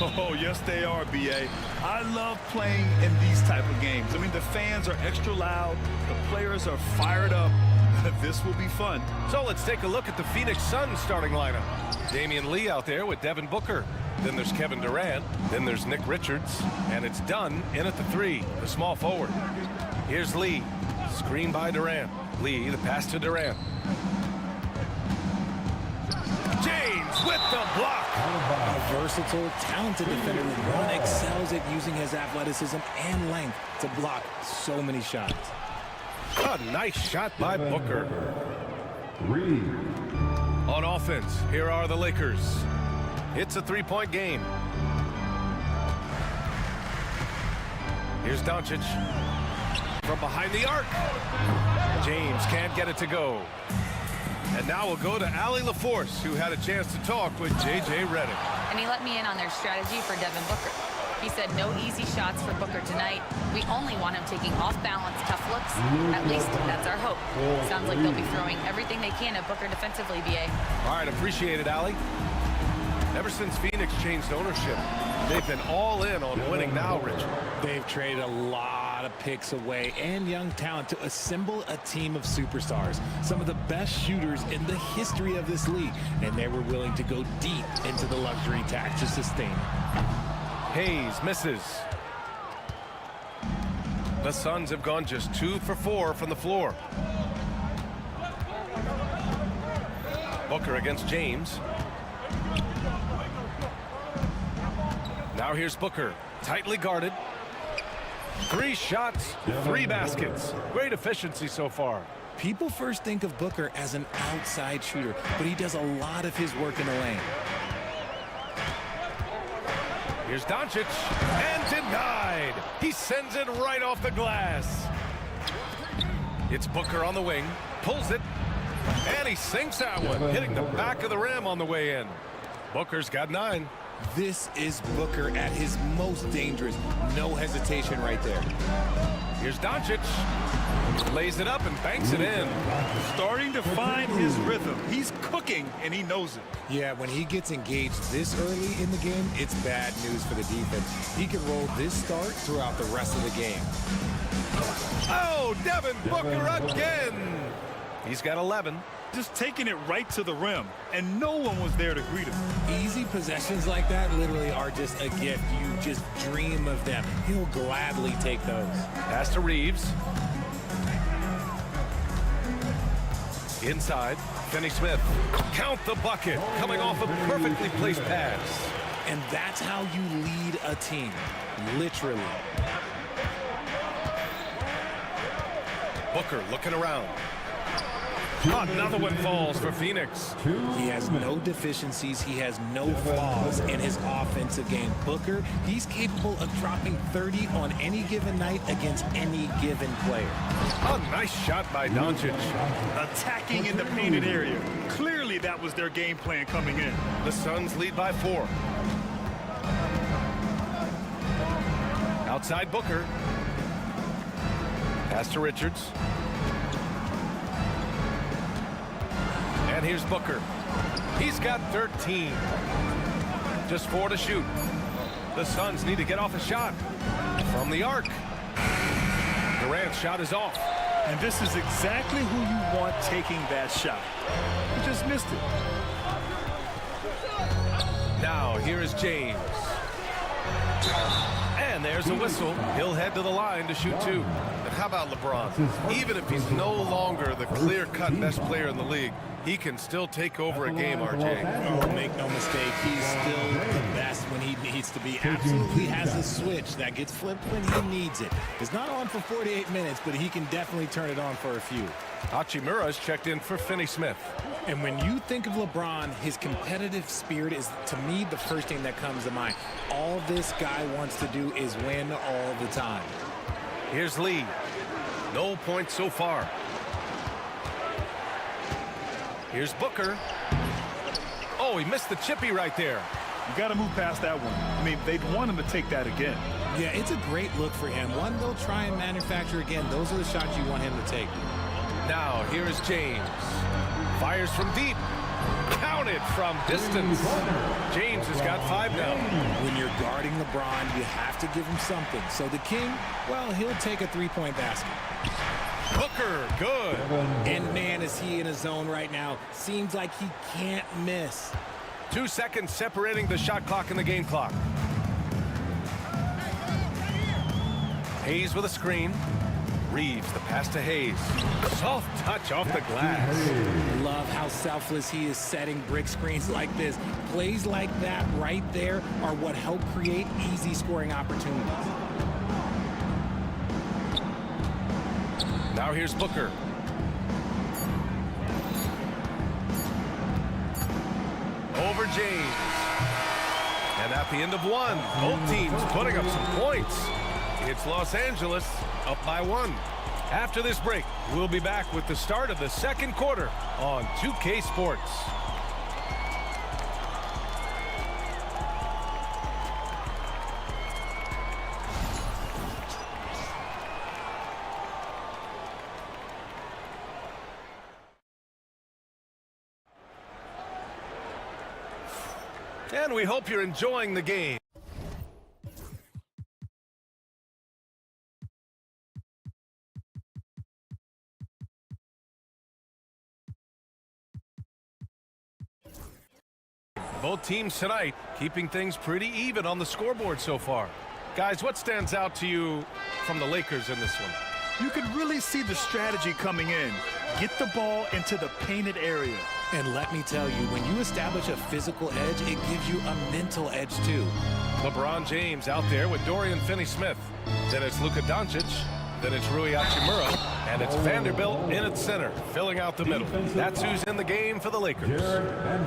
Oh, yes, they are, B.A. I love playing in these type of games. I mean, the fans are extra loud. The players are fired up. This will be fun. So let's take a look at the Phoenix Suns starting lineup. Damian Lee out there with Devin Booker. Then there's Kevin Durant. Then there's Nick Richards. And it's Dunn in at the 3, the small forward. Here's Lee. Screen by Durant. Lee, the pass to Durant. James with the block. A versatile, talented defender, LeBron excels at using his athleticism and length to block so many shots. A nice shot by Booker. On offense, here are the Lakers. It's a 3-point game. Here's Doncic. From behind the arc. James can't get it to go. And now we'll go to Allie LaForce, who had a chance to talk with J.J. Redick. And he let me in on their strategy for Devin Booker. He said no easy shots for Booker tonight. We only want him taking off-balance tough looks. At least that's our hope. Sounds like they'll be throwing everything they can at Booker defensively, B.A. All right, appreciate it, Allie. Ever since Phoenix changed ownership, they've been all in on winning now, Rich. They've traded a lot of picks away and young talent to assemble a team of superstars. Some of the best shooters in the history of this league. And they were willing to go deep into the luxury tax to sustain. Hayes misses. The Suns have gone just 2 for 4 from the floor. Booker against James. Now here's Booker, tightly guarded. 3 shots, 3 baskets. Great efficiency so far. People first think of Booker as an outside shooter, but he does a lot of his work in the lane. Here's Doncic, and denied. He sends it right off the glass. It's Booker on the wing, pulls it, and he sinks that one, hitting the back of the rim on the way in. Booker's got 9. This is Booker at his most dangerous. No hesitation right there. Here's Doncic. Lays it up and banks it in. Starting to find his rhythm. He's cooking, and he knows it. Yeah, when he gets engaged this early in the game, it's bad news for the defense. He can roll this start throughout the rest of the game. Oh, Devin Booker again. He's got 11. Just taking it right to the rim, and no one was there to greet him. Easy possessions like that literally are just a gift. You just dream of them. He'll gladly take those. Pass to Reeves. Inside, Finney-Smith. Count the bucket, coming off a perfectly placed pass. And that's how you lead a team, literally. Booker looking around. Another one falls for Phoenix. He has no deficiencies. He has no flaws in his offensive game. Booker, he's capable of dropping 30 on any given night against any given player. A nice shot by Doncic. Attacking in the painted area. Clearly that was their game plan coming in. The Suns lead by 4. Outside Booker. Pass to Richards. And here's Booker. He's got 13. Just 4 to shoot. The Suns need to get off a shot from the arc. Durant's shot is off. And this is exactly who you want taking that shot. He just missed it. Now here is James. And there's a whistle. He'll head to the line to shoot 2. And how about LeBron? Even if he's no longer the clear-cut best player in the league, he can still take over a game, RJ. Oh, make no mistake, he's still the best when he needs to be. Absolutely has a switch that gets flipped when he needs it. It's not on for 48 minutes, but he can definitely turn it on for a few. Hachimura's checked in for Finney-Smith. And when you think of LeBron, his competitive spirit is, to me, the first thing that comes to mind. All this guy wants to do is win all the time. Here's Lee. No points so far. Here's Booker. Oh, he missed the chippy right there. You got to move past that one. I mean, they'd want him to take that again. Yeah, it's a great look for him. One they'll try and manufacture again. Those are the shots you want him to take. Now, here is James. Fires from deep. Counted from distance. James has got 5 now. When you're guarding LeBron, you have to give him something. So the King, well, he'll take a three-point basket. Booker, good. And man, is he in a zone right now. Seems like he can't miss. 2 seconds separating the shot clock and the game clock. Hayes with a screen. Reeves, the pass to Hayes. Soft touch off the glass. Love how selfless he is setting brick screens like this. Plays like that right there are what help create easy scoring opportunities. Now here's Booker. Over James. And at the end of one, both teams putting up some points. It's Los Angeles up by 1. After this break, we'll be back with the start of the second quarter on 2K Sports. And we hope you're enjoying the game. Both teams tonight keeping things pretty even on the scoreboard so far. Guys, what stands out to you from the Lakers in this one? You can really see the strategy coming in. Get the ball into the painted area. And let me tell you, when you establish a physical edge, it gives you a mental edge too. LeBron James out there with Dorian Finney-Smith. Then it's Luka Doncic. Then it's Rui Hachimura. And it's Vanderbilt in at center, filling out the middle. That's who's in the game for the Lakers.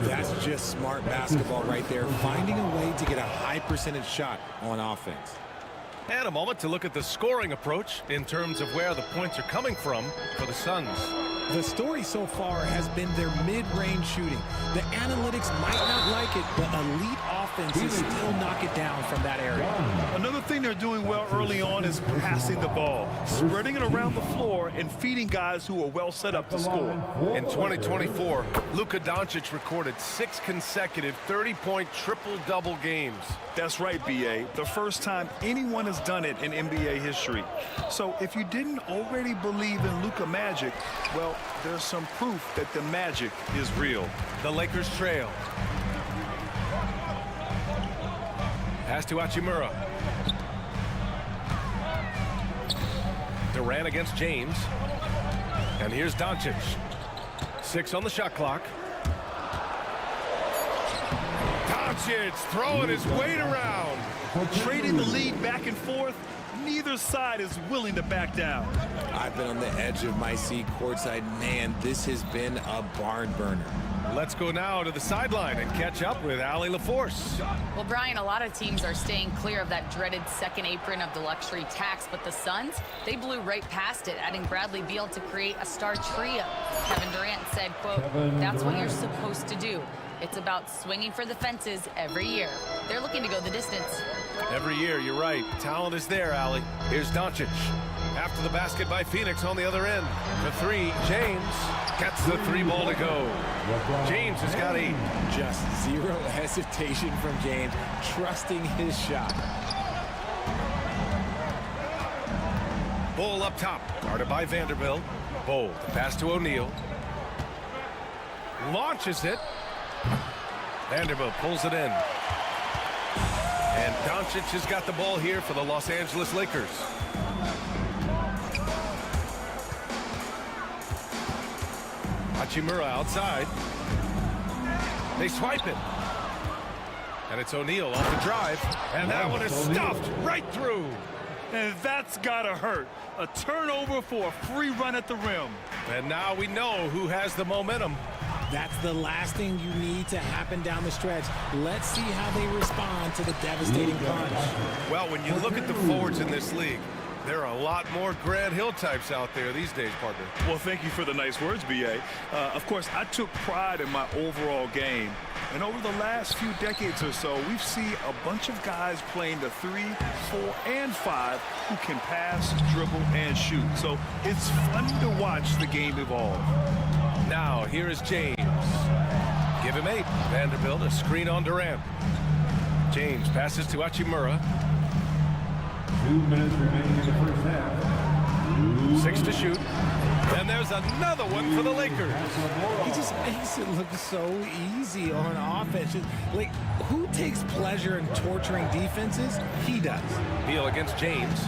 That's just smart basketball right there, finding a way to get a high percentage shot on offense. And a moment to look at the scoring approach in terms of where the points are coming from for the Suns. The story so far has been their mid-range shooting. The analytics might not like it, but elite offenses still knock it down from that area. Another thing they're doing well early on is passing the ball, spreading it around the floor and feeding guys who are well set up to score. In 2024, Luka Doncic recorded 6 consecutive 30-point triple-double games. That's right, B.A. The first time anyone has done it in NBA history. So if you didn't already believe in Luka Magic, well, there's some proof that the magic is real. The Lakers trail. Pass to Hachimura. Durant against James. And here's Doncic. 6 on the shot clock. Doncic throwing his weight around. Trading the lead back and forth, neither side is willing to back down. I've been on the edge of my seat courtside. Man, this has been a barn burner. Let's go now to the sideline and catch up with Allie LaForce. Well, Brian, a lot of teams are staying clear of that dreaded second apron of the luxury tax, but the Suns, they blew right past it, adding Bradley Beal to create a star trio. Kevin Durant said, quote, "That's what you're supposed to do. It's about swinging for the fences every year." They're looking to go the distance. Every year, you're right. Talent is there, Allie. Here's Doncic. After the basket by Phoenix on the other end. For 3, James gets the 3 ball to go. James has got 8. Just zero hesitation from James, trusting his shot. Bull up top, guarded by Vanderbilt. Bull, the pass to O'Neal. Launches it. Vanderbilt pulls it in. And Doncic has got the ball here for the Los Angeles Lakers. Hachimura outside. They swipe it. And it's O'Neal off the drive. And that one is stuffed right through. And that's gotta hurt. A turnover for a free run at the rim. And now we know who has the momentum. That's the last thing you need to happen down the stretch. Let's see how they respond to the devastating punch. Well, when you look at the forwards in this league, there are a lot more Grant Hill types out there these days, partner. Well, thank you for the nice words, B.A. Of course, I took pride in my overall game. And over the last few decades or so, we've seen a bunch of guys playing the 3, 4, and 5 who can pass, dribble, and shoot. So it's fun to watch the game evolve. Now, here is James. Give him 8. Vanderbilt, a screen on Durant. James passes to Hachimura. 2 minutes remaining in the first half. 6 to shoot. And there's another one for the Lakers. He just makes it look so easy on offense. Like, who takes pleasure in torturing defenses? He does. Beal against James.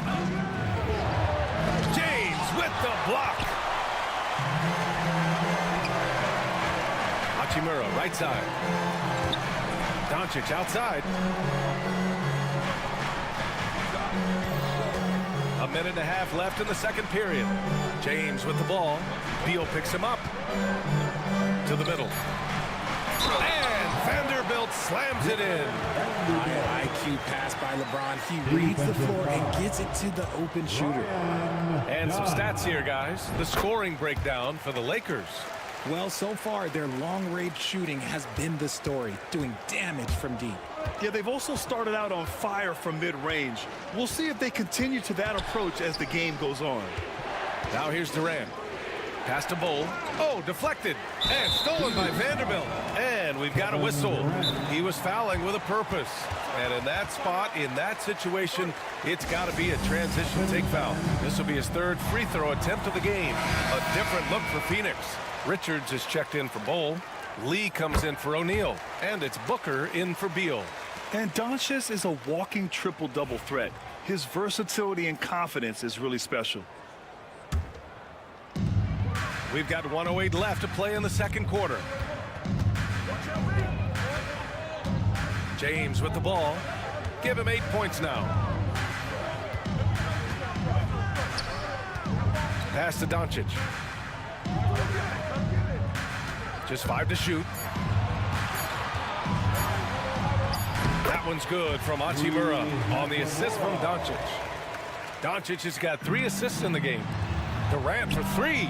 James with the block. Hachimura, right side. Doncic outside. A minute and a half left in the second period. James with the ball. Beal picks him up. To the middle. And Vanderbilt slams it in. High IQ pass by LeBron. He reads the floor and gets it to the open shooter. And some stats here, guys. The scoring breakdown for the Lakers. Well, so far, their long-range shooting has been the story, doing damage from deep. Yeah, they've also started out on fire from mid-range. We'll see if they continue to that approach as the game goes on. Now here's Durant. Pass to Bull. Oh, deflected. And stolen by Vanderbilt. And we've got a whistle. He was fouling with a purpose. And in that spot, in that situation, it's got to be a transition take foul. This will be his third free throw attempt of the game. A different look for Phoenix. Richards is checked in for Bull. Lee comes in for O'Neal. And it's Booker in for Beal. And Doncic is a walking triple-double threat. His versatility and confidence is really special. We've got 1:08 left to play in the second quarter. James with the ball. Give him 8 points now. Pass to Doncic. Just 5 to shoot. That one's good from Hachimura on the assist from Doncic. Doncic has got 3 assists in the game. Durant for 3.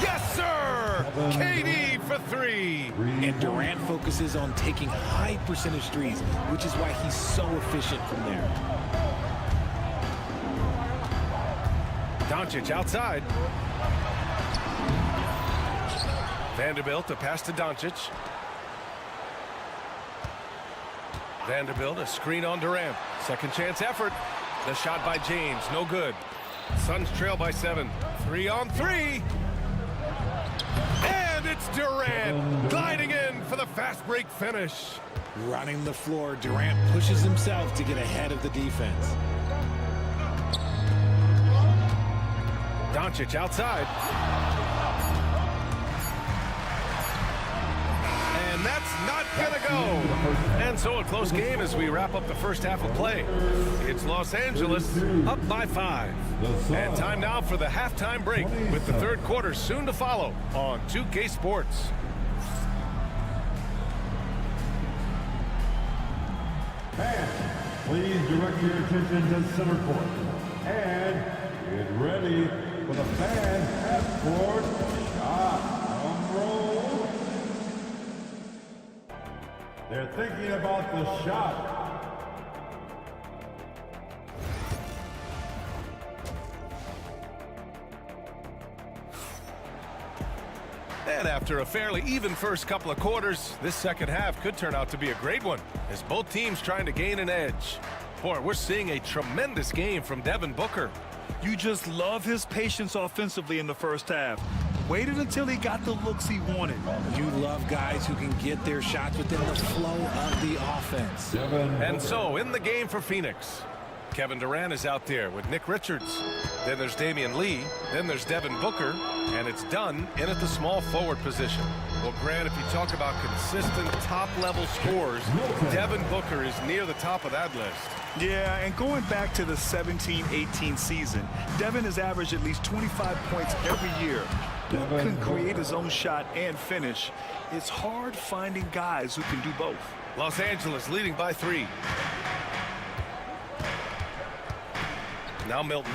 Yes, sir! KD for 3. And Durant focuses on taking high percentage threes, which is why he's so efficient from there. Doncic outside. Vanderbilt to pass to Doncic. Vanderbilt, a screen on Durant. Second chance effort. The shot by James, no good. Suns trail by 7. 3 on 3. And it's Durant gliding in for the fast break finish. Running the floor, Durant pushes himself to get ahead of the defense. Doncic outside. And that's not gonna go. And so a close game as we wrap up the first half of play. It's Los Angeles up by 5. And time now for the halftime break with the third quarter soon to follow on 2K Sports. Fans, please direct your attention to center court. And get ready for the fan half-court shot. Drum roll. They're thinking about the shot. And after a fairly even first couple of quarters, this second half could turn out to be a great one as both teams trying to gain an edge. Boy, we're seeing a tremendous game from Devin Booker. You just love his patience offensively in the first half. Waited until he got the looks he wanted. You love guys who can get their shots within the flow of the offense. And so, in the game for Phoenix, Kevin Durant is out there with Nick Richards. Then there's Damian Lee. Then there's Devin Booker. And it's done in at the small forward position. Well, Grant, if you talk about consistent top-level scores, Devin Booker is near the top of that list. Yeah, and going back to the 17-18 season, Devin has averaged at least 25 points every year. Book can create his own shot and finish. It's hard finding guys who can do both. Los Angeles leading by 3. Now Milton.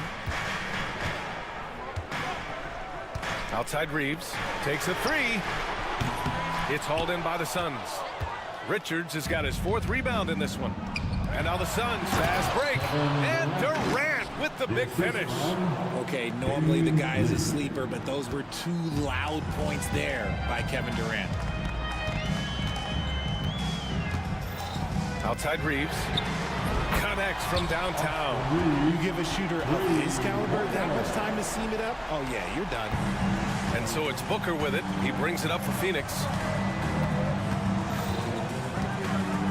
Outside Reeves. Takes a 3. It's hauled in by the Suns. Richards has got his 4th rebound in this one. And now the Suns fast break. And Durant with the big finish. Okay, normally the guy is a sleeper, but those were 2 loud points there by Kevin Durant. Outside Reeves. Connects from downtown. You give a shooter of his caliber that much time to seam it up, oh yeah, you're done. And so it's Booker with it. He brings it up for Phoenix.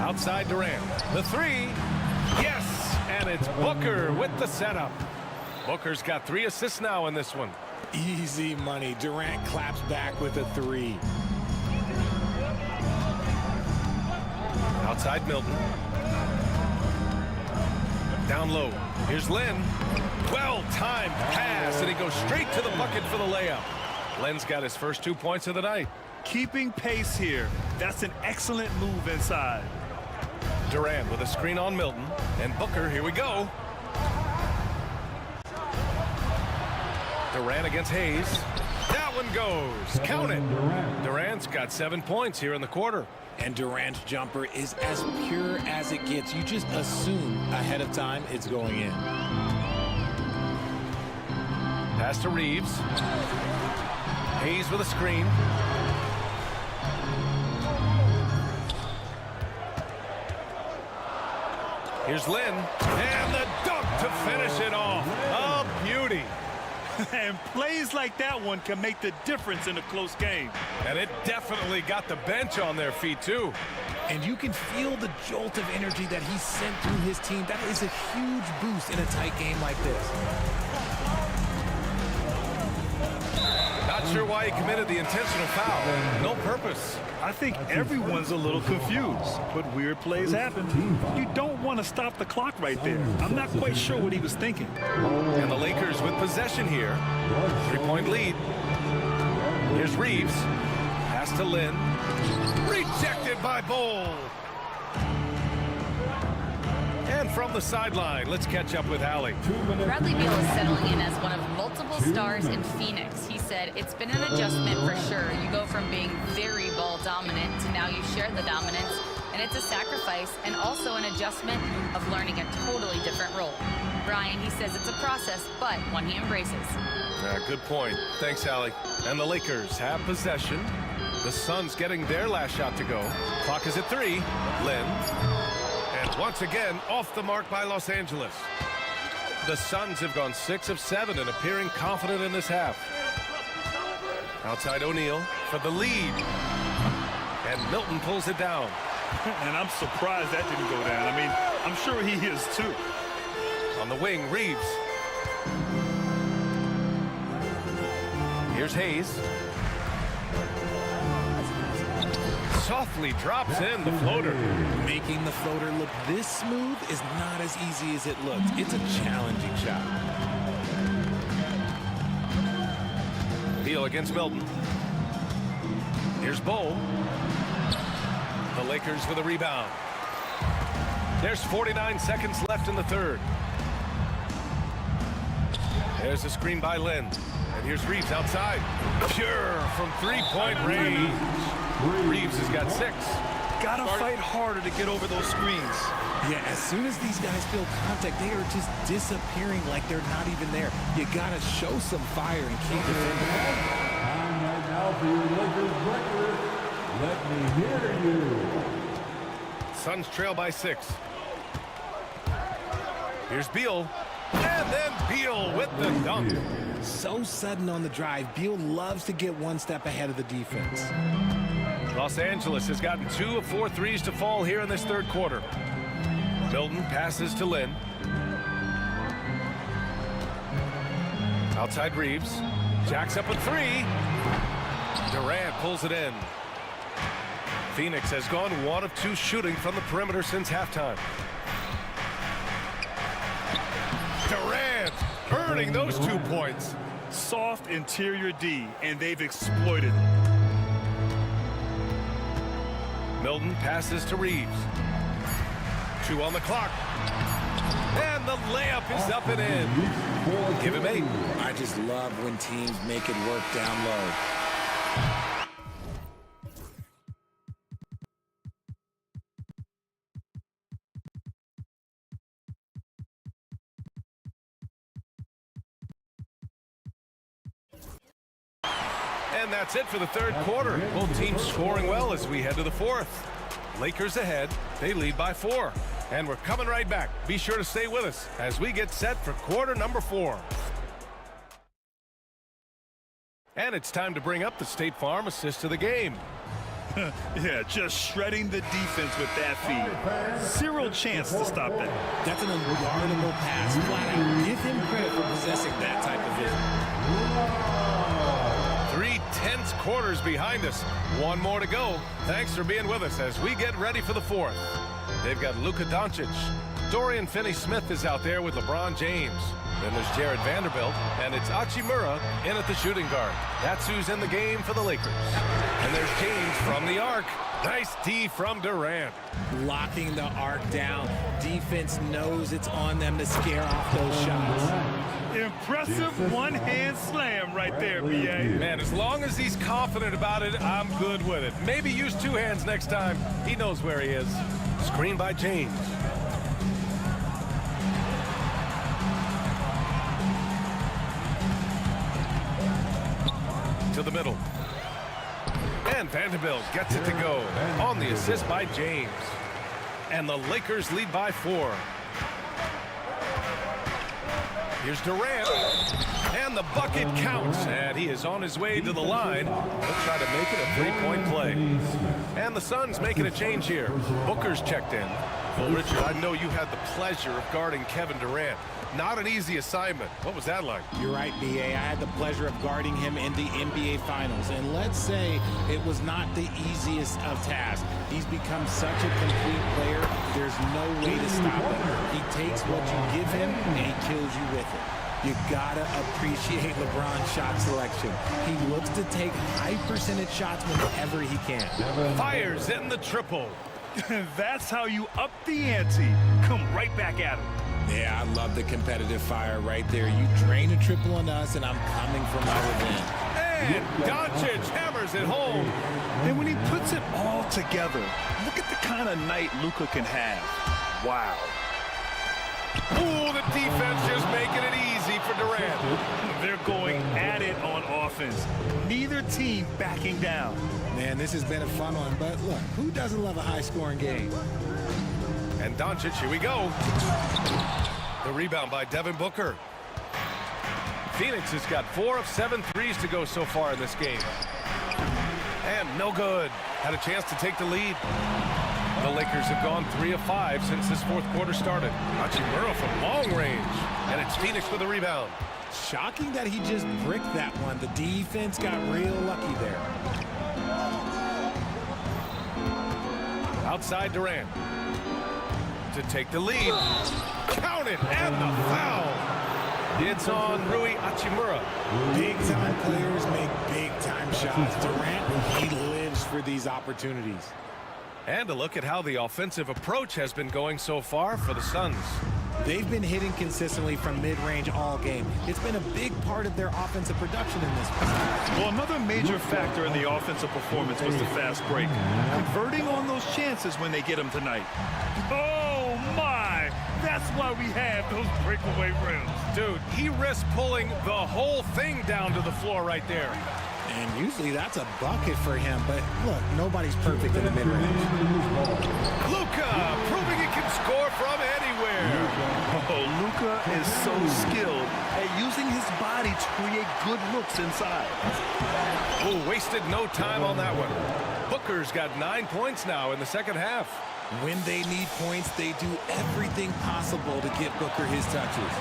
Outside Durant. The three. Yes! And it's Booker with the setup. Booker's got 3 assists now in this one. Easy money. Durant claps back with a 3. Outside Milton. Down low. Here's Lynn. Well-timed pass, and he goes straight to the bucket for the layup. Len's got his first 2 points of the night. Keeping pace here. That's an excellent move inside. Durant with a screen on Milton. And Booker, here we go. Durant against Hayes. That one goes. Count it. Durant's got 7 points here in the quarter. And Durant's jumper is as pure as it gets. You just assume ahead of time it's going in. Pass to Reeves. Hayes with a screen. Here's Lynn. And the dunk to finish it off. A beauty. And plays like that one can make the difference in a close game. And it definitely got the bench on their feet, too. And you can feel the jolt of energy that he sent through his team. That is a huge boost in a tight game like this. Not sure why he committed the intentional foul. No purpose. I think everyone's a little confused, but weird plays happen. You don't want to stop the clock right there. I'm not quite sure what he was thinking. And the Lakers with possession here. 3-point lead. Here's Reeves. Pass to Lynn. Rejected by Bowl. And from the sideline, let's catch up with Allie. Bradley Beal is settling in as one of multiple stars in Phoenix. He said, it's been an adjustment for sure. You go from being very ball dominant to now you share the dominance. And it's a sacrifice and also an adjustment of learning a totally different role. Brian, he says it's a process, but one he embraces. Good point. Thanks, Allie. And the Lakers have possession. The Suns getting their last shot to go. Clock is at 3. Lynn. And once again, off the mark by Los Angeles. The Suns have gone 6 of 7 and appearing confident in this half. Outside O'Neal for the lead. And Milton pulls it down. And I'm surprised that didn't go down. I mean, I'm sure he is too. On the wing, Reeves. Here's Hayes. Softly drops in the floater. Making the floater look this smooth is not as easy as it looks. It's a challenging shot. Beal against Milton. Here's Bowl. The Lakers with a rebound. There's 49 seconds left in the third. There's a screen by Lynn. And here's Reeves outside. Pure from three-point range. Reeves has got 6. Gotta fight harder to get over those screens. Yeah, as soon as these guys feel contact, they are just disappearing like they're not even there. You gotta show some fire and keep defending. Time right now for your Lakers record. Let me hear you. Suns trail by 6. Here's Beal. And then Beal with the dunk. So sudden on the drive, Beal loves to get one step ahead of the defense. Los Angeles has gotten 2 of 4 threes to fall here in this third quarter. Milton passes to Lynn. Outside Reeves. Jacks up a 3. Durant pulls it in. Phoenix has gone 1 of 2 shooting from the perimeter since halftime. Durant earning those 2 points. Soft interior D, and they've exploited it. Milton passes to Reeves. 2 on the clock. And the layup is up and in. Give him 8. I just love when teams make it work down low. And that's it for the third quarter. Both teams scoring well as we head to the fourth. Lakers ahead. They lead by 4. And we're coming right back. Be sure to stay with us as we get set for quarter number 4. And it's time to bring up the State Farm assist of the game. Yeah, just shredding the defense with that feed. Zero chance to stop that. That's an unguardable pass, flat out. Give him credit for possessing that type of vision. 3 tense quarters behind us. One more to go. Thanks for being with us as we get ready for the 4th. They've got Luka Doncic. Dorian Finney-Smith is out there with LeBron James. Then there's Jared Vanderbilt, and it's Hachimura in at the shooting guard. That's who's in the game for the Lakers. And there's James from the arc. Nice D from Durant. Locking the arc down. Defense knows it's on them to scare off those shots. Impressive one-hand slam right there, BA. Man, as long as he's confident about it, I'm good with it. Maybe use 2 hands next time. He knows where he is. Screen by James. To the middle. And Vanderbilt gets it to go on the assist by James. And the Lakers lead by 4. Here's Durant. And the bucket counts. And he is on his way to the line. Let's try to make it a 3-point play. And the Suns making a change here. Booker's checked in. Well, Richard, I know you had the pleasure of guarding Kevin Durant. Not an easy assignment. What was that like? You're right, BA. I had the pleasure of guarding him in the NBA Finals. And let's say it was not the easiest of tasks. He's become such a complete player, there's no way to stop him. He takes what you give him, and he kills you with it. You gotta appreciate LeBron's shot selection. He looks to take high percentage shots whenever he can. Fires in the triple. That's how you up the ante. Come right back at him. Yeah, I love the competitive fire right there. You drain a triple on us, and I'm coming for my revenge. And Doncic hammers it home. And when he puts it all together, look at the kind of night Luka can have. Wow. Ooh, the defense just making it easy for Durant. They're going at it on offense. Neither team backing down. Man, this has been a fun one, but look, who doesn't love a high-scoring game? And Doncic, here we go. The rebound by Devin Booker. Phoenix has got 4 of 7 threes to go so far in this game. And no good. Had a chance to take the lead. The Lakers have gone 3 of 5 since this 4th quarter started. Hachimura from long range. And it's Phoenix with the rebound. Shocking that he just bricked that one. The defense got real lucky there. Outside Durant. To take the lead. Count it, and the foul. It's on Rui Hachimura. Big-time players make big-time shots. Durant, he lives for these opportunities. And a look at how the offensive approach has been going so far for the Suns. They've been hitting consistently from mid-range all game. It's been a big part of their offensive production in this one. Well, another major factor in the offensive performance was the fast break. Converting on those chances when they get them tonight. Oh, my! That's why we have those breakaway rims. Dude, he risks pulling the whole thing down to the floor right there. And usually that's a bucket for him, but look, nobody's perfect in the mid-range. Luka proving he can score from anywhere. Oh, Luka is so skilled at using his body to create good looks inside. Oh, wasted no time on that one. Booker's got 9 points now in the second half. When they need points, they do everything possible to get Booker his touches.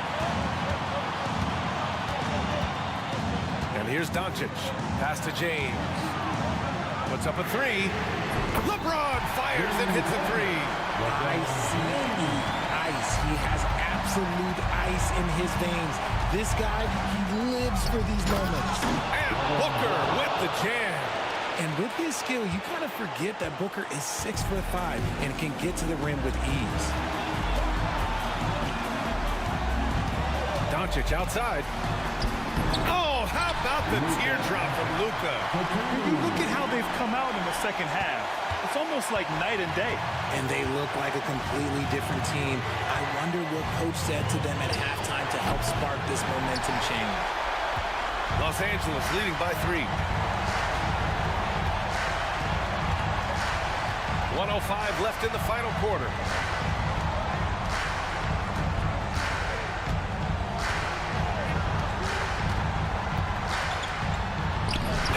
And here's Doncic. Pass to James. Puts up a 3. LeBron fires and hits a 3. Ice. He has absolute ice in his veins. This guy, he lives for these moments. And Booker with the jam. And with his skill, you kind of forget that Booker is 6'5" and can get to the rim with ease. Doncic outside. Oh, how about the teardrop from Luka? You look at how they've come out in the second half. It's almost like night and day. And they look like a completely different team. I wonder what coach said to them at halftime to help spark this momentum change. Los Angeles leading by 3. 1 1:05 left in the final quarter.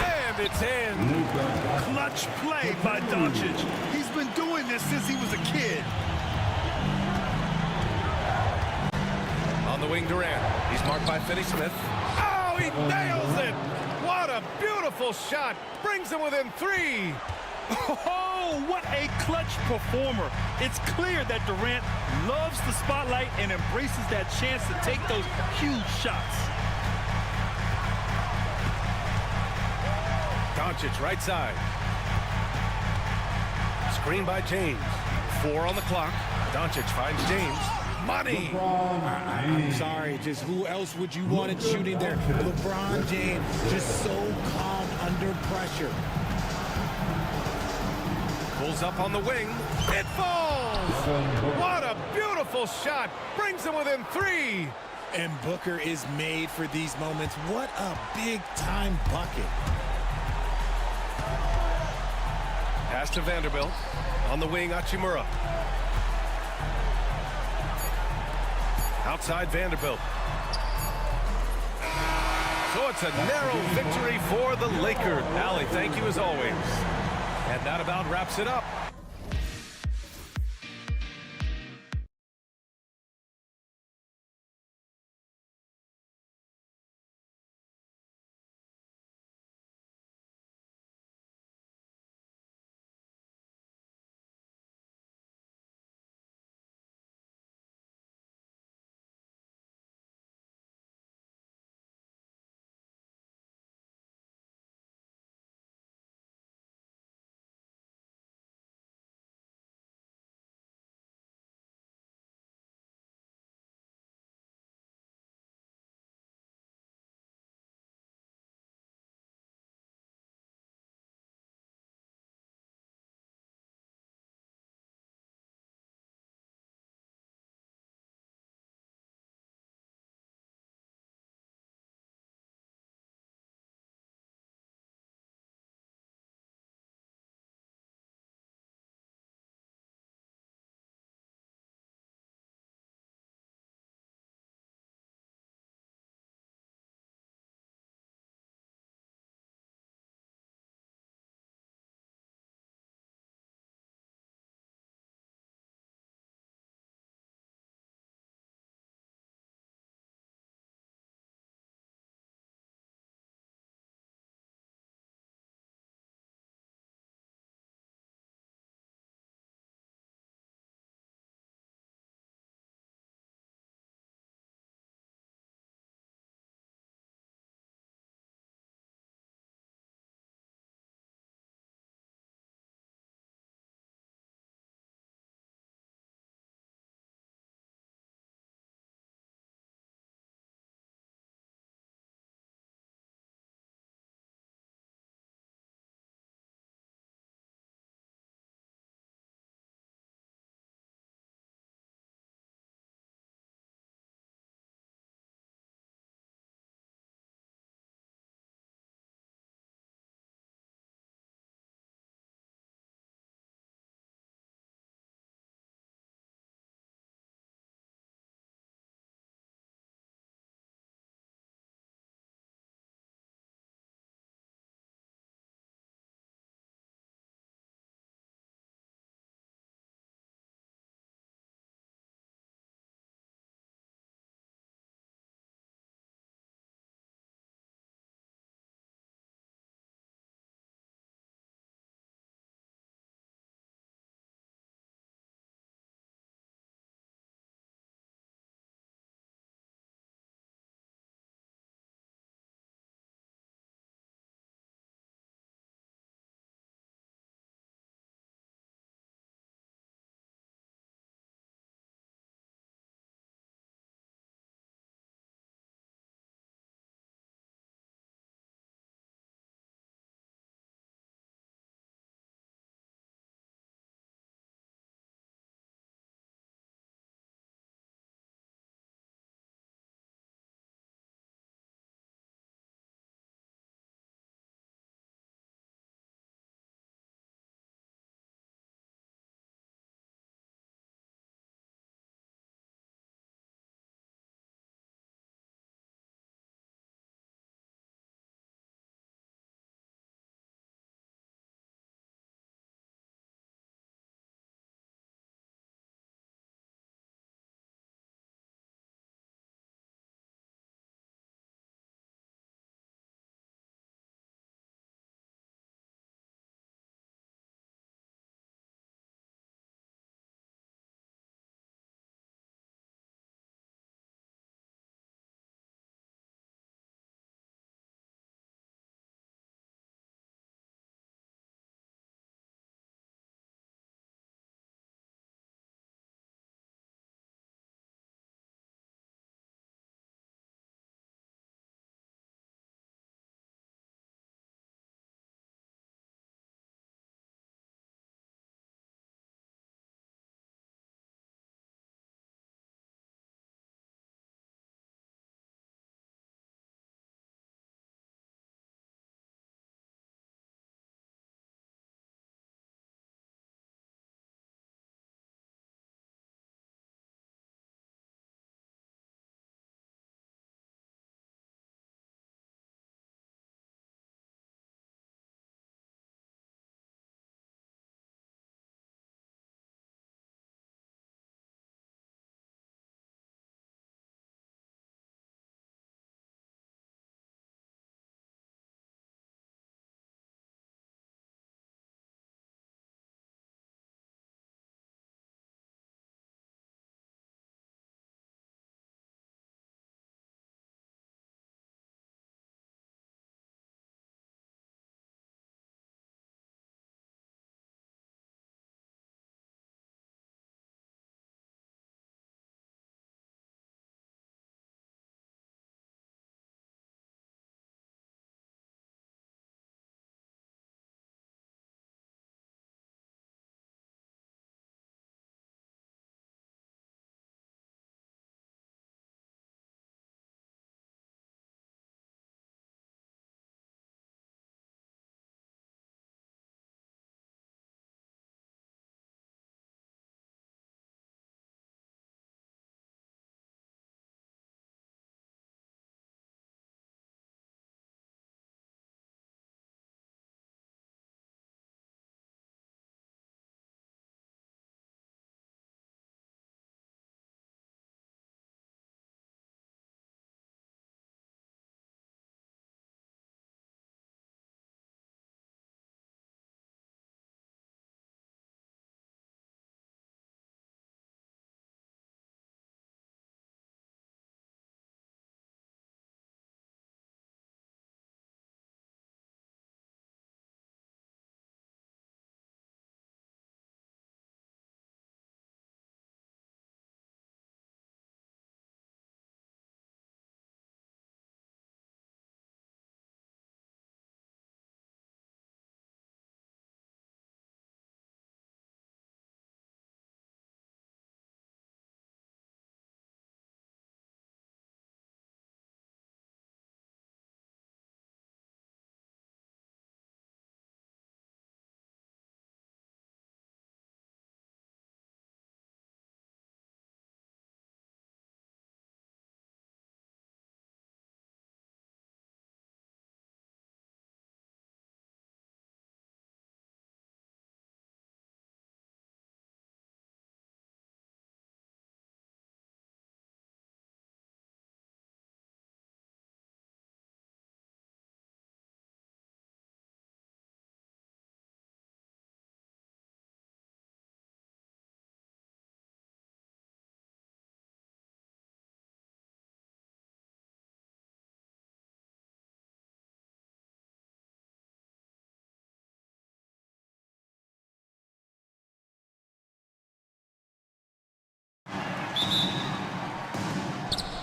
And it's in. Clutch play by Doncic. He's been doing this since he was a kid. On the wing, Durant. He's marked by Finney-Smith. Oh, he nails it! What a beautiful shot! Brings him within 3. Oh, what a clutch performer. It's clear that Durant loves the spotlight and embraces that chance to take those huge shots. Doncic, right side. Screen by James. 4 on the clock. Doncic finds James. Money! I'm sorry, just who else would you want it shooting there? LeBron James, just so calm under pressure. Pulls up on the wing. It falls! What a beautiful shot! Brings him within 3. And Booker is made for these moments. What a big-time bucket. Pass to Vanderbilt. On the wing, Hachimura. Outside Vanderbilt. So it's a narrow victory for the Lakers. Allie, thank you as always. And that about wraps it up.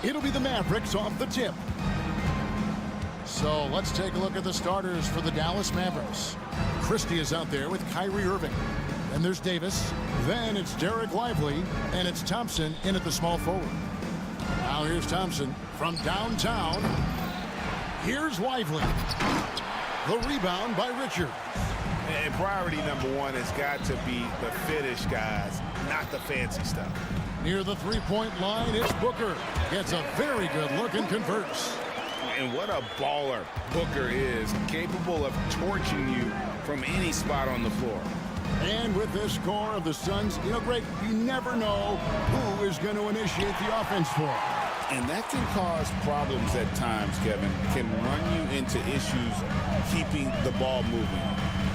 It'll be the Mavericks off the tip. So let's take a look at the starters for the Dallas Mavericks. Christie is out there with Kyrie Irving. Then there's Davis. Then it's Derek Lively. And it's Thompson in at the small forward. Now here's Thompson from downtown. Here's Lively. The rebound by Richard. And priority number one has got to be the finish, guys, not the fancy stuff. Near the three-point line, it's Booker. Gets a very good look and converts. And what a baller Booker is, capable of torching you from any spot on the floor. And with this core of the Suns, Greg, you never know who is going to initiate the offense for. And that can cause problems at times, Kevin. Can run you into issues keeping the ball moving.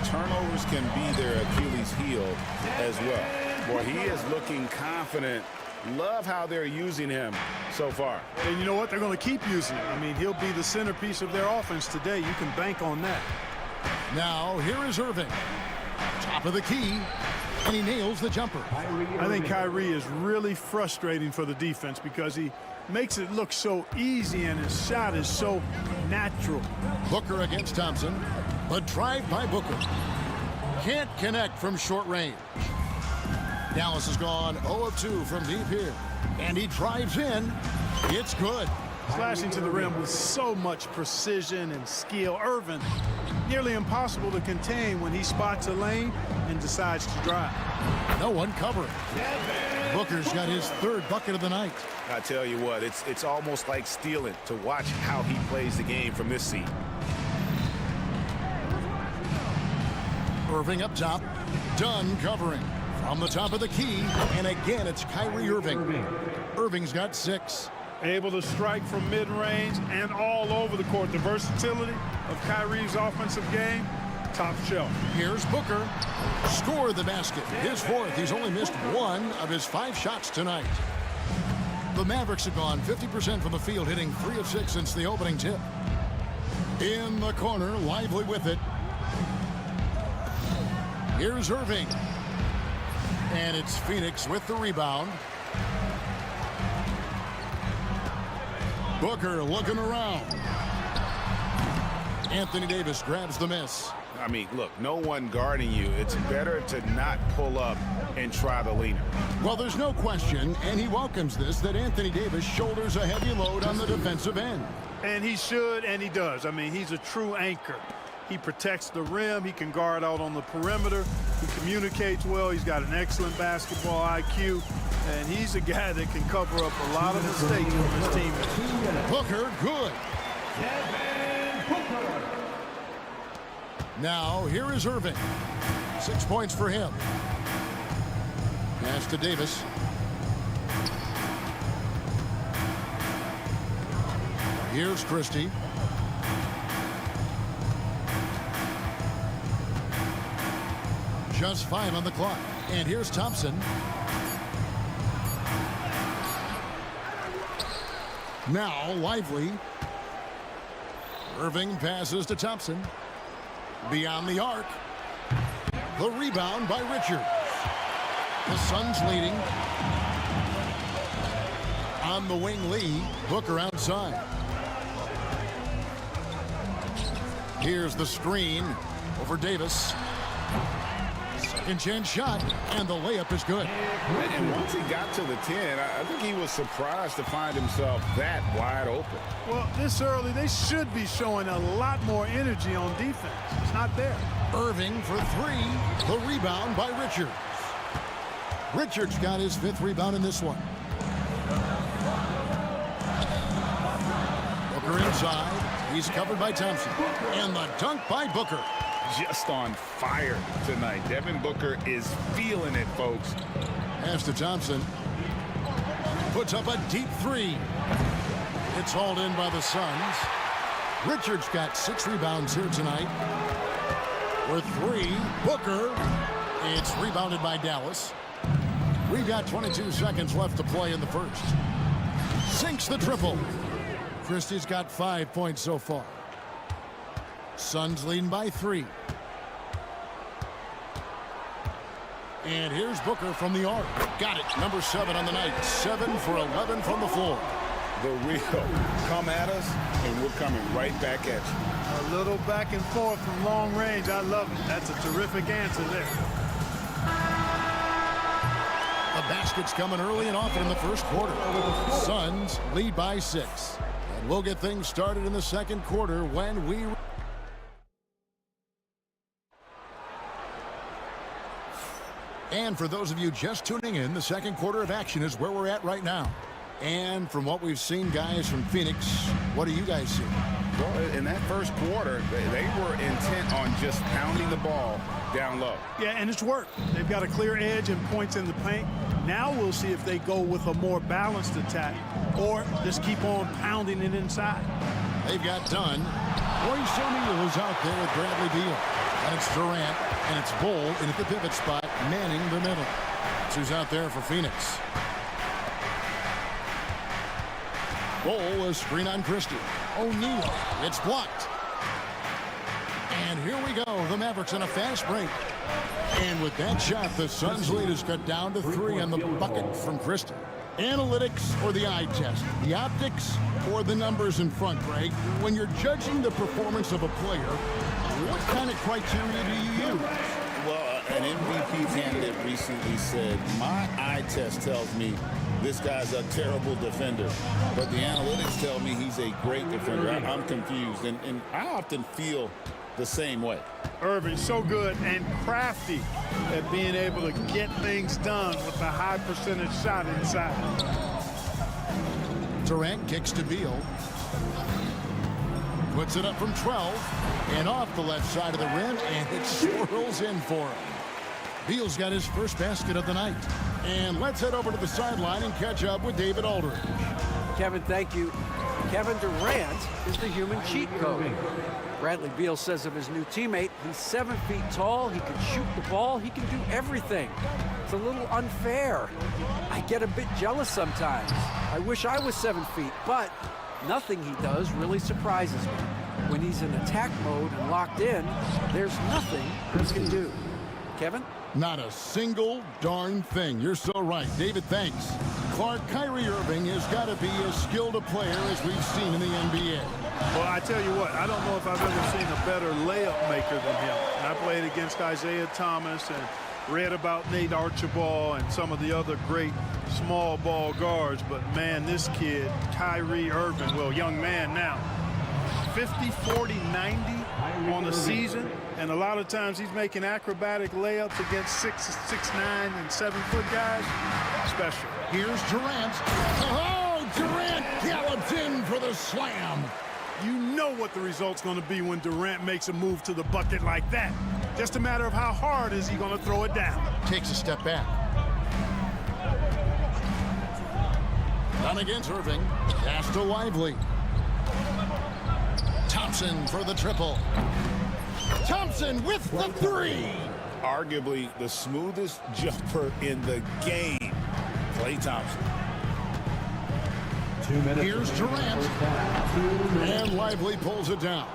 Turnovers can be their Achilles heel as well. Boy, he is looking confident. Love how they're using him so far. And you know what? They're going to keep using him. I mean, he'll be the centerpiece of their offense today. You can bank on that. Now, here is Irving. Top of the key, and he nails the jumper. I think Kyrie is really frustrating for the defense because he makes it look so easy and his shot is so natural. Booker against Thompson. The drive by Booker. Can't connect from short range. Dallas has gone 0 of 2 from deep here. And he drives in. It's good. Slashing to the rim with so much precision and skill. Irving, nearly impossible to contain when he spots a lane and decides to drive. No one covering. Booker's got his third bucket of the night. I tell you what, it's almost like stealing to watch how he plays the game from this seat. Irving up top. Dunn covering. From the top of the key. And again, it's Kyrie Irving. Irving's got 6. Able to strike from mid-range and all over the court. The versatility of Kyrie's offensive game, top shelf. Here's Booker. Score the basket. His 4th. He's only missed 1 of his 5 shots tonight. The Mavericks have gone 50% from the field, hitting 3 of 6 since the opening tip. In the corner, Lively with it. Here's Irving. And it's Phoenix with the rebound. Booker looking around. Anthony Davis grabs the miss. I mean, look, no one guarding you. It's better to not pull up and try the leaner. Well, there's no question, and he welcomes this, that Anthony Davis shoulders a heavy load on the defensive end. And he should, and he does. I mean, he's a true anchor. He protects the rim. He can guard out on the perimeter. He communicates well. He's got an excellent basketball IQ. And he's a guy that can cover up a lot of mistakes from his teammates. Booker, good. Now, here is Irving. 6 points for him. Pass to Davis. Here's Christie. Just 5 on the clock. And here's Thompson. Now Lively. Irving passes to Thompson. Beyond the arc. The rebound by Richards. The Suns leading. On the wing, Lee. Booker outside. Here's the screen over Davis. Second chance shot, and the layup is good. And once he got to the 10, I think he was surprised to find himself that wide open. Well, this early, they should be showing a lot more energy on defense. It's not there. Irving for 3. The rebound by Richards. Richards got his 5th rebound in this one. Booker inside. He's covered by Thompson. And the dunk by Booker. Just on fire tonight. Devin Booker is feeling it, folks. Pass to Thompson. Puts up a deep 3. It's hauled in by the Suns. Richards got 6 rebounds here tonight. For 3, Booker. It's rebounded by Dallas. We've got 22 seconds left to play in the first. Sinks the triple. Christie's got 5 points so far. Suns leading by 3. And here's Booker from the arc. Got it. Number 7 on the night. 7 for 11 from the floor. the real. Come at us, and we're coming right back at you. A little back and forth from long range. I love it. That's a terrific answer there. The basket's coming early and often in the first quarter. Suns lead by 6. And we'll get things started in the second quarter when we... And for those of you just tuning in, the second quarter of action is where we're at right now. And from what we've seen, guys, from Phoenix, what do you guys see? Well, in that first quarter, they were intent on just pounding the ball down low. Yeah, and it's worked. They've got a clear edge and points in the paint. Now we'll see if they go with a more balanced attack or just keep on pounding it inside. They've got Dunn. Royce O'Neal is out there with Bradley Beal. And it's Durant, and it's Bull in at the pivot spot, manning the middle. That's who's out there for Phoenix. Bull, a screen on Christie. O'Neal, it's blocked. And here we go, the Mavericks on a fast break. And with that shot, the Suns' lead is cut down to 3 on the bucket from Christie. Analytics or the eye test? The optics or the numbers in front, Greg? When you're judging the performance of a player, what kind of criteria do you use? Well, an MVP candidate recently said, my eye test tells me this guy's a terrible defender, but the analytics tell me he's a great defender. I'm confused, and I often feel the same way. Irving, so good and crafty at being able to get things done with a high percentage shot inside. Durant kicks to Beal. Puts it up from 12 and off the left side of the rim, and it swirls in for him. Beal's got his first basket of the night. And let's head over to the sideline and catch up with David Aldridge. Kevin, thank you. Kevin Durant is the human cheat code. Bradley Beal says of his new teammate, he's 7 feet tall, he can shoot the ball, he can do everything. It's a little unfair. I get a bit jealous sometimes. I wish I was 7 feet, but nothing he does really surprises me. When he's in attack mode and locked in, there's nothing he can do. Kevin? Not a single darn thing. You're so right. David, thanks. Clark, Kyrie Irving has got to be as skilled a player as we've seen in the NBA. Well, I tell you what, I don't know if I've ever seen a better layup maker than him. And I played against Isaiah Thomas and read about Nate Archibald and some of the other great small ball guards. But, man, this kid, Kyrie Irving, well, young man now, 50, 40, 90 on the season. And a lot of times he's making acrobatic layups against 6'9" and 7-foot guys. Special. Here's Durant. Oh, Durant gallops in for the slam. You know what the result's going to be when Durant makes a move to the bucket like that. Just a matter of how hard is he going to throw it down. Takes a step back. Down against Irving. Pass to Lively. Thompson for the triple. Thompson with the 3. Arguably the smoothest jumper in the game. Klay Thompson. 2 minutes. Here's Durant. And Lively pulls it down.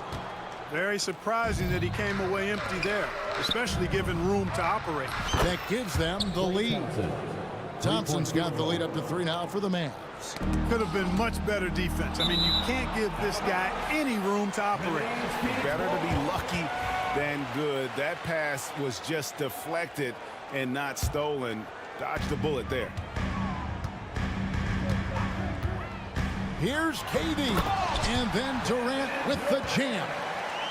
Very surprising that he came away empty there, especially given room to operate. That gives them the lead. Thompson's got the lead up to 3 now for the Mavs. Could have been much better defense. I mean, you can't give this guy any room to operate. Better to be lucky than good. That pass was just deflected and not stolen. Dodged the bullet there. Here's KD. And then Durant with the jam.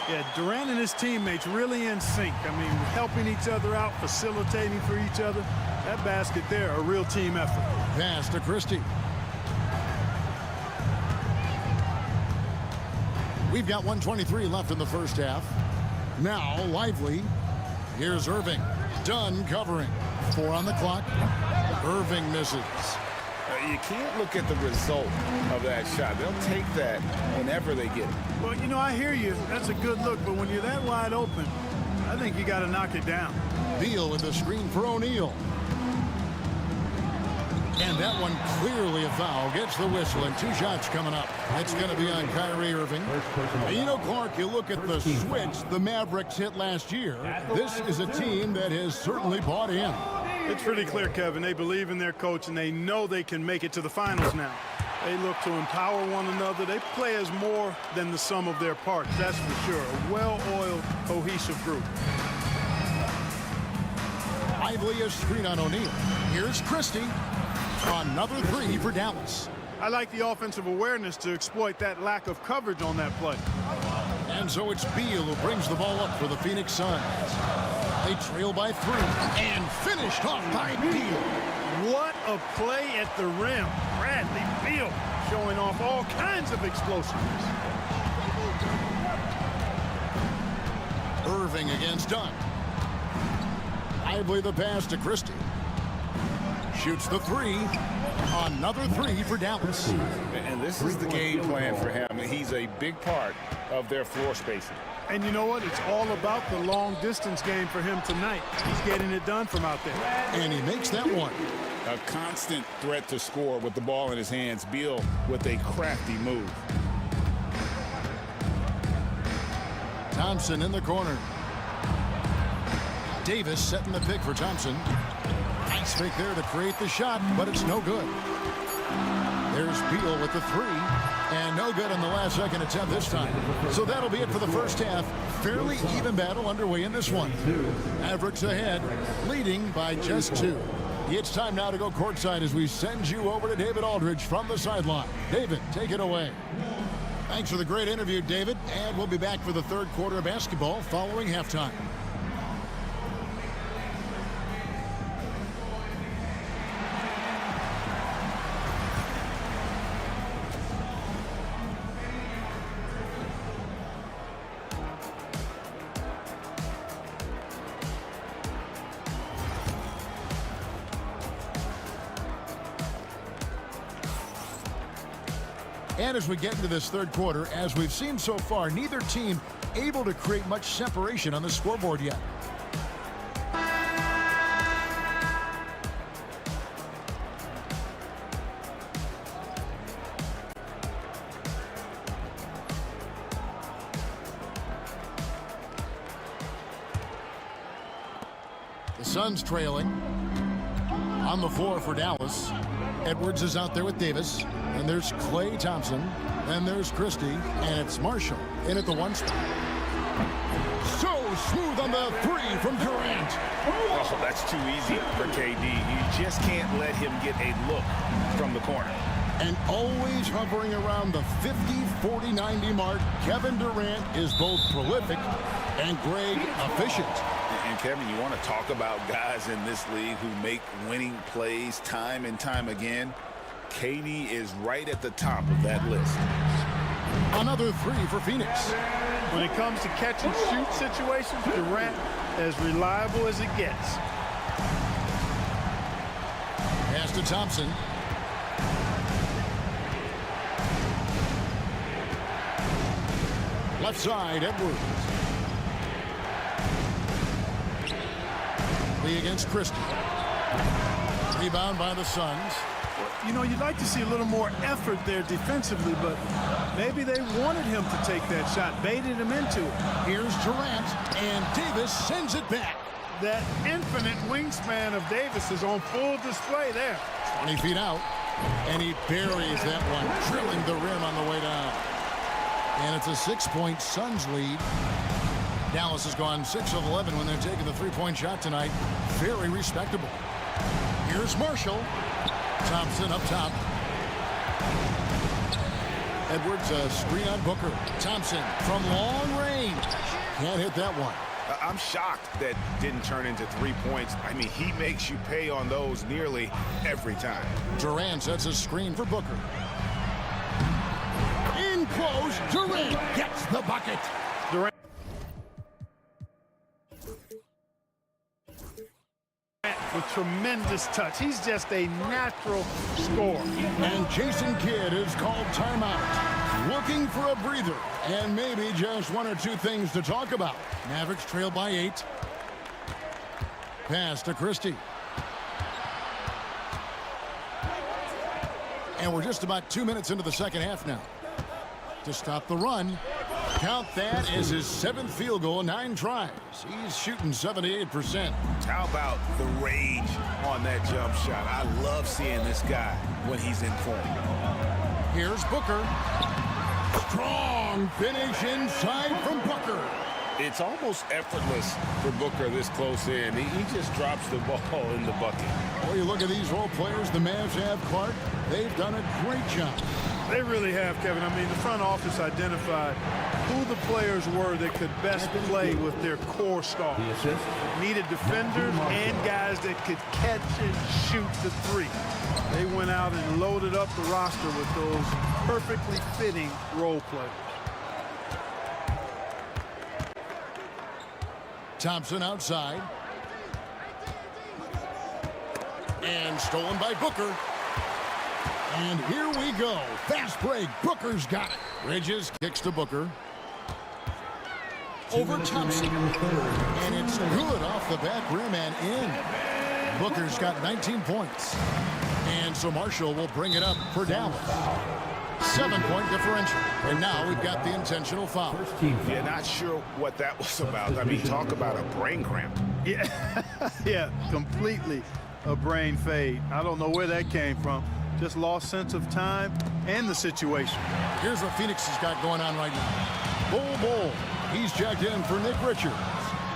Yeah, Durant and his teammates really in sync. I mean, helping each other out, facilitating for each other. That basket there, a real team effort. Pass to Christie. We've got 1:23 left in the first half. Now, Lively. Here's Irving. Dunn covering. 4 on the clock. Irving misses. You can't look at the result of that shot. They'll take that whenever they get it. Well, you know, I hear you. That's a good look, but when you're that wide open, I think you got to knock it down. Beal with the screen for O'Neal. And that one clearly a foul. Gets the whistle, and 2 shots coming up. It's going to be on Kyrie Irving. And you know, Clark, you look at the switch the Mavericks hit last year. This is a team that has certainly bought in. It's pretty clear, Kevin. They believe in their coach, and they know they can make it to the finals now. They look to empower one another. They play as more than the sum of their parts, that's for sure. A well-oiled, cohesive group. Lively a screen on O'Neal. Here's Christie. Another three for Dallas. I like the offensive awareness to exploit that lack of coverage on that play. And so it's Beal who brings the ball up for the Phoenix Suns. They trail by 3 and finished off by Beal. What a play at the rim. Bradley Beal showing off all kinds of explosiveness. Irving against Dunn. Lively the pass to Christie. Shoots the 3. Another 3 for Dallas. And this is the game plan for him. He's a big part of their floor spacing. And you know what? It's all about the long distance game for him tonight. He's getting it done from out there. And he makes that one. A constant threat to score with the ball in his hands. Beal with a crafty move. Thompson in the corner. Davis setting the pick for Thompson. Nice fake there to create the shot, but it's no good. There's Beal with the 3, and no good on the last second attempt this time. So that'll be it for the first half. Fairly even battle underway in this one. Mavericks ahead, leading by just 2. It's time now to go courtside as we send you over to David Aldridge from the sideline. David, take it away. Thanks for the great interview, David, and we'll be back for the third quarter of basketball following halftime. And as we get into this third quarter, as we've seen so far, neither team able to create much separation on the scoreboard yet. The Suns trailing. On the floor for Dallas. Edwards is out there with Davis. And there's Klay Thompson. And there's Christie. And it's Marshall in at the 1 spot. So smooth on the 3 from Durant. Oh, that's too easy for KD. You just can't let him get a look from the corner. And always hovering around the 50, 40, 90 mark, Kevin Durant is both prolific and Greg efficient. And Kevin, you want to talk about guys in this league who make winning plays time and time again? KD is right at the top of that list. Another 3 for Phoenix. When it comes to catch and shoot situations, Durant as reliable as it gets. Pass to Thompson. Left side, Edwards. Lee against Christie. Rebound by the Suns. You know, you'd like to see a little more effort there defensively, but maybe they wanted him to take that shot, baited him into it. Here's Durant, and Davis sends it back. That infinite wingspan of Davis is on full display there. 20 feet out, and he buries that one, drilling the rim on the way down. And it's a 6-point Suns lead. Dallas has gone 6 of 11 when they're taking the 3-point shot tonight. Very respectable. Here's Marshall. Thompson up top. Edwards, a screen on Booker. Thompson from long range. Can't hit that one. I'm shocked that didn't turn into 3 points. I mean, he makes you pay on those nearly every time. Durant sets a screen for Booker. In close, Durant gets the bucket. Durant with tremendous touch. He's just a natural scorer. And Jason Kidd is called timeout. Looking for a breather and maybe just 1 or 2 things to talk about. Mavericks trail by 8. Pass to Christie. And we're just about 2 minutes into the second half now. To stop the run. Count that as his 7th field goal, 9 tries. He's shooting 78%. How about the rage on that jump shot? I love seeing this guy when he's in form. Here's Booker. Strong finish inside from Booker. It's almost effortless for Booker this close in. He just drops the ball in the bucket. Well, you look at these role players the Mavs have, Clark. They've done a great job. They really have, Kevin. I mean, the front office identified who the players were that could best play with their core stars. Needed defenders and guys that could catch and shoot the three. They went out and loaded up the roster with those perfectly fitting role players. Thompson outside. And stolen by Booker. And here we go. Fast break. Booker's got it. Bridges kicks to Booker. Over Thompson. And it's good off the back rim and in. Booker's got 19 points. And so Marshall will bring it up for Dallas. 7-point differential. And now we've got the intentional foul. Yeah, not sure what that was about. I mean, talk about a brain cramp. Yeah, yeah, completely a brain fade. I don't know where that came from. Just lost sense of time and the situation. Here's what Phoenix has got going on right now. Bull. He's checked in for Nick Richards.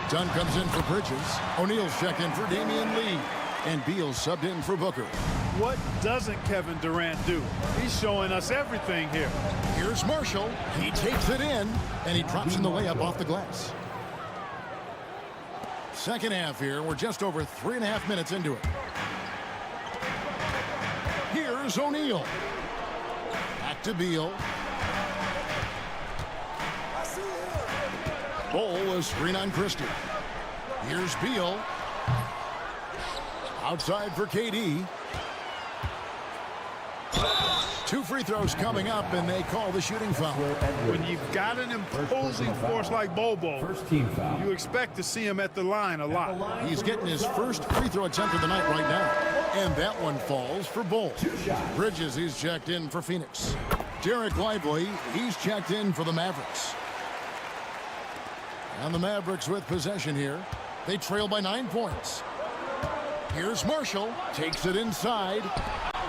Dunn comes in for Bridges. O'Neal's checked in for Damian Lee. And Beal's subbed in for Booker. What doesn't Kevin Durant do? He's showing us everything here. Here's Marshall. He takes it in, and he drops in the layup off the glass. Second half here. We're just over 3.5 minutes into it. Here's O'Neal. Back to Beal. Bull, a screen on Christie. Here's Beal. Outside for KD. 2 free throws coming up, and they call the shooting foul. When you've got an imposing force like Bobo, you expect to see him at the line a lot. He's getting his first free throw attempt of the night right now. And that one falls for Bull. Bridges, he's checked in for Phoenix. Derek Lively, he's checked in for the Mavericks. And the Mavericks with possession here. They trail by 9 points. Here's Marshall. Takes it inside.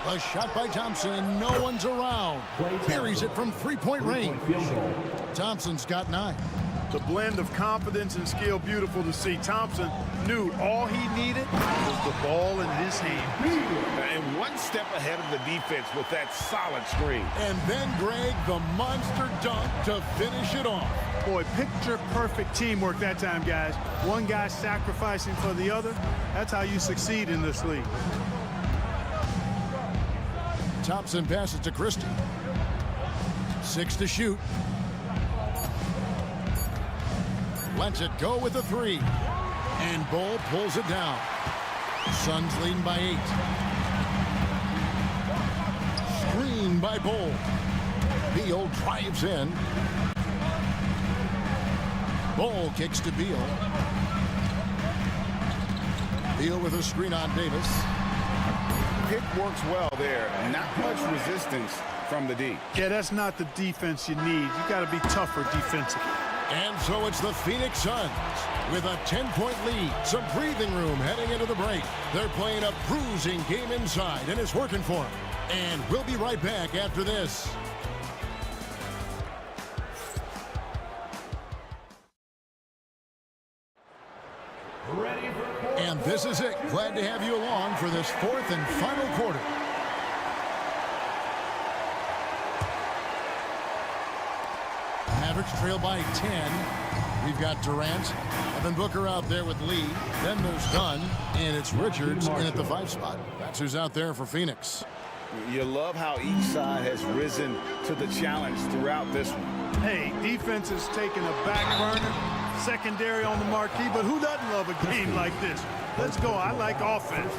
A shot by Thompson. No one's around. Buries it from 3-point range. Thompson's got 9. The blend of confidence and skill, beautiful to see. Thompson knew all he needed was the ball in his hand. And one step ahead of the defense with that solid screen. And then Greg, the monster dunk to finish it off. Boy, picture perfect teamwork that time, guys. One guy sacrificing for the other. That's how you succeed in this league. Thompson passes to Christie. 6 to shoot. Lets it go with a 3. And Bull pulls it down. Suns leading by 8. Screen by Bull. Beal drives in. Bull kicks to Beal. Beal with a screen on Davis. Pick works well there. Not much resistance from the D. Yeah, that's not the defense you need. You got to be tougher defensively. And so it's the Phoenix Suns with a 10-point lead. Some breathing room heading into the break. They're playing a bruising game inside, and it's working for them. And we'll be right back after this. And this is it. Glad to have you along for this 4th and final quarter. Mavericks trail by 10. We've got Durant, Devin Booker out there with Lee. Then there's Dunn, and it's Richards in at the 5 spot. That's who's out there for Phoenix. You love how each side has risen to the challenge throughout this one. Hey, defense is taking a back burner, secondary on the marquee, but who doesn't love a game like this? Let's go. I like offense.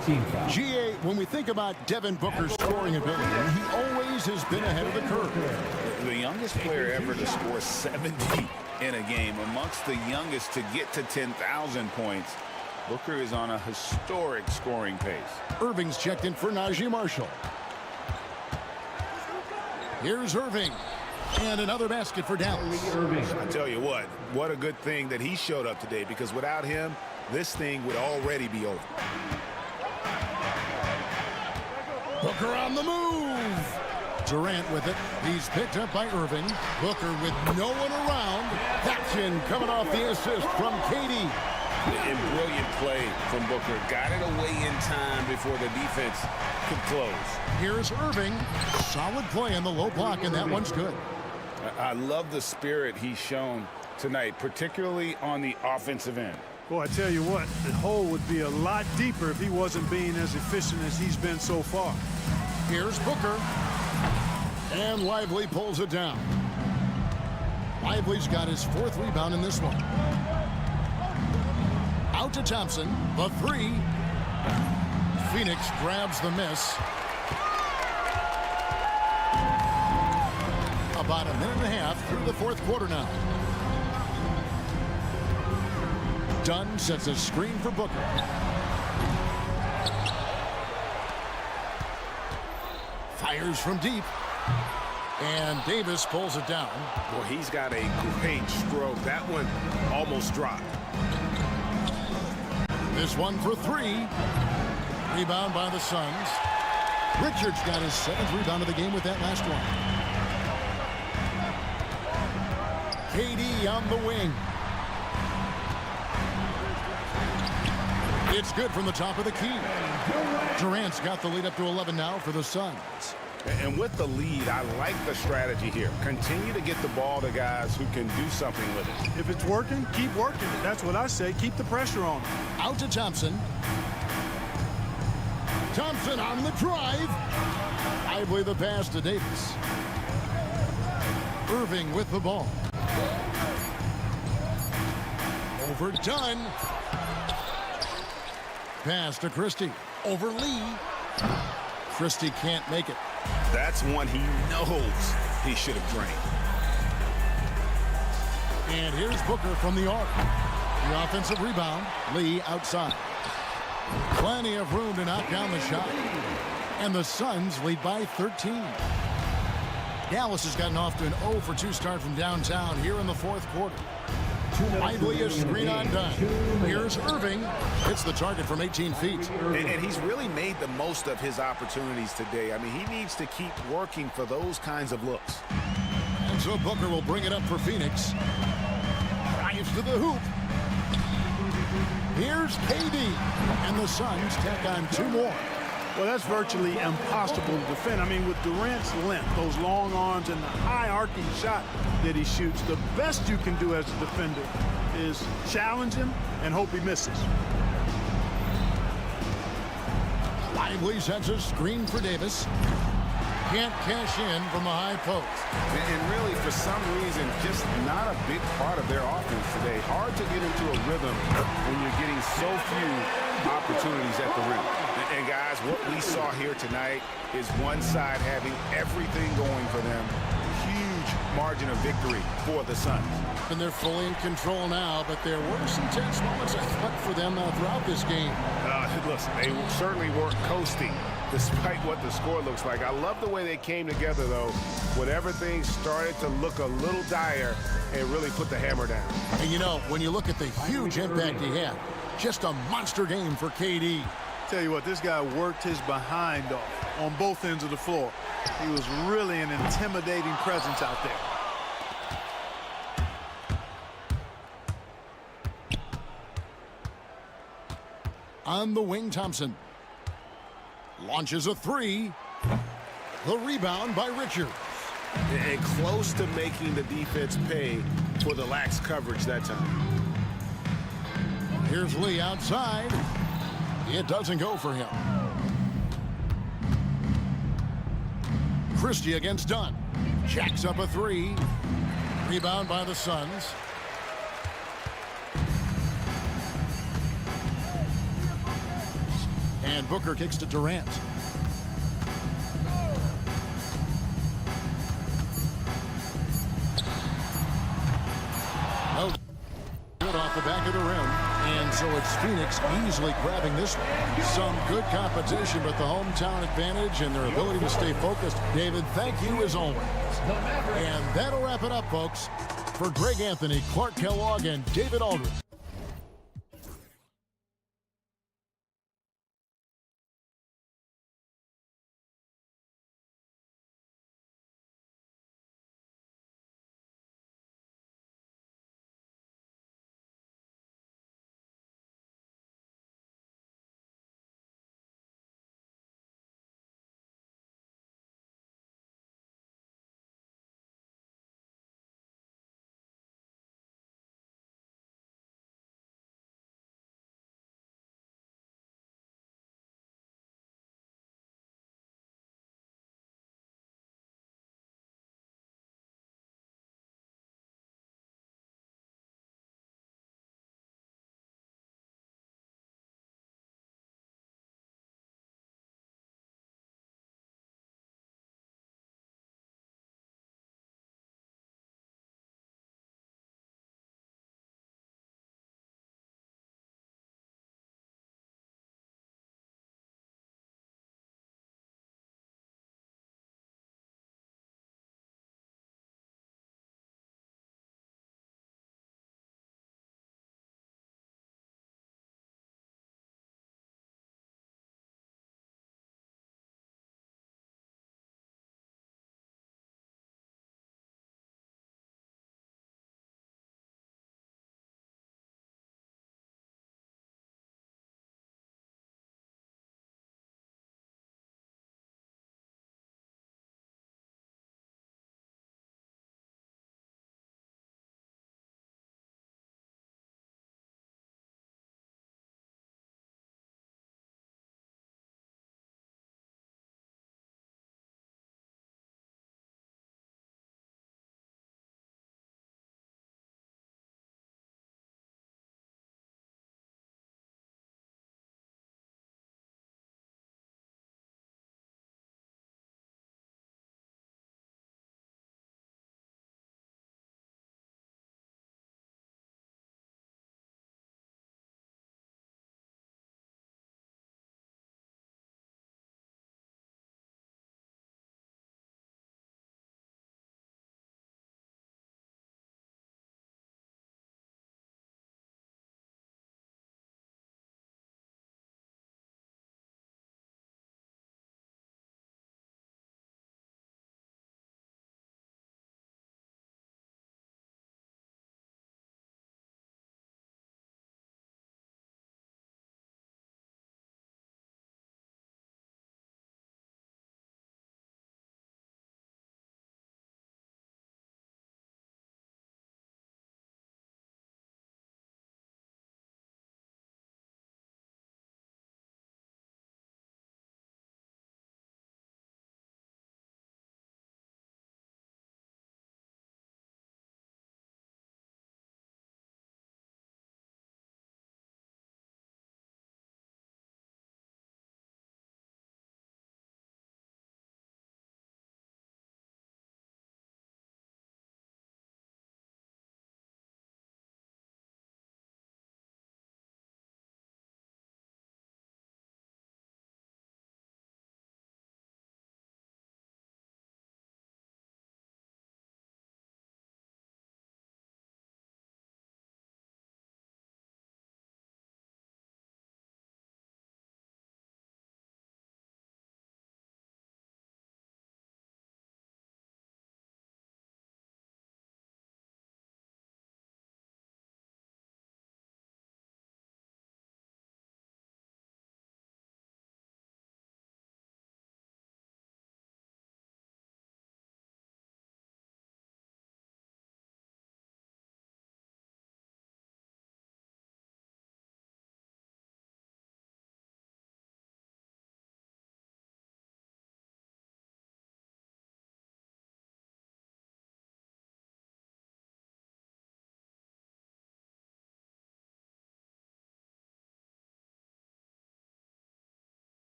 GA, when we think about Devin Booker's scoring ability, he always has been ahead of the curve. The youngest player ever to score 70 in a game, amongst the youngest to get to 10,000 points. Booker is on a historic scoring pace. Irving's checked in for Najee Marshall. Here's Irving. And another basket for Dallas. I tell you what a good thing that he showed up today, because without him, this thing would already be over. Booker on the move. Durant with it. He's picked up by Irving. Booker with no one around. That's in, coming off the assist from KD. And brilliant play from Booker. Got it away in time before the defense could close. Here's Irving. Solid play in the low block, and that one's good. I love the spirit he's shown tonight, particularly on the offensive end. Boy, I tell you what, the hole would be a lot deeper if he wasn't being as efficient as he's been so far. Here's Booker. And Lively pulls it down. Lively's got his 4th rebound in this one. Out to Thompson. The 3. Phoenix grabs the miss. About a minute and a half through the 4th quarter now. Dunn sets a screen for Booker. Fires from deep. And Davis pulls it down. Well, he's got a great stroke. That one almost dropped. This one for 3. Rebound by the Suns. Richards got his 7th rebound of the game with that last one. KD on the wing. It's good from the top of the key. Durant's got the lead up to 11 now for the Suns. And with the lead, I like the strategy here. Continue to get the ball to guys who can do something with it. If it's working, keep working it. That's what I say. Keep the pressure on him. Out to Thompson. Thompson on the drive. Lively the pass to Davis. Irving with the ball. Overdone. Pass to Christie. Over Lee. Christie can't make it. That's one he knows he should have drained. And here's Booker from the arc. The offensive rebound. Lee outside. Plenty of room to knock down the shot. And the Suns lead by 13. Dallas has gotten off to an 0 for 2 start from downtown here in the 4th quarter. Lively is screen on Dunn. Here's Irving. Hits the target from 18 feet. And he's really made the most of his opportunities today. I mean, he needs to keep working for those kinds of looks. And so Booker will bring it up for Phoenix. Drives to the hoop. Here's KD. And the Suns tack on 2 more. Well, that's virtually impossible to defend. I mean, with Durant's length, those long arms, and the high arcing shot that he shoots, the best you can do as a defender is challenge him and hope he misses. Lively sets a screen for Davis. Can't cash in from the high post. And really, for some reason, just not a big part of their offense today. Hard to get into a rhythm when you're getting so few opportunities at the rim. And guys, what we saw here tonight is one side having everything going for them. Huge margin of victory for the Suns. And they're fully in control now, but there were some tense moments, I thought, for them throughout this game. Listen, they certainly weren't coasting despite what the score looks like. I love the way they came together, though, whenever things started to look a little dire and really put the hammer down. And you know, when you look at the huge impact he had, just a monster game for KD. Tell you what, this guy worked his behind off on both ends of the floor. He was really an intimidating presence out there. On the wing, Thompson launches a 3. The rebound by Richards. And close to making the defense pay for the lax coverage that time. Here's Lee outside. It doesn't go for him. Christie against Dunn. Jacks up a 3. Rebound by the Suns. And Booker kicks to Durant. Oh, good off the back of the rim. And so it's Phoenix easily grabbing this one. Some good competition, but the hometown advantage and their ability to stay focused. David, thank you as always. And that'll wrap it up, folks. For Greg Anthony, Clark Kellogg, and David Aldridge.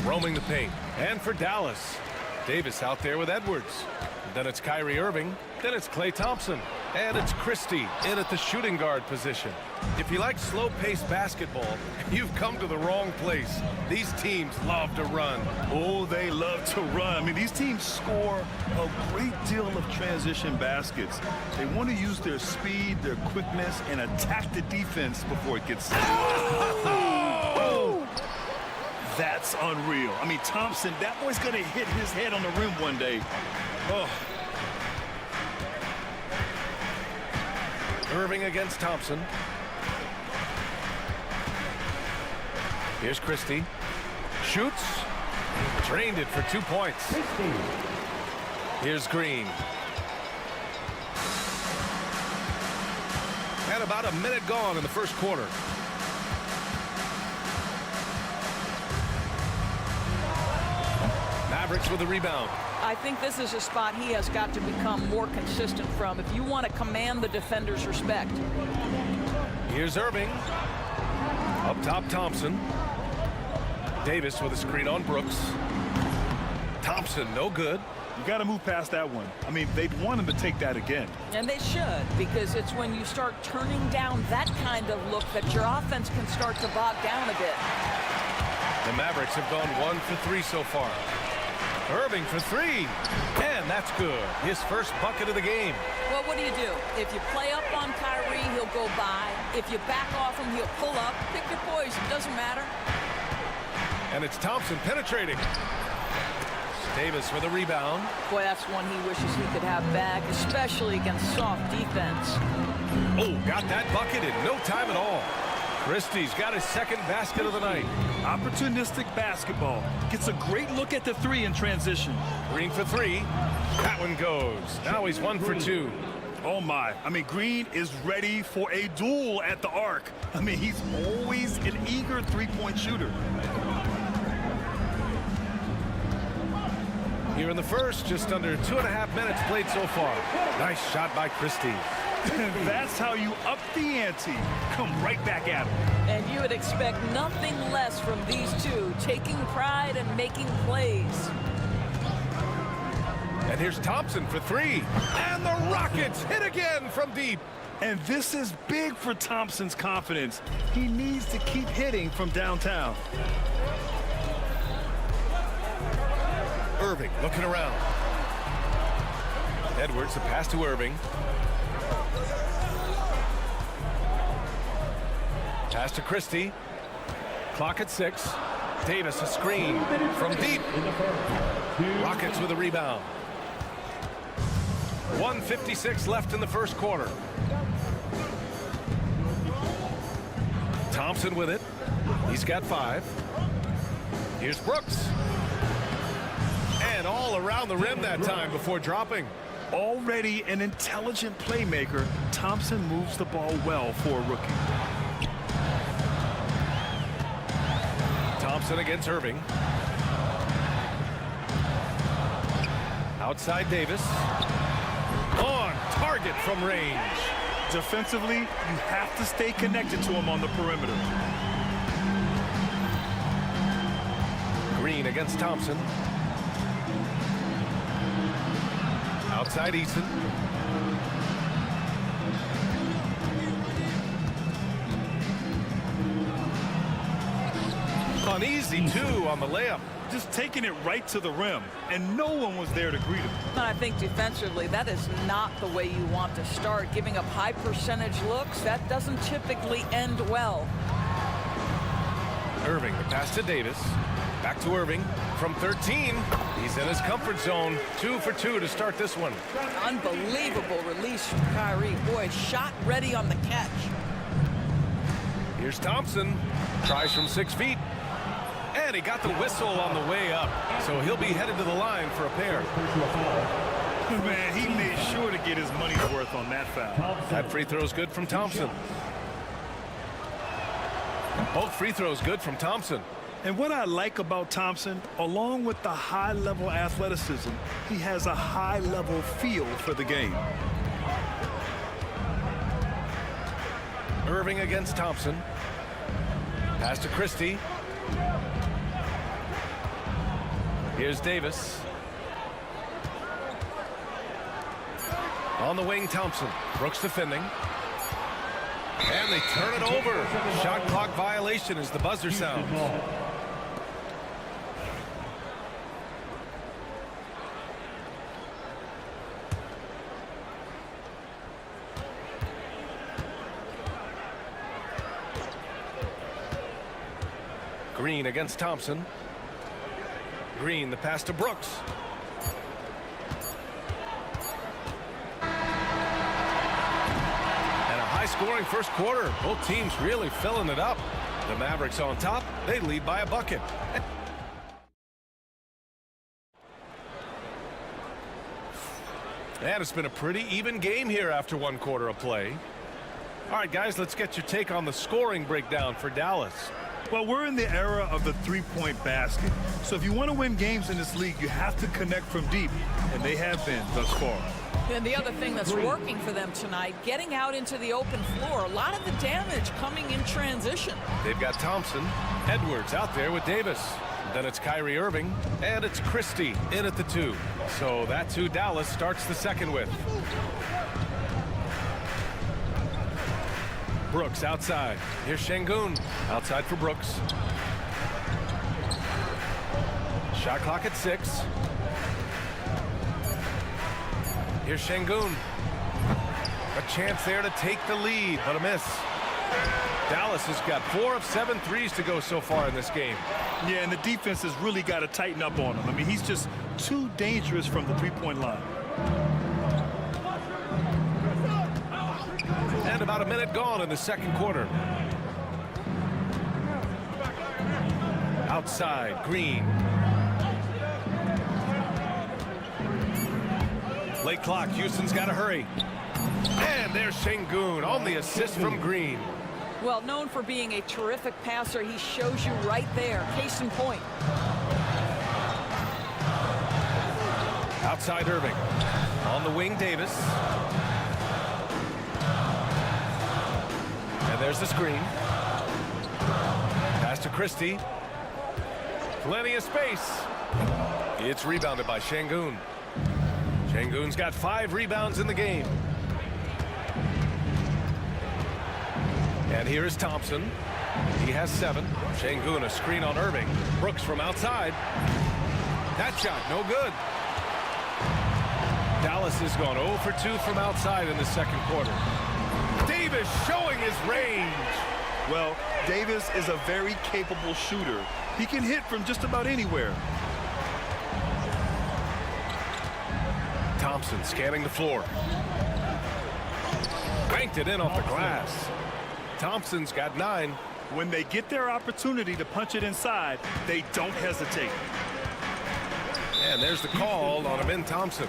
Roaming the paint. And for Dallas, Davis out there with Edwards. Then it's Kyrie Irving. Then it's Klay Thompson. And it's Christie in at the shooting guard position. If you like slow-paced basketball, you've come to the wrong place. These teams love to run. Oh, they love to run. I mean, these teams score a great deal of transition baskets. They want to use their speed, their quickness, and attack the defense before it gets... Oh! That's unreal. I mean, Thompson, that boy's going to hit his head on the rim one day. Oh. Irving against Thompson. Here's Christie. Shoots. Drained it for 2 points. Here's Green. And about a minute gone in the first quarter. Mavericks with a rebound. I think this is a spot he has got to become more consistent from if you want to command the defender's respect. Here's Irving. Up top, Thompson. Davis with a screen on Brooks. Thompson, no good. You got to move past that one. I mean, they'd want him to take that again. And they should, because it's when you start turning down that kind of look that your offense can start to bog down a bit. The Mavericks have gone 1 for 3 so far. Irving for 3, and that's good. His first bucket of the game. Well, what do? If you play up on Kyrie, he'll go by. If you back off him, he'll pull up. Pick your poison, doesn't matter. And it's Thompson penetrating. Davis with a rebound. Boy, that's one he wishes he could have back, especially against soft defense. Oh, got that bucket in no time at all. Christie's got his second basket of the night. Opportunistic basketball. Gets a great look at the 3 in transition. Green for 3. That one goes. Now he's 1 for 2. Oh, my. I mean, Green is ready for a duel at the arc. I mean, he's always an eager three-point shooter. Here in the first, just under 2.5 minutes played so far. Nice shot by Christie. That's how you up the ante. Come right back at him. And you would expect nothing less from these two, taking pride and making plays. And here's Thompson for 3. And the Rockets hit again from deep. And this is big for Thompson's confidence. He needs to keep hitting from downtown. Irving looking around. Edwards, a pass to Irving. Pass to Christie. Clock at 6. Davis a screen from deep. Rockets with a rebound. 1:56 left in the first quarter. Thompson with it. He's got 5. Here's Brooks. And all around the rim that time before dropping. Already an intelligent playmaker, Thompson moves the ball well for a rookie. Thompson against Irving. Outside Davis. On target from range. Defensively, you have to stay connected to him on the perimeter. Green against Thompson. Outside Eason. Uneasy, too, on the layup. Just taking it right to the rim, and no one was there to greet him. I think defensively, that is not the way you want to start. Giving up high percentage looks, that doesn't typically end well. Irving, the pass to Davis. Back to Irving from 13. He's in his comfort zone. 2 for 2 to start this one. Unbelievable release from Kyrie. Boy, shot ready on the catch. Here's Thompson. Tries from 6 feet. And he got the whistle on the way up. So he'll be headed to the line for a pair. Man, he made sure to get his money's worth on that foul. That free throw's good from Thompson. Both free throws good from Thompson. And what I like about Thompson, along with the high-level athleticism, he has a high-level feel for the game. Irving against Thompson. Pass to Christie. Here's Davis. On the wing, Thompson. Brooks defending. And they turn it over. Shot clock violation as the buzzer sounds. Green against Thompson. Green, the pass to Brooks. And a high-scoring first quarter. Both teams really filling it up. The Mavericks on top. They lead by a bucket. And it's been a pretty even game here after one quarter of play. All right, guys, let's get your take on the scoring breakdown for Dallas. Well, we're in the era of the three-point basket. So if you want to win games in this league, you have to connect from deep. And they have been thus far. And the other thing that's working for them tonight, getting out into the open floor. A lot of the damage coming in transition. They've got Thompson, Edwards out there with Davis. Then it's Kyrie Irving, and it's Christie in at the 2. So that's who Dallas starts the second with. Brooks outside. Here's Şengün. Outside for Brooks. Shot clock at 6. Here's Şengün. A chance there to take the lead, but a miss. Dallas has got 4 of 7 threes to go so far in this game. Yeah, and the defense has really got to tighten up on him. I mean, he's just too dangerous from the three-point line. And about a minute gone in the second quarter. Outside, Green. Late clock, Houston's got to hurry. And there's Şengün on the assist from Green. Well, known for being a terrific passer, he shows you right there. Case in point. Outside Irving. On the wing, Davis. And there's the screen. Pass to Christie. Plenty of space. It's rebounded by Şengün. Şengün's got 5 rebounds in the game. And here is Thompson. He has 7. Şengün, a screen on Irving. Brooks from outside. That shot, no good. Dallas has gone 0 for 2 from outside in the second quarter. Davis showing his range. Well, Davis is a very capable shooter. He can hit from just about anywhere. Thompson scanning the floor. Banked it in off the glass. Thompson's got 9. When they get their opportunity to punch it inside, they don't hesitate. And there's the call on Amin Thompson.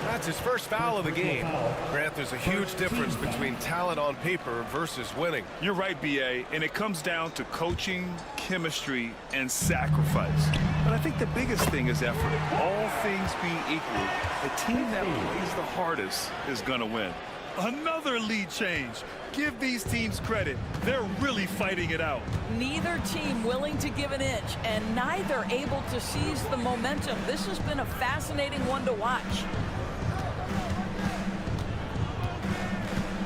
That's his first foul of the game. Grant, there's a huge difference between talent on paper versus winning. You're right, B.A., and it comes down to coaching, chemistry, and sacrifice. But I think the biggest thing is effort. All things being equal, the team that plays the hardest is going to win. Another lead change. Give these teams credit. They're really fighting it out. Neither team willing to give an inch, and neither able to seize the momentum. This has been a fascinating one to watch.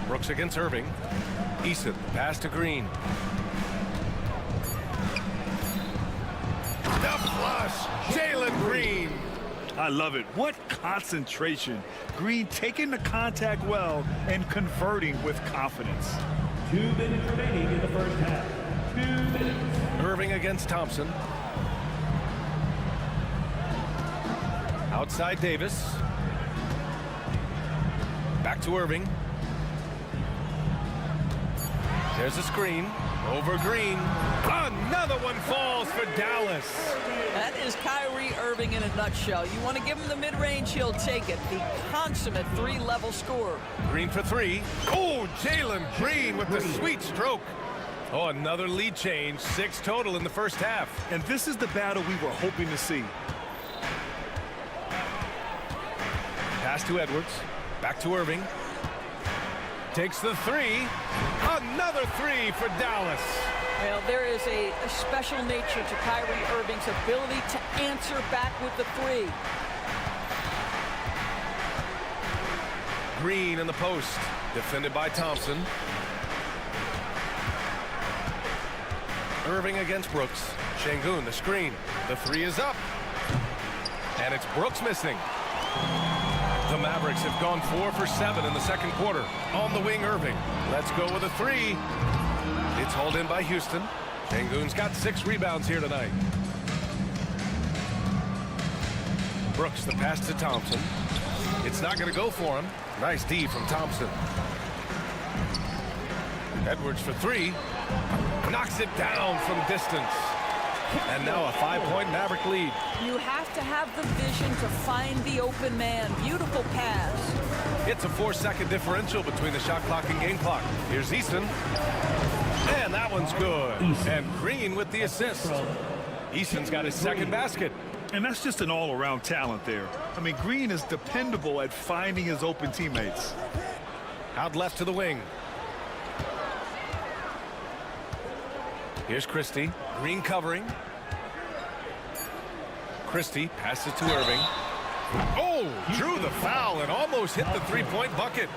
Brooks against Irving. Eason, pass to Green. The flush, Jalen Green. I love it. What concentration. Green taking the contact well and converting with confidence. 2 minutes remaining in the first half. 2 minutes. Irving against Thompson. Outside Davis. Back to Irving. There's a screen. Over Green. Another one falls for Dallas. That is Kyrie Irving in a nutshell. You want to give him the mid-range, he'll take it. The consummate 3-level scorer. Green for 3. Oh, Jalen Green with the sweet stroke. Oh, another lead change. 6 total in the first half. And this is the battle we were hoping to see. Pass to Edwards. Back to Irving. Takes the 3. Another 3 for Dallas. Well, there is a special nature to Kyrie Irving's ability to answer back with the three. Green in the post, defended by Thompson. Irving against Brooks. Şengün, the screen. The three is up. And it's Brooks missing. The Mavericks have gone 4 for 7 in the second quarter. On the wing, Irving. Let's go with a three. It's hauled in by Houston. Şengün's got 6 rebounds here tonight. Brooks, the pass to Thompson. It's not going to go for him. Nice D from Thompson. Edwards for three. Knocks it down from distance. And now a 5-point Maverick lead. You have to have the vision to find the open man. Beautiful pass. It's a 4-second differential between the shot clock and game clock. Here's Easton. And that one's good. And Green with the assist. Easton's got his second basket. And that's just an all-around talent there. I mean, Green is dependable at finding his open teammates. Out left to the wing. Here's Christie. Green covering. Christie passes to Irving. Oh, drew the foul and almost hit the three-point bucket.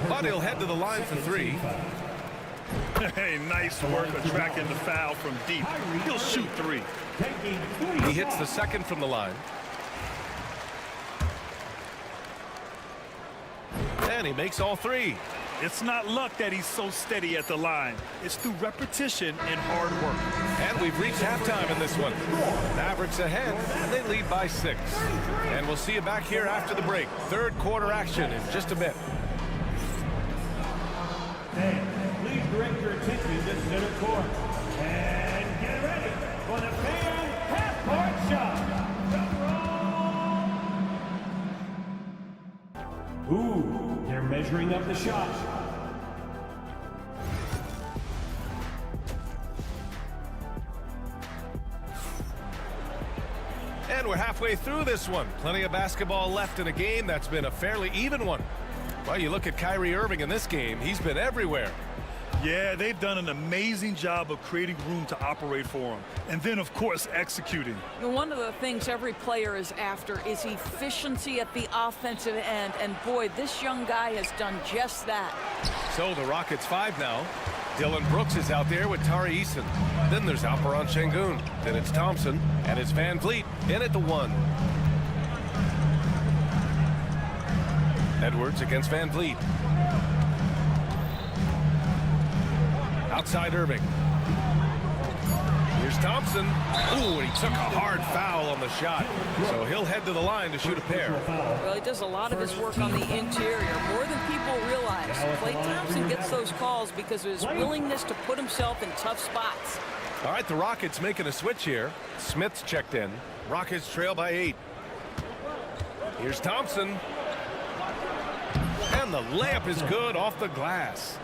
But he'll head to the line for three. Hey, nice work attracting the foul from deep. He'll shoot three. He hits the second from the line. And he makes all three. It's not luck that he's so steady at the line. It's through repetition and hard work. And we've reached halftime in this one. Mavericks ahead, and they lead by 6. And we'll see you back here after the break. Third quarter action in just a bit. Please direct your attention to center court. And get ready for the fan half-court shot. Ooh, they're measuring up the shot. And we're halfway through this one. Plenty of basketball left in a game that's been a fairly even one. Well, you look at Kyrie Irving in this game, he's been everywhere. Yeah, they've done an amazing job of creating room to operate for him. And then, of course, executing. One of the things every player is after is efficiency at the offensive end. And boy, this young guy has done just that. So the Rockets 5 now. Dylan Brooks is out there with Tari Eason. Then there's Alperen Şengün. Then it's Thompson. And it's Van Vliet in at the 1. Edwards against Van Vliet. Outside Irving. Here's Thompson. Ooh, and he took a hard foul on the shot. So he'll head to the line to shoot a pair. Well, he does a lot of his work on the interior, more than people realize. Klay Thompson gets those calls because of his willingness to put himself in tough spots. All right, the Rockets making a switch here. Smith's checked in. Rockets trail by 8. Here's Thompson. And the layup is good off the glass.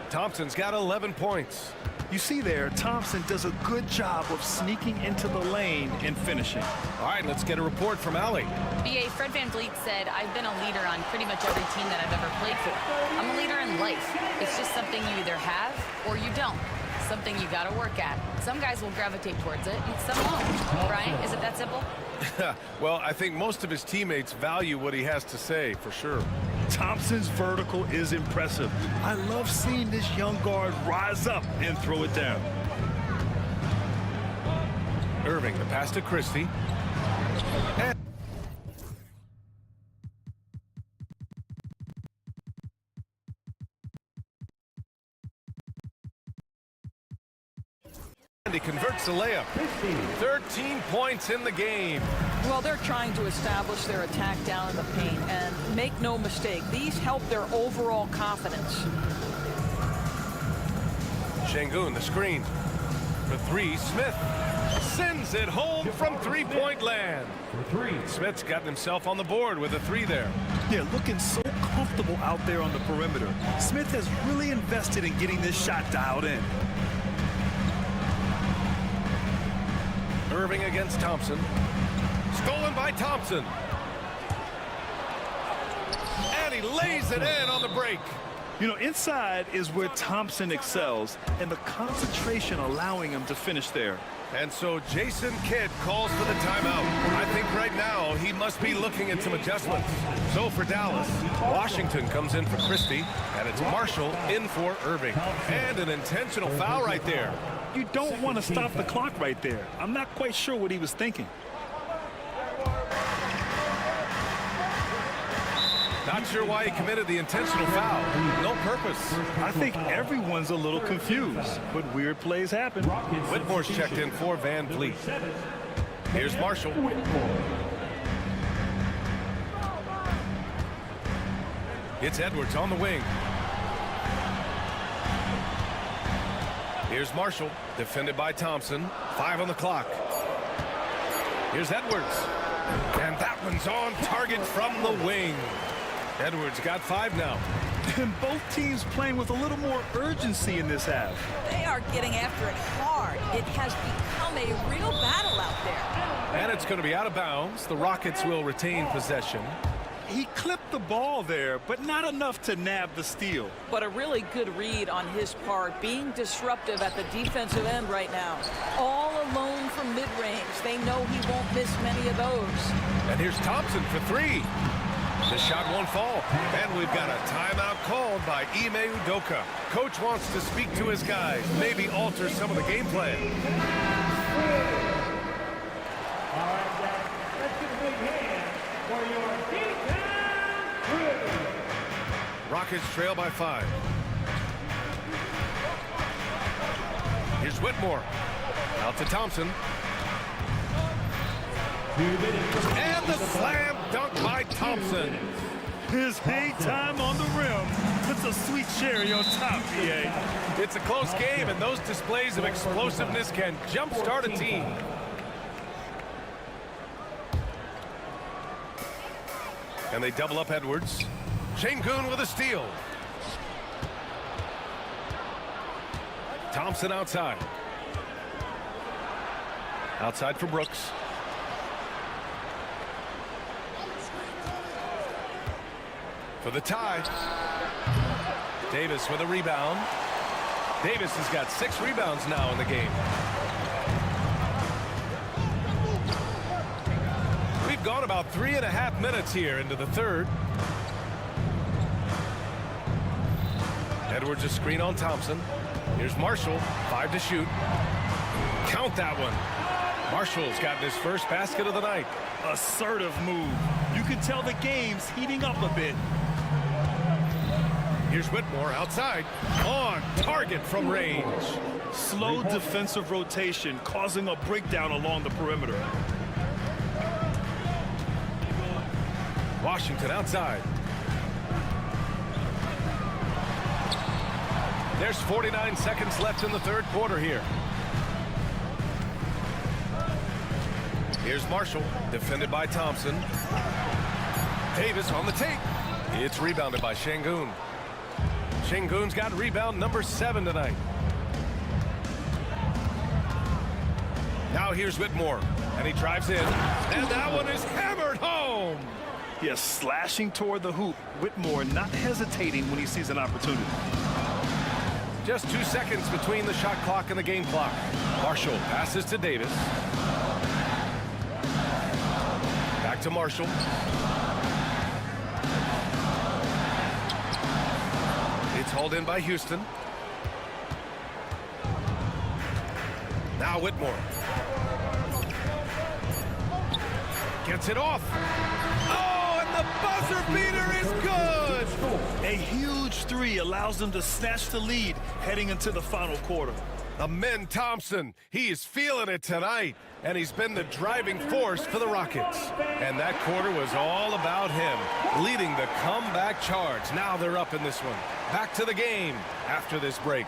Thompson's got 11 points. You see there, Thompson does a good job of sneaking into the lane and finishing. All right, let's get a report from Allie. BA, Fred VanVleet said, I've been a leader on pretty much every team that I've ever played for. I'm a leader in life. It's just something you either have or you don't. Something you got to work at. Some guys will gravitate towards it, and some won't. Brian, is it that simple? Well, I think most of his teammates value what he has to say, for sure. Thompson's vertical is impressive. I love seeing this young guard rise up and throw it down. Irving, the pass to Christie. And he converts the layup. 13 points in the game. Well, they're trying to establish their attack down in the paint, and make no mistake, these help their overall confidence. Şengün, the screen. For 3, Smith sends it home from three-point land. Smith's gotten himself on the board with a 3 there. Yeah, looking so comfortable out there on the perimeter. Smith has really invested in getting this shot dialed in. Irving against Thompson. Stolen by Thompson. And he lays it in on the break. You know, inside is where Thompson excels, and the concentration allowing him to finish there. And so Jason Kidd calls for the timeout. I think right now he must be looking at some adjustments. So for Dallas, Washington comes in for Christie, and it's Marshall in for Irving. And an intentional foul right there. You don't want to stop the clock right there. I'm not quite sure what he was thinking. Not sure why he committed the intentional foul. No purpose. I think everyone's a little confused, but weird plays happen. Whitmore's checked in for Van Vliet. Here's Marshall. It's Edwards on the wing. Here's Marshall, defended by Thompson. 5 on the clock. Here's Edwards. And that one's on target from the wing. Edwards got 5 now. And both teams playing with a little more urgency in this half. They are getting after it hard. It has become a real battle out there. And it's going to be out of bounds. The Rockets will retain possession. He clipped the ball there, but not enough to nab the steal. But a really good read on his part, being disruptive at the defensive end right now. All alone from mid-range. They know he won't miss many of those. And here's Thompson for 3. The shot won't fall. And we've got a timeout called by Ime Udoka. Coach wants to speak to his guys, maybe alter some of the game plan. All right, guys, let's give a big hand for your defense. Rockets trail by 5. Here's Whitmore. Out to Thompson. And the slam dunk by Thompson. His hang time on the rim puts a sweet cherry on top, EA. It's a close game, and those displays of explosiveness can jumpstart a team. And they double up Edwards. Şengün with a steal. Thompson outside. Outside for Brooks. For the tie. Davis with a rebound. Davis has got 6 rebounds now in the game. We've gone about 3.5 minutes here into the third. Edwards a screen on Thompson. Here's Marshall, 5 to shoot. Count that one. Marshall's gotten his first basket of the night. Assertive move. You can tell the game's heating up a bit. Here's Whitmore outside. On target from range. Slow defensive rotation causing a breakdown along the perimeter. Washington outside. There's 49 seconds left in the third quarter here. Here's Marshall, defended by Thompson. Davis on the take. It's rebounded by Şengün. Şengün's got rebound number 7 tonight. Now here's Whitmore, and he drives in, and that one is hammered home. Yes, slashing toward the hoop. Whitmore not hesitating when he sees an opportunity. Just 2 seconds between the shot clock and the game clock. Marshall passes to Davis. Back to Marshall. It's hauled in by Houston. Now Whitmore. Gets it off. Oh, and the buzzer beater is good. A huge 3 allows them to snatch the lead heading into the final quarter. Amen Thompson, he is feeling it tonight, and he's been the driving force for the Rockets. And that quarter was all about him, leading the comeback charge. Now they're up in this one. Back to the game after this break.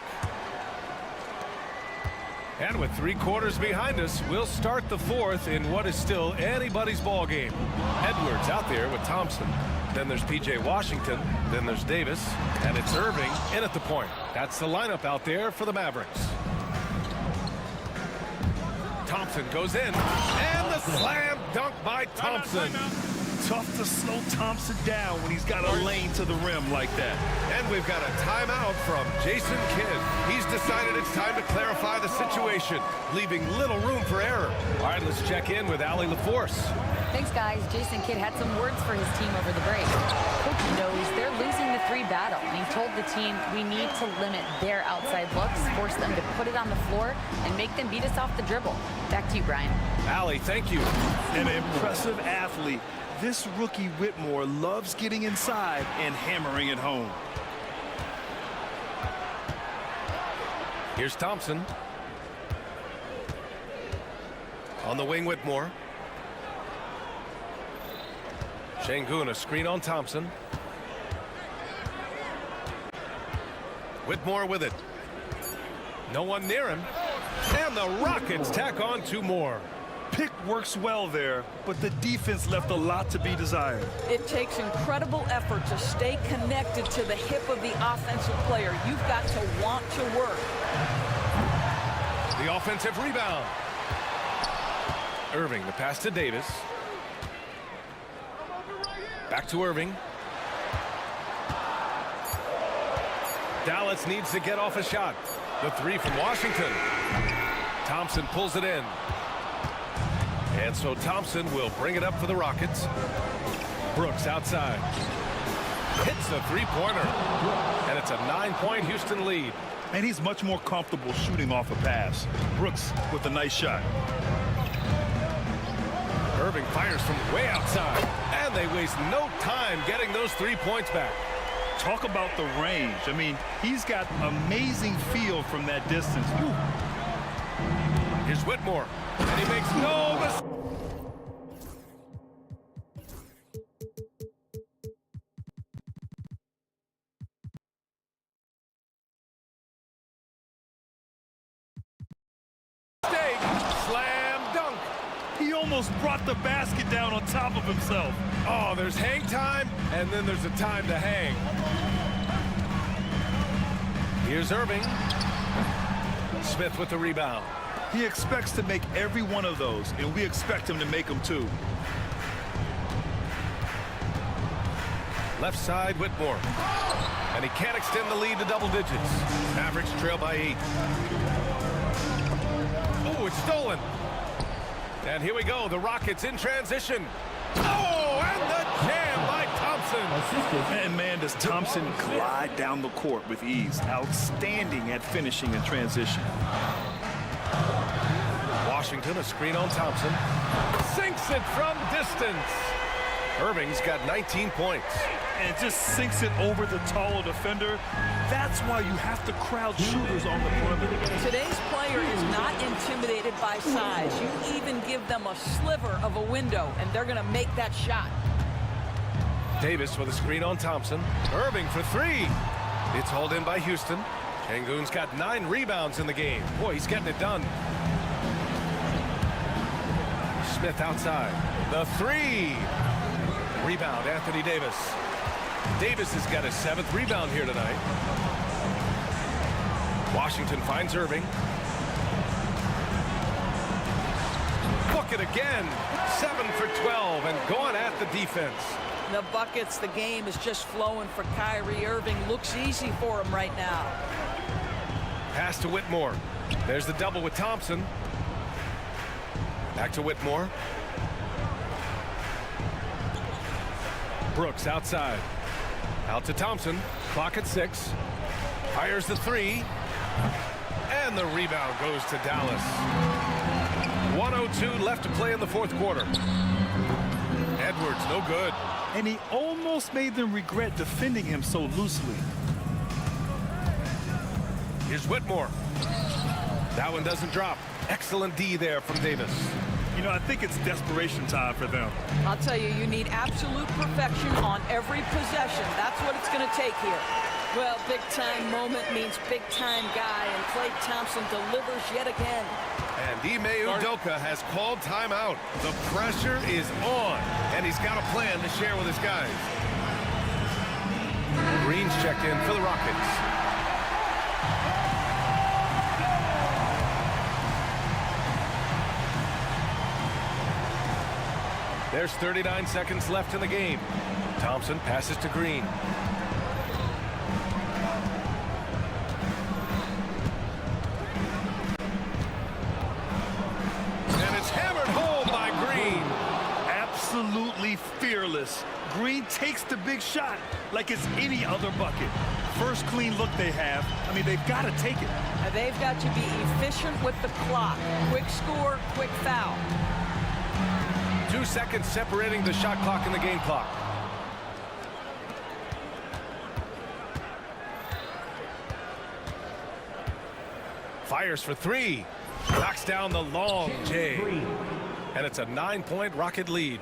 And with 3 quarters behind us, we'll start the fourth in what is still anybody's ball game. Edwards out there with Thompson. Then there's P.J. Washington. Then there's Davis. And it's Irving in at the point. That's the lineup out there for the Mavericks. Thompson goes in. And the slam dunk by Thompson. Tough to slow Thompson down when he's got a lane to the rim like that. And we've got a timeout from Jason Kidd. He's decided it's time to clarify the situation, leaving little room for error. All right, let's check in with Allie LaForce. Thanks, guys. Jason Kidd had some words for his team over the break. Coach knows they're losing the 3 battle, and he told the team we need to limit their outside looks, force them to put it on the floor, and make them beat us off the dribble. Back to you, Brian. Allie, thank you. An impressive athlete. This rookie Whitmore loves getting inside and hammering it home. Here's Thompson. On the wing, Whitmore. Şengün, a screen on Thompson. Whitmore with it. No one near him. And the Rockets tack on 2 more. Pick works well there, but the defense left a lot to be desired. It takes incredible effort to stay connected to the hip of the offensive player. You've got to want to work. The offensive rebound. Irving, the pass to Davis. Back to Irving. Dallas needs to get off a shot. The 3 from Washington. Thompson pulls it in. And so Thompson will bring it up for the Rockets. Brooks outside. Hits the 3-pointer. And it's a 9-point Houston lead. And he's much more comfortable shooting off a pass. Brooks with a nice shot. Irving fires from way outside. And they waste no time getting those 3 points back. Talk about the range. I mean, he's got amazing feel from that distance. Whew. Here's Whitmore. And he makes no mistake. Slam dunk. He almost brought the basket down on top of himself. Oh, there's hang time, and then there's a time to hang. Here's Irving. Smith with the rebound. He expects to make every one of those, and we expect him to make them too. Left side, Whitmore. And he can't extend the lead to double digits. Mavericks trail by 8. Oh, it's stolen. And here we go, the Rockets in transition. Oh, and the jam by Thompson. And man, does Thompson glide down the court with ease. Outstanding at finishing in transition. Washington, a screen on Thompson. Sinks it from distance. Irving's got 19 points. And just sinks it over the taller defender. That's why you have to crowd shooters on the perimeter. Today's player is not intimidated by size. You even give them a sliver of a window, and they're going to make that shot. Davis with a screen on Thompson. Irving for 3. It's hauled in by Houston. Şengün's got 9 rebounds in the game. Boy, he's getting it done. Smith outside. The 3. Rebound, Anthony Davis. Davis has got his 7th rebound here tonight. Washington finds Irving. Bucket again. 7 for 12 and going at the defense. The buckets, the game is just flowing for Kyrie Irving. Looks easy for him right now. Pass to Whitmore. There's the double with Thompson. Back to Whitmore. Brooks outside. Out to Thompson. Clock at 6. Fires the 3. And the rebound goes to Dallas. 1:02 left to play in the 4th quarter. Edwards, no good. And he almost made them regret defending him so loosely. Here's Whitmore. That one doesn't drop. Excellent D there from Davis. You know, I think it's desperation time for them. I'll tell you, you need absolute perfection on every possession. That's what it's going to take here. Well, big-time moment means big-time guy, and Klay Thompson delivers yet again. And Ime Udoka has called timeout. The pressure is on, and he's got a plan to share with his guys. Green's checked in for the Rockets. There's 39 seconds left in the game. Thompson passes to Green. And it's hammered home by Green. Absolutely fearless. Green takes the big shot like it's any other bucket. First clean look they have. I mean, they've got to take it. And they've got to be efficient with the clock. Quick score, quick foul. 2 seconds separating the shot clock and the game clock. Fires for three. Knocks down the long J. And it's a 9-point Rocket lead.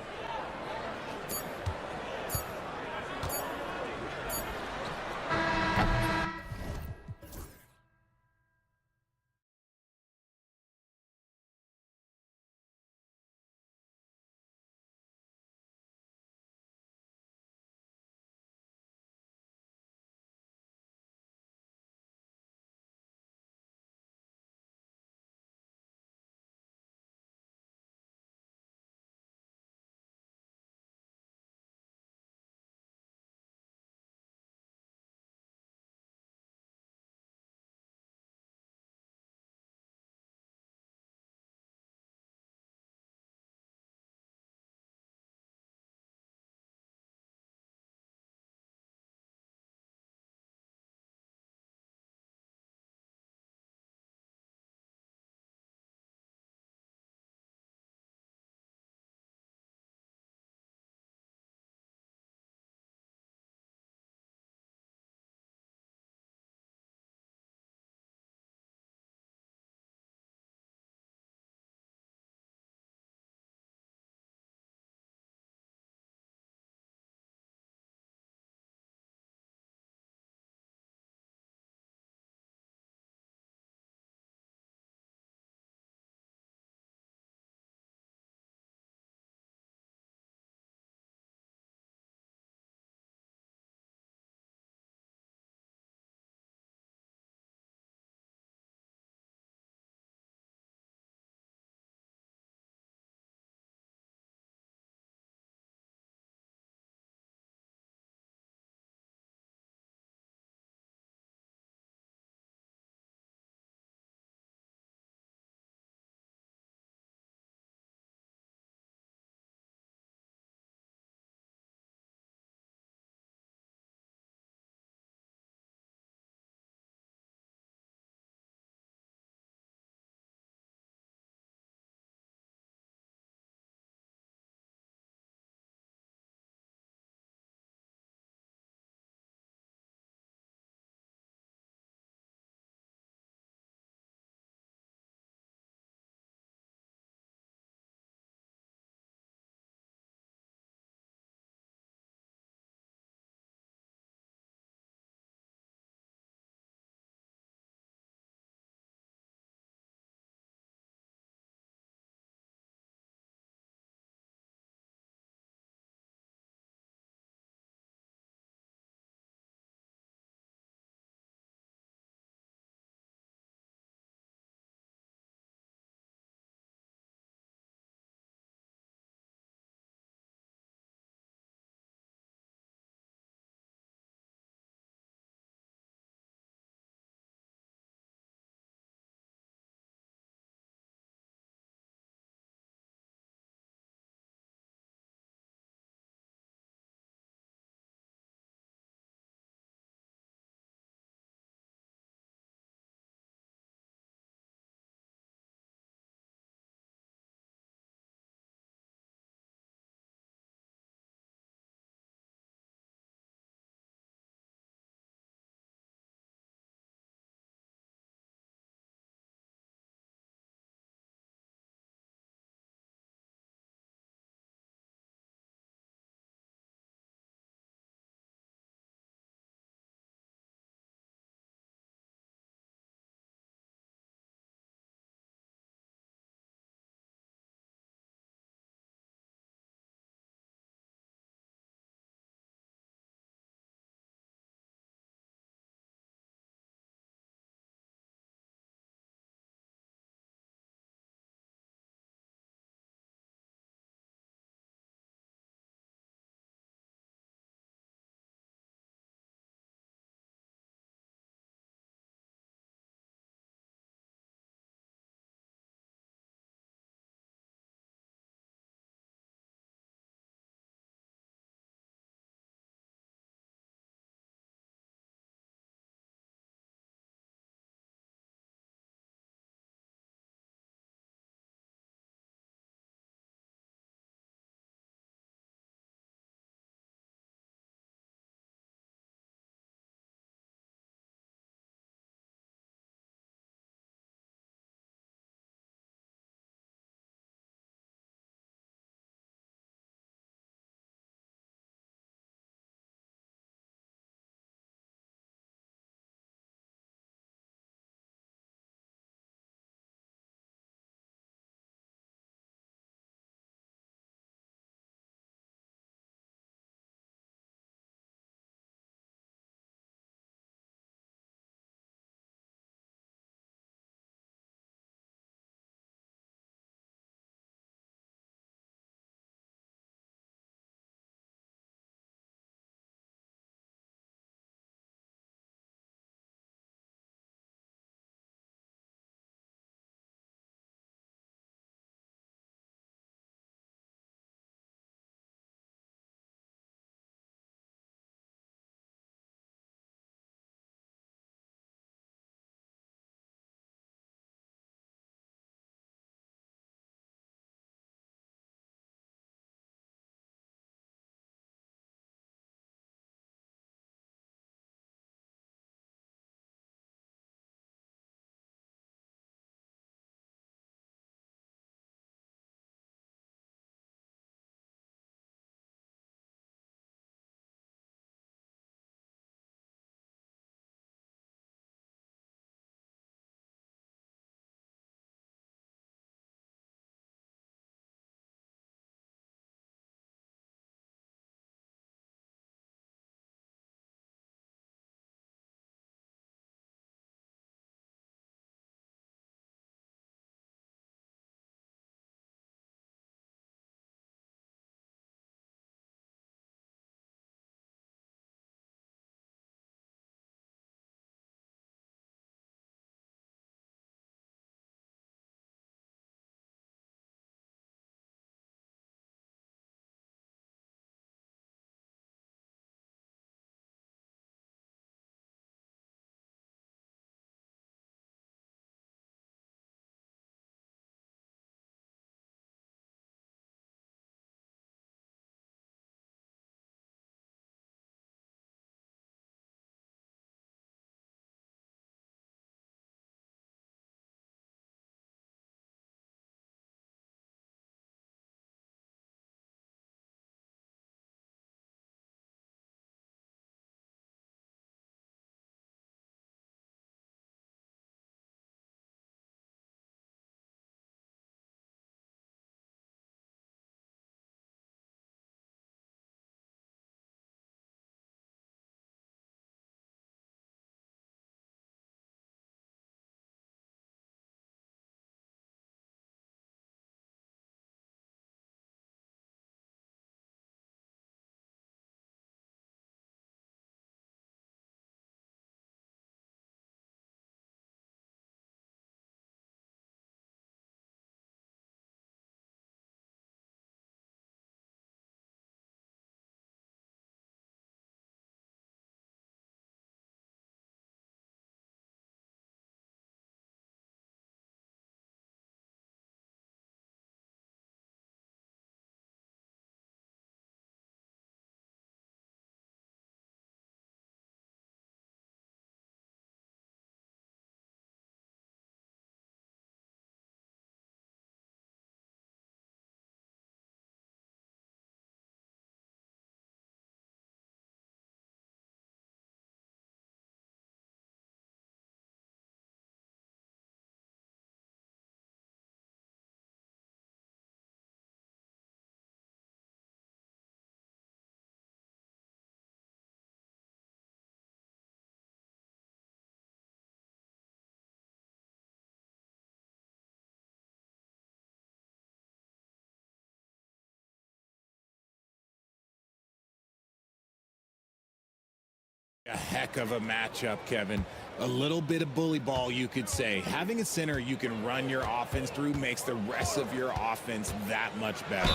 A heck of a matchup, Kevin. A little bit of bully ball, you could say. Having a center you can run your offense through makes the rest of your offense that much better.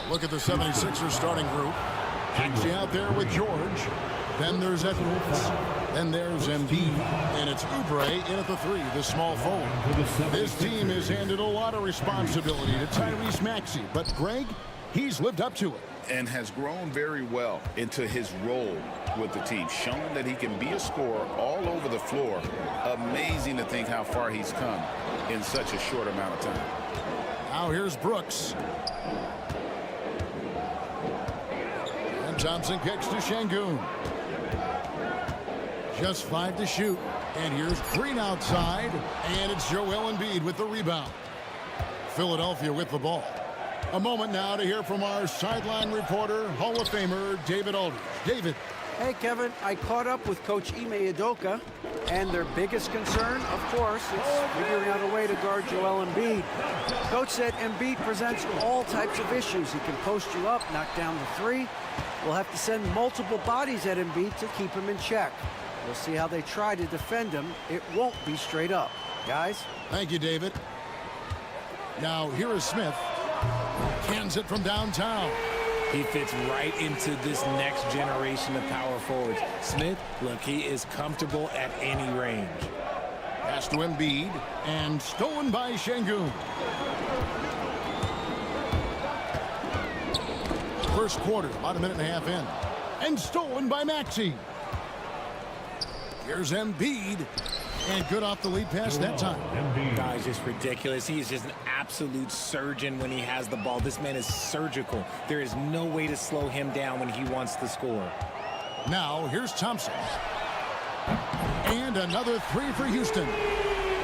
Look at the 76ers starting group. Actually out there with George. Then there's Edwards. Then there's Embiid. And it's Oubre in at the 3, the small forward. This team has handed a lot of responsibility to Tyrese Maxey. But Greg, he's lived up to it. And has grown very well into his role with the team, shown that he can be a scorer all over the floor. Amazing to think how far he's come in such a short amount of time. Now here's Brooks. And Thompson kicks to Şengün. Just 5 to shoot. And here's Green outside. And it's Joel Embiid with the rebound. Philadelphia with the ball. A moment now to hear from our sideline reporter, Hall of Famer David Aldridge. David. Hey, Kevin, I caught up with Coach Ime Udoka, and their biggest concern, of course, is figuring out a way to guard Joel Embiid. Coach said Embiid presents all types of issues. He can post you up, knock down the 3. We'll have to send multiple bodies at Embiid to keep him in check. We'll see how they try to defend him. It won't be straight up. Guys? Thank you, David. Now, here is Smith. Cans it from downtown. He fits right into this next generation of power forwards. Smith, look, he is comfortable at any range. Pass to Embiid, and stolen by Şengün. First quarter, about a minute and a half in. And stolen by Maxey. Here's Embiid. And good off the lead pass that time. Guys, just ridiculous. He is just an absolute surgeon when he has the ball. This man is surgical. There is no way to slow him down when he wants to score. Now, here's Thompson. And another 3 for Houston.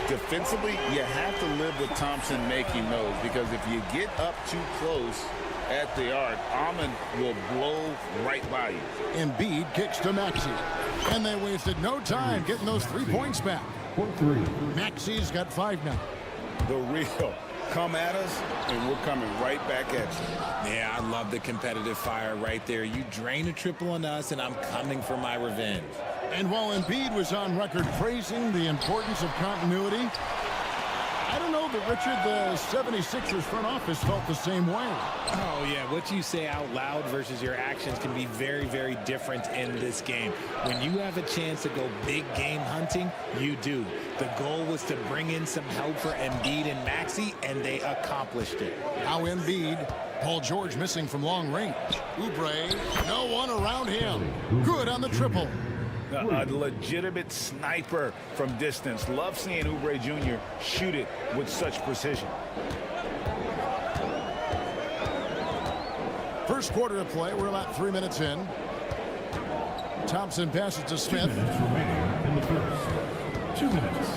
Defensively, you have to live with Thompson making those, because if you get up too close at the arc, Ahmed will blow right by you. Embiid kicks to Maxey. And they wasted no time getting those 3 points back. Maxey's got 5 now. The real. Come at us, and we're coming right back at you. Yeah, I love the competitive fire right there. You drain a triple on us, and I'm coming for my revenge. And while Embiid was on record praising the importance of continuity, I don't know that, Richard, the 76ers front office felt the same way. Oh, yeah. What you say out loud versus your actions can be very, very different in this game. When you have a chance to go big game hunting, you do. The goal was to bring in some help for Embiid and Maxey, and they accomplished it. Now Embiid, Paul George missing from long range. Oubre, no one around him. Good on the triple. A legitimate sniper from distance. Love seeing Oubre Jr. shoot it with such precision. First quarter of play. We're about 3 minutes in. Thompson passes to Smith. 2 minutes remaining in the first. 2 minutes.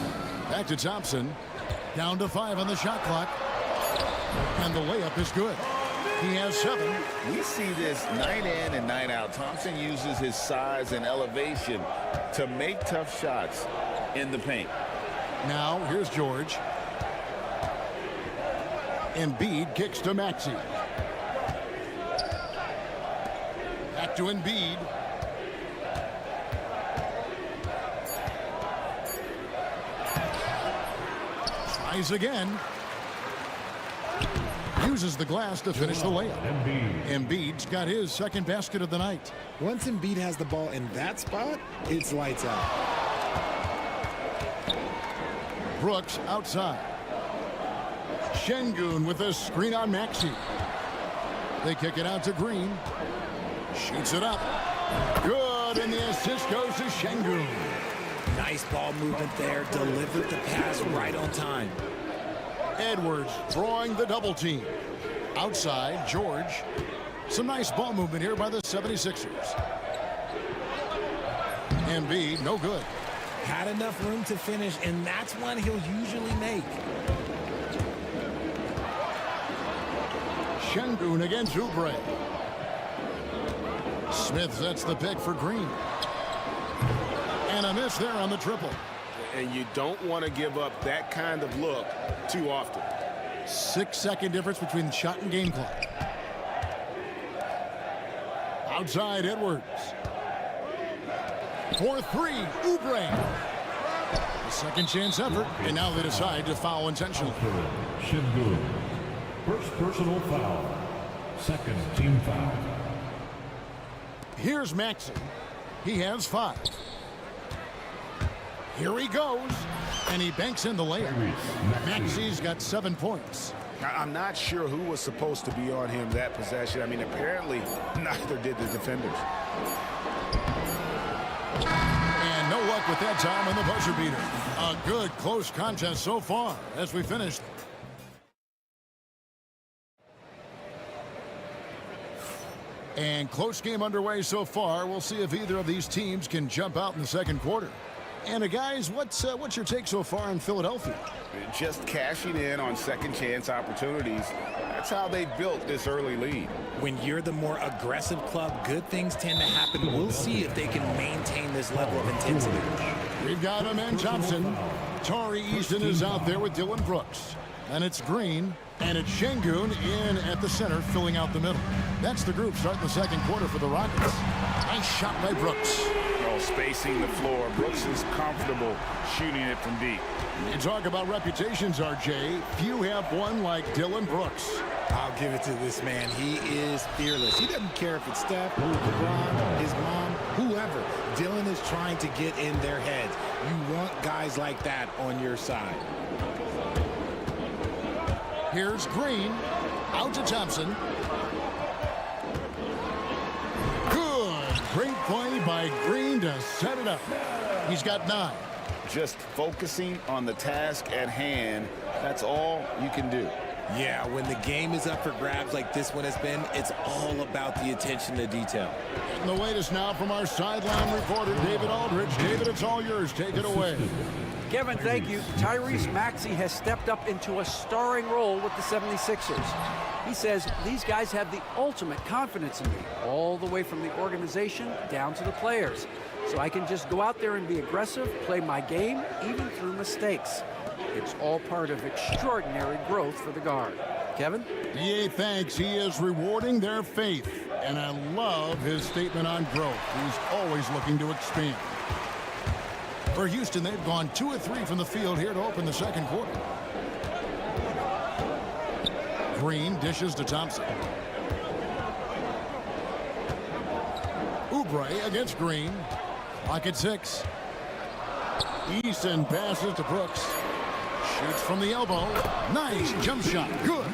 Back to Thompson. Down to 5 on the shot clock. And the layup is good. He has 7. We see this night in and night out. Thompson uses his size and elevation to make tough shots in the paint. Now, here's George. Embiid kicks to Maxey. Back to Embiid. Tries again. Uses the glass to finish the layup. Embiid's got his second basket of the night. Once Embiid has the ball in that spot, it's lights out. Brooks outside. Şengün with a screen on Maxey. They kick it out to Green. Shoots it up. Good, and the assist goes to Şengün. Nice ball movement there. Delivered the pass right on time. Edwards drawing the double team. Outside, George. Some nice ball movement here by the 76ers. Embiid, no good. Had enough room to finish, and that's one he'll usually make. Şengün against Oubre. Smith sets the pick for Green. And a miss there on the triple. And you don't want to give up that kind of look too often. 6-second difference between the shot and game clock. Outside, Edwards. For three, Oubre. A second chance effort, and now they decide to foul intentionally. Shingu. First personal foul. Second team foul. Here's Maxey. He has 5. Here he goes, and he banks in the layup. Maxey's got 7 points. I'm not sure who was supposed to be on him that possession. I mean, apparently neither did the defenders. And no luck with that time on the buzzer beater. A good close contest so far as we finished. And close game underway so far. We'll see if either of these teams can jump out in the second quarter. And guys, what's your take so far in Philadelphia? Just cashing in on second chance opportunities. That's how they built this early lead. When you're the more aggressive club, good things tend to happen. We'll see if they can maintain this level of intensity. We've got him and Thompson. Torrey Easton is out there with Dylan Brooks. And it's Green, and it's Şengün in at the center, filling out the middle. That's the group starting the second quarter for the Rockets. Nice shot by Brooks. Oh, spacing the floor. Brooks is comfortable shooting it from deep. You talk about reputations, RJ. Few have one like Dylan Brooks. I'll give it to this man. He is fearless. He doesn't care if it's Steph, LeBron, his mom, whoever. Dylan is trying to get in their heads. You want guys like that on your side. Here's Green. Out to Thompson. Good. Great play by Green to set it up. He's got 9. Just focusing on the task at hand. That's all you can do. Yeah, when the game is up for grabs like this one has been, it's all about the attention to detail. And the latest now from our sideline reporter, David Aldridge. David, it's all yours. Take it away. Kevin, thank you. Tyrese Maxey has stepped up into a starring role with the 76ers. He says, these guys have the ultimate confidence in me, all the way from the organization down to the players. So I can just go out there and be aggressive, play my game, even through mistakes. It's all part of extraordinary growth for the guard. Kevin? DA thanks. He is rewarding their faith. And I love his statement on growth. He's always looking to expand. For Houston, they've gone 2 of 3 from the field here to open the second quarter. Green dishes to Thompson. Oubre against Green. Clock at 6. Easton passes to Brooks. Shoots from the elbow. Nice jump shot. Good.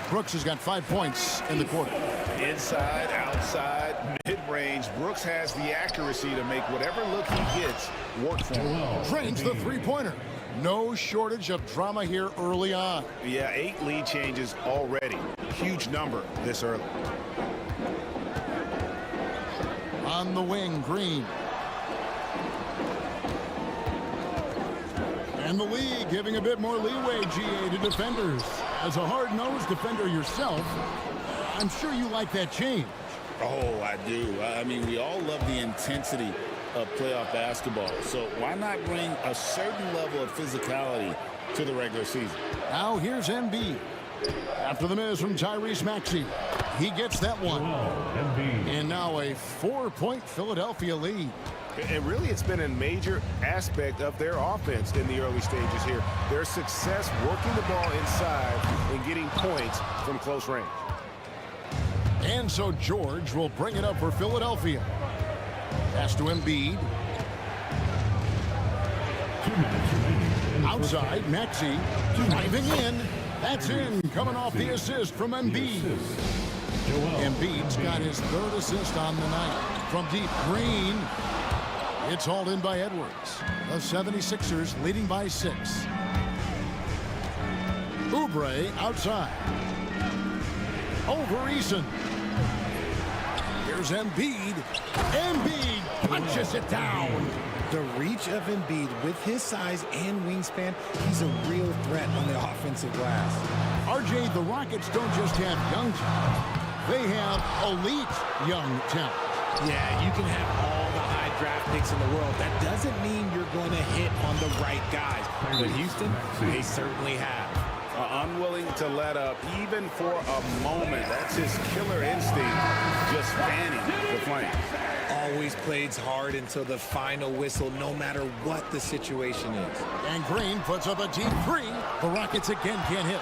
Brooks has got 5 points in the quarter. Inside, outside, mid-range. Brooks has the accuracy to make whatever look he gets work for him. Drains the three-pointer. No shortage of drama here early on. Yeah, 8 lead changes already. Huge number this early. On the wing, Green. And the league giving a bit more leeway, GA, to defenders. As a hard-nosed defender yourself, I'm sure you like that change. Oh, I do. I mean, we all love the intensity of playoff basketball. So why not bring a certain level of physicality to the regular season? Now here's Embiid. After the miss from Tyrese Maxey. He gets that one. And now a 4-point Philadelphia lead. And really, it's been a major aspect of their offense in the early stages here. Their success working the ball inside and getting points from close range. And so George will bring it up for Philadelphia. Pass to Embiid. 2 minutes remaining. Outside, Maxey driving in. That's in, coming off the assist from Embiid. Embiid's got his 3rd assist on the night. From deep, Green. It's hauled in by Edwards. The 76ers leading by 6. Oubre outside. Over Eason. Here's Embiid. Embiid punches it down. The reach of Embiid with his size and wingspan, he's a real threat on the offensive glass. RJ, the Rockets don't just have young talent. They have elite young talent. Yeah, you can have all the high draft picks in the world. That doesn't mean you're going to hit on the right guys. But Houston, they certainly have. Unwilling to let up even for a moment. That's his killer instinct, just fanning the flames. always plays hard until the final whistle, no matter what the situation is. And Green puts up a deep three. The Rockets again can't hit.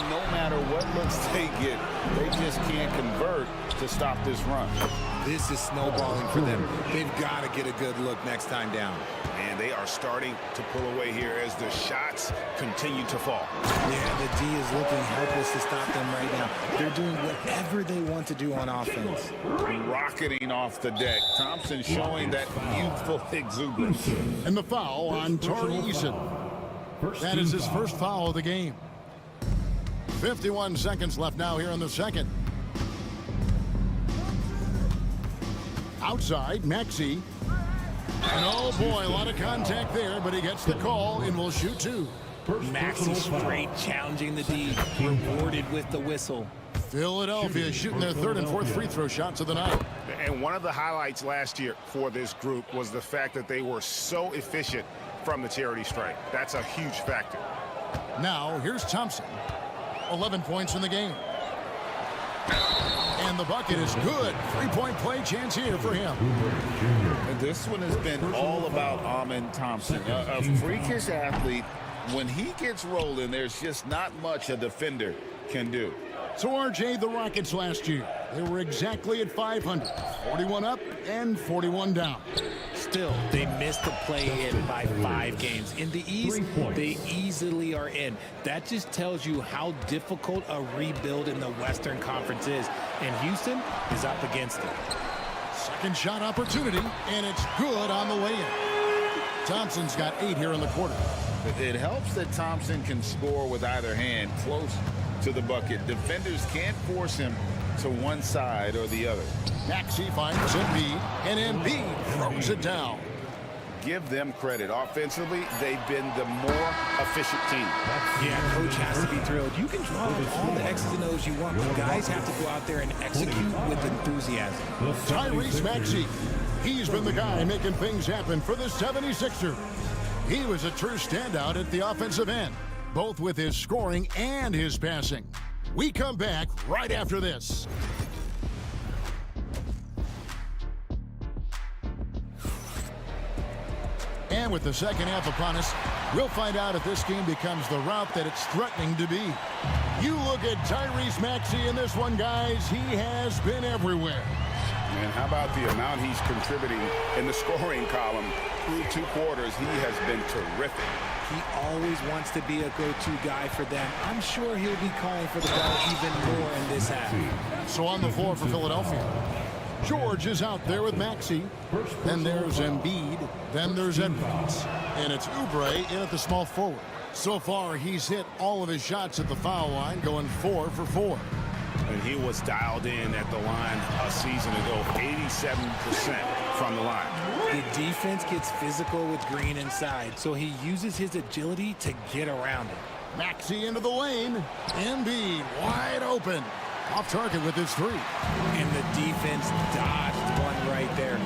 No matter what looks they get, they just can't convert to stop this run. This is snowballing for them. They've got to get a good look next time down. And they are starting to pull away here as the shots continue to fall. Yeah, the D is looking helpless to stop them right now. They're doing whatever they want to do on offense. Rocketing off the deck. Thompson showing that youthful exuberance. And the foul on Torrey Eason. That is his first foul of the game. 51 seconds left now here in the second. Outside, Maxey. And oh boy, a lot of contact there, but he gets the call and will shoot two. Maxey straight challenging the D, rewarded with the whistle. Philadelphia shooting their third and fourth free throw shots of the night. And one of the highlights last year for this group was the fact that they were so efficient from the charity stripe. That's a huge factor. Now, here's Thompson. 11 points in the game. And the bucket is good. Three-point play chance here for him. And this one has been all about Amen Thompson. A freakish athlete. When he gets rolling, there's just not much a defender can do. So, RJ, the Rockets last year, they were exactly at 500. 41 up and 41 down. Still, they missed the play-in by 5 games. In the East, they easily are in. That just tells you how difficult a rebuild in the Western Conference is. And Houston is up against it. Second shot opportunity, and it's good on the way in. Thompson's got 8 here in the quarter. It helps that Thompson can score with either hand close to the bucket. Defenders can't force him to one side or the other. Maxey finds Embiid, and Embiid throws it down. Give them credit. Offensively, they've been the more efficient team. Yeah, coach has to be thrilled. You can draw up all the X's and O's you want, but guys have to go out there and execute with enthusiasm. Tyrese Maxey, he's been the guy making things happen for the 76ers. He was a true standout at the offensive end, both with his scoring and his passing. We come back right after this. And with the second half upon us, we'll find out if this game becomes the route that it's threatening to be. You look at Tyrese Maxey in this one, guys. He has been everywhere. And how about the amount he's contributing in the scoring column through 2 quarters? He has been terrific. He always wants to be a go-to guy for them. I'm sure he'll be calling for the ball even more in this half. So on the floor for Philadelphia, George is out there with Maxey. Then there's Embiid. Then there's Edwards. And it's Oubre in at the small forward. So far, he's hit all of his shots at the foul line, going 4 for 4. And he was dialed in at the line a season ago, 87% from the line. The defense gets physical with Green inside, so he uses his agility to get around it. Maxey into the lane. Embiid wide open. Off target with his 3. And the defense dodged one right there.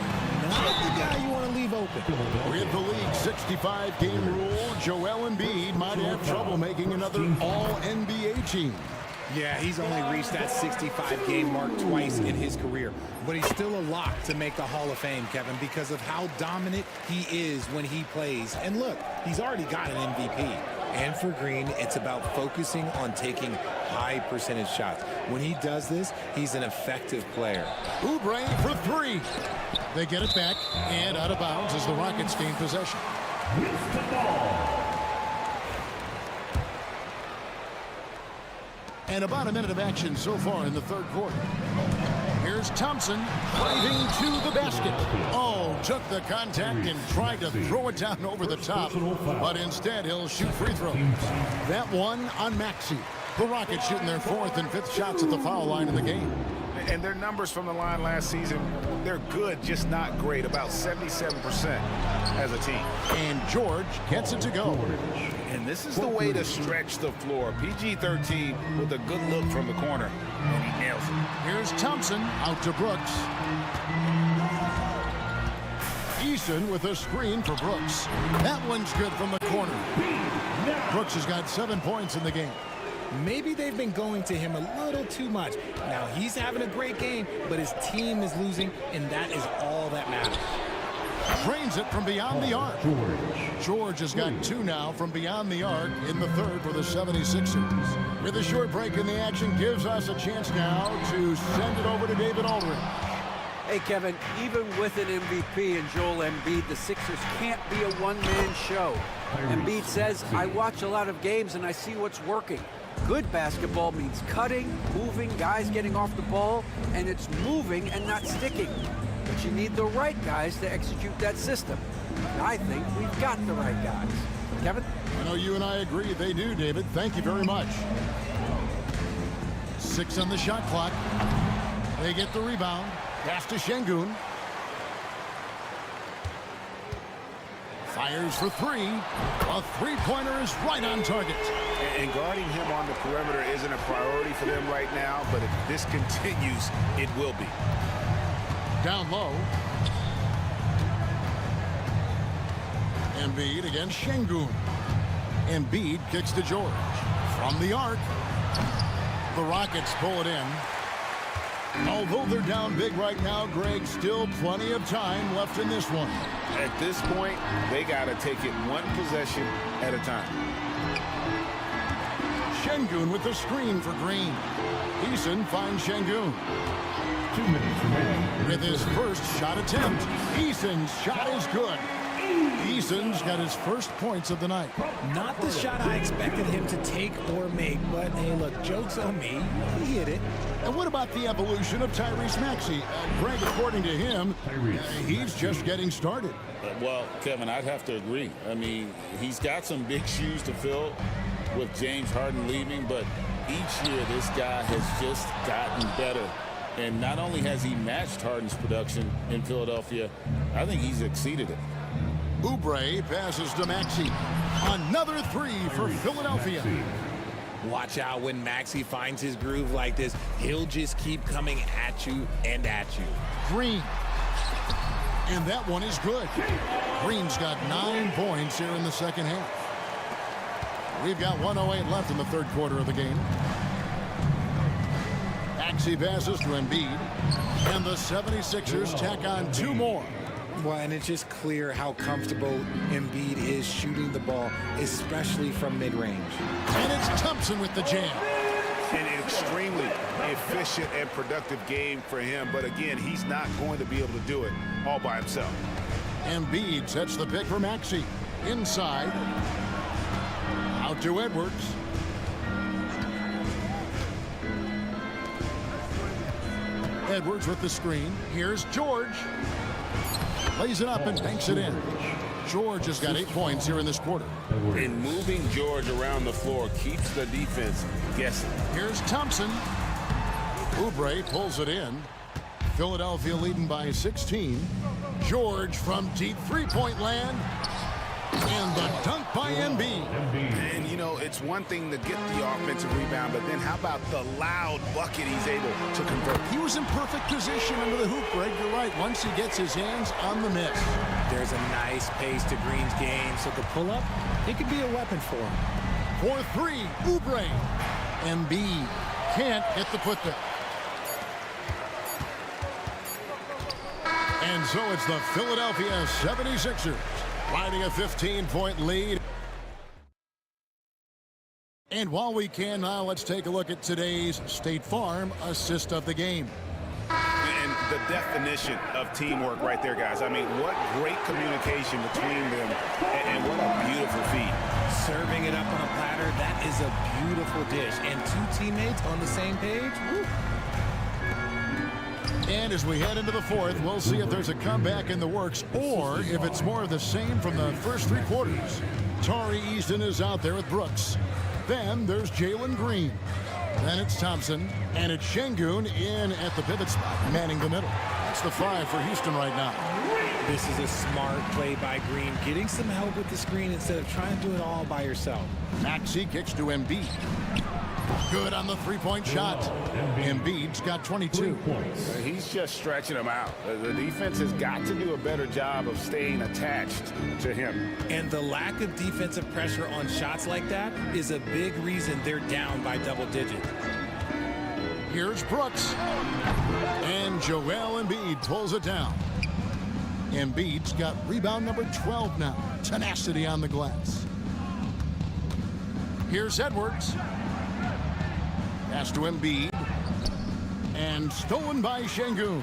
Not the guy you want to leave open. With the league's 65-game rule, Joel Embiid might have trouble making another All-NBA team. Yeah, he's only reached that 65-game mark twice in his career. But he's still a lock to make the Hall of Fame, Kevin, because of how dominant he is when he plays. And look, he's already got an MVP. And for Green, it's about focusing on taking high percentage shots. When he does this, he's an effective player. Oubre for 3. They get it back and out of bounds as the Rockets gain possession. And about a minute of action so far in the third quarter. Here's Thompson driving to the basket. Oh, took the contact and tried to throw it down over the top. But instead, he'll shoot free throws. That one on Maxey. The Rockets shooting their 4th and 5th shots at the foul line in the game. And their numbers from the line last season, they're good, just not great. About 77% as a team. And George gets it to go. And this is the way to stretch the floor. PG-13 with a good look from the corner. And he nails it. Here's Thompson out to Brooks. Eason with a screen for Brooks. That one's good from the corner. Brooks has got 7 points in the game. Maybe they've been going to him a little too much. Now, he's having a great game, but his team is losing, and that is all that matters. Drains it from beyond the arc. George has got 2 now from beyond the arc in the third for the 76ers. With a short break in the action, gives us a chance now to send it over to David Aldridge. Hey, Kevin, even with an MVP and Joel Embiid, the Sixers can't be a one-man show. Embiid says, I watch a lot of games and I see what's working. Good basketball means cutting, moving, guys getting off the ball, and it's moving and not sticking. But you need the right guys to execute that system. And I think we've got the right guys. Kevin? I know you and I agree they do, David. Thank you very much. 6 on the shot clock. They get the rebound. Pass to Şengün. Fires for 3. A three-pointer is right on target. And guarding him on the perimeter isn't a priority for them right now, but if this continues, it will be. Down low. Embiid against Şengün. Embiid kicks to George. From the arc. The Rockets pull it in. Although they're down big right now, Greg, still plenty of time left in this one. At this point, they got to take it one possession at a time. Şengün with the screen for Green. Eason finds Şengün. 2 minutes remaining. With his first shot attempt, Eason's shot is good. Eason's got his first points of the night. Not the shot I expected him to take or make, but hey, look, joke's on me. He hit it. And what about the evolution of Tyrese Maxey? Greg, according to him, he's just getting started. Well, Kevin, I'd have to agree. I mean, he's got some big shoes to fill with James Harden leaving, but each year this guy has just gotten better. And not only has he matched Harden's production in Philadelphia, I think he's exceeded it. Oubre passes to Maxey. Another 3 for Philadelphia. Watch out when Maxey finds his groove like this. He'll just keep coming at you and at you. Green. And that one is good. Green's got 9 points here in the second half. We've got 1:08 left in the third quarter of the game. Maxey passes to Embiid. And the 76ers tack on 2 more. Well, and it's just clear how comfortable Embiid is shooting the ball, especially from mid-range. And it's Thompson with the jam. An extremely efficient and productive game for him, but again, he's not going to be able to do it all by himself. Embiid sets the pick for Maxey. Inside. Out to Edwards. Edwards with the screen. Here's George. Lays it up and banks it in. George has got 8 points here in this quarter. And moving George around the floor keeps the defense guessing. Here's Thompson. Oubre pulls it in. Philadelphia leading by 16. George from deep three-point land. And the dunk by Embiid. And, you know, it's one thing to get the offensive rebound, but then how about the loud bucket he's able to convert? He was in perfect position under the hoop, Greg. You're right. Once he gets his hands on the miss. There's a nice pace to Green's game, so the pull-up, it could be a weapon for him. For 3, Oubre. Embiid can't get the putback. And so it's the Philadelphia 76ers riding a 15-point lead. And while we can now, let's take a look at today's State Farm assist of the game. And the definition of teamwork right there, guys. I mean, what great communication between them, and what a beautiful feed. Serving it up on a platter, that is a beautiful dish. And 2 teammates on the same page, woo. And as we head into the fourth, we'll see if there's a comeback in the works or if it's more of the same from the first 3 quarters. Tari Easton is out there with Brooks. Then there's Jalen Green. Then it's Thompson. And it's Şengün in at the pivot spot, manning the middle. That's the 5 for Houston right now. This is a smart play by Green, getting some help with the screen instead of trying to do it all by yourself. Maxey kicks to Embiid. Good on the three-point shot. Embiid's got 22. He's just stretching him out. The defense has got to do a better job of staying attached to him. And the lack of defensive pressure on shots like that is a big reason they're down by double digits. Here's Brooks. And Joel Embiid pulls it down. Embiid's got rebound number 12 now. Tenacity on the glass. Here's Edwards. Pass to Embiid. And stolen by Şengün.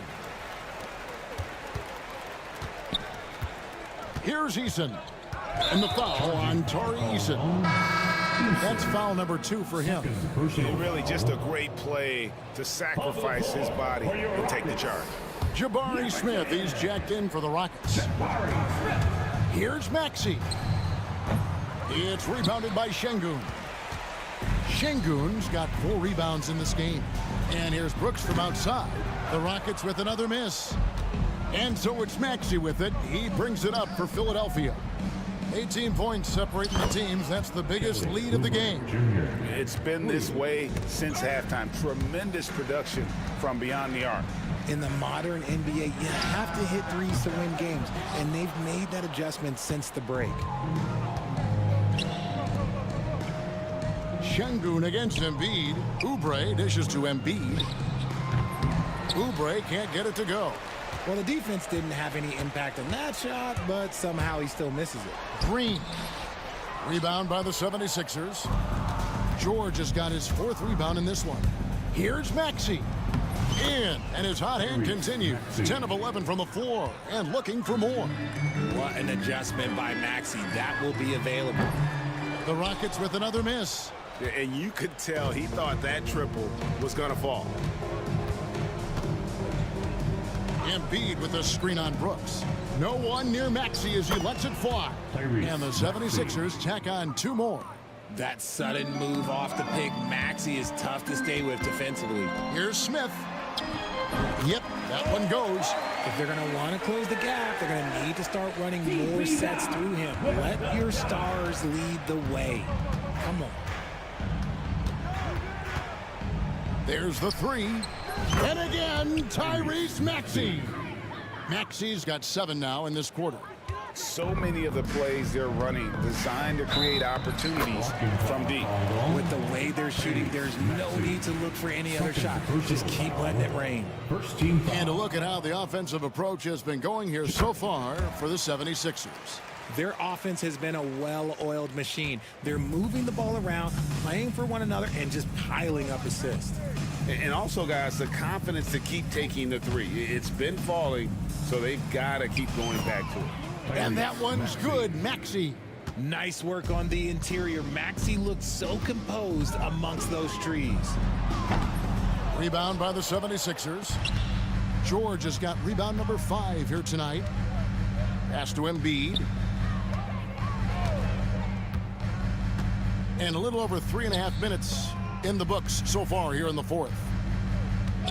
Here's Eason. And the foul on Tari Eason. That's foul number 2 for him. Really just a great play to sacrifice his body and take the charge. Jabari Smith, he's jacked in for the Rockets. Here's Maxey. It's rebounded by Şengün. Şengün's got 4 rebounds in this game. And here's Brooks from outside. The Rockets with another miss. And so it's Maxey with it. He brings it up for Philadelphia. 18 points separating the teams. That's the biggest lead of the game. It's been this way since halftime. Tremendous production from beyond the arc. In the modern NBA, you have to hit threes to win games, and they've made that adjustment since the break. Şengün against Embiid. Oubre dishes to Embiid. Oubre can't get it to go. Well, the defense didn't have any impact on that shot, but somehow he still misses it. Green. Rebound by the 76ers. George has got his 4th rebound in this one. Here's Maxey. In, and his hot hand continues. 10 of 11 from the floor, and looking for more. What an adjustment by Maxey. That will be available. The Rockets with another miss. And you could tell he thought that triple was going to fall. Embiid with a screen on Brooks. No one near Maxey as he lets it fly. And the 76ers tack on 2 more. That sudden move off the pick, Maxey, is tough to stay with defensively. Here's Smith. Yep, that one goes. If they're going to want to close the gap, they're going to need to start running more sets through him. Let your stars lead the way. Come on. There's the 3. And again, Tyrese Maxey. Maxey's got 7 now in this quarter. So many of the plays they're running designed to create opportunities from deep. With the way they're shooting, there's no need to look for any other shot. Just keep letting it rain. And a look at how the offensive approach has been going here so far for the 76ers. Their offense has been a well-oiled machine. They're moving the ball around, playing for one another, and just piling up assists. And also, guys, the confidence to keep taking the 3. It's been falling, so they've got to keep going back to it. And that one's good, Maxey. Nice work on the interior. Maxey looked so composed amongst those trees. Rebound by the 76ers. George has got rebound number 5 here tonight. Pass to Embiid. And a little over 3.5 minutes in the books so far here in the 4th.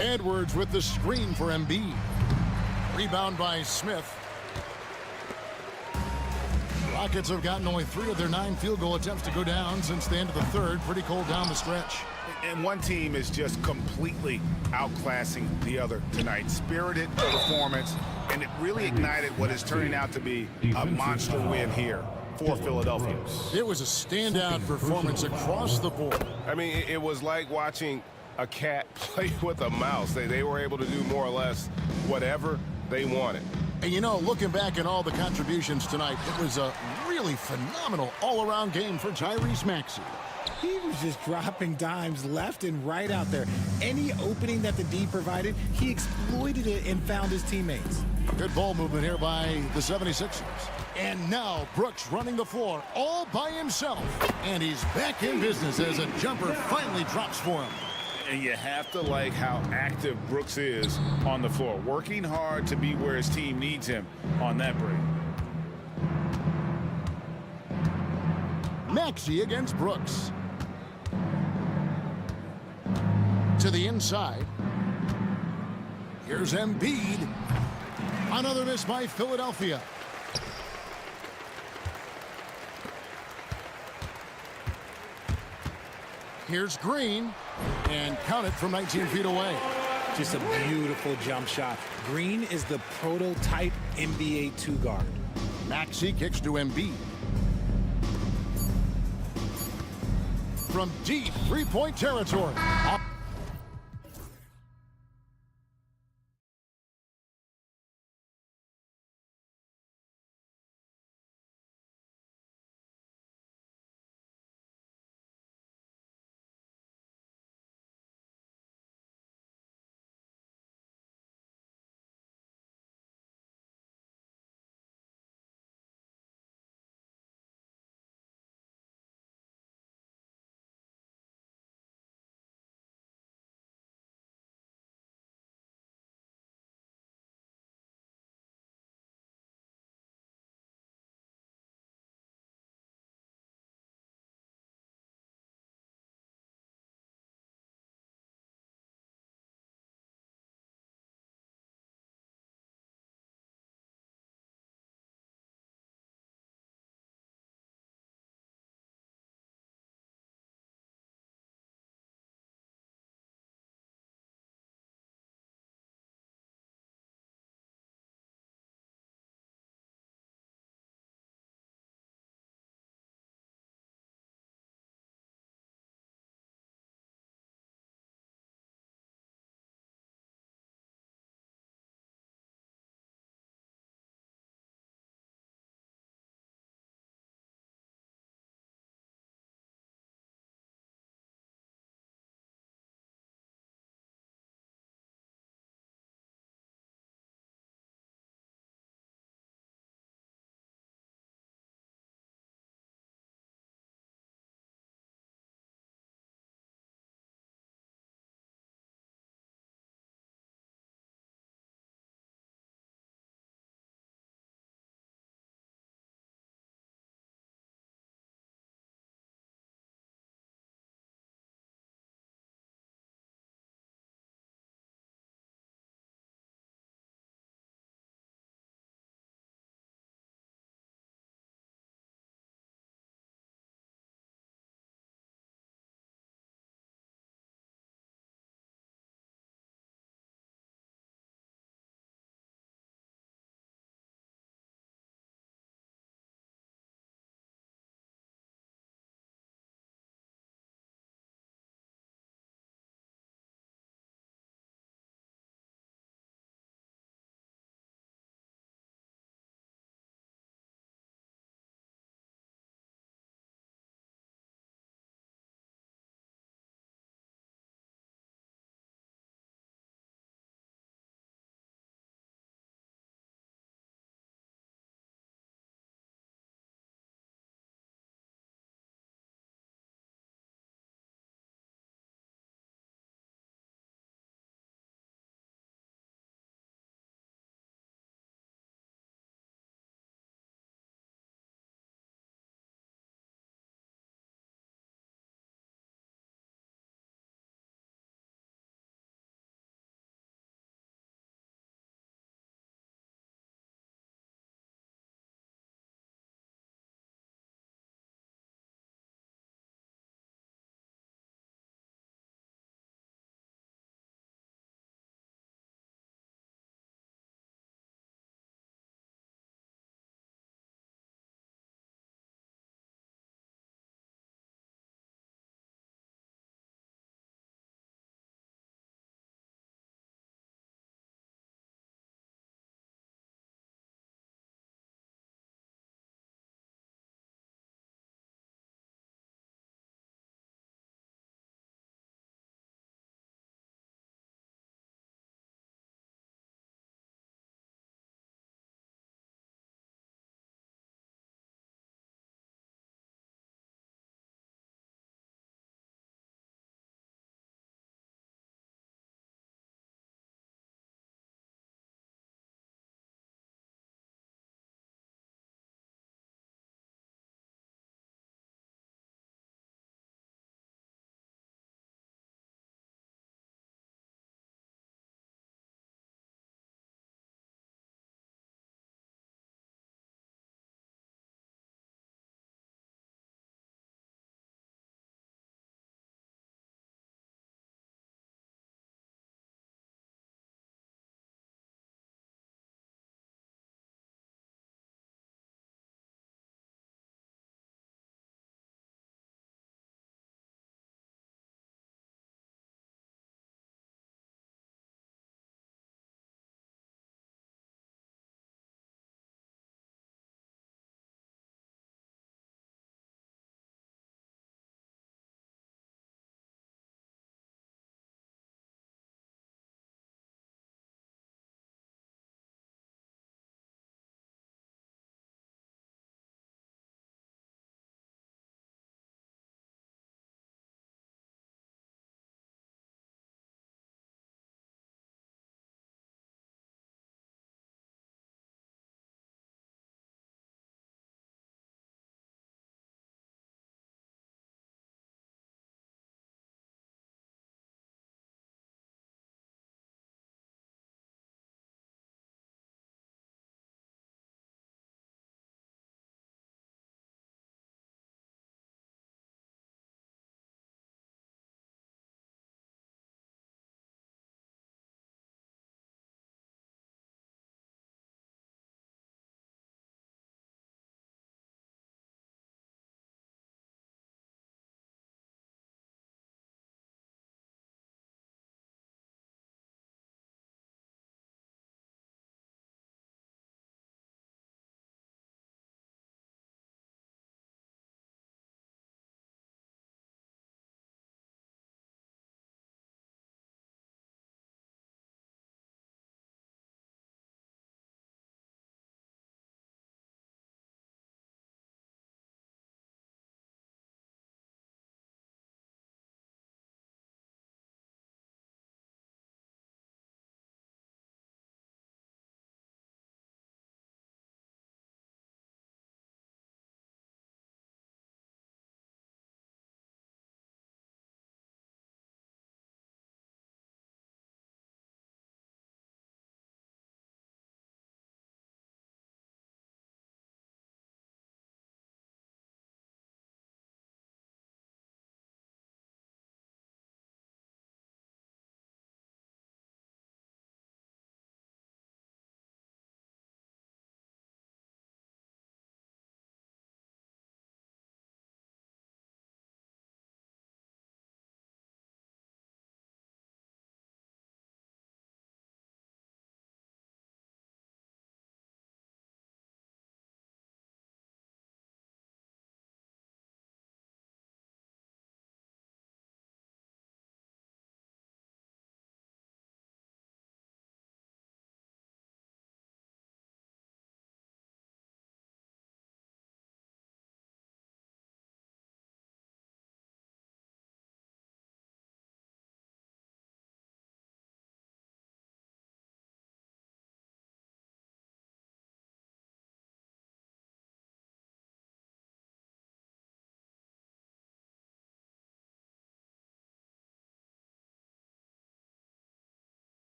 Edwards with the screen for Embiid. Rebound by Smith. Rockets have gotten only 3 of their 9 field goal attempts to go down since the end of the 3rd. Pretty cold down the stretch. And one team is just completely outclassing the other tonight. Spirited performance, and it really ignited what is turning out to be a monster win here for Philadelphia. It was a standout performance across the board. I mean, it was like watching a cat play with a mouse. They were able to do more or less whatever they wanted. And you know, looking back at all the contributions tonight, it was a really phenomenal all-around game for Tyrese Maxey. He was just dropping dimes left and right out there. Any opening that the D provided, he exploited it and found his teammates. Good ball movement here by the 76ers. And now Brooks running the floor all by himself. And he's back in business as a jumper finally drops for him. And you have to like how active Brooks is on the floor, working hard to be where his team needs him on that break. Maxey against Brooks. To the inside. Here's Embiid. Another miss by Philadelphia. Here's Green, and count it from 19 feet away. Just a beautiful jump shot. Green is the prototype NBA two-guard. Maxey kicks to Embiid. From deep three-point territory.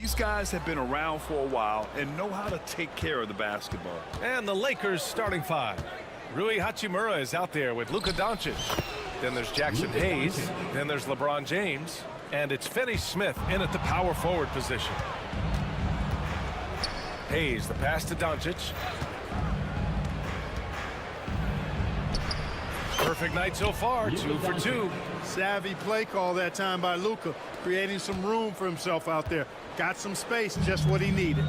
These guys have been around for a while and know how to take care of the basketball. And the Lakers starting five. Rui Hachimura is out there with Luka Doncic. Then there's Jackson Hayes. Then there's LeBron James. And it's Finney Smith in at the power forward position. Hayes, the pass to Doncic. Perfect night so far, 2 for 2. Savvy play call that time by Luka, creating some room for himself out there. Got some space, just what he needed.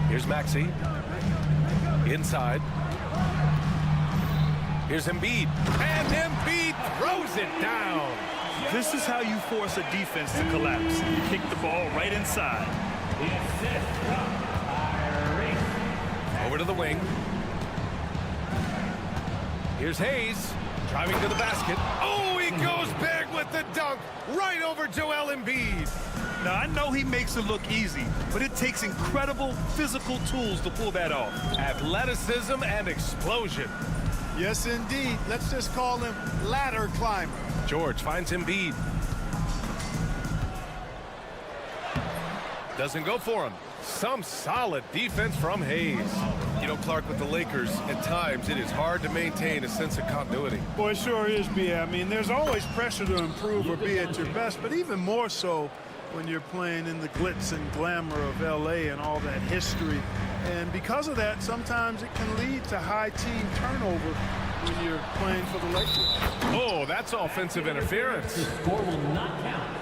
Here's Maxey. Inside. Here's Embiid. And Embiid throws it down. This is how you force a defense to collapse. You kick the ball right inside. Over to the wing. Here's Hayes, driving to the basket. Oh, he goes big with the dunk, right over Joel Embiid. Now, I know he makes it look easy, but it takes incredible physical tools to pull that off. Athleticism and explosion. Yes, indeed. Let's just call him ladder climber. George finds Embiid. Doesn't go for him. Some solid defense from Hayes. You know, Clark, with the Lakers, at times it is hard to maintain a sense of continuity. Boy, it sure is, B.A. I mean, there's always pressure to improve or be at your best, but even more so when you're playing in the glitz and glamour of L.A. and all that history. And because of that, sometimes it can lead to high team turnover when you're playing for the Lakers. Oh, that's offensive interference. This score will not count.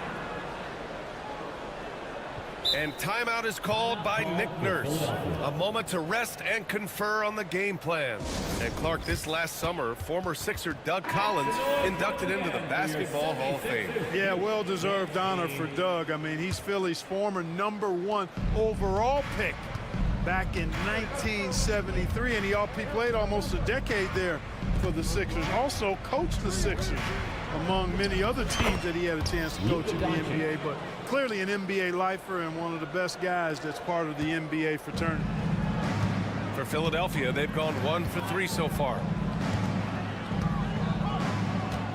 And timeout is called by Nick Nurse. A moment to rest and confer on the game plan. And Clark, this last summer, former Sixer Doug Collins inducted into the Basketball Hall of Fame. Yeah, well-deserved honor for Doug. I mean, he's Philly's former #1 overall pick back in 1973, and he played almost a decade there for the Sixers. Also coached the Sixers, among many other teams that he had a chance to coach in the NBA, but clearly an NBA lifer and one of the best guys that's part of the NBA fraternity. For Philadelphia, they've gone 1 for 3 so far.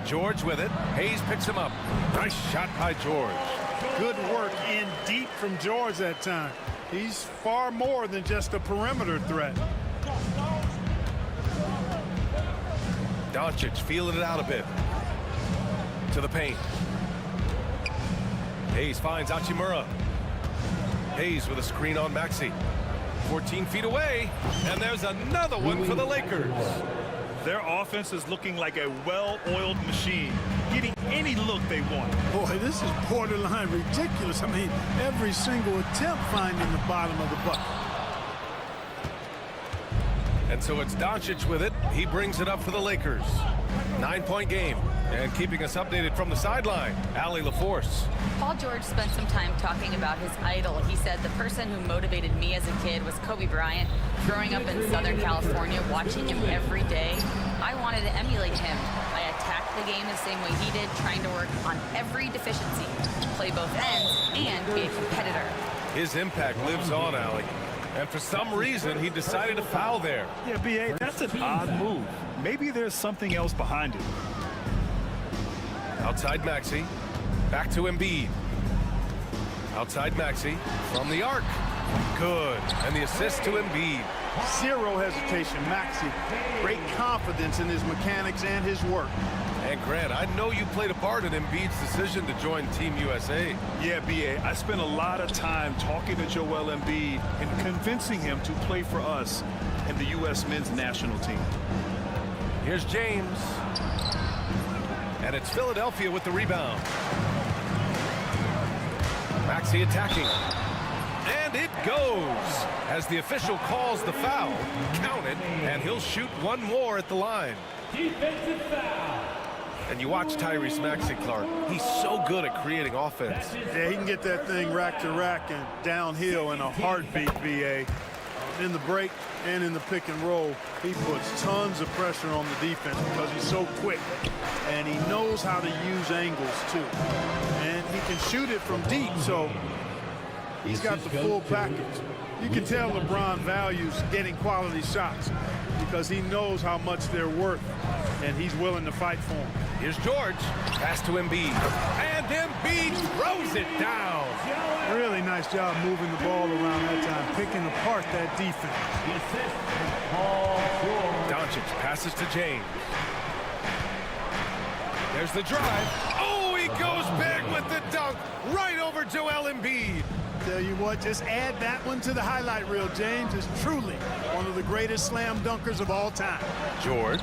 George with it. Hayes picks him up. Nice shot by George. Good work in deep from George that time. He's far more than just a perimeter threat. Doncic feeling it out a bit. To the paint. Hayes finds Hachimura. Hayes with a screen on Maxey. 14 feet away, and there's another one for the Lakers. Their offense is looking like a well-oiled machine, getting any look they want. Boy, this is borderline ridiculous. I mean, every single attempt finding the bottom of the bucket. And so it's Doncic with it. He brings it up for the Lakers. 9-point game. And keeping us updated from the sideline, Allie LaForce. Paul George spent some time talking about his idol. He said, the person who motivated me as a kid was Kobe Bryant. Growing up in Southern California, watching him every day, I wanted to emulate him. I attacked the game the same way he did, trying to work on every deficiency, play both ends, and be a competitor. His impact lives on, Allie. And for some reason, he decided to foul there. Yeah, B.A., that's an odd move. Maybe there's something else behind it. Outside Maxey. Back to Embiid. Outside Maxey. From the arc. Good. And the assist to Embiid. Zero hesitation. Maxey, great confidence in his mechanics and his work. And Grant, I know you played a part in Embiid's decision to join Team USA. Yeah, B.A., I spent a lot of time talking to Joel Embiid and convincing him to play for us and the U.S. men's national team. Here's James. And it's Philadelphia with the rebound. Maxey attacking. And it goes. As the official calls the foul, count it, and he'll shoot one more at the line. Defensive foul. And you watch Tyrese Maxey, Clark. He's so good at creating offense. Yeah, he can get that thing rack to rack and downhill in a heartbeat, B.A. In the break and in the pick and roll, he puts tons of pressure on the defense because he's so quick. And he knows how to use angles, too. And he can shoot it from deep, so he's got the full package. You can tell LeBron values getting quality shots because he knows how much they're worth, and he's willing to fight for them. Here's George. Pass to Embiid. And Embiid throws it down. Really nice job moving the ball around that time, picking apart that defense. Doncic passes to James. There's the drive. Oh, he goes big with the dunk right over Joel Embiid. Tell you what, just add that one to the highlight reel. James is truly one of the greatest slam dunkers of all time. George.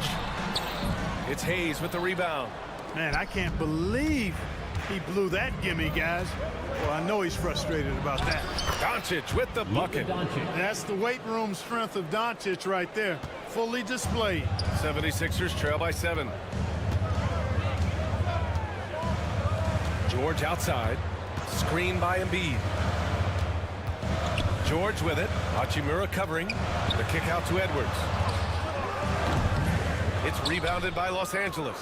It's Hayes with the rebound. Man, I can't believe he blew that gimme, guys. Well, I know he's frustrated about that. Doncic with the bucket. That's the weight room strength of Doncic right there. Fully displayed. 76ers trail by 7. George outside. Screen by Embiid. George with it. Hachimura covering. The kick out to Edwards. It's rebounded by Los Angeles.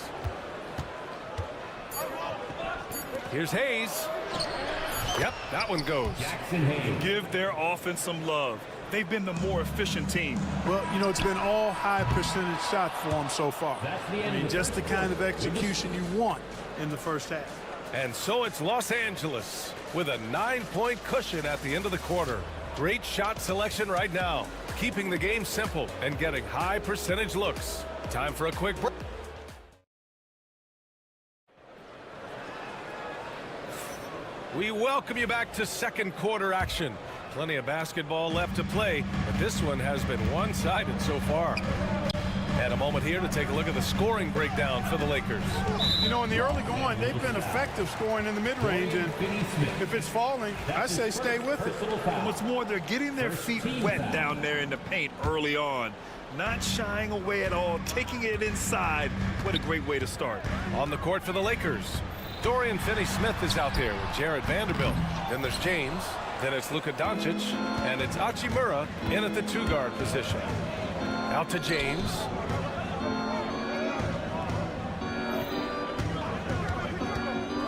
Here's Hayes. Yep, that one goes. Give their offense some love. They've been the more efficient team. Well, you know, it's been all high percentage shots for them so far. I mean, just the kind of execution you want in the first half. And so it's Los Angeles with a 9-point cushion at the end of the quarter. Great shot selection right now, keeping the game simple and getting high percentage looks. Time for a quick break. We welcome you back to second quarter action. Plenty of basketball left to play, but this one has been one-sided so far. And a moment here to take a look at the scoring breakdown for the Lakers. You know, in the early going, they've been effective scoring in the mid-range, and if it's falling, I say stay with it. And what's more, they're getting their feet wet down there in the paint early on. Not shying away at all, taking it inside. What a great way to start. On the court for the Lakers, Dorian Finney-Smith is out there with Jared Vanderbilt. Then there's James. Then it's Luka Doncic. And it's Hachimura in at the 2-guard position. Out to James.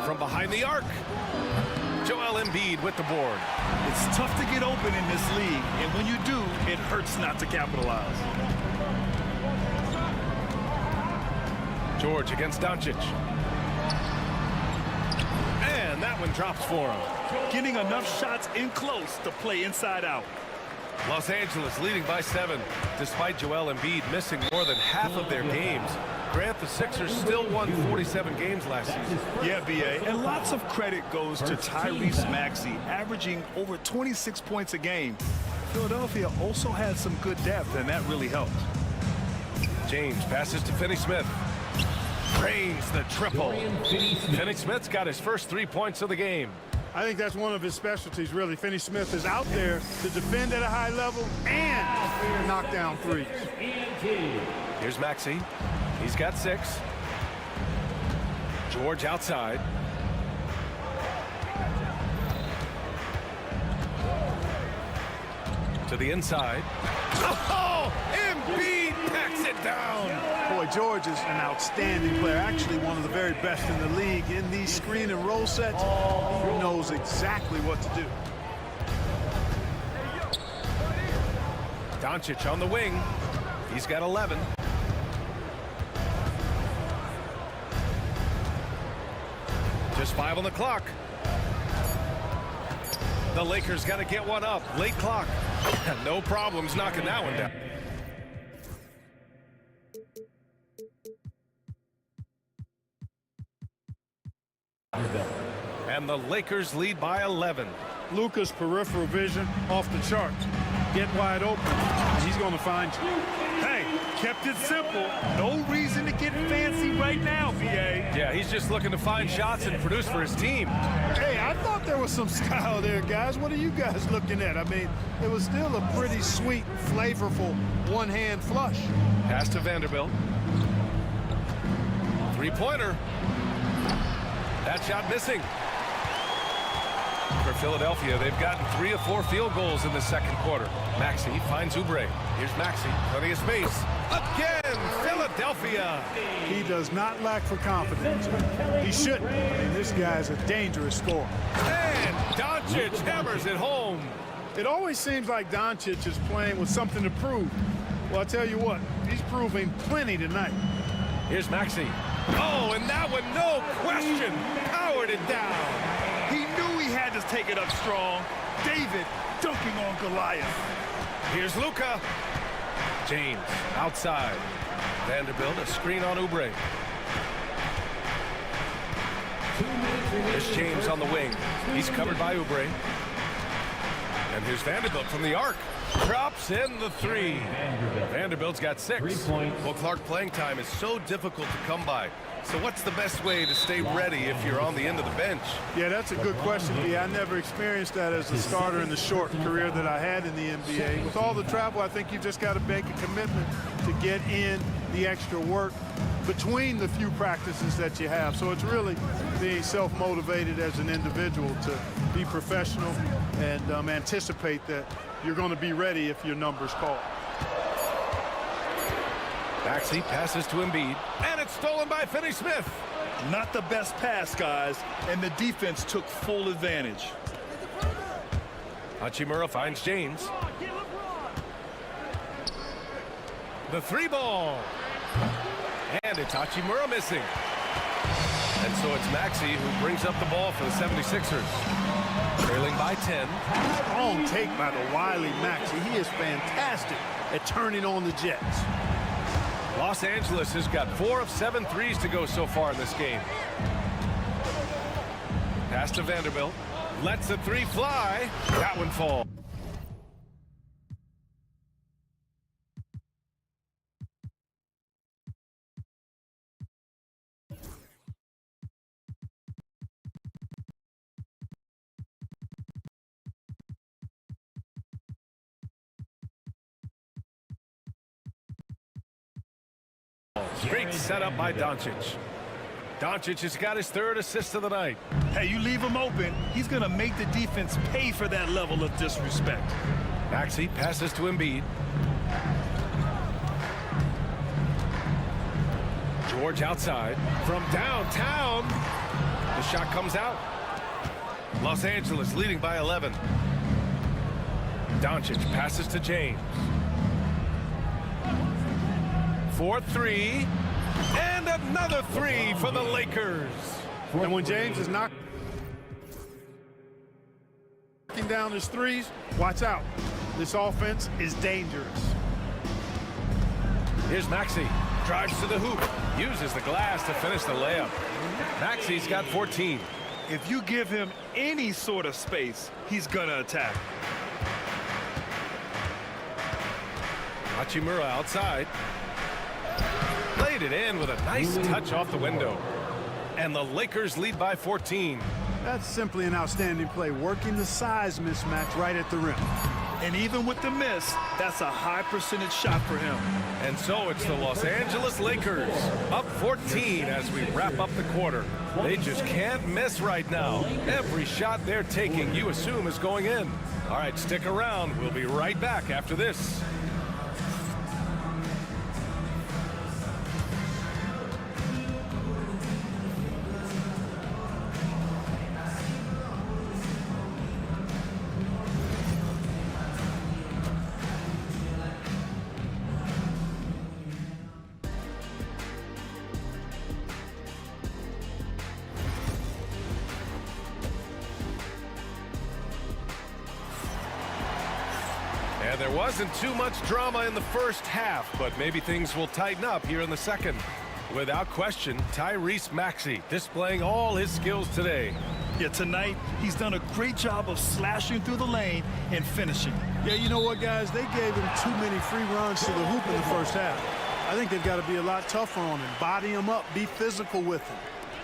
From behind the arc, Joel Embiid with the board. It's tough to get open in this league, and when you do, it hurts not to capitalize. George against Doncic. And that one drops for him. Getting enough shots in close to play inside out. Los Angeles leading by 7. Despite Joel Embiid missing more than half of their games, Grant, the Sixers still won 47 games last season. Yeah, B.A., and lots of credit goes to Tyrese Maxey, averaging over 26 points a game. Philadelphia also had some good depth, and that really helped. James passes to Finney-Smith. Drains the triple. Finney-Smith's got his first 3 points of the game. I think that's one of his specialties, really. Finney-Smith is out there to defend at a high level and knock down threes. Here's Maxey. He's got 6. George outside. To the inside. Oh! Embiid packs it down! Boy, George is an outstanding player. Actually, one of the very best in the league. In these screen and roll sets, he knows exactly what to do. Doncic on the wing. He's got 11. Just 5 on the clock. The Lakers got to get one up. Late clock. No problems knocking that one down. And the Lakers lead by 11. Luka's peripheral vision off the charts. Get wide open, and he's going to find you. Hey, kept it simple. No reason to get fancy right now, B.A. Yeah, he's just looking to find shots and produce for his team. Hey, I thought there was some style there, guys. What are you guys looking at? I mean, it was still a pretty sweet, flavorful one-hand flush. Pass to Vanderbilt. 3-pointer. That shot missing. For Philadelphia, they've gotten 3 of 4 field goals in the second quarter. Maxey finds Oubre. Here's Maxey. Plenty of space. Again, Philadelphia. He does not lack for confidence. He shouldn't. I mean, this guy's a dangerous scorer. And Doncic hammers it home. It always seems like Doncic is playing with something to prove. Well, I'll tell you what, he's proving plenty tonight. Here's Maxey. Oh, and that one, no question, powered it down. He knew he had to take it up strong. David dunking on Goliath. Here's Luka. James outside. Vanderbilt, a screen on Oubre. There's James on the wing. He's covered by Oubre. And here's Vanderbilt from the arc. Drops in the three. Vanderbilt's got 6. Well, Clark, playing time is so difficult to come by. So what's the best way to stay ready if you're on the end of the bench? Yeah, that's a good question, B. I never experienced that as a starter in the short career that I had in the NBA. With all the travel, I think you've just got to make a commitment to get in the extra work between the few practices that you have. So it's really being self-motivated as an individual to be professional and anticipate that you're going to be ready if your number's called. Maxey passes to Embiid, and it's stolen by Finney-Smith. Not the best pass, guys, and the defense took full advantage. Hachimura finds James. The 3 ball. And it's Hachimura missing. And so it's Maxey who brings up the ball for the 76ers. Trailing by 10. Strong take by the wily Maxey. He is fantastic at turning on the Jets. Los Angeles has got 4 of 7 threes to go so far in this game. Pass to Vanderbilt. Lets the 3 fly. That one falls. Great setup by Doncic. Doncic has got his 3rd assist of the night. Hey, you leave him open, he's going to make the defense pay for that level of disrespect. Maxey passes to Embiid. George outside. From downtown. The shot comes out. Los Angeles leading by 11. Doncic passes to James. 4-3. And another 3 for the Lakers. And when James is knocking down his threes, watch out. This offense is dangerous. Here's Maxey. Drives to the hoop. Uses the glass to finish the layup. Maxey's got 14. If you give him any sort of space, he's going to attack. Hachimura outside. Played it in with a nice touch off the window. And the Lakers lead by 14. That's simply an outstanding play, working the size mismatch right at the rim. And even with the miss, that's a high percentage shot for him. And so it's the Los Angeles Lakers up 14 as we wrap up the quarter. They just can't miss right now. Every shot they're taking, you assume, is going in. All right, stick around. We'll be right back after this. And there wasn't too much drama in the first half, but maybe things will tighten up here in the second. Without question, Tyrese Maxey displaying all his skills today. Yeah, tonight, he's done a great job of slashing through the lane and finishing. Yeah, you know what, guys? They gave him too many free runs to the hoop in the first half. I think they've got to be a lot tougher on him. Body him up. Be physical with him.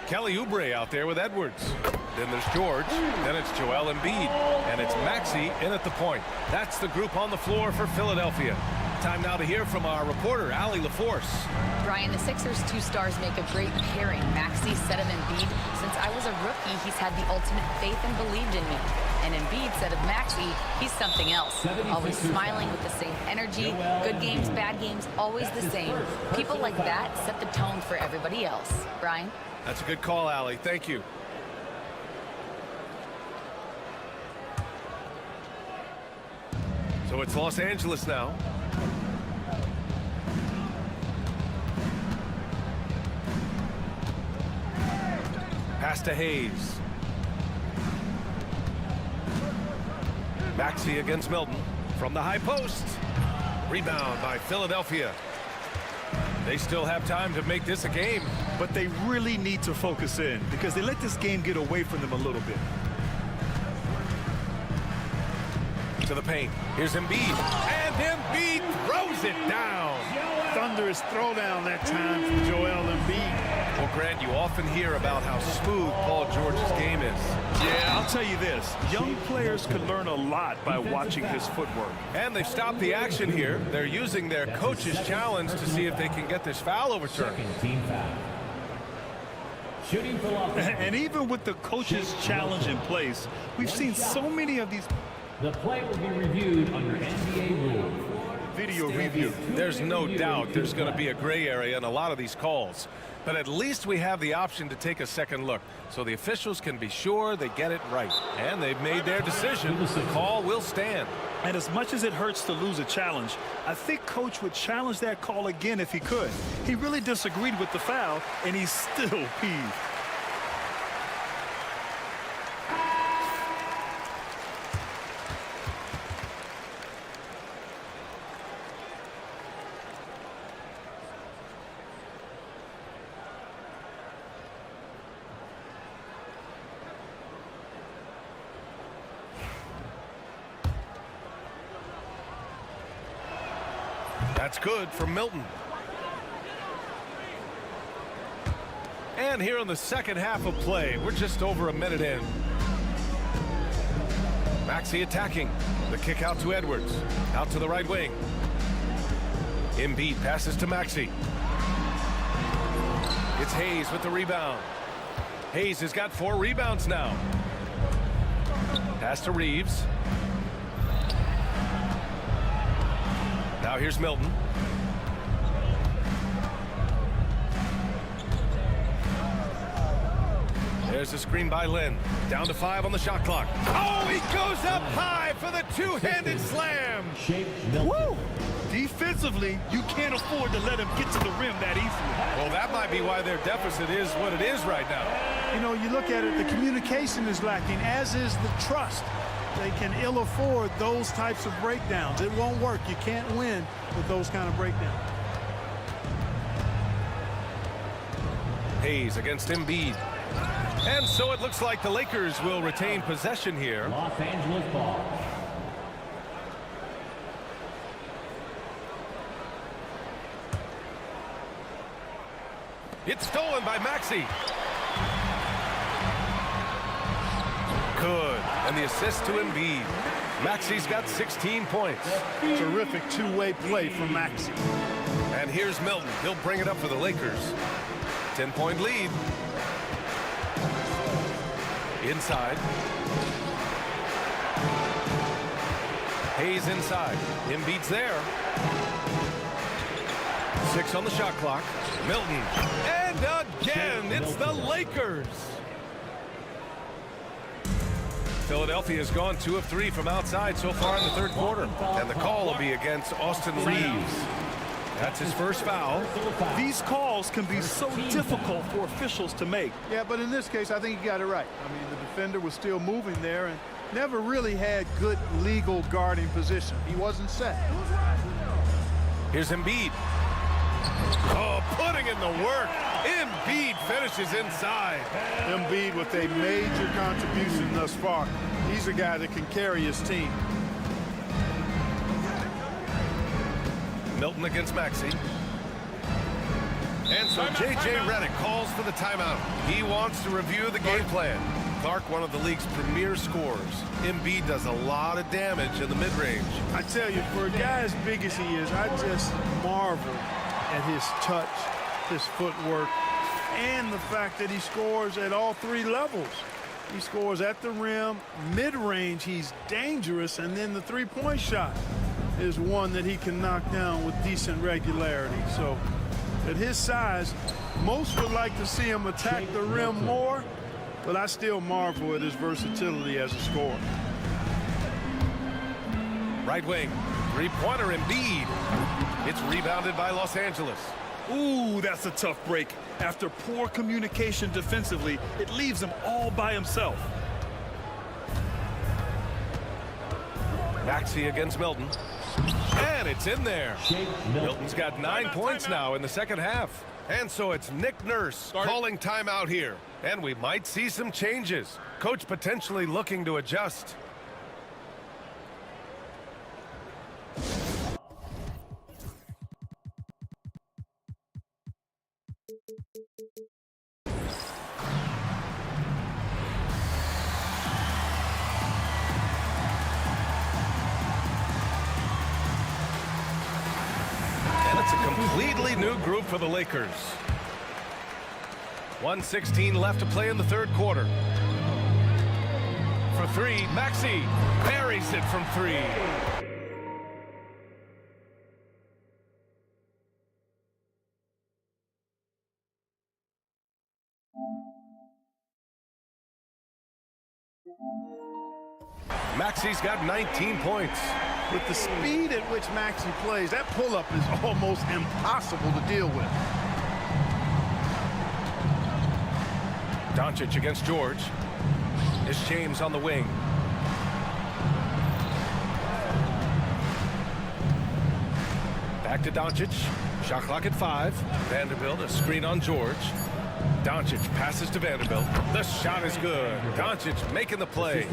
Kelly Oubre out there with Edwards. Then there's George. Then it's Joel Embiid. And it's Maxey in at the point. That's the group on the floor for Philadelphia. Time now to hear from our reporter, Allie LaForce. Brian, the Sixers' 2 stars make a great pairing. Maxey said of Embiid, since I was a rookie, he's had the ultimate faith and believed in me. And Embiid said of Maxey, he's something else. Always smiling with the same energy. Good games, bad games, always the same. People like that set the tone for everybody else. Brian? That's a good call, Allie. Thank you. So it's Los Angeles now. Pass to Hayes. Maxey against Milton from the high post. Rebound by Philadelphia. They still have time to make this a game. But they really need to focus in because they let this game get away from them a little bit. To the paint. Here's Embiid. And Embiid throws it down. Thunderous throwdown that time from Joel Embiid. Well, Grant, you often hear about how smooth Paul George's game is. Yeah, I'll tell you this. Young players can learn a lot by watching his footwork. And they've stopped the action here. They're using their coach's challenge to see if they can get this foul overturned. Team foul. Shooting philosophy. And even with the coach's challenge in place, we've seen so many of these The play will be reviewed under NBA rules. video review. There's no doubt there's going to be a gray area in a lot of these calls. But at least we have the option to take a second look, so the officials can be sure they get it right. And they've made their decision. The call will stand. And as much as it hurts to lose a challenge, I think Coach would challenge that call again if he could. He really disagreed with the foul, and he's still peeved. That's good for Milton. And here in the second half of play, we're just over a minute in. Maxey attacking. The kick out to Edwards. Out to the right wing. Embiid passes to Maxey. It's Hayes with the rebound. Hayes has got 4 rebounds now. Pass to Reeves. Now here's Milton. There's a screen by Lynn. Down to 5 on the shot clock. Oh, he goes up high for the two-handed slam. Woo! Defensively, you can't afford to let him get to the rim that easily. Well, that might be why their deficit is what it is right now. You know, you look at it, the communication is lacking, as is the trust. They can ill afford those types of breakdowns. It won't work. You can't win with those kind of breakdowns. Hayes against Embiid. And so it looks like the Lakers will retain possession here. Los Angeles ball. It's stolen by Maxey. Good. And the assist to Embiid. Maxey's got 16 points. Terrific two-way play from Maxey. And here's Milton. He'll bring it up for the Lakers. 10-point lead. Inside. Hayes inside. Embiid's there. 6 on the shot clock. Milton. And again, it's the Lakers. Philadelphia's gone 2 of 3 from outside so far in the third quarter. And the call will be against Austin Reeves. That's his first foul. These calls can be so difficult for officials to make. Yeah, but in this case, I think he got it right. I mean, the defender was still moving there and never really had good legal guarding position. He wasn't set. Here's Embiid. Oh, putting in the work. Embiid finishes inside. Embiid with a major contribution thus far. He's a guy that can carry his team. Milton against Maxey. And so J.J. Redick calls for the timeout. He wants to review the game plan. Clark, one of the league's premier scorers. Embiid does a lot of damage in the mid-range. I tell you, for a guy as big as he is, I just marvel at his touch, his footwork, and the fact that he scores at all 3 levels. He scores at the rim, mid-range, he's dangerous, and then the three-point shot is one that he can knock down with decent regularity. So at his size, most would like to see him attack the rim more, but I still marvel at his versatility as a scorer. Right wing, three-pointer Embiid. It's rebounded by Los Angeles. Ooh, that's a tough break. After poor communication defensively, it leaves him all by himself. Maxey against Milton. And it's in there. Milton's got 9 points now in the second half. And so it's Nick Nurse calling timeout here. And we might see some changes. Coach potentially looking to adjust. Completely new group for the Lakers. 1:16 left to play in the third quarter. For three, Maxey buries it from three. Maxey's got 19 points. With the speed at which Maxey plays, that pull-up is almost impossible to deal with. Doncic against George. Is James on the wing. Back to Doncic. Shot clock at 5. Vanderbilt, a screen on George. Doncic passes to Vanderbilt. The shot is good. Doncic making the play.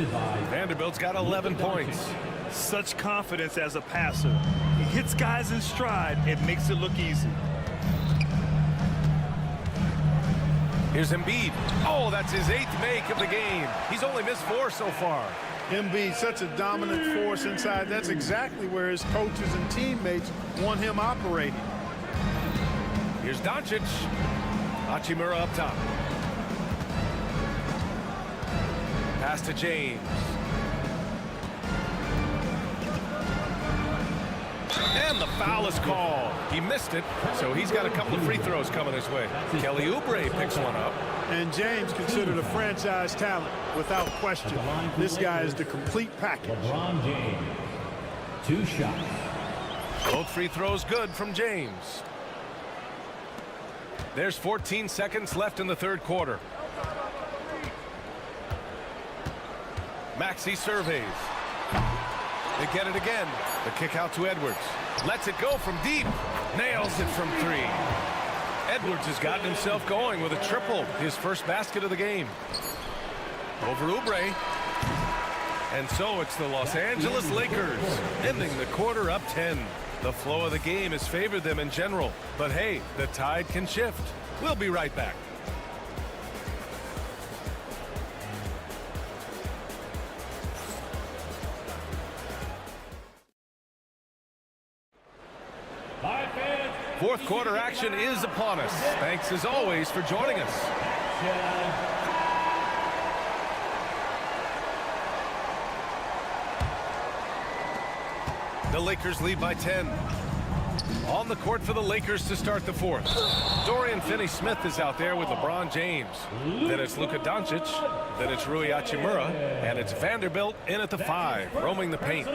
Vanderbilt's got 11 points. Such confidence as a passer. He hits guys in stride and makes it look easy. Here's Embiid. Oh, that's his 8th make of the game. He's only missed 4 so far. Embiid, such a dominant force inside. That's exactly where his coaches and teammates want him operating. Here's Doncic. Hachimura up top. Pass to James. And the foul is called. He missed it, so he's got a couple of free throws coming his way. Kelly Oubre picks one up. And James considered a franchise talent, without question. This guy is the complete package. LeBron James, 2 shots. Both free throws good from James. There's 14 seconds left in the third quarter. Maxey surveys. They get it again. The kick out to Edwards. Lets it go from deep. Nails it from 3. Edwards has gotten himself going with a triple. His first basket of the game. Over Oubre. And so it's the Los Angeles Lakers ending the quarter up 10. The flow of the game has favored them in general. But hey, the tide can shift. We'll be right back. Fourth quarter action is upon us. Thanks as always for joining us. The Lakers lead by 10. On the court for the Lakers to start the fourth. Dorian Finney-Smith is out there with LeBron James. Then it's Luka Doncic. Then it's Rui Hachimura. And it's Vanderbilt in at the 5, roaming the paint.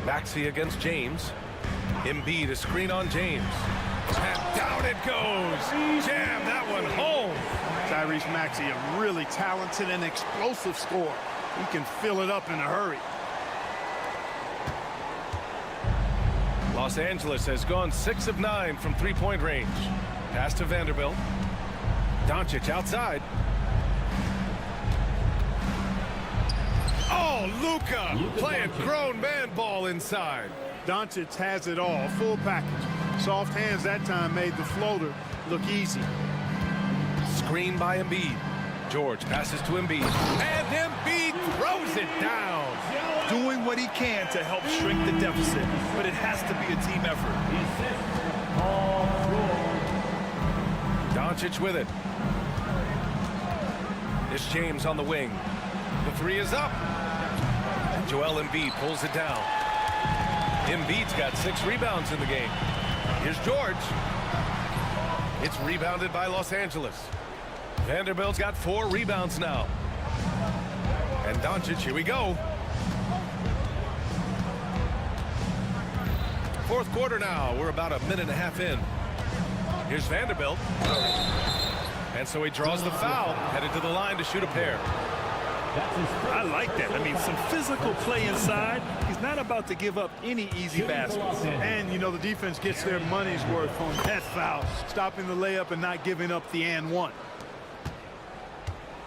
Maxey against James. Embiid, a screen on James. And down it goes. Jam that one home. Tyrese Maxey, a really talented and explosive scorer. He can fill it up in a hurry. Los Angeles has gone 6 of 9 from three-point range. Pass to Vanderbilt. Doncic outside. Oh, Luka playing grown man ball inside. Doncic has it all, full package. Soft hands that time made the floater look easy. Screen by Embiid. George passes to Embiid. And Embiid throws it down. Doing what he can to help shrink the deficit, but it has to be a team effort. Doncic with it. It's James on the wing. The 3 is up. And Joel Embiid pulls it down. Embiid's got 6 rebounds in the game. Here's George. It's rebounded by Los Angeles. Vanderbilt's got 4 rebounds now. And Doncic, here we go. Fourth quarter now. We're about a minute and a half in. Here's Vanderbilt. And so he draws the foul, headed to the line to shoot a pair. I like that. I mean, some physical play inside. He's not about to give up any easy baskets. And, you know, the defense gets their money's worth on that foul, stopping the layup and not giving up the and one.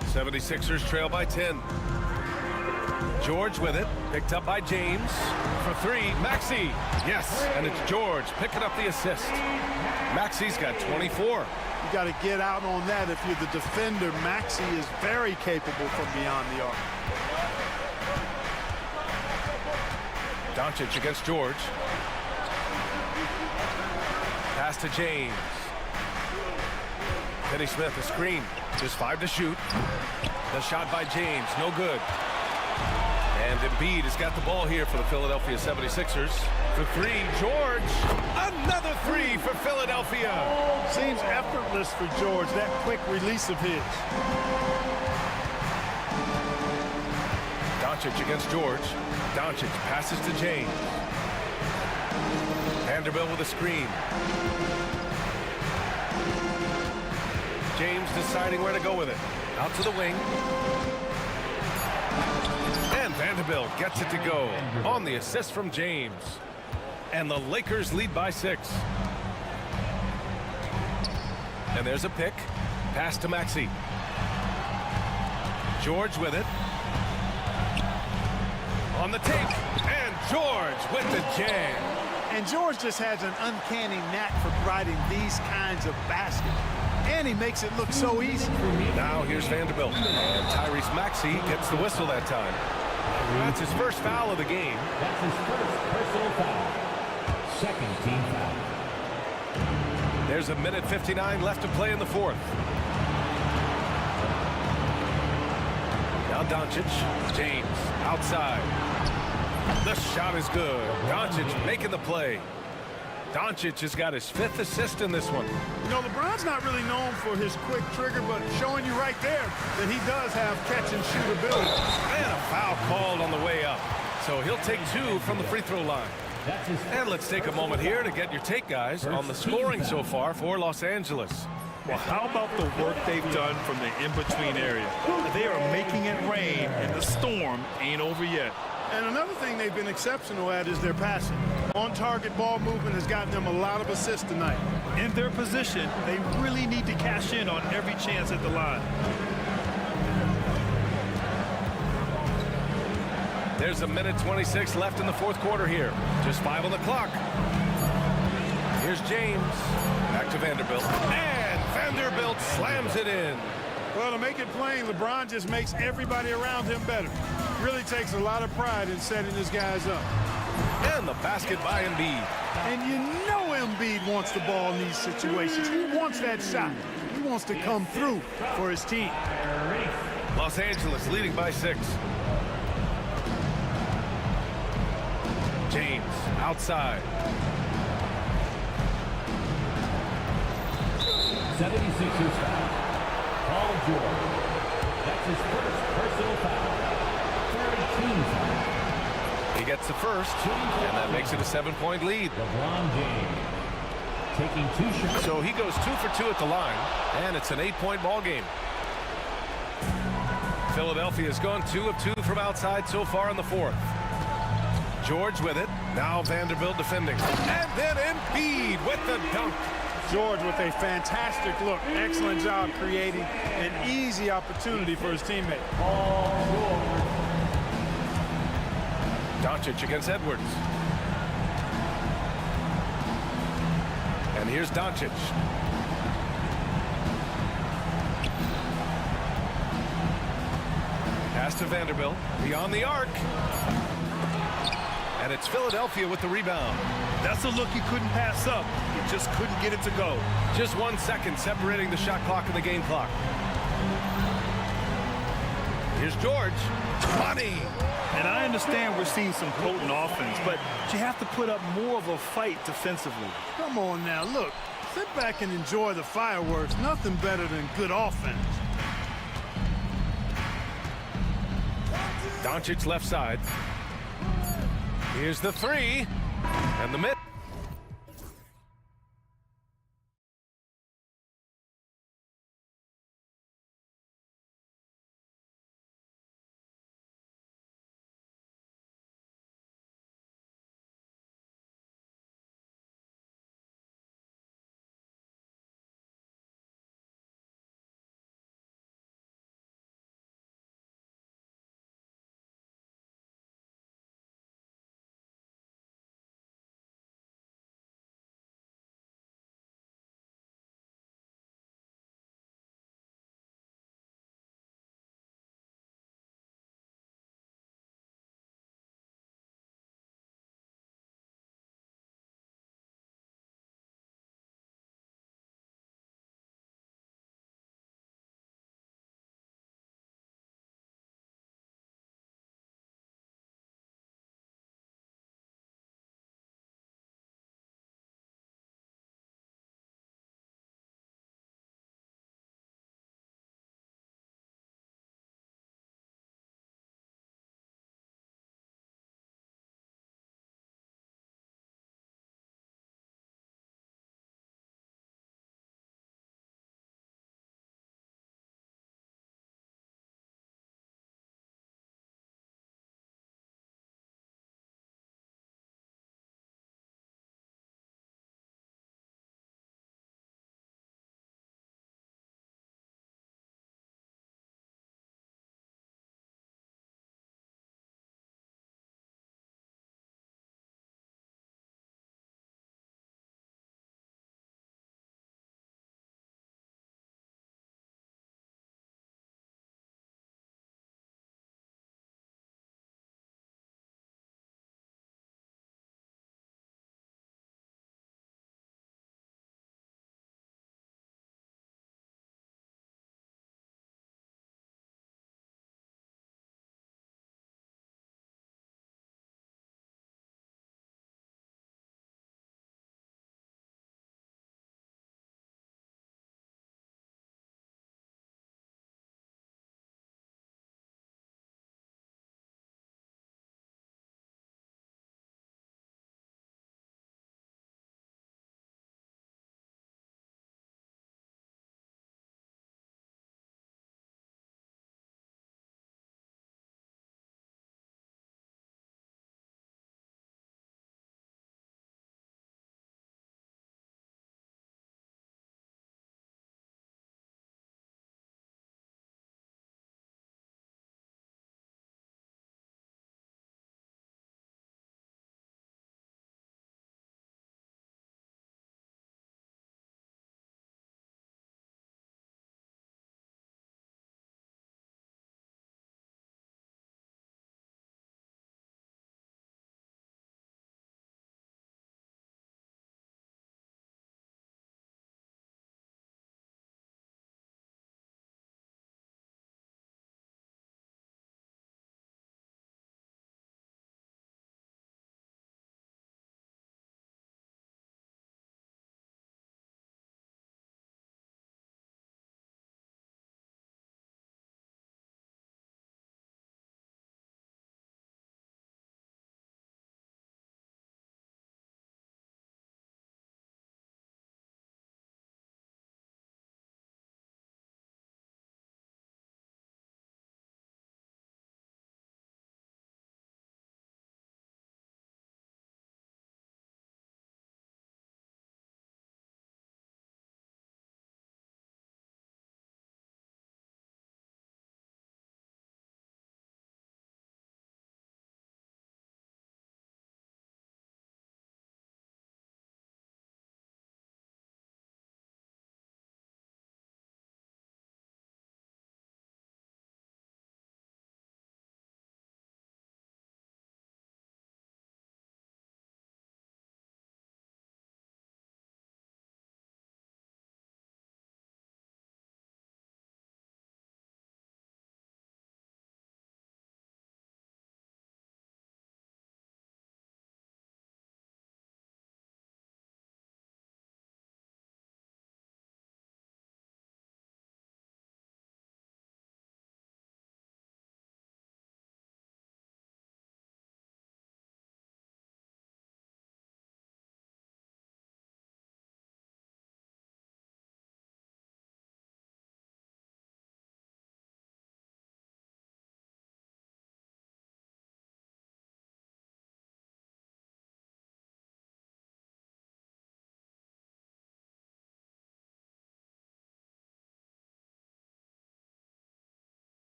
76ers trail by 10. George with it, picked up by James. For three, Maxey. Yes, and it's George picking up the assist. Maxey's got 24. You got to get out on that if you're the defender. Maxey is very capable from beyond the arc. Doncic against George. Pass to James. Finney Smith, a screen. Just 5 to shoot. The shot by James, no good. And Embiid has got the ball here for the Philadelphia 76ers. For three, George. Another three for Philadelphia. Seems effortless for George, that quick release of his. Doncic against George. Doncic passes to James. Vanderbilt with a screen. James deciding where to go with it. Out to the wing. And Vanderbilt gets it to go on the assist from James. And the Lakers lead by 6. And there's a pick. Pass to Maxey. George with it. On the take. And George with the jam. And George just has an uncanny knack for providing these kinds of baskets. And he makes it look so easy. Now here's Vanderbilt. And Tyrese Maxey gets the whistle that time. That's his first foul of the game. That's his first personal foul. Second team foul. There's a minute 59 left to play in the fourth. Now Doncic. James outside. The shot is good. Doncic making the play. Doncic has got his 5th assist in this one. You know, LeBron's not really known for his quick trigger, but showing you right there that he does have catch and shoot ability. And a foul called on the way up. So he'll take 2 from the free throw line. And let's take a moment here to get your take, guys, on the scoring so far for Los Angeles. Well, how about the work they've done from the in-between area? They are making it rain, and the storm ain't over yet. And another thing they've been exceptional at is their passing. On-target ball movement has gotten them a lot of assists tonight. In their position, they really need to cash in on every chance at the line. There's a minute 26 left in the fourth quarter here. Just 5 on the clock. Here's James. Back to Vanderbilt. And Vanderbilt slams it in. Well, to make it plain, LeBron just makes everybody around him better. Really takes a lot of pride in setting his guys up. And the basket by Embiid. And you know Embiid wants the ball in these situations. He wants that shot. He wants to come through for his team. Los Angeles leading by 6. James outside. 76ers foul. Paul George. That's his first personal foul. Third team foul. He gets the first, and that makes it a 7-point lead. LeBron James taking 2 shots. So he goes 2 for 2 at the line, and it's an 8-point ball game. Philadelphia has gone 2 of 2 from outside so far in the fourth. George with it. Now Vanderbilt defending. And then Embiid with the dunk. George with a fantastic look. Excellent job creating an easy opportunity for his teammate. Doncic against Edwards. And here's Doncic. Pass to Vanderbilt. Beyond the arc. And it's Philadelphia with the rebound. That's a look he couldn't pass up. He just couldn't get it to go. Just 1 second separating the shot clock and the game clock. Here's George. Money. And I understand we're seeing some potent offense, but you have to put up more of a fight defensively. Come on now, look. Sit back and enjoy the fireworks. Nothing better than good offense. Doncic left side. Here's the three. And the mid.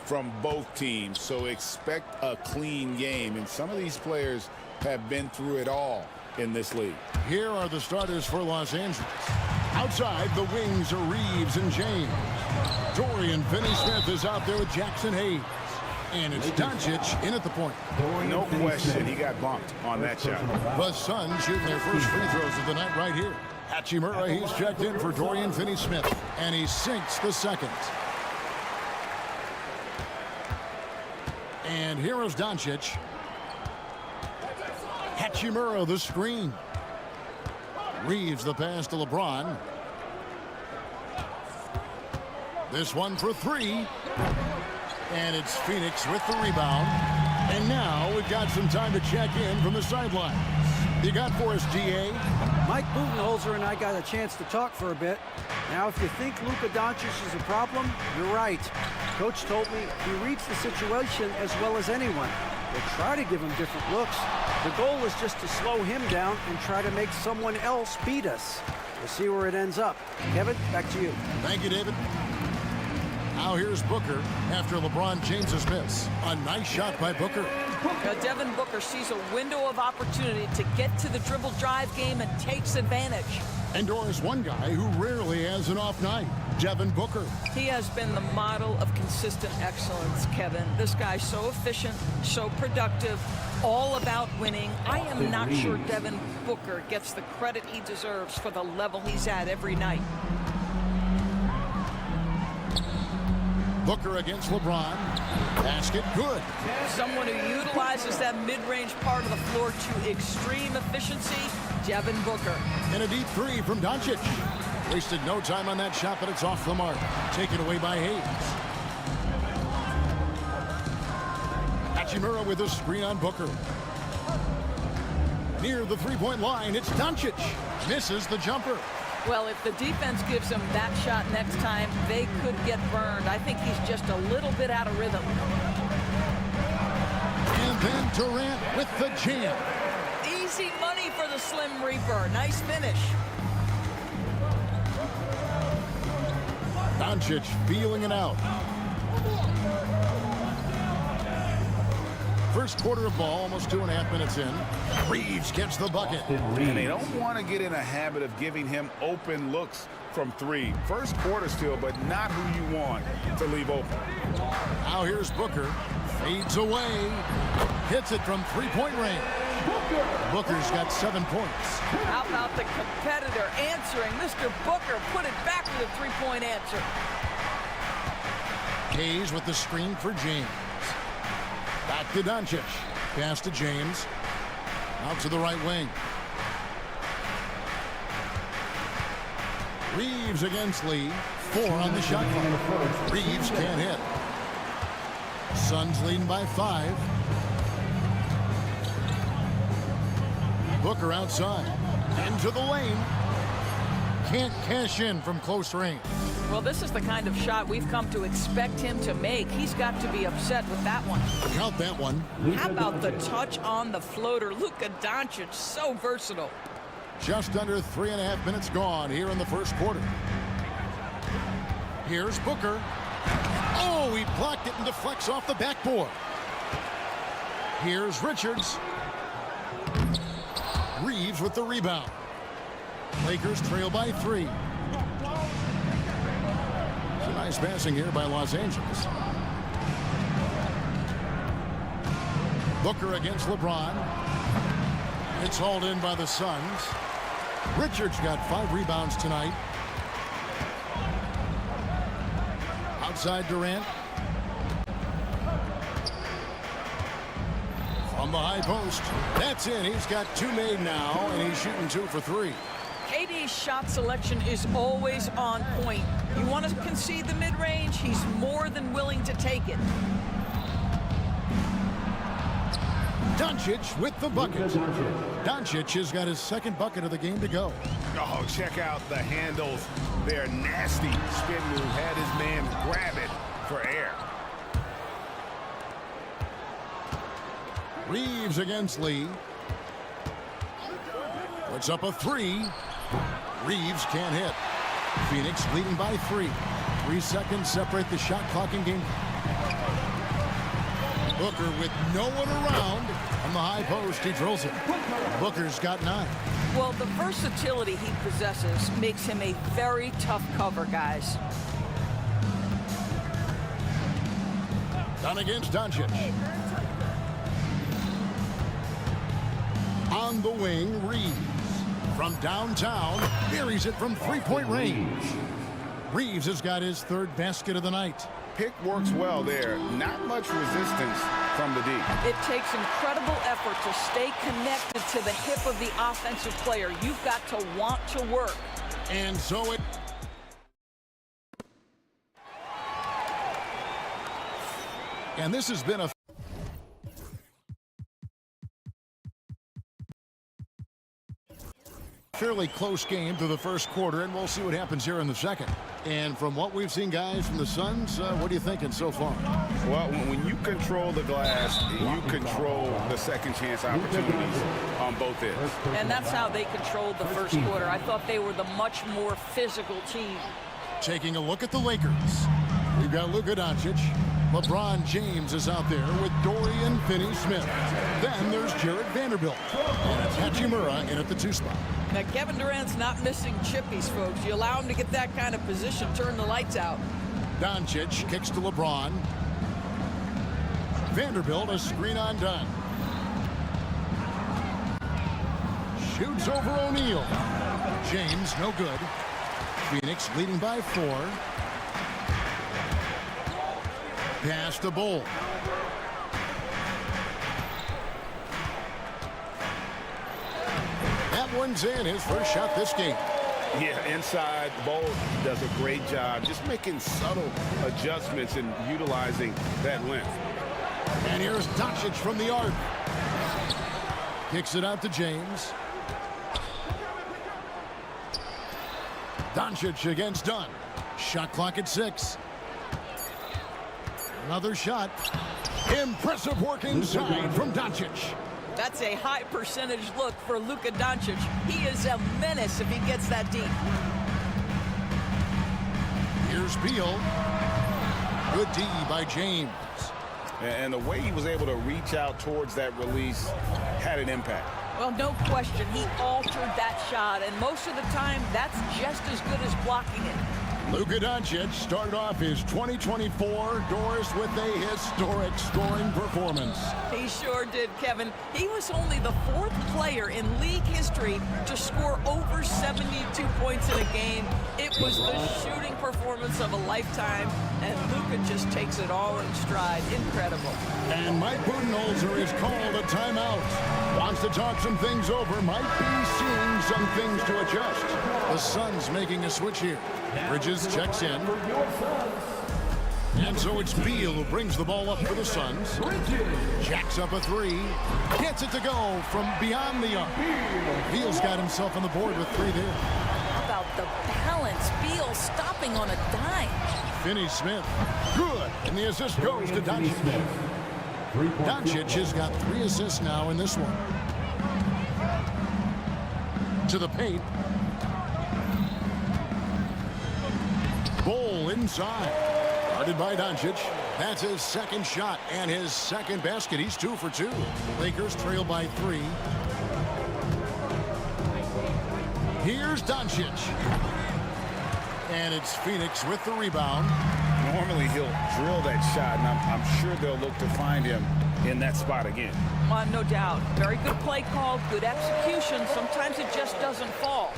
from both teams, so expect a clean game. And some of these players have been through it all in this league. Here are the starters for Los Angeles. Outside, the wings are Reeves and James. Dorian Finney-Smith is out there with Jackson Hayes. And it's Doncic in at the point. No question, he got bumped on that shot. The Suns shooting their first free throws of the night right here. Hachimura, he's checked in for Dorian Finney-Smith, and he sinks the second. And here is Doncic. Hachimura, the screen. Reeves the pass to LeBron. This one for three. And it's Phoenix with the rebound. And now we've got some time to check in from the sidelines. You got for us, GA? Mike Budenholzer and I got a chance to talk for a bit. Now, if you think Luka Doncic is a problem, you're right. Coach told me he reads the situation as well as anyone. We'll try to give him different looks. The goal is just to slow him down and try to make someone else beat us. We'll see where it ends up. Kevin, back to you. Thank you, David. Now here's Booker after LeBron James's miss. A nice shot by Booker. Devin Booker sees a window of opportunity to get to the dribble drive game and takes advantage. And Doris, one guy who rarely has an off night, Devin Booker. He has been the model of consistent excellence, Kevin. This guy's so efficient, so productive, all about winning. I am not sure Devin Booker gets the credit he deserves for the level he's at every night. Booker against LeBron. Basket good. Someone who utilizes that mid-range part of the floor to extreme efficiency, Devin Booker. And a deep three from Doncic. Wasted no time on that shot, but it's off the mark. Taken away by Hayes. Hachimura with a screen on Booker. Near the three-point line, it's Doncic. Misses the jumper. Well, if the defense gives him that shot next time, they could get burned. I think he's just a little bit out of rhythm. And then Durant with the jam. Easy money for the Slim Reaper. Nice finish. Doncic feeling it out. First quarter of ball, almost 2.5 minutes in. Reeves gets the bucket. And they don't want to get in a habit of giving him open looks from three. First quarter still, but not who you want to leave open. Now here's Booker. Fades away. Hits it from three-point range. Booker's got 7 points. How about the competitor answering? Mr. Booker put it back with a three-point answer. Hayes with the screen for James. Back to Doncic. Pass to James. Out to the right wing. Reeves against Lee. 4 on the shot clock. Reeves can't hit. Suns leading by 5. Booker outside. Into the lane. Can't cash in from close range. Well, this is the kind of shot we've come to expect him to make. He's got to be upset with that one. Count that one. How about the touch on the floater? Luka Doncic, so versatile. Just under 3.5 minutes gone here in the first quarter. Here's Booker. Oh, he blocked it and deflects off the backboard. Here's Richards. Reeves with the rebound. Lakers trail by 3. It's a nice passing here by Los Angeles. Booker against LeBron. It's hauled in by the Suns. Richards got 5 rebounds tonight. Outside Durant. From the high post. That's in. He's got 2 made now, and he's shooting 2 for 3. KD's shot selection is always on point. You want to concede the mid-range, he's more than willing to take it. Doncic with the bucket. Doncic has got his 2nd bucket of the game to go. Oh, check out the handles. They're nasty. Spin move had his man grab it for air. Reeves against Lee. Puts up a 3. Reeves can't hit. Phoenix leading by 3. 3 seconds separate the shot clock and game. Booker with no one around. On the high post, he drills it. Booker's got 9. Well, the versatility he possesses makes him a very tough cover, guys. Done against Doncic. On the wing, Reeves. From downtown, buries it from three-point range. Reeves has got his 3rd basket of the night. Pick works well there. Not much resistance from the D. It takes incredible effort to stay connected to the hip of the offensive player. You've got to want to work. And so it... And this has been a fairly close game through the first quarter, and we'll see what happens here in the second. And from what we've seen, guys, from the Suns, what are you thinking so far? Well, when you control the glass, you control the second chance opportunities on both ends. And that's how they controlled the first quarter. I thought they were the much more physical team. Taking a look at the Lakers. We've got Luka Doncic. LeBron James is out there with Dorian Finney-Smith. Then there's Jared Vanderbilt. And it's Hachimura in at the 2 spot. Now, Kevin Durant's not missing chippies, folks. You allow him to get that kind of position, turn the lights out. Doncic kicks to LeBron. Vanderbilt, a screen on Dunn. Shoots over O'Neal. James, no good. Phoenix leading by 4. Pass to Bull. That one's in, his first shot this game. Yeah, inside, Bull does a great job just making subtle adjustments and utilizing that length. And here's Doncic from the arc. Kicks it out to James. Doncic against Dunn. Shot clock at 6. Another shot. Impressive work inside from Doncic. That's a high percentage look for Luka Doncic. He is a menace if he gets that deep. Here's Beal. Good D by James. And the way he was able to reach out towards that release had an impact. Well, no question, he altered that shot, and most of the time, that's just as good as blocking it. Luka Doncic started off his 2024 Doris with a historic scoring performance. He sure did, Kevin. He was only the 4th player in league history to score over 72 points in a game. It was the shooting performance of a lifetime, and Luka just takes it all in stride. Incredible. And Mike Budenholzer is called a timeout. Wants to talk some things over. Might be seeing some things to adjust. The Suns making a switch here. Bridges checks in. And so it's Beal who brings the ball up for the Suns. Jacks up a 3. Gets it to go from beyond the arc. Beal's got himself on the board with 3 there. How about the balance? Beal stopping on a dime. Finney-Smith. Good. And the assist goes to Doncic. Doncic has got 3 assists now in this one. To the paint. Bull inside. Guarded by Doncic. That's his 2nd shot and his 2nd basket. He's 2 for 2. Lakers trail by 3. Here's Doncic. And it's Phoenix with the rebound. Normally he'll drill that shot, and I'm sure they'll look to find him in that spot again. No doubt. Very good play call, good execution. Sometimes it just doesn't fall.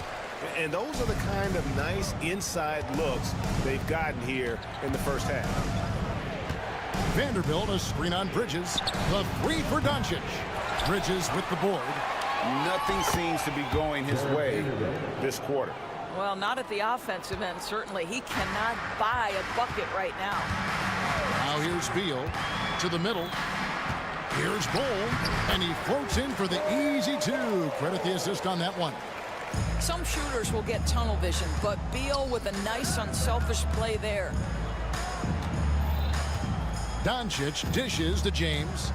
And those are the kind of nice inside looks they've gotten here in the first half. Vanderbilt, a screen on Bridges. The 3 for Doncic. Bridges with the board. Nothing seems to be going his way this quarter. Well, not at the offensive end, certainly. He cannot buy a bucket right now. Now here's Beal to the middle. Here's Bull, and he floats in for the easy 2. Credit the assist on that one. Some shooters will get tunnel vision, but Beal with a nice unselfish play there. Doncic dishes to James.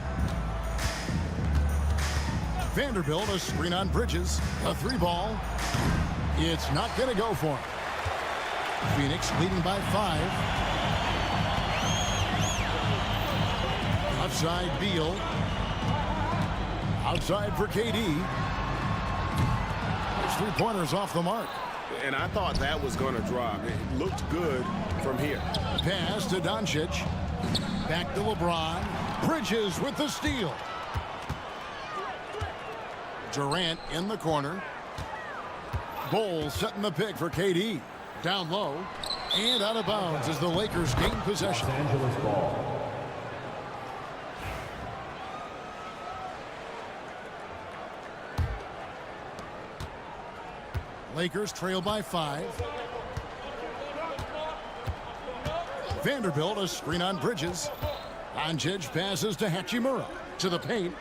Vanderbilt, a screen on Bridges. A 3 ball. It's not going to go for him. Phoenix leading by 5. A Left side, Beal. Outside for KD. There's 3 pointers off the mark. And I thought that was going to drop. It looked good from here. Pass to Doncic. Back to LeBron. Bridges with the steal. Durant in the corner. Bowles setting the pick for KD. Down low. And out of bounds as the Lakers gain possession. Los Angeles ball. Lakers trail by 5. Vanderbilt a screen on Bridges. Doncic passes to Hachimura. To the paint.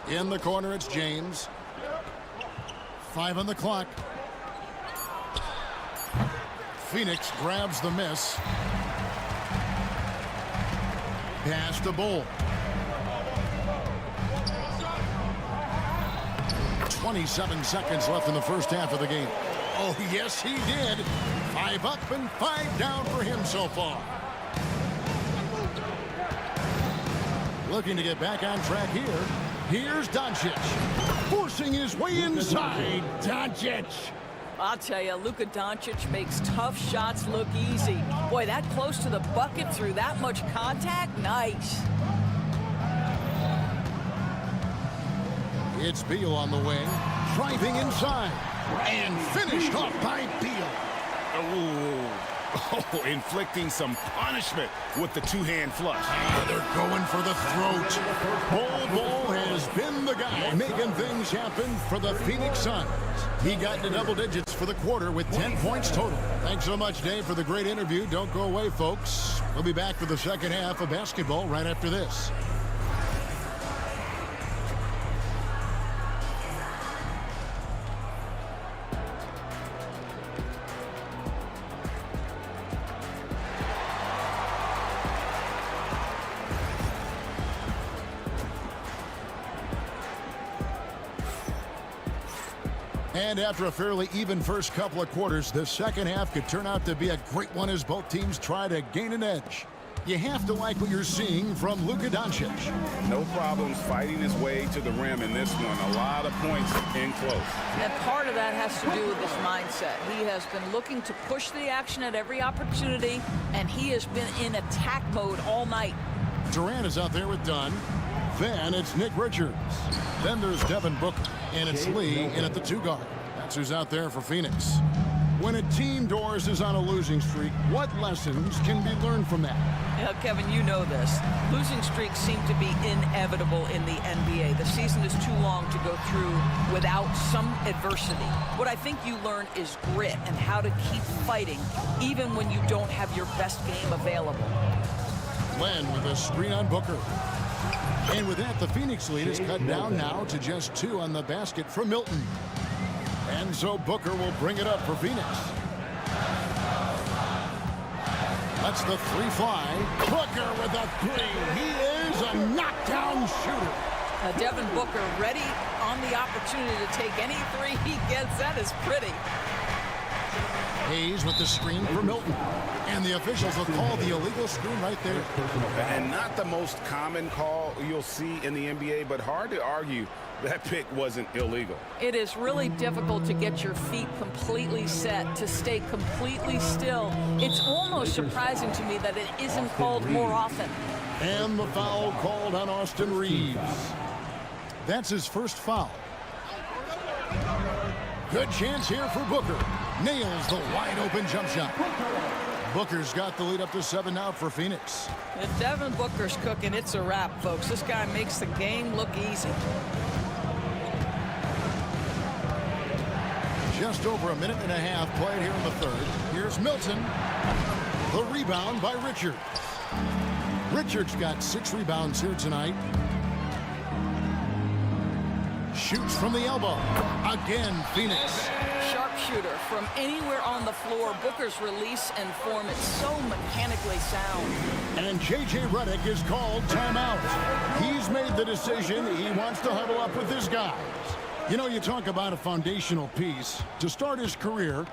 In the corner, it's James. 5 on the clock. Phoenix grabs the miss. Pass to Bull. 27 seconds left in the first half of the game. Oh, yes, he did. 5 up and 5 down for him so far. Looking to get back on track here. Here's Doncic. Forcing his way inside. Doncic. I'll tell you, Luka Doncic makes tough shots look easy. Boy, that close to the bucket through that much contact, nice. It's Beal on the wing, driving inside, and finished off by Beal. Oh, inflicting some punishment with the two-hand flush. They're going for the throat. Bol has been the guy making things happen for the Phoenix Suns. He got into double digits for the quarter with 10 points total. Thanks so much, Dave, for the great interview. Don't go away, folks. We'll be back for the second half of basketball right after this. And after a fairly even first couple of quarters, the second half could turn out to be a great one as both teams try to gain an edge. You have to like what you're seeing from Luka Doncic. No problems fighting his way to the rim in this one. A lot of points in close. And part of that has to do with his mindset. He has been looking to push the action at every opportunity, and he has been in attack mode all night. Durant is out there with Dunn. Then it's Nick Richards. Then there's Devin Booker. And it's Lee in at the 2 guard. That's who's out there for Phoenix. When a team, Doors, is on a losing streak, what lessons can be learned from that? Yeah, Kevin, you know this. Losing streaks seem to be inevitable in the NBA. The season is too long to go through without some adversity. What I think you learn is grit and how to keep fighting even when you don't have your best game available. Len with a screen on Booker. And with that, the Phoenix lead is cut down now to just 2 on the basket from Milton. And so Booker will bring it up for Phoenix. That's the 3 fly. Booker with a 3. He is a knockdown shooter. Devin Booker ready on the opportunity to take any 3 he gets. That is pretty. Hayes with the screen for Milton. And the officials will call the illegal screen right there. And not the most common call you'll see in the NBA, but hard to argue that pick wasn't illegal. It is really difficult to get your feet completely set, to stay completely still. It's almost surprising to me that it isn't called more often. And the foul called on Austin Reeves. That's his first foul. Good chance here for Booker. Nails the wide-open jump shot. Booker's got the lead up to 7 now for Phoenix. If Devin Booker's cooking, it's a wrap, folks. This guy makes the game look easy. Just over a minute and a half played here in the third. Here's Milton. The rebound by Richards. Richards got 6 rebounds here tonight. Shoots from the elbow. Again, Phoenix. Sharpshooter from anywhere on the floor. Booker's release and form is so mechanically sound. And J.J. Redick is called timeout. He's made the decision. He wants to huddle up with his guys. You know, you talk about a foundational piece. To start his career,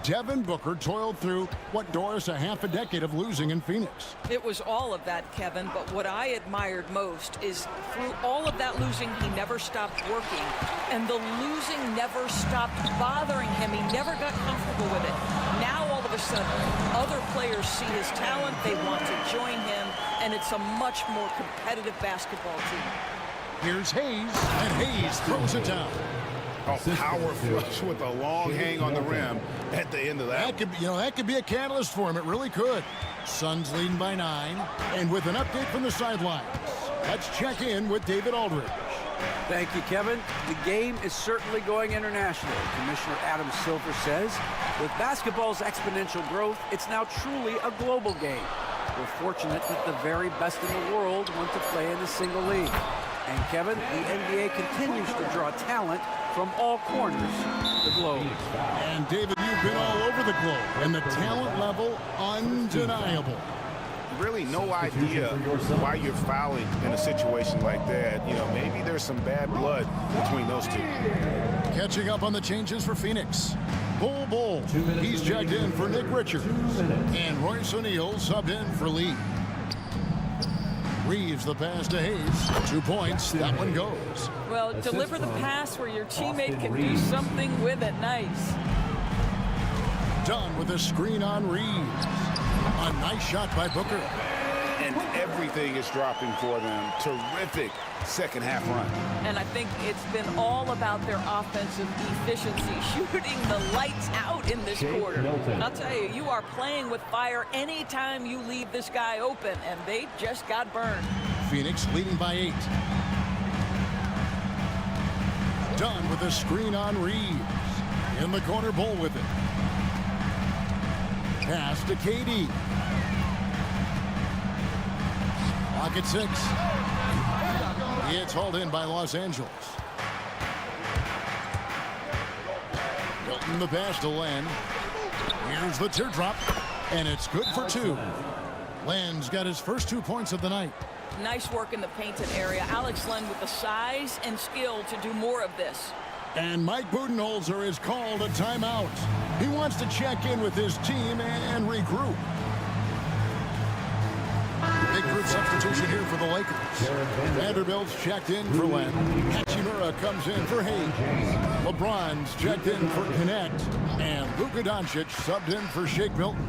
Devin Booker toiled through what Doris a half a decade of losing in Phoenix. It was all of that, Kevin, but what I admired most is through all of that losing, he never stopped working, and the losing never stopped bothering him. He never got comfortable with it. Now, all of a sudden, other players see his talent, they want to join him, and it's a much more competitive basketball team. Here's Hayes, and Hayes throws it down. A power flush with a long hang on the rim at the end of that. That could be a catalyst for him. It really could. Suns leading by 9, and with an update from the sidelines, let's check in with David Aldridge. Thank you, Kevin. The game is certainly going international. Commissioner Adam Silver says, with basketball's exponential growth, it's now truly a global game. We're fortunate that the very best in the world want to play in a single league. And Kevin, the NBA continues to draw talent from all corners of the globe. And David, you've been all over the globe, and the talent level undeniable. Really no idea why you're fouling in a situation like that. You know, maybe there's some bad blood between those two. Catching up on the changes for Phoenix. Bull. He's checked in for Nick Richards. And Royce O'Neal subbed in for Lee. Reeves the pass to Hayes. 2 points. That one goes. Well, deliver the pass where your teammate can do something with it. Nice. Done with a screen on Reeves. A nice shot by Booker. And everything is dropping for them. Terrific second half run. And I think it's been all about their offensive efficiency, shooting the lights out in this quarter. And I'll tell you, you are playing with fire anytime you leave this guy open, and they just got burned. Phoenix leading by 8. Done with a screen on Reeves. In the corner, Bull with it. Pass to KD. Clock at 6. It's hauled in by Los Angeles. Hilton the pass to Len. Here's the teardrop, and it's good for 2. Len's got his first 2 points of the night. Nice work in the painted area. Alex Len with the size and skill to do more of this. And Mike Budenholzer has called a timeout. He wants to check in with his team and regroup. Big group substitution here for the Lakers. Vanderbilt's checked in for Len. Hachimura comes in for Hayes. LeBron's checked in for Connect. And Luka Doncic subbed in for Shake Milton.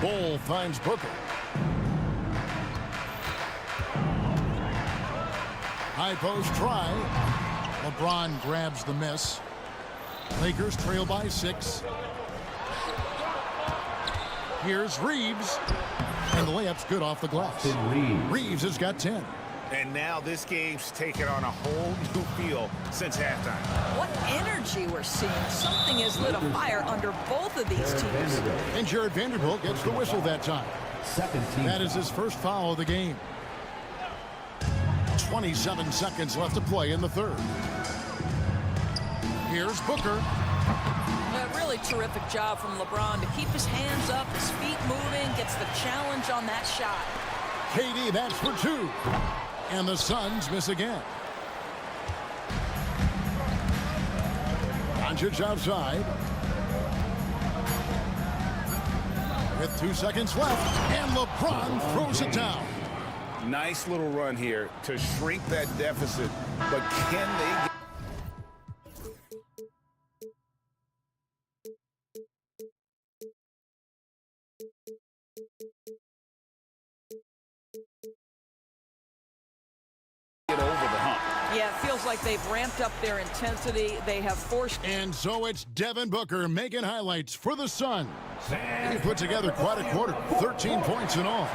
Bull finds Booker. High post try. LeBron grabs the miss. Lakers trail by 6. Here's Reeves. And the layup's good off the glass. Reeves has got 10. And now this game's taken on a whole new feel since halftime. What energy we're seeing. Something has lit a fire under both of these teams. And Jared Vanderbilt gets the whistle that time. That is his first foul of the game. 27 seconds left to play in the third. Here's Booker. A really terrific job from LeBron to keep his hands up, his feet moving, gets the challenge on that shot. KD, that's for 2. And the Suns miss again. Doncic outside. With 2 seconds left, and LeBron throws it down. Nice little run here to shrink that deficit, but can they get over the hump? Yeah, it feels like they've ramped up their intensity. They have forced. And so it's Devin Booker making highlights for the Suns. He put together quite a quarter, 13 points in all.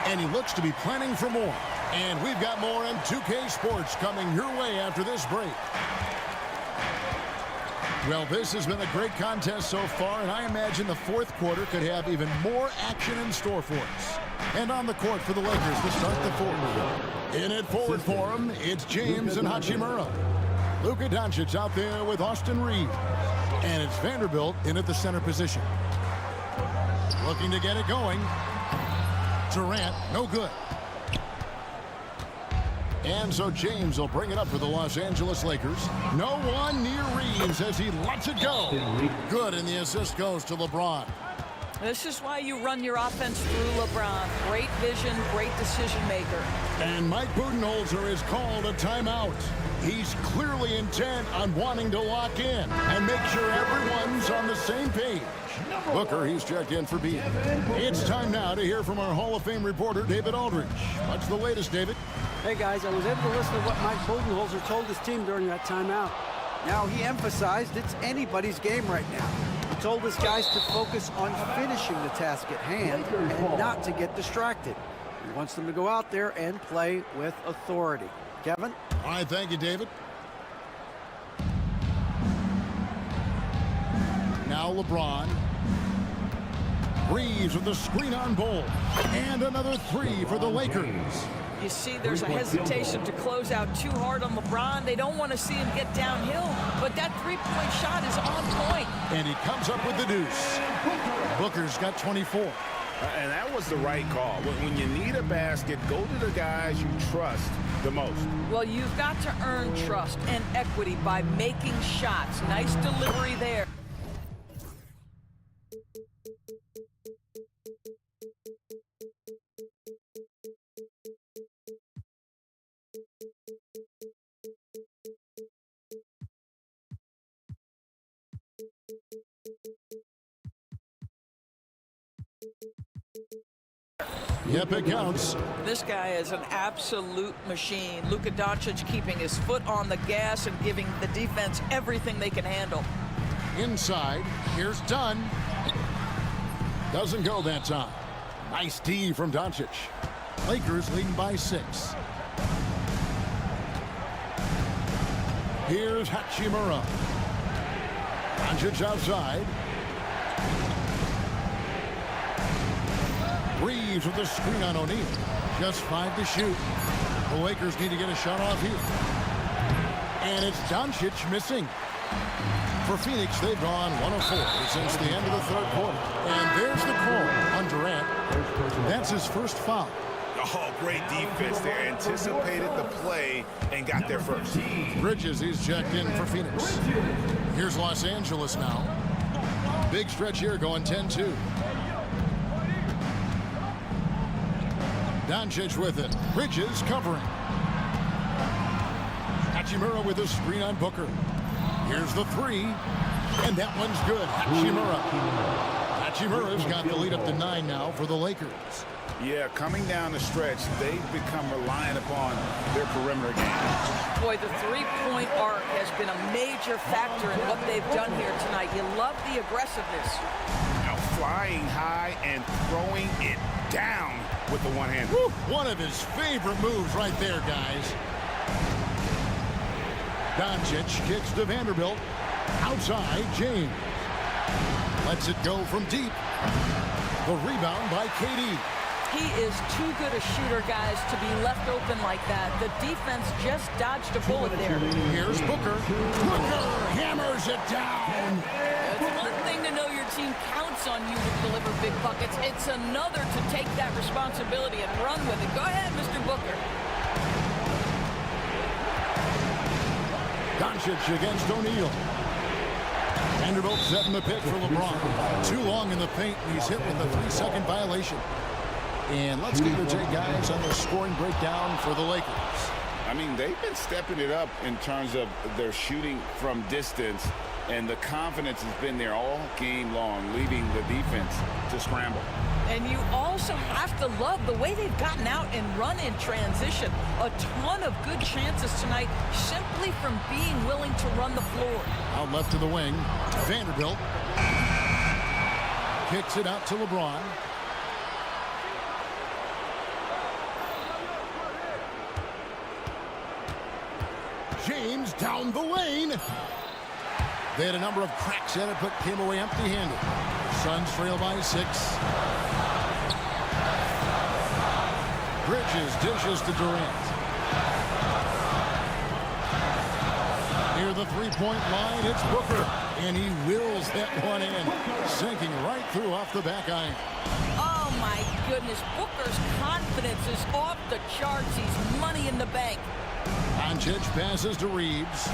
And he looks to be planning for more. And we've got more in 2K Sports coming your way after this break. Well, this has been a great contest so far, and I imagine the fourth quarter could have even more action in store for us. And on the court for the Lakers to start the fourth. In at forward for him, it's James and Hachimura. Luka Doncic out there with Austin Reeves. And it's Vanderbilt in at the center position. Looking to get it going. Durant, no good. And so James will bring it up for the Los Angeles Lakers. No one near Reeves as he lets it go. Good, and the assist goes to LeBron. This is why you run your offense through LeBron. Great vision, great decision maker. And Mike Budenholzer is called a timeout. He's clearly intent on wanting to lock in and make sure everyone's on the same page. Booker, he's checked in for B. It's time now to hear from our Hall of Fame reporter, David Aldridge. What's the latest, David? Hey, guys, I was able to listen to what Mike Budenholzer told his team during that timeout. Now, he emphasized it's anybody's game right now. He told his guys to focus on finishing the task at hand and not to get distracted. He wants them to go out there and play with authority. Kevin? All right, thank you, David. Now LeBron. Reeves with the screen on Bull. And another three for the Lakers. You see, there's a hesitation to close out too hard on LeBron. They don't want to see him get downhill, but that three-point shot is on point. And he comes up with the deuce. Booker's got 24. And that was the right call. When you need a basket, go to the guys you trust the most. Well, you've got to earn trust and equity by making shots. Nice delivery there. Yep, it counts. This guy is an absolute machine. Luka Doncic keeping his foot on the gas and giving the defense everything they can handle. Inside, here's Dunn. Doesn't go that time. Nice D from Doncic. Lakers leading by 6. Here's Hachimura. Doncic outside. Reeves with the screen on O'Neal. Just 5 to shoot. The Lakers need to get a shot off here. And it's Doncic missing. For Phoenix, they've gone 1 of 4 since the end of the third quarter. And there's the call on Durant. That's his first foul. Oh, great defense there. Anticipated the play and got there first. Bridges, he's checked in for Phoenix. Here's Los Angeles now. Big stretch here going 10-2. Doncic with it. Bridges covering. Hachimura with a screen on Booker. Here's the three. And that one's good. Hachimura. Hachimura's got the lead up to 9 now for the Lakers. Yeah, coming down the stretch, they've become reliant upon their perimeter game. Boy, the three-point arc has been a major factor in what they've done here tonight. You love the aggressiveness. Now flying high and throwing it down with the one hand. One of his favorite moves right there, guys. Doncic kicks to Vanderbilt. Outside, James. Lets it go from deep. The rebound by KD. He is too good a shooter, guys, to be left open like that. The defense just dodged a bullet there. Here's Booker. Booker hammers it down. It's one thing to know your team counts on you to deliver big buckets. It's another to take that responsibility and run with it. Go ahead, Mr. Booker. Doncic against O'Neal. Vanderbilt setting the pick for LeBron. Too long in the paint, and he's hit with a 3-second violation. And let's get your take, guys, on the scoring breakdown for the Lakers. I mean, they've been stepping it up in terms of their shooting from distance, and the confidence has been there all game long, leading the defense to scramble. And you also have to love the way they've gotten out and run in transition. A ton of good chances tonight simply from being willing to run the floor. Out left to the wing, Vanderbilt. Kicks it out to LeBron. James down the lane. They had a number of cracks at it, but came away empty-handed. Suns trail by 6. Bridges dishes to Durant. Near the three-point line, it's Booker. And he wills that one in, sinking right through off the back iron. Oh, my goodness. Booker's confidence is off the charts. He's money in the bank. Doncic passes to Reeves.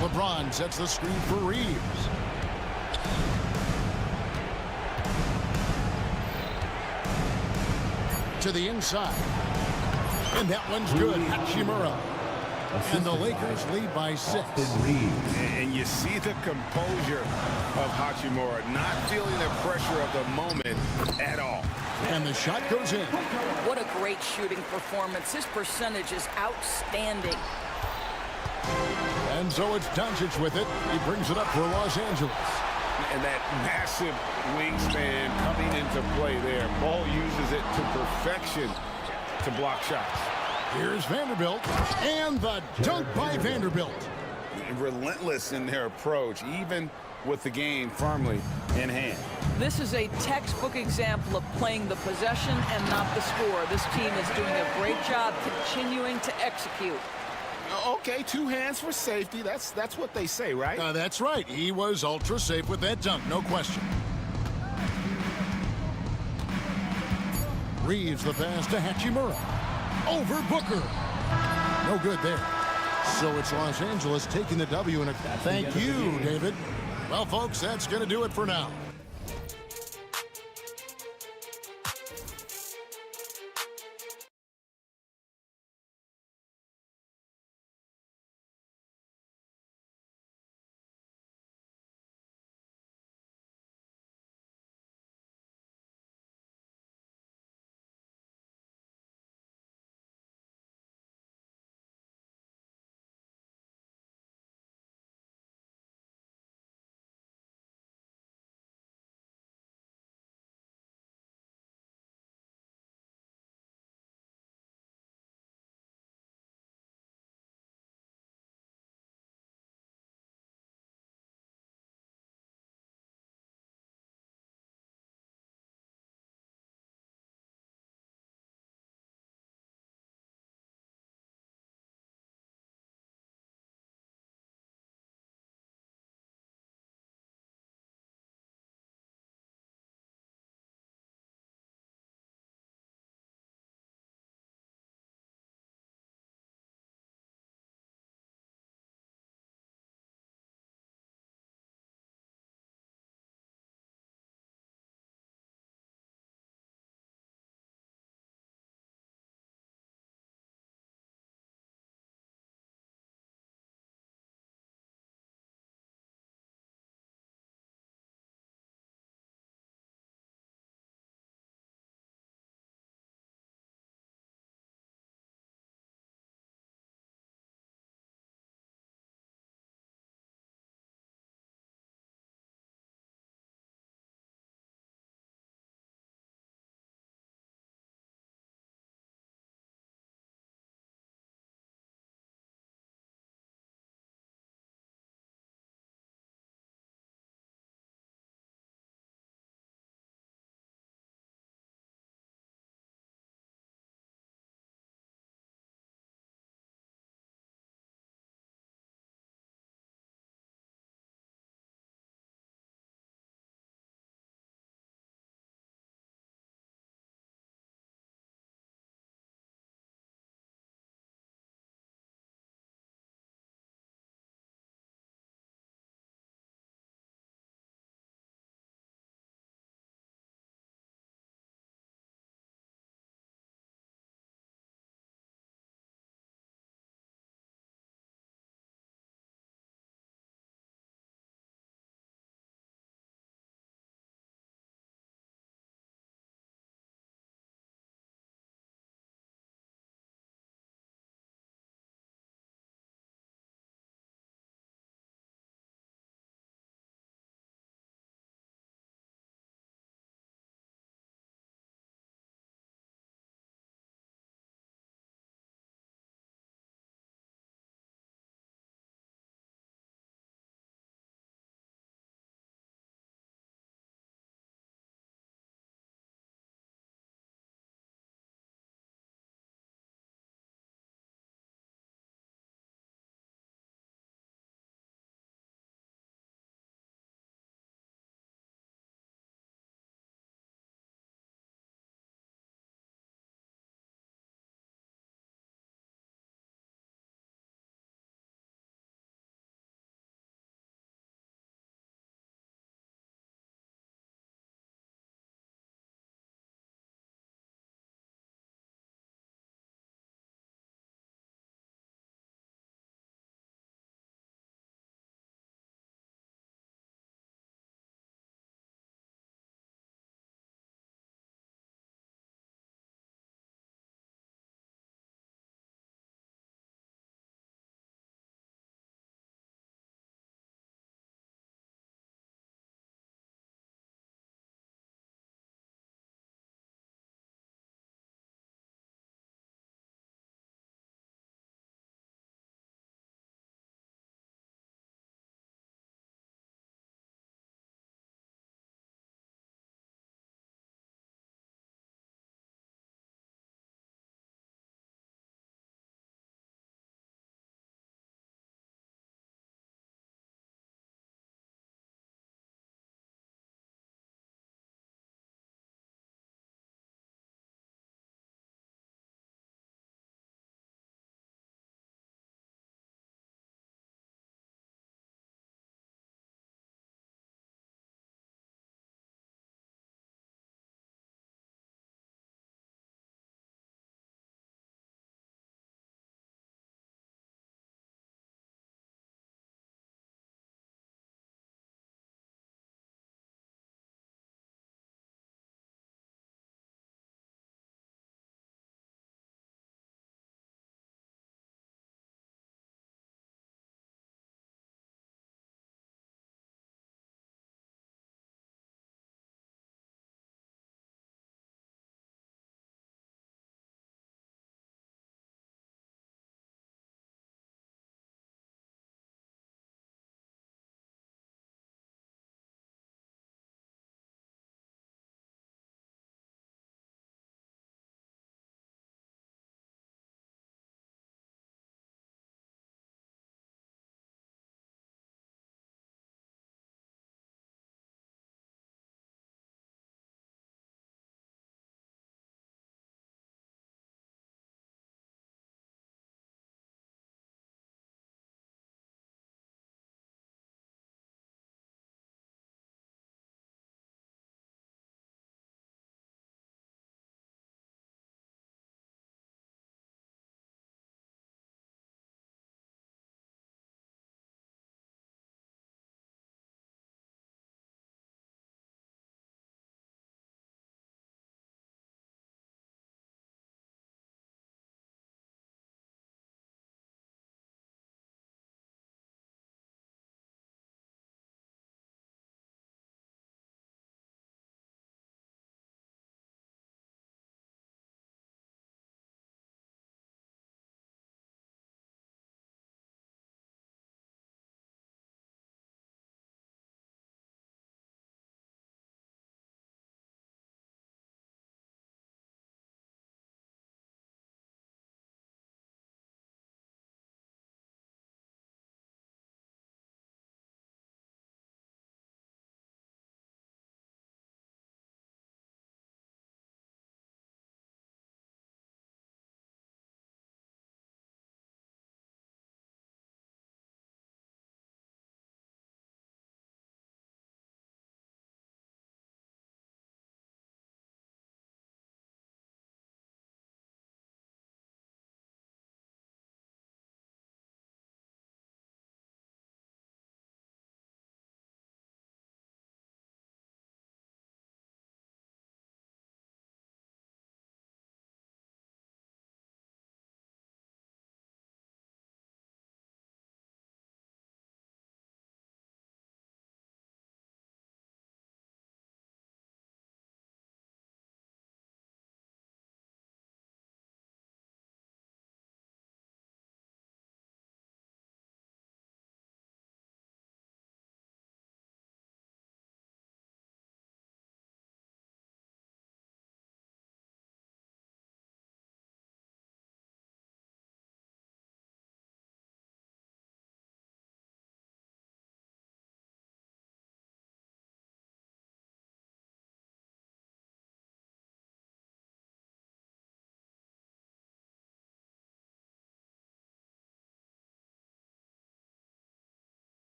LeBron sets the screen for Reeves. To the inside. And that one's good. Hachimura. And the Lakers lead by 6. And you see the composure of Hachimura, not feeling the pressure of the moment at all. And the shot goes in. What a great shooting performance. His percentage is outstanding. And so it's Doncic with it. He brings it up for Los Angeles. And that massive wingspan coming into play there. Ball uses it to perfection to block shots. Here's Vanderbilt. And the dunk by Vanderbilt. Relentless in their approach, even with the game firmly in hand. This is a textbook example of playing the possession and not the score. This team is doing a great job continuing to execute. Okay, 2 hands for safety. That's what they say, right? That's right. He was ultra safe with that dunk, no question. Reeves the pass to Hachimura. Over Booker. No good there. So it's Los Angeles taking the W. And thank you, David. Well, folks, that's going to do it for now.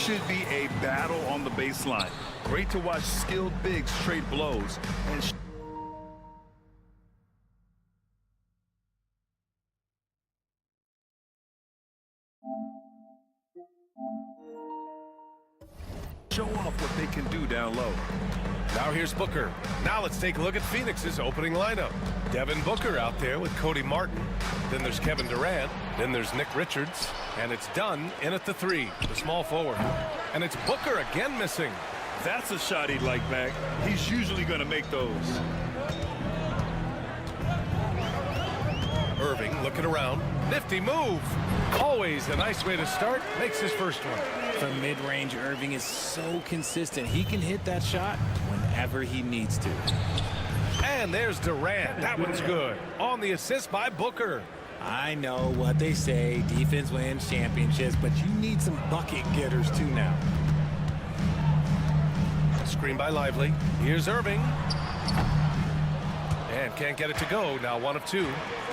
should be a battle on the baseline. Great to watch skilled bigs trade blows. And show off what they can do down low. Now here's Booker. Now let's take a look at Phoenix's opening lineup. Devin Booker out there with Cody Martin. Then there's Kevin Durant. Then there's Nick Richards. And it's Dunn in at the 3, the small forward. And it's Booker again missing. That's a shot he'd like back. He's usually going to make those. Irving looking around. Nifty move. Always a nice way to start. Makes his first one. From mid-range, Irving is so consistent. He can hit that shot whenever he needs to. And there's Durant. That one's good. On the assist by Booker. I know what they say, defense wins championships, but you need some bucket getters too now. Screen by Lively. Here's Irving. And can't get it to go. Now 1 of 2.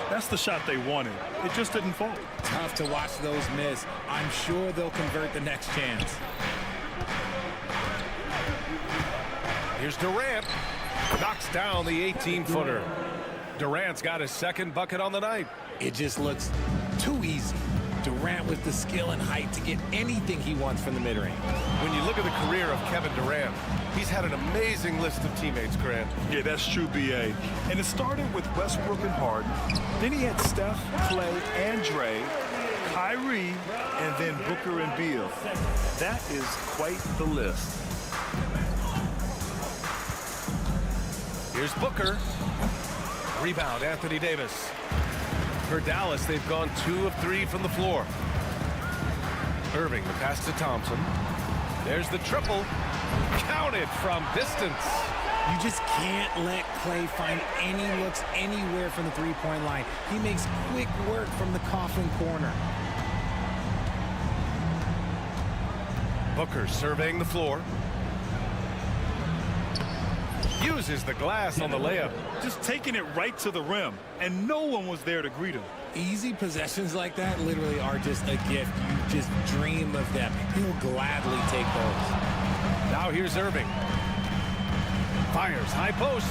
That's the shot they wanted. It just didn't fall. Tough to watch those miss. I'm sure they'll convert the next chance. Here's Durant. Knocks down the 18-footer. Durant's got his second bucket on the night. It just looks too easy. Durant with the skill and height to get anything he wants from the mid-range. When you look at the career of Kevin Durant, he's had an amazing list of teammates, Grant. Yeah, that's true, B.A. And it started with Westbrook and Harden. Then he had Steph, Clay, and Dre, Kyrie, and then Booker and Beal. That is quite the list. Here's Booker. Rebound, Anthony Davis. For Dallas, they've gone 2 of 3 from the floor. Irving, the pass to Thompson. There's the triple. Counted from distance. You just can't let Clay find any looks anywhere from the three-point line. He makes quick work from the coffin corner. Booker surveying the floor. Uses the glass on the layup. Just taking it right to the rim, and no one was there to greet him. Easy possessions like that literally are just a gift. You just dream of them. He'll gladly take those. Now here's Irving. Fires high post.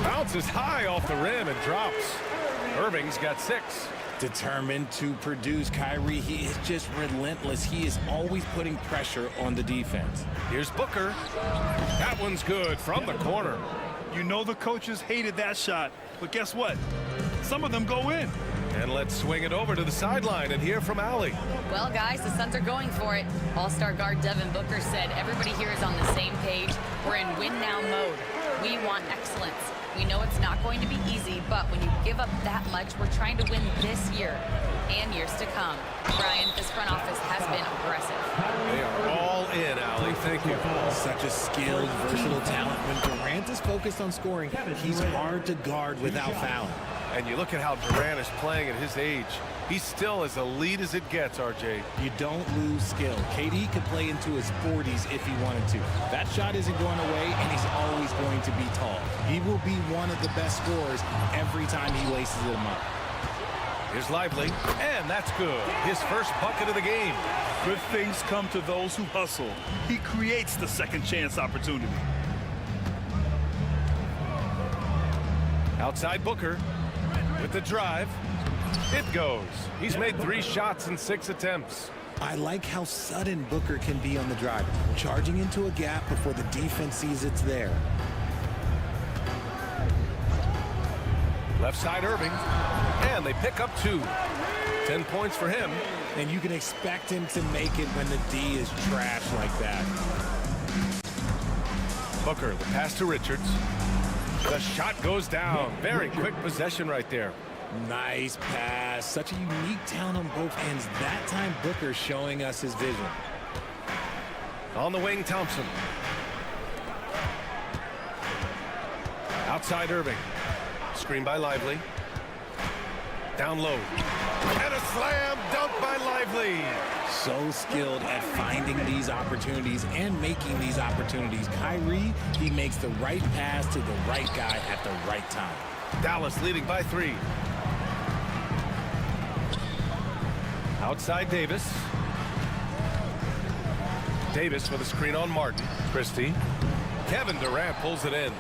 Bounces high off the rim and drops. Irving's got 6. Determined to produce. Kyrie, he is just relentless. He is always putting pressure on the defense. Here's Booker. That one's good from the corner. You know the coaches hated that shot, but guess what? Some of them go in. And let's swing it over to the sideline and hear from Allie. Well, guys, the Suns are going for it. All-star guard Devin Booker said everybody here is on the same page. We're in win-now mode. We want excellence. We know it's not going to be easy, but when you give up that much, we're trying to win this year and years to come. Brian, this front office has been aggressive. They are all in, Allie. Thank you. Such a skilled, versatile talent. When Durant is focused on scoring, he's hard to guard without fouling. And you look at how Durant is playing at his age. He's still as elite as it gets, RJ. You don't lose skill. KD could play into his 40s if he wanted to. That shot isn't going away, and he's always going to be tall. He will be one of the best scorers every time he laces them up. Here's Lively, and that's good. His first bucket of the game. Good things come to those who hustle. He creates the second chance opportunity. Outside Booker with the drive. It goes. He's made 3 shots in 6 attempts. I like how sudden Booker can be on the drive, charging into a gap before the defense sees it's there. Left side Irving, and they pick up 2. 10 points for him. And you can expect him to make it when the D is trash like that. Booker, the pass to Richards. The shot goes down. Very quick possession right there. Nice pass. Such a unique talent on both ends. That time, Booker showing us his vision. On the wing, Thompson. Outside Irving. Screen by Lively. Down low. And a slam dunk by Lively. So skilled at finding these opportunities and making these opportunities. Kyrie, he makes the right pass to the right guy at the right time. Dallas leading by 3. Outside Davis. Davis with a screen on Martin. Christie. Kevin Durant pulls it in.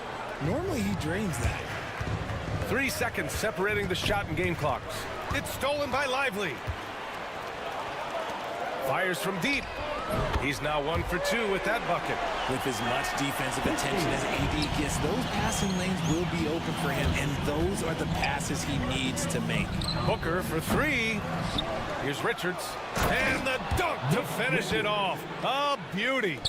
Normally he drains that. 3 seconds separating the shot and game clocks. It's stolen by Lively. Fires from deep. He's now 1 for 2 with that bucket. With as much defensive attention as AD gets, those passing lanes will be open for him, and those are the passes he needs to make. Booker for 3. Here's Richards. And the dunk to finish it off. A beauty.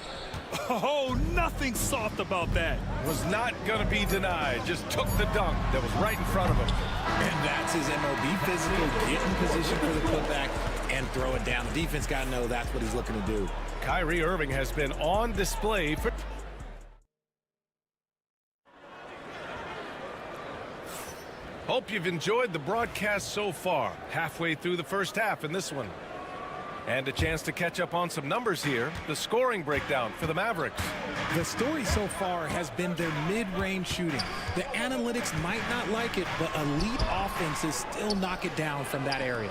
Oh, nothing soft about that. Was not going to be denied. Just took the dunk that was right in front of him. And that's his MLB physical. Get in position for the putback and throw it down. The defense got to know that's what he's looking to do. Kyrie Irving has been on display for... Hope you've enjoyed the broadcast so far. Halfway through the first half in this one. And a chance to catch up on some numbers here. The scoring breakdown for the Mavericks. The story so far has been their mid-range shooting. The analytics might not like it, but elite offenses still knock it down from that area.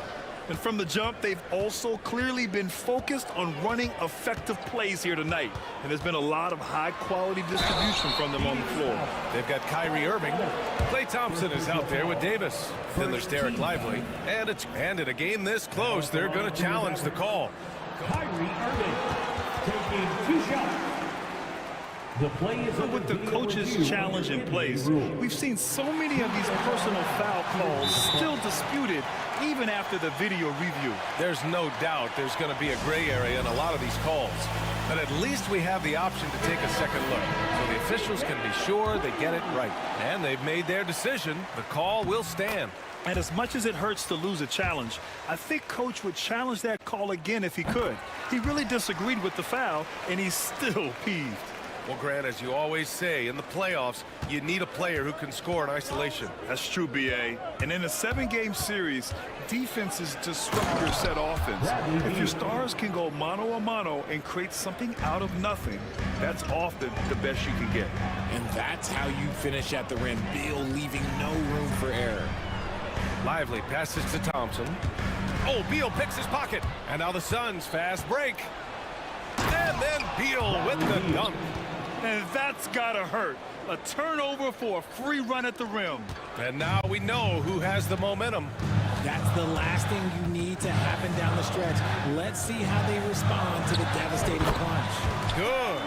And from the jump, they've also clearly been focused on running effective plays here tonight. And there's been a lot of high-quality distribution from them on the floor. They've got Kyrie Irving. Klay Thompson is out there with Davis. Then there's Derek Lively. And in a game this close, they're going to challenge the call. Kyrie Irving taking 2 shots. The play is With the coach's challenge in place, we've seen so many of these personal foul calls still disputed even after the video review. There's no doubt there's going to be a gray area in a lot of these calls. But at least we have the option to take a second look. So the officials can be sure they get it right. And they've made their decision. The call will stand. And as much as it hurts to lose a challenge, I think Coach would challenge that call again if he could. He really disagreed with the foul, and he's still peeved. Well, Grant, as you always say, in the playoffs, you need a player who can score in isolation. That's true, B.A. And in a 7-game series, defenses disrupt your set offense. If your stars can go mano-a-mano and create something out of nothing, that's often the best you can get. And that's how you finish at the rim. Beal leaving no room for error. Lively passes to Thompson. Oh, Beal picks his pocket. And now the Suns fast break. And then Beal with the dunk. And that's gotta hurt. A turnover for a free run at the rim. And now we know who has the momentum. That's the last thing you need to happen down the stretch. Let's see how they respond to the devastating plunge. Good.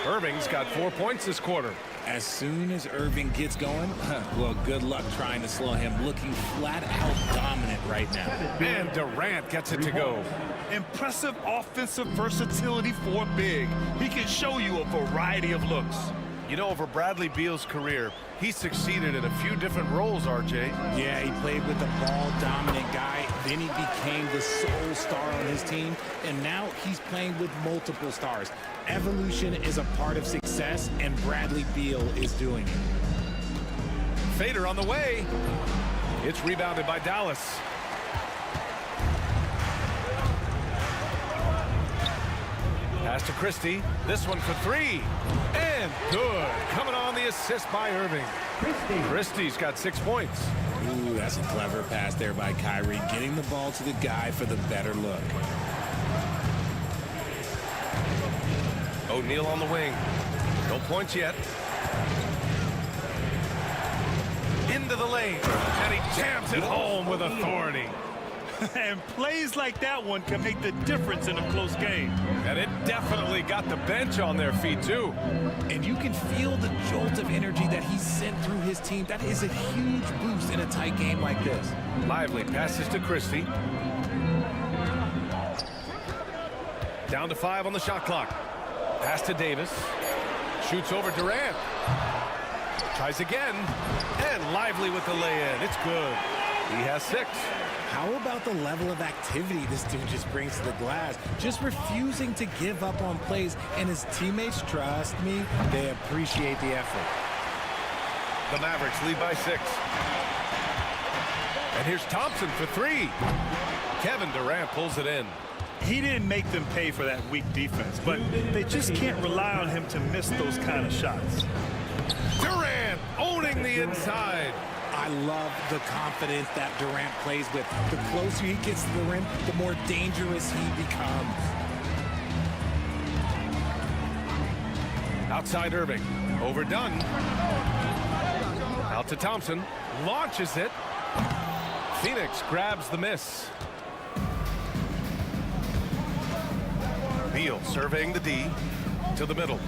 Irving's got 4 points this quarter. As soon as Irving gets going, well, good luck trying to slow him. Looking flat out dominant right now. And Durant gets it to go. Impressive offensive versatility for big. He can show you a variety of looks. You know, over Bradley Beal's career, he succeeded in a few different roles, RJ. Yeah, he played with the ball-dominant guy. Then he became the sole star on his team. And now he's playing with multiple stars. Evolution is a part of success, and Bradley Beal is doing it. Fader on the way. It's rebounded by Dallas. Pass to Christie. This one for 3. And good. Coming on the assist by Irving. Christie's got 6 points. Ooh, that's a clever pass there by Kyrie. Getting the ball to the guy for the better look. O'Neal on the wing. No points yet. Into the lane. And he jams it home with authority. And plays like that one can make the difference in a close game. And it definitely got the bench on their feet, too. And you can feel the jolt of energy that he sent through his team. That is a huge boost in a tight game like this. Lively passes to Christie. Down to 5 on the shot clock. Pass to Davis. Shoots over Durant. Tries again. And Lively with the lay-in. It's good. He has 6. How about the level of activity this dude just brings to the glass? Just refusing to give up on plays, and his teammates, trust me, they appreciate the effort. The Mavericks lead by 6. And here's Thompson for 3. Kevin Durant pulls it in. He didn't make them pay for that weak defense, but they just can't rely on him to miss those kind of shots. Durant owning the inside. I love the confidence that Durant plays with. The closer he gets to the rim, the more dangerous he becomes. Outside Irving. Overdone. Out to Thompson. Launches it. Phoenix grabs the miss. Beal surveying the D to the middle.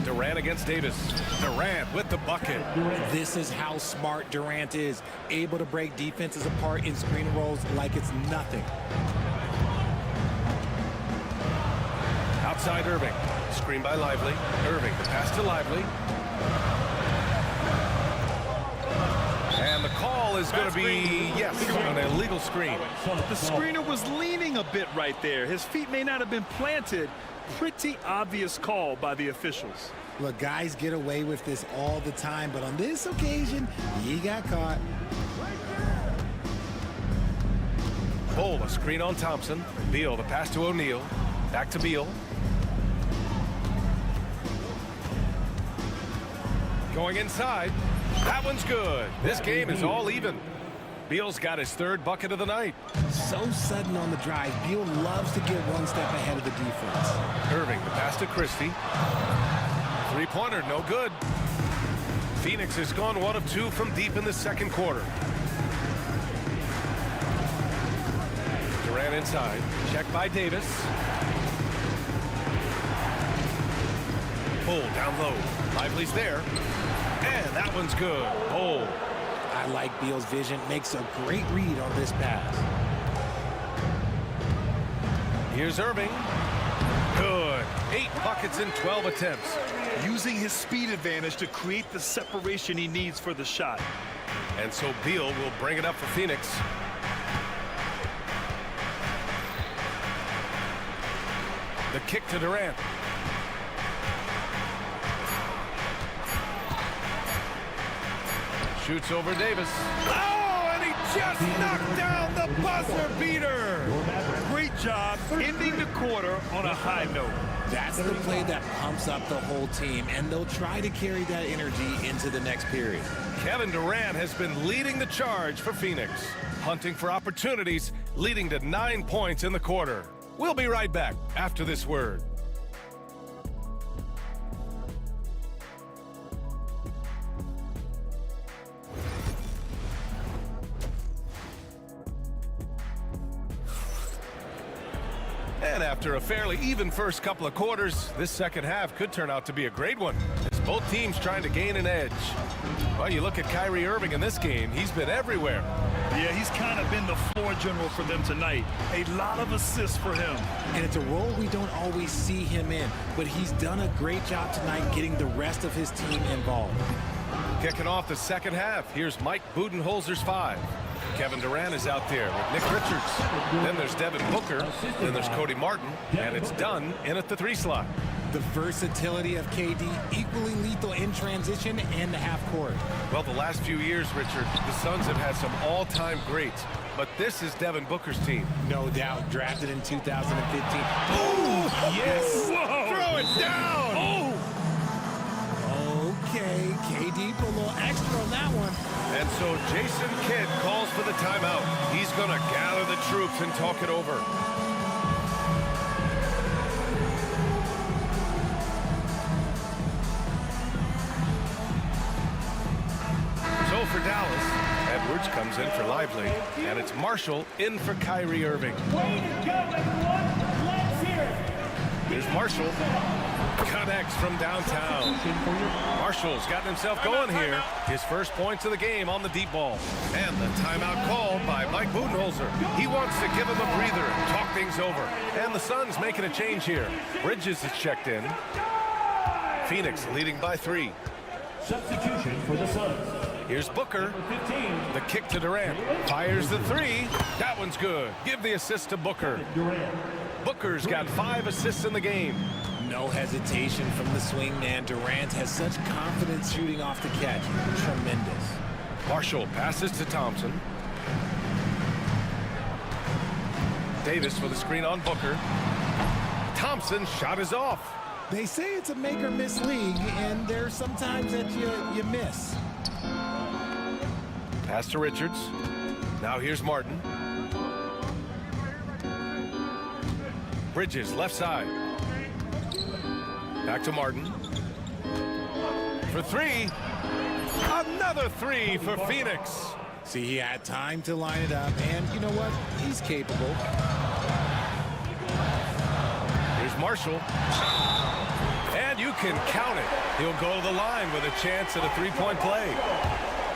Durant against Davis. Durant with the bucket. This is how smart Durant is, able to break defenses apart in screen rolls like it's nothing. Outside Irving. Screen by Lively. Irving, the pass to Lively. And the call is going to be, yes, an illegal screen. The screener was leaning a bit right there. His feet may not have been planted. Pretty obvious call by the officials. Look, guys get away with this all the time, but on this occasion, he got caught. Bull, a screen on Thompson. Beal, the pass to O'Neal. Back to Beal. Going inside. That one's good. This game is all even. Beal's got his third bucket of the night. So sudden on the drive, Beal loves to get one step ahead of the defense. Irving, the pass to Christie. Three-pointer, no good. Phoenix has gone 1 of 2 from deep in the second quarter. Durant inside. Check by Davis. Bull down low. Lively's there. And that one's good. Bull. I like Beal's vision. Makes a great read on this pass. Here's Irving. Good. 8 buckets in 12 attempts. Using his speed advantage to create the separation he needs for the shot. And so Beal will bring it up for Phoenix. The kick to Durant. Shoots over Davis. Oh, and he just knocked down the buzzer beater. Great job ending the quarter on a high note. That's the play that pumps up the whole team, and they'll try to carry that energy into the next period. Kevin Durant has been leading the charge for Phoenix, hunting for opportunities, leading to 9 points in the quarter. We'll be right back after this word. And after a fairly even first couple of quarters, this second half could turn out to be a great one, as both teams trying to gain an edge. Well, you look at Kyrie Irving in this game, he's been everywhere. Yeah, he's kind of been the floor general for them tonight. A lot of assists for him. And it's a role we don't always see him in, but he's done a great job tonight getting the rest of his team involved. Kicking off the second half, here's Mike Budenholzer's 5. Kevin Durant is out there with Nick Richards. Then there's Devin Booker. Then there's Cody Martin. And it's done in at the 3 slot. The versatility of KD, equally lethal in transition and the half court. Well, the last few years, Richard, the Suns have had some all-time greats. But this is Devin Booker's team. No doubt, drafted in 2015. Oh, yes! Whoa. Throw it down! Oh! Okay, KD put a little extra on that one. And so Jason Kidd calls for the timeout. He's going to gather the troops and talk it over. So for Dallas, Edwards comes in for Lively, and it's Marshall in for Kyrie Irving. Way to go, everyone! Let's hear it! Here's Marshall. Connects from downtown. Marshall's gotten himself going here. His first points of the game on the deep ball. And the timeout called by Mike Budenholzer. He wants to give him a breather and talk things over. And the Suns making a change here. Bridges is checked in. Phoenix leading by 3. Substitution for the Suns. Here's Booker. The kick to Durant. Fires the 3. That one's good. Give the assist to Booker. Booker's got 5 assists in the game. No hesitation from the swing man. Durant has such confidence shooting off the catch. Tremendous. Marshall passes to Thompson. Davis with a screen on Booker. Thompson's shot is off. They say it's a make or miss league, and there's sometimes that you miss. Pass to Richards. Now here's Martin. Bridges left side. Back to Martin. For three. Another three for Phoenix. See, he had time to line it up, and you know what? He's capable. Here's Marshall. And you can count it. He'll go to the line with a chance at a three-point play.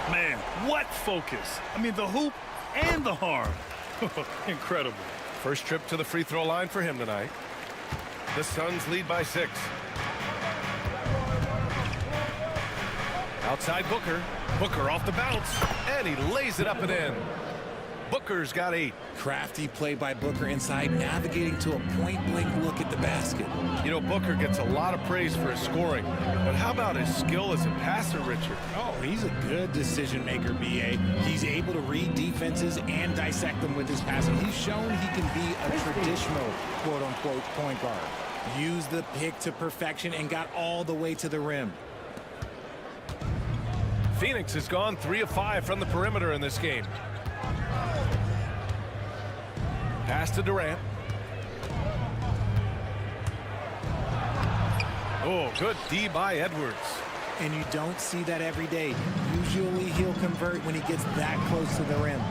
Man, what focus. I mean, the hoop and the harm. Incredible. First trip to the free throw line for him tonight. The Suns lead by 6. Outside Booker. Booker off the bounce. And he lays it up and in. Booker's got 8. Crafty play by Booker inside, navigating to a point-blank look at the basket. You know, Booker gets a lot of praise for his scoring. But how about his skill as a passer, Richard? Oh, he's a good decision-maker, B.A. He's able to read defenses and dissect them with his passing. He's shown he can be a traditional, quote-unquote, point guard. Used the pick to perfection and got all the way to the rim. Phoenix has gone 3 of 5 from the perimeter in this game. Pass to Durant. Oh, good D by Edwards. And you don't see that every day. Usually he'll convert when he gets that close to the rim.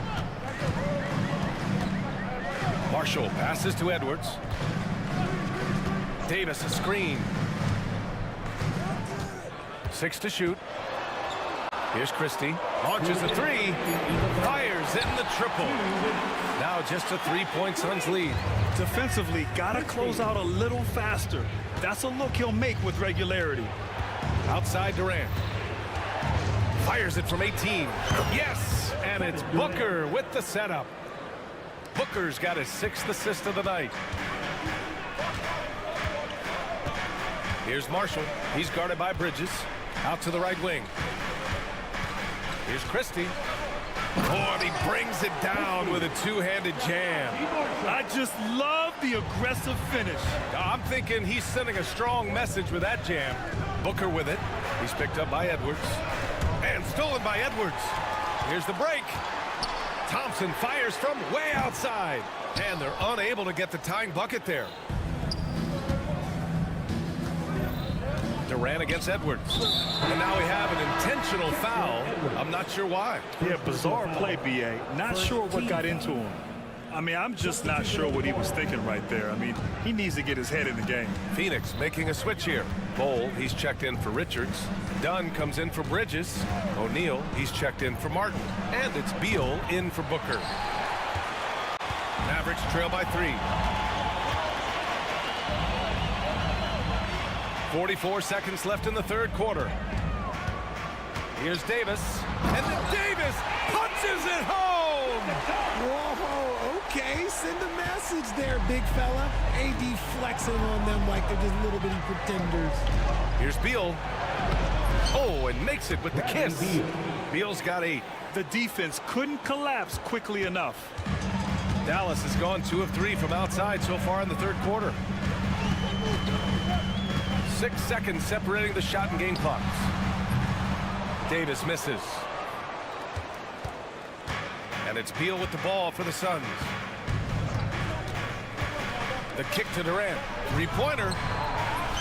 Marshall passes to Edwards. Davis a screen. 6 to shoot. Here's Christie. Launches a 3. Fires in the triple. Now just a 3-point Suns lead. Defensively, gotta close out a little faster. That's a look he'll make with regularity. Outside Durant. Fires it from 18. Yes! And it's Booker with the setup. Booker's got his 6th assist of the night. Here's Marshall. He's guarded by Bridges. Out to the right wing. Here's Christie. Oh, and he brings it down with a two-handed jam. I just love the aggressive finish. I'm thinking he's sending a strong message with that jam. Booker with it. He's picked up by Edwards. And stolen by Edwards. Here's the break. Thompson fires from way outside. And they're unable to get the tying bucket there. Durant against Edwards. And now we have an intentional foul. I'm not sure why. Yeah, bizarre play, B.A. Not sure what got into him. I mean, I'm just not sure what he was thinking right there. I mean, he needs to get his head in the game. Phoenix making a switch here. Bowl, he's checked in for Richards. Dunn comes in for Bridges. O'Neal, he's checked in for Martin. And it's Beal in for Booker. Mavericks trail by 3. 44 seconds left in the third quarter. Here's Davis. And then Davis punches it home! Whoa, okay, send a message there, big fella. AD flexing on them like they're just little bitty pretenders. Here's Beal. Oh, and makes it with the kiss. Beal's got 8. The defense couldn't collapse quickly enough. Dallas has gone 2 of 3 from outside so far in the third quarter. 6 seconds separating the shot and game clocks. Davis misses. And it's Beal with the ball for the Suns. The kick to Durant. 3-pointer.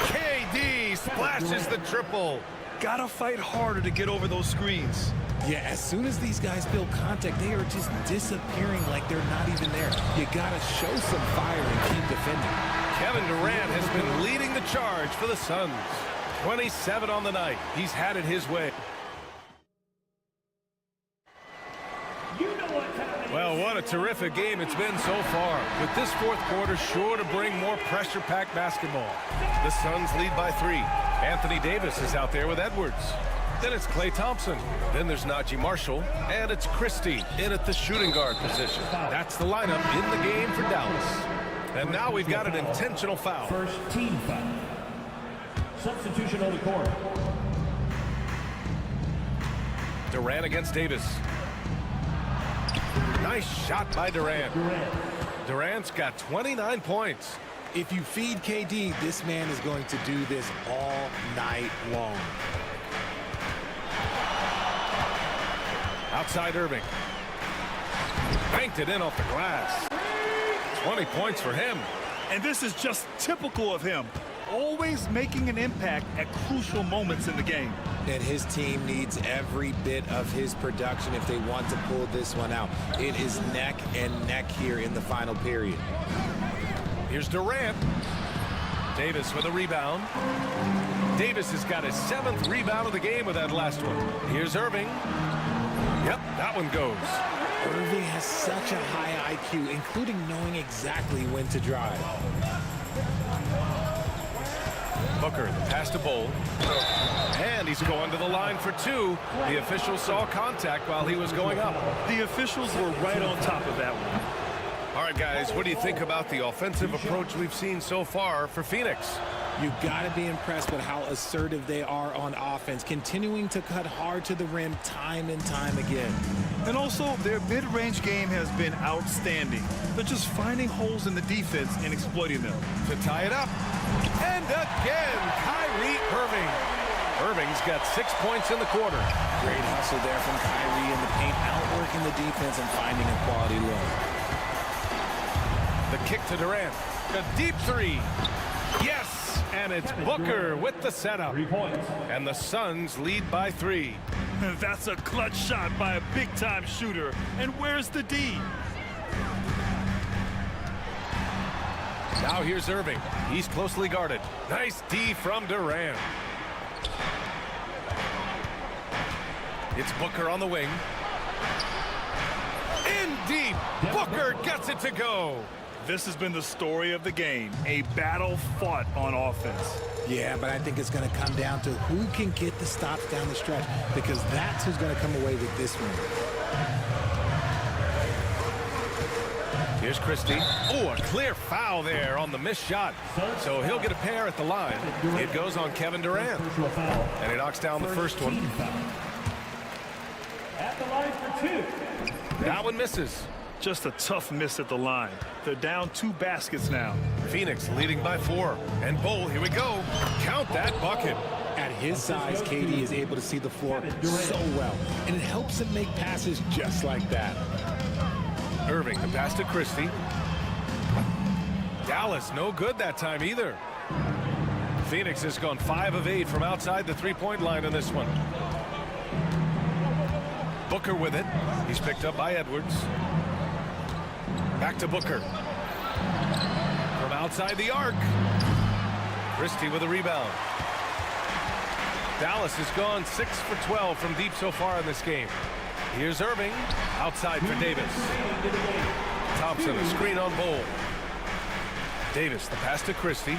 KD splashes the triple. Gotta fight harder to get over those screens. Yeah, as soon as these guys feel contact, they are just disappearing like they're not even there. You gotta show some fire and keep defending. Kevin Durant has been leading the charge for the Suns. 27 on the night. He's had it his way. Well, what a terrific game it's been so far. With this fourth quarter sure to bring more pressure-packed basketball. The Suns lead by 3. Anthony Davis is out there with Edwards. Then it's Klay Thompson. Then there's Najee Marshall. And it's Christie in at the shooting guard position. That's the lineup in the game for Dallas. And now we've got an intentional foul. First team foul. Substitution on the court. Durant against Davis. Nice shot by Durant. Durant's got 29 points. If you feed KD, this man is going to do this all night long. Outside Irving. Banked it in off the glass. 20 points for him. And this is just typical of him. always making an impact at crucial moments in the game. And his team needs every bit of his production if they want to pull this one out. It is neck and neck here in the final period. Here's Durant. Davis with a rebound. Davis has got his 7th rebound of the game with that last one. Here's Irving. Yep, that one goes. Irving has such a high IQ, including knowing exactly when to drive. Booker, the pass to Bowl. And he's going to the line for 2. The official saw contact while he was going up. The officials were right on top of that one. All right, guys, what do you think about the offensive approach we've seen so far for Phoenix? You've got to be impressed with how assertive they are on offense, continuing to cut hard to the rim time and time again. And also, their mid-range game has been outstanding. They're just finding holes in the defense and exploiting them. To tie it up. And again, Kyrie Irving. Irving's got 6 points in the quarter. Great hustle there from Kyrie in the paint, outworking the defense and finding a quality look. The kick to Durant. A deep 3. Yes! And it's Booker with the setup. 3 points. And the Suns lead by 3. That's a clutch shot by a big-time shooter. And where's the D? Now here's Irving. He's closely guarded. Nice D from Durant. It's Booker on the wing. In deep. Booker gets it to go. This has been the story of the game, a battle fought on offense. Yeah, but I think it's going to come down to who can get the stops down the stretch, because that's who's going to come away with this one. Here's Christie. Oh, a clear foul there on the missed shot. So he'll get a pair at the line. It goes on Kevin Durant. And he knocks down the first one. At the line for 2. That one misses. Just a tough miss at the line. They're down 2 baskets now. Phoenix leading by 4. And Bowl, here we go. Count that bucket. At his size, KD is able to see the floor so well, and it helps him make passes just like that. Irving, the pass to Christie. Dallas, no good that time either. Phoenix has gone 5 of 8 from outside the three-point line in this one. Booker with it. He's picked up by Edwards. Back to Booker. From outside the arc. Christie with a rebound. Dallas has gone 6 for 12 from deep so far in this game. Here's Irving. Outside for Davis. Thompson, a screen on Bowl. Davis, the pass to Christie.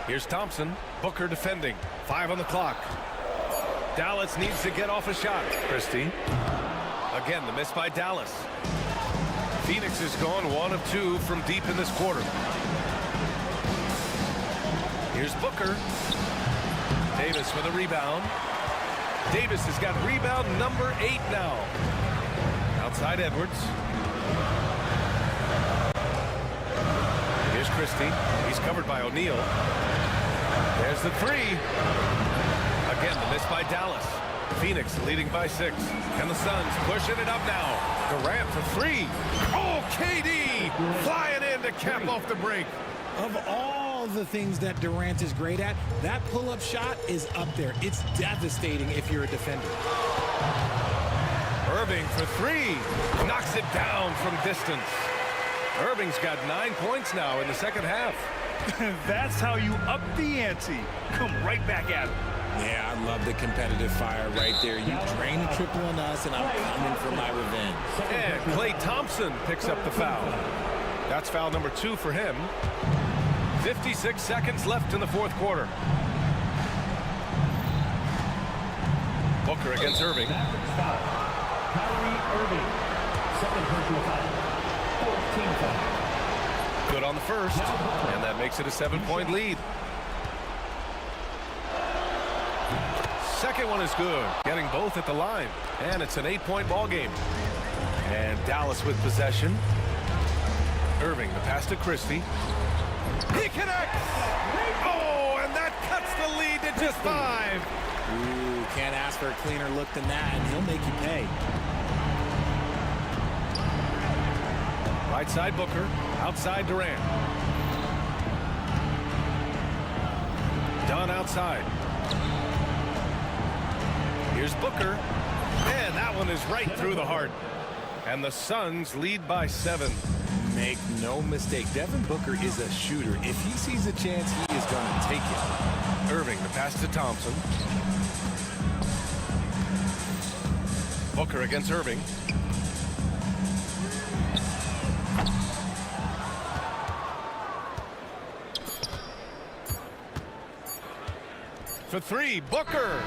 Here's Thompson. Booker defending. 5 on the clock. Dallas needs to get off a shot. Christie. Again, the miss by Dallas. Phoenix has gone 1 of 2 from deep in this quarter. Here's Booker. Davis with a rebound. Davis has got rebound number 8 now. Outside Edwards. Here's Christie. He's covered by O'Neal. There's the 3. Again, the miss by Dallas. Phoenix leading by 6. And the Suns pushing it up now. Durant for 3. Oh, KD flying in to cap off the break. Of all the things that Durant is great at, that pull-up shot is up there. It's devastating if you're a defender. Irving for 3. Knocks it down from distance. Irving's got 9 points now in the second half. That's how you up the ante. Come right back at it. Yeah, I love the competitive fire right there. You drain a triple on us, and I'm coming for my revenge. And Klay Thompson picks up the foul. That's foul number 2 for him. 56 seconds left in the fourth quarter. Booker against Irving. Kyrie Irving. Second personal foul. 14 foul. Good on the first, and that makes it a 7-point lead. Second one is good, getting both at the line, and it's an 8-point ball game. And Dallas with possession. Irving, the pass to Christie. He connects! Oh, and that cuts the lead to just 5. Ooh, can't ask for a cleaner look than that, and he'll make you pay. Right side Booker, outside Durant. done outside. Here's Booker. And that one is right through the heart. And the Suns lead by 7. Make no mistake, Devin Booker is a shooter. If he sees a chance, he is going to take it. Irving, the pass to Thompson. Booker against Irving. For 3, Booker.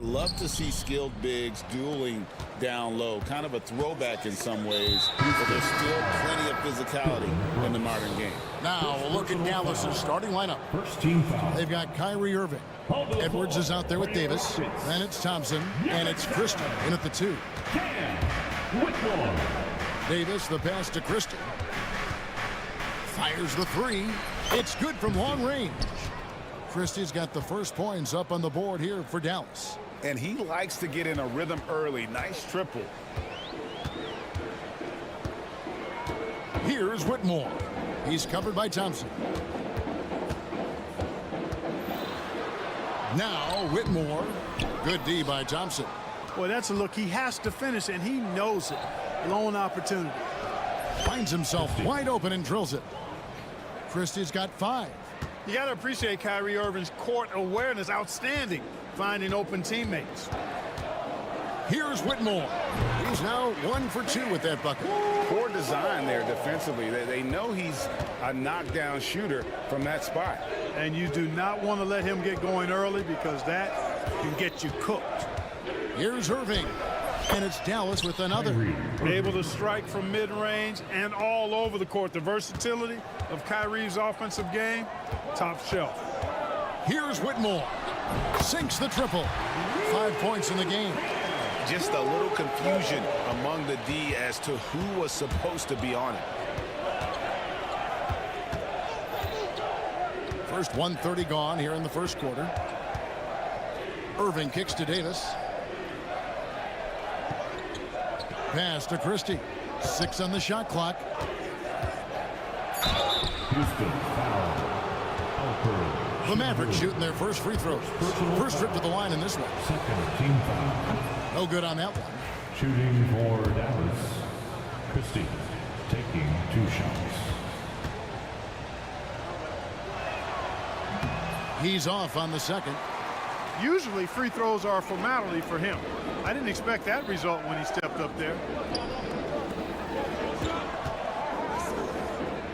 Love to see skilled bigs dueling down low. Kind of a throwback in some ways, but there's still plenty of physicality in the modern game. Now, a look at Dallas's starting lineup. First team foul. They've got Kyrie Irving. Edwards is out there with Davis. Then it's Thompson, and it's Christian in at the 2. Davis, the pass to Christian. Fires the 3. It's good from long range. Christie's got the first points up on the board here for Dallas. And he likes to get in a rhythm early. Nice triple. Here's Whitmore. He's covered by Thompson. Now Whitmore. Good D by Thompson. Well, that's a look he has to finish, and he knows it. Lone opportunity. Finds himself wide open and drills it. Christie's got 5. You got to appreciate Kyrie Irving's court awareness. Outstanding. Finding open teammates. Here's Whitmore. He's now 1 for 2 with that bucket. Poor design there defensively. They know he's a knockdown shooter from that spot. And you do not want to let him get going early because that can get you cooked. Here's Irving. And it's Dallas with another. Able to strike from mid-range and all over the court. The versatility of Kyrie's offensive game, top shelf. Here's Whitmore. Sinks the triple. 5 points in the game. Just a little confusion among the D as to who was supposed to be on it. First 1:30 gone here in the first quarter. Irving kicks to Davis. Pass to Christie. 6 on the shot clock. Houston foul. The Mavericks shooting their first free throws. First trip to the line in this one. Second team foul. No good on that one. Shooting for Dallas. Christie taking 2 shots. He's off on the second. Usually free throws are a formality for him. I didn't expect that result when he stepped up there.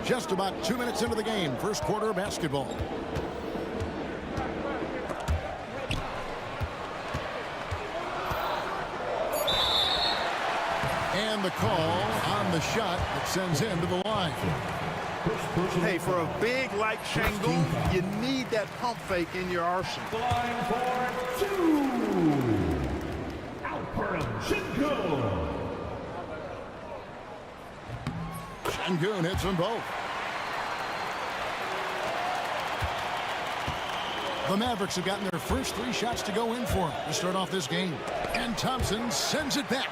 Just about 2 minutes into the game. First quarter of basketball. And the call on the shot that sends him to the line. Hey, for a big like Şengün, you need that pump fake in your arsenal. Line for 2. Alperen Şengün. Şengün hits them both. The Mavericks have gotten their first 3 shots to go in for him to start off this game. And Thompson sends it back.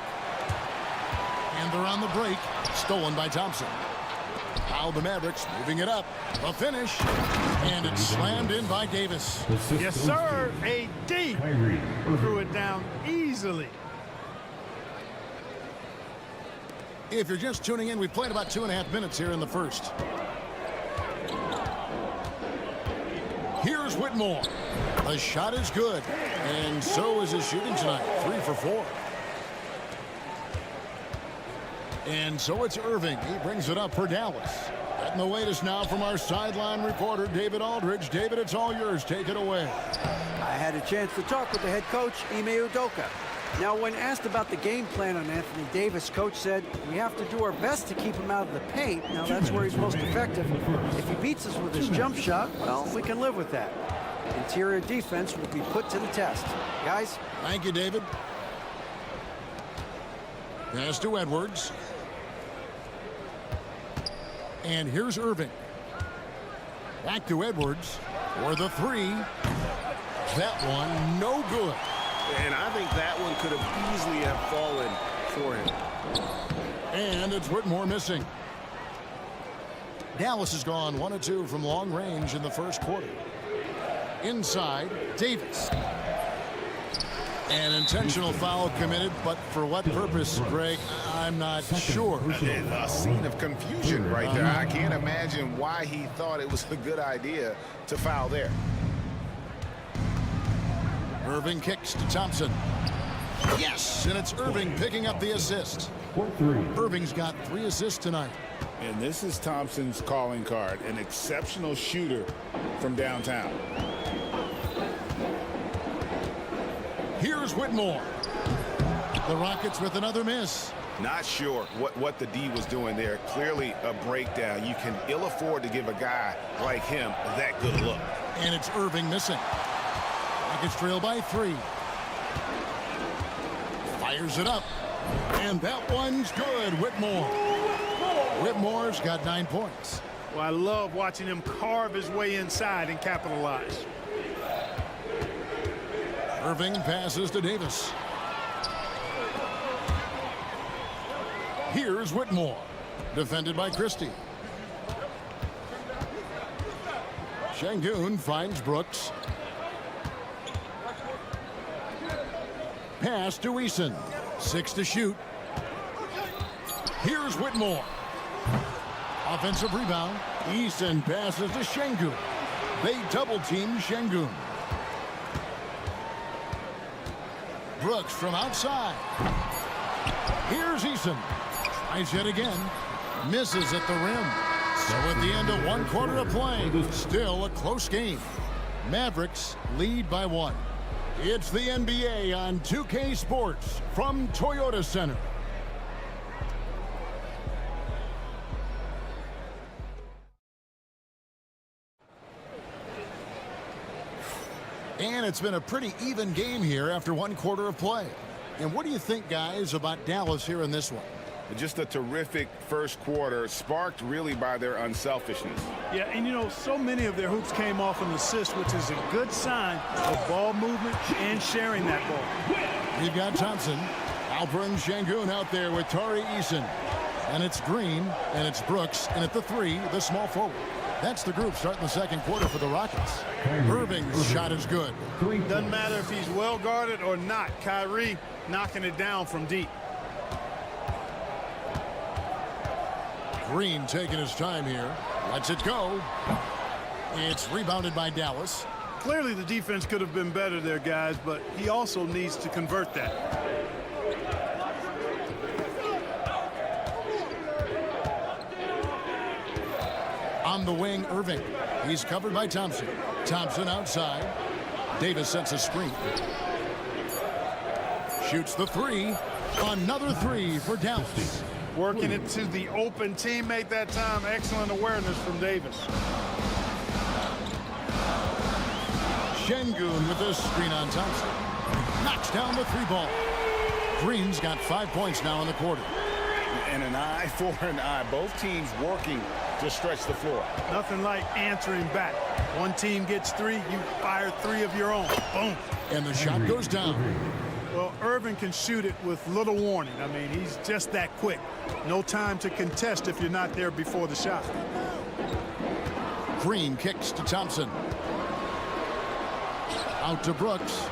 And they're on the break. Stolen by Thompson. Now the Mavericks moving it up. A finish. And it's slammed in by Davis. Yes, sir. AD threw it down easily. If you're just tuning in, we've played about 2.5 minutes here in the first. Here's Whitmore. The shot is good. And so is his shooting tonight. 3 for 4. And so it's Irving. He brings it up for Dallas. Getting the latest now from our sideline reporter, David Aldridge. David, it's all yours. Take it away. I had a chance to talk with the head coach, Ime Udoka. Now, when asked about the game plan on Anthony Davis, coach said, we have to do our best to keep him out of the paint. Now, that's where he's most effective. If he beats us with his jump shot, well, we can live with that. Interior defense will be put to the test. Guys? Thank you, David. Pass to Edwards. And here's Irving. Back to Edwards for the 3. That one, no good. And I think that one could have easily have fallen for him. And it's Whitmore missing. Dallas has gone 1 of 2 from long range in the first quarter. Inside, Davis. An intentional foul committed, but for what purpose, Greg, I'm not sure. A scene of confusion right there. I can't imagine why he thought it was a good idea to foul there. Irving kicks to Thompson. Yes, and it's Irving picking up the assist. Irving's got 3 assists tonight. And this is Thompson's calling card, an exceptional shooter from downtown. Here's Whitmore. The Rockets with another miss. Not sure what the D was doing there. Clearly a breakdown. You can ill afford to give a guy like him that good look. And it's Irving missing. Rockets trail by 3. Fires it up. And that one's good. Whitmore. Whitmore's got 9 points. Well, I love watching him carve his way inside and capitalize. Irving passes to Davis. Here's Whitmore, defended by Christie. Şengün finds Brooks. Pass to Eason. 6 to shoot. Here's Whitmore. Offensive rebound. Eason passes to Şengün. They double-team Şengün. Brooks from outside. Here's Eason. Tries yet again. Misses at the rim. So at the end of 1 quarter of play, still a close game. Mavericks lead by 1. It's the NBA on 2K Sports from Toyota Center. And it's been a pretty even game here after 1 quarter of play. And what do you think, guys, about Dallas here in this one? Just a terrific first quarter, sparked really by their unselfishness. Yeah, and you know, so many of their hoops came off an assist, which is a good sign of ball movement and sharing that ball. We've got Thompson. Alperen Şengün out there with Tari Eason. And it's Green, and it's Brooks, and at the 3, the small forward. That's the group starting the second quarter for the Rockets. Irving's shot is good. Doesn't matter if he's well guarded or not. Kyrie knocking it down from deep. Green taking his time here. Lets it go. It's rebounded by Dallas. Clearly the defense could have been better there, guys, but he also needs to convert that. On the wing, Irving. He's covered by Thompson. Thompson outside. Davis sets a screen. Shoots the 3. Another 3 for Dallas. Working it to the open teammate that time. Excellent awareness from Davis. Şengün with this screen on Thompson. Knocks down the 3 ball. Green's got 5 points now in the quarter. And an eye for an eye. Both teams working to stretch the floor. Nothing like answering back. One team gets 3, you fire 3 of your own. Boom. And the shot goes down. Well, Irving can shoot it with little warning. I mean, he's just that quick. No time to contest if you're not there before the shot. Green kicks to Thompson. Out to Brooks.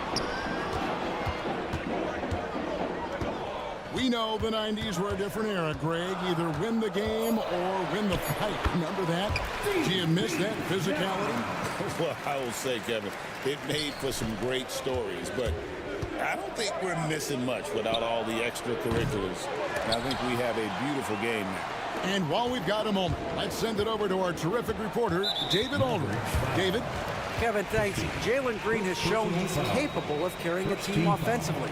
We know the 90s were a different era, Greg. Either win the game or win the fight. Remember that? Do you miss that physicality? Well, I will say, Kevin, it made for some great stories, but I don't think we're missing much without all the extracurriculars. And I think we have a beautiful game now. And while we've got a moment, let's send it over to our terrific reporter, David Aldridge. David? Kevin, thanks. Jalen Green has shown he's capable of carrying a team offensively.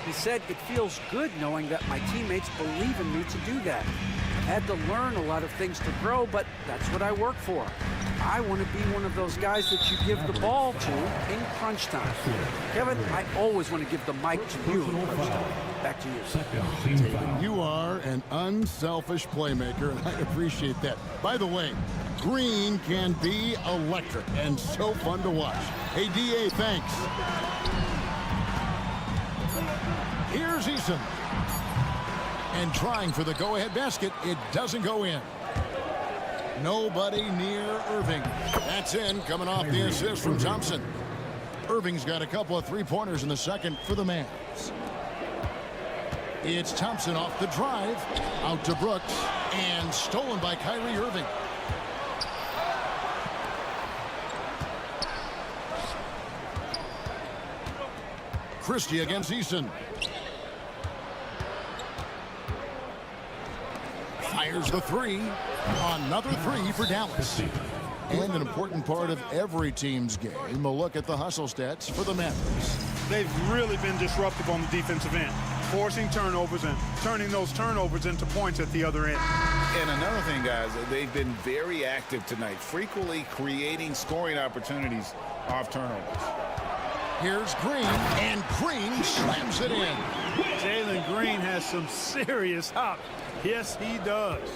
He said, it feels good knowing that my teammates believe in me to do that. I've had to learn a lot of things to grow, but that's what I work for. I want to be one of those guys that you give the ball to in crunch time. Kevin, I always want to give the mic to you in crunch time. Back to you. David, you are an unselfish playmaker, and I appreciate that. By the way, Green can be electric and so fun to watch. Hey, DA, thanks. Here's Eason. And trying for the go-ahead basket, it doesn't go in. Nobody near Irving. That's in, coming off the assist from Thompson. Irving's got a couple of 3-pointers in the second for the Mavs. It's Thompson off the drive, out to Brooks, and stolen by Kyrie Irving. Christie against Eason. Fires the 3. Another 3 for Dallas. And an important part of every team's game, a look at the hustle stats for the Mavericks. they've really been disruptive on the defensive end, forcing turnovers and turning those turnovers into points at the other end. And another thing, guys, they've been very active tonight, frequently creating scoring opportunities off turnovers. Here's Green, and Green slams it in. Jalen Green has some serious hop. Yes, he does.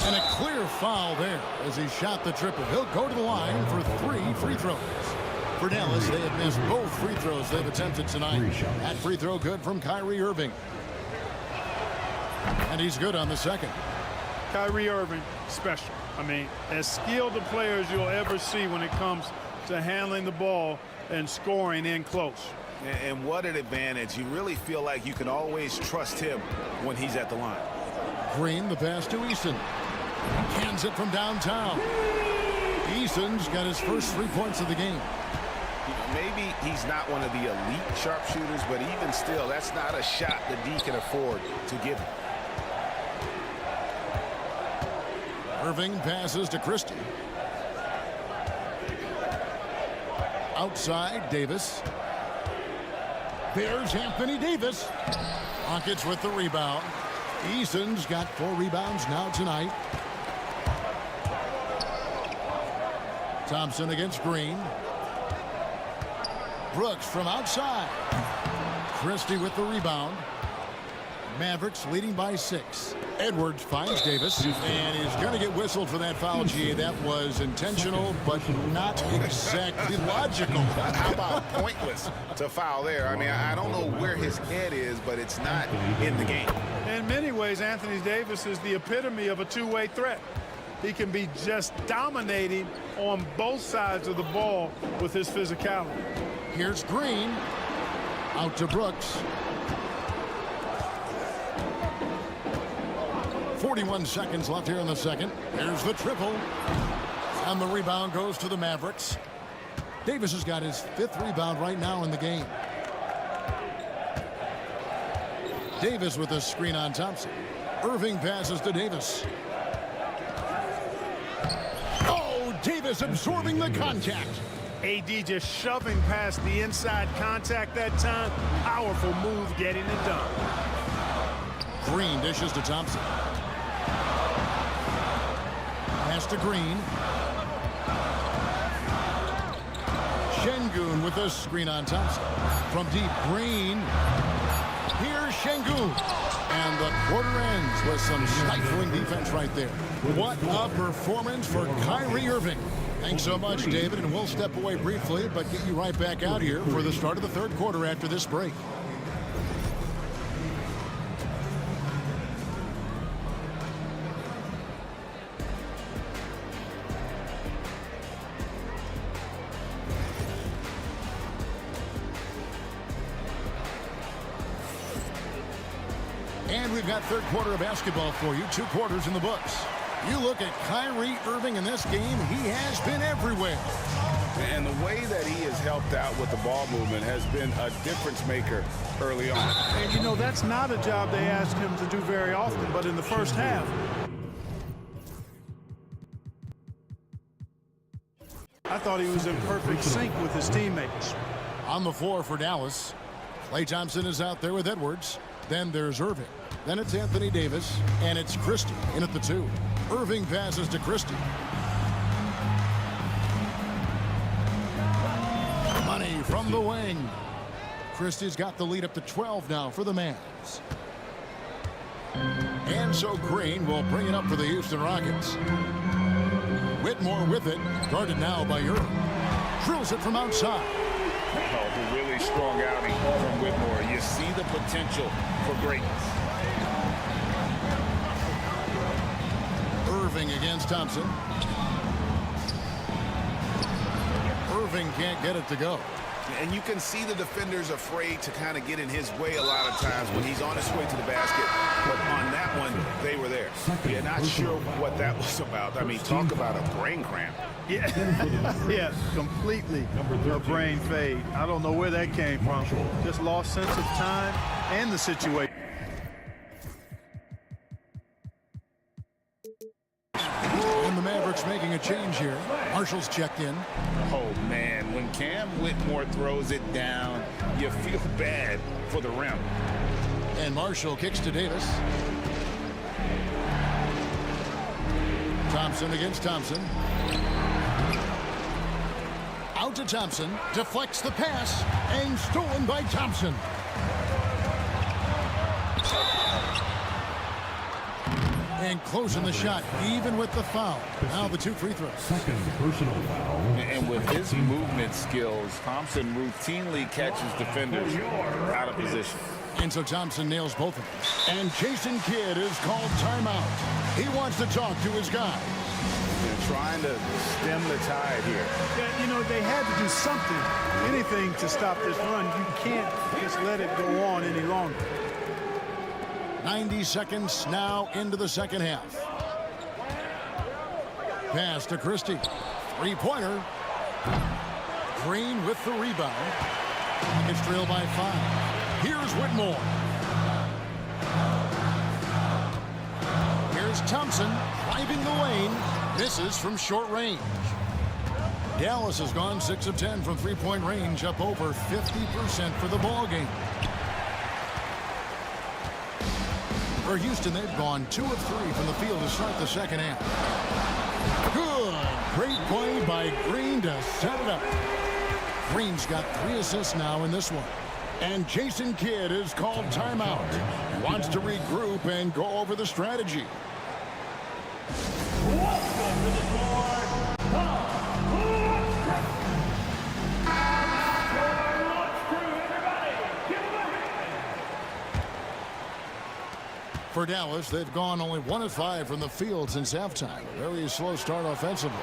And a clear foul there as he shot the triple. He'll go to the line for 3 free throws. For Dallas, they have missed both free throws they've attempted tonight. That free throw good from Kyrie Irving. And he's good on the second. Kyrie Irving, special. I mean, as skilled a player as you'll ever see when it comes to handling the ball and scoring in close. And what an advantage. You really feel like you can always trust him when he's at the line. Green, the pass to Eason. Hands it from downtown. Eason's got his first 3 points of the game. Maybe he's not one of the elite sharpshooters, but even still, that's not a shot that D can afford to give him. Irving passes to Christie. Outside, Davis. There's Anthony Davis. Rockets with the rebound. Eason's got 4 rebounds now tonight. Thompson against Green. Brooks from outside. Christie with the rebound. Mavericks leading by 6. Edwards finds Davis, and he's going to get whistled for that foul, GA. That was intentional, but not exactly logical. How about pointless to foul there? I mean, I don't know where his head is, but it's not in the game. In many ways, Anthony Davis is the epitome of a two-way threat. He can be just dominating on both sides of the ball with his physicality. Here's Green. Out to Brooks. 41 seconds left here in the second. Here's the triple. And the rebound goes to the Mavericks. Davis has got his 5th rebound right now in the game. Davis with a screen on Thompson. Irving passes to Davis. Oh, Davis absorbing the contact. AD just shoving past the inside contact that time. Powerful move getting it done. Green dishes to Thompson. Pass to Green. Şengün with a screen on Thompson. From deep, Green. Here's Şengün. And the quarter ends with some stifling defense right there. What a performance for Kyrie Irving. Thanks so much, David, and we'll step away briefly, but get you right back out here for the start of the third quarter after this break. And we've got third quarter of basketball for you. 2 quarters in the books. You look at Kyrie Irving in this game, he has been everywhere. And the way that he has helped out with the ball movement has been a difference maker early on. And you know, that's not a job they ask him to do very often, but in the first half, I thought he was in perfect sync with his teammates. On the floor for Dallas, Klay Thompson is out there with Edwards. Then there's Irving. Then it's Anthony Davis, and it's Christie in at the 2. Irving passes to Christie. Money from the wing. Christie's got the lead up to 12 now for the Mavs. And so Green will bring it up for the Houston Rockets. Whitmore with it, guarded now by Irving. Drills it from outside. Oh, a really strong outing from Whitmore. You see the potential for greatness. Irving against Thompson. Irving can't get it to go. And you can see the defenders afraid to kind of get in his way a lot of times when he's on his way to the basket. But on that one, they were there. You're not sure what that was about. I mean, talk about a brain cramp. Yeah, yeah, completely a brain fade. I don't know where that came from. Just lost sense of time and the situation. And the Mavericks making a change here. Marshall's checked in. Oh, man, when Cam Whitmore throws it down, you feel bad for the rim. And Marshall kicks to Davis. Thompson against Thompson. Out to Thompson. Deflects the pass. And stolen by Thompson. And closing the shot, even with the foul. Now the 2 free throws. Second personal foul. And with his movement skills, Thompson routinely catches defenders out of position. And so Thompson nails both of them. And Jason Kidd is called timeout. He wants to talk to his guys. They're trying to stem the tide here. Yeah, you know, they had to do something, anything to stop this run. You can't just let it go on any longer. 90 seconds now into the second half. Pass to Christie. Three-pointer. Green with the rebound. It's trailed by 5. Here's Whitmore. Here's Thompson driving the lane. Misses from short range. Dallas has gone 6 of 10 from three-point range, up over 50% for the ball game. For Houston, they've gone 2 of 3 from the field to start the second half. Good. Great play by Green to set it up. Green's got 3 assists now in this one. And Jason Kidd is called timeout. He wants to regroup and go over the strategy. Welcome to the board, Tom. For Dallas, they've gone only 1 of 5 from the field since halftime. A very slow start offensively.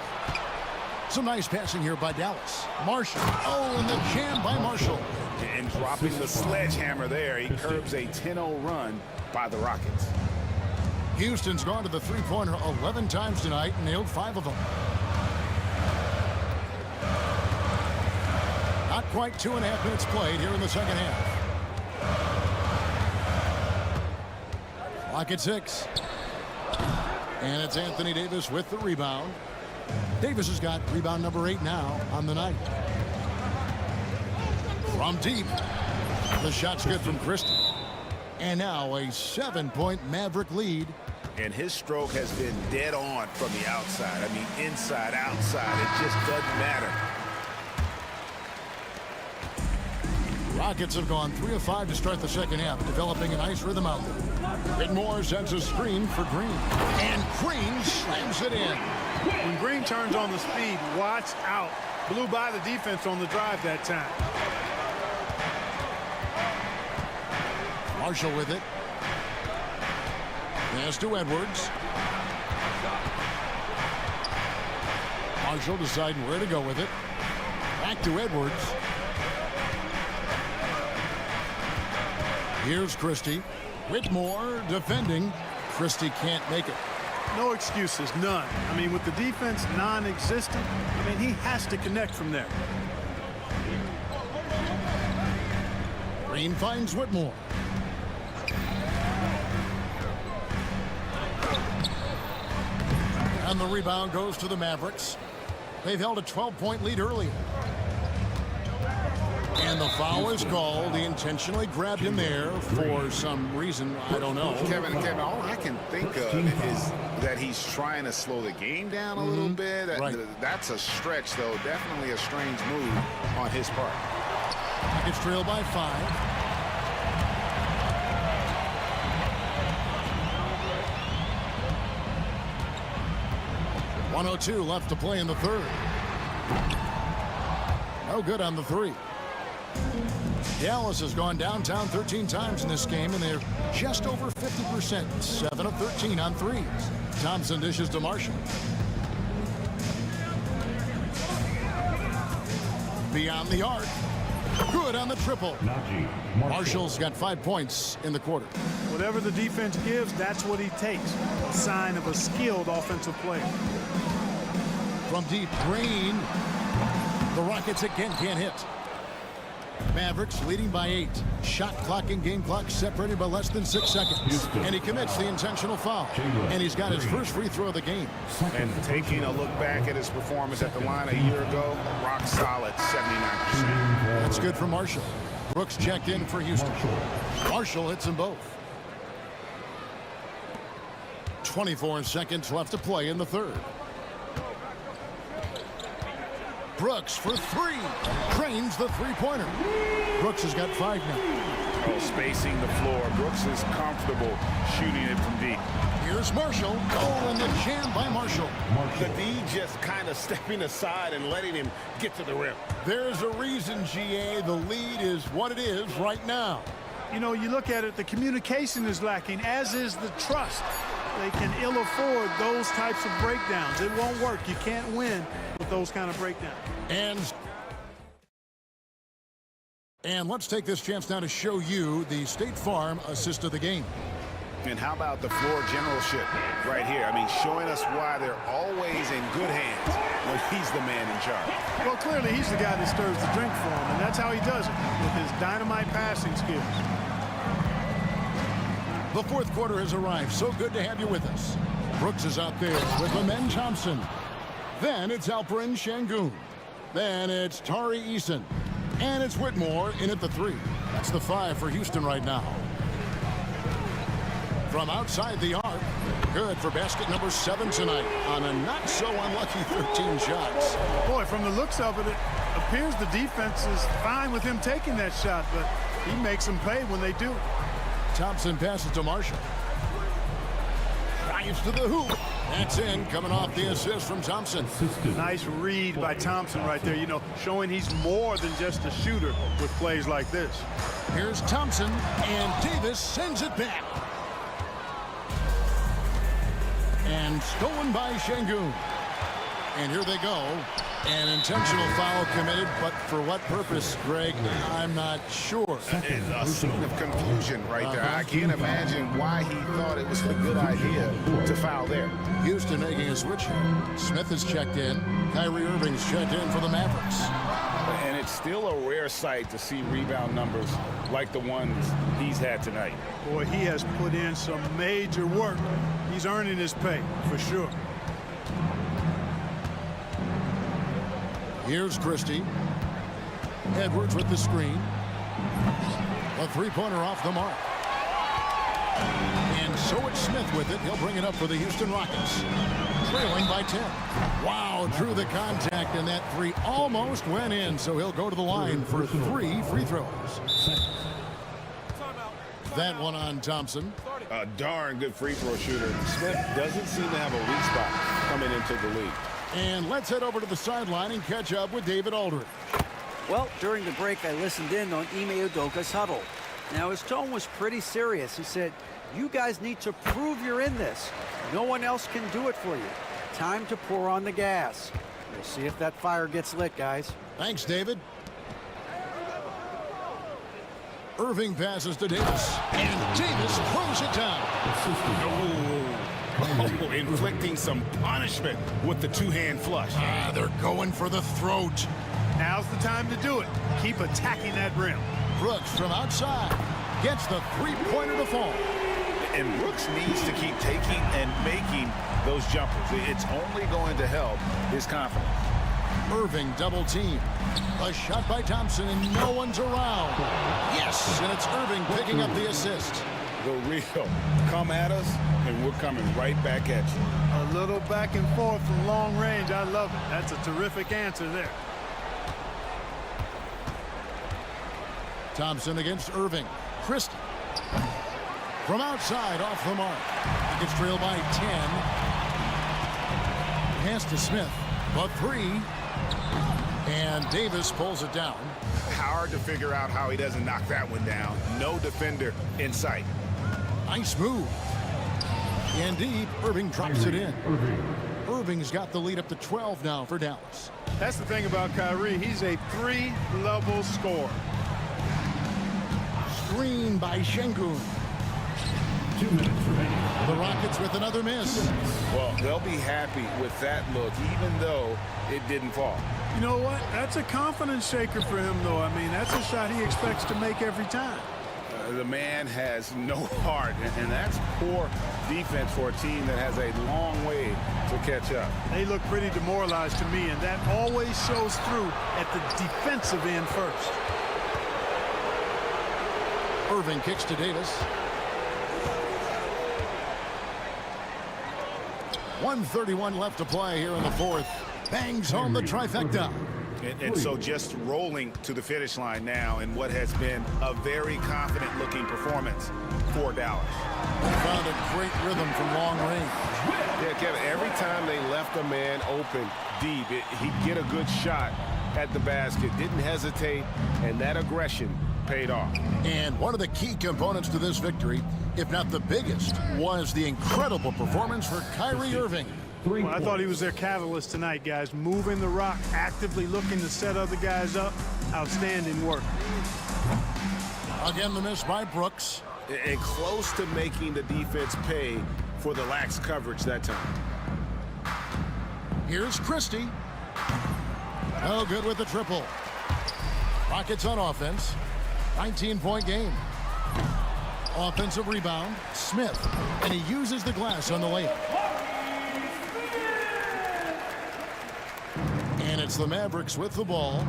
Some nice passing here by Dallas. Marshall. Oh, and the jam by Marshall. And dropping the sledgehammer there, he curbs a 10-0 run by the Rockets. Houston's gone to the three-pointer 11 times tonight and nailed 5 of them. Not quite 2.5 minutes played here in the second half. Clock at 6. And it's Anthony Davis with the rebound. Davis has got rebound number 8 now on the night. From deep. The shot's good from Christie. And now a 7-point Maverick lead. And his stroke has been dead on from the outside. I mean, inside, outside, it just doesn't matter. Rockets have gone 3 of 5 to start the second half, developing a nice rhythm out there. Whitmore sends a screen for Green. And Green slams it in. When Green turns on the speed, watch out. Blew by the defense on the drive that time. Marshall with it. Pass to Edwards. Marshall deciding where to go with it. Back to Edwards. Here's Christie. Whitmore defending. Christie can't make it. No excuses, none. I mean, with the defense non-existent, I mean, he has to connect from there. Green finds Whitmore. And the rebound goes to the Mavericks. They've held a 12-point lead earlier. And the foul is called. He intentionally grabbed him there for some reason. I don't know. Kevin, all I can think of is that he's trying to slow the game down a little bit. Right. That's a stretch, though. Definitely a strange move on his part. It's trailed by 5. .102 left to play in the third. No good on the 3. Dallas has gone downtown 13 times in this game, and they're just over 50%. 7 of 13 on 3s. Thompson dishes to Marshall. Beyond the arc. Good on the triple. Marshall's got 5 points in the quarter. Whatever the defense gives, that's what he takes. A sign of a skilled offensive player. From deep, Green. The Rockets again can't hit. Mavericks leading by 8. Shot clock and game clock separated by less than 6 seconds. And he commits the intentional foul. And he's got his first free throw of the game. And taking a look back at his performance at the line a year ago, rock solid, 79%. That's good for Marshall. Brooks checked in for Houston. Marshall hits them both. 24 seconds left to play in the third. Brooks for 3. Cranes the three-pointer. Brooks has got 5 now. Oh, spacing the floor. Brooks is comfortable shooting it from deep. Here's Marshall. Oh, and the jam by Marshall. The D just kind of stepping aside and letting him get to the rim. There's a reason, GA. The lead is what it is right now. You know, you look at it, the communication is lacking, as is the trust. They can ill afford those types of breakdowns. It won't work. You can't win with those kind of breakdowns. And let's take this chance now to show you the State Farm assist of the game. And how about the floor generalship right here? I mean, showing us why they're always in good hands when he's the man in charge. Well, clearly he's the guy that stirs the drink for him, and that's how he does it, with his dynamite passing skills. The fourth quarter has arrived. So good to have you with us. Brooks is out there with Amen Thompson. Then it's Alperen Şengün. Then it's Tari Eason. And it's Whitmore in at the 3. That's the 5 for Houston right now. From outside the arc, good for basket number 7 tonight on a not-so-unlucky 13 shots. Boy, from the looks of it, it appears the defense is fine with him taking that shot, but he makes them pay when they do. Thompson passes to Marshall. Drives to the hoop. That's in, coming off the assist from Thompson. Nice read by Thompson right there, you know, showing he's more than just a shooter with plays like this. Here's Thompson, and Davis sends it back. And stolen by Şengün. And here they go. An intentional foul committed, but for what purpose, Greg? I'm not sure. A scene of confusion right there. I can't imagine why he thought it was a good idea to foul there. Houston making a switch here. Smith has checked in. Kyrie Irving's checked in for the Mavericks. And it's still a rare sight to see rebound numbers like the ones he's had tonight. Boy, he has put in some major work. He's earning his pay, for sure. Here's Christie. Edwards with the screen. A three-pointer off the mark. And so it's Smith with it. He'll bring it up for the Houston Rockets. Trailing by 10. Wow, through the contact, and that 3 almost went in. So he'll go to the line for 3 free throws. That one on Thompson. A darn good free throw shooter. Smith doesn't seem to have a weak spot coming into the league. And let's head over to the sideline and catch up with David Aldridge. Well, during the break, I listened in on Ime Udoka's huddle. Now, his tone was pretty serious. He said, you guys need to prove you're in this. No one else can do it for you. Time to pour on the gas. We'll see if that fire gets lit, guys. Thanks, David. Irving passes to Davis. And Davis throws it down. Inflicting some punishment with the two-hand flush. They're going for the throat. Now's the time to do it. Keep attacking that rim. Brooks from outside gets the three-pointer to fall. And Brooks needs to keep taking and making those jumpers. It's only going to help his confidence. Irving double team. A shot by Thompson and no one's around. Yes, and it's Irving picking up the assist. The real. Come at us, and we're coming right back at you. A little back and forth from long range. I love it. That's a terrific answer there. Thompson against Irving. Christie. From outside, off the mark. He gets trailed by 10. Pass to Smith. But 3. And Davis pulls it down. Hard to figure out how he doesn't knock that one down. No defender in sight. Nice move. And deep, Irving drops it in. Irving's got the lead up to 12 now for Dallas. That's the thing about Kyrie. He's a 3-level scorer. Screen by Şengün. 2 minutes remaining. The Rockets with another miss. Well, they'll be happy with that look, even though it didn't fall. You know what? That's a confidence shaker for him, though. I mean, that's a shot he expects to make every time. The man has no heart, and that's poor defense for a team that has a long way to catch up. They look pretty demoralized to me, and that always shows through at the defensive end first. Irving kicks to Davis. 1:31 left to play here in the fourth. Bangs home the trifecta. And so just rolling to the finish line now in what has been a very confident-looking performance for Dallas. Found a great rhythm from long range. Yeah, Kevin, every time they left a man open deep, he'd get a good shot at the basket, didn't hesitate, and that aggression paid off. And one of the key components to this victory, if not the biggest, was the incredible performance for Kyrie Irving. Well, I thought he was their catalyst tonight, guys. Moving the rock, actively looking to set other guys up. Outstanding work. Again, the miss by Brooks. And close to making the defense pay for the lax coverage that time. Here's Christie. No good with the triple. Rockets on offense. 19-point game. Offensive rebound. Smith. And he uses the glass on the layup. And it's the Mavericks with the ball.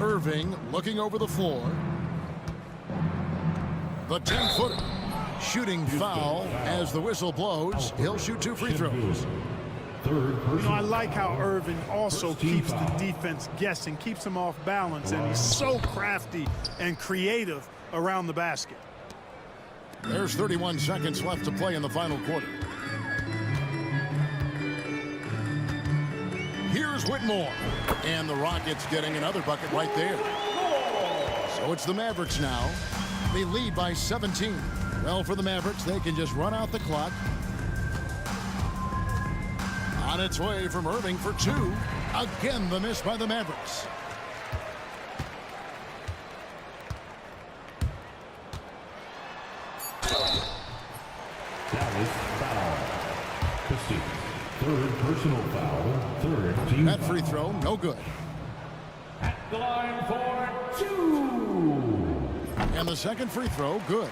Irving looking over the floor. The 10-footer. Shooting foul as the whistle blows. He'll shoot 2 free throws. You know, I like how Irving also keeps the defense guessing, keeps them off balance, and he's so crafty and creative around the basket. There's 31 seconds left to play in the final quarter. Here's Whitmore. And the Rockets getting another bucket right there. So it's the Mavericks now. They lead by 17. Well, for the Mavericks, they can just run out the clock. On its way from Irving for 2. Again, the miss by the Mavericks. Dallas foul. Christie. 3rd personal foul. 3rd team That free throw, no good. At the line for 2. And the second free throw, good.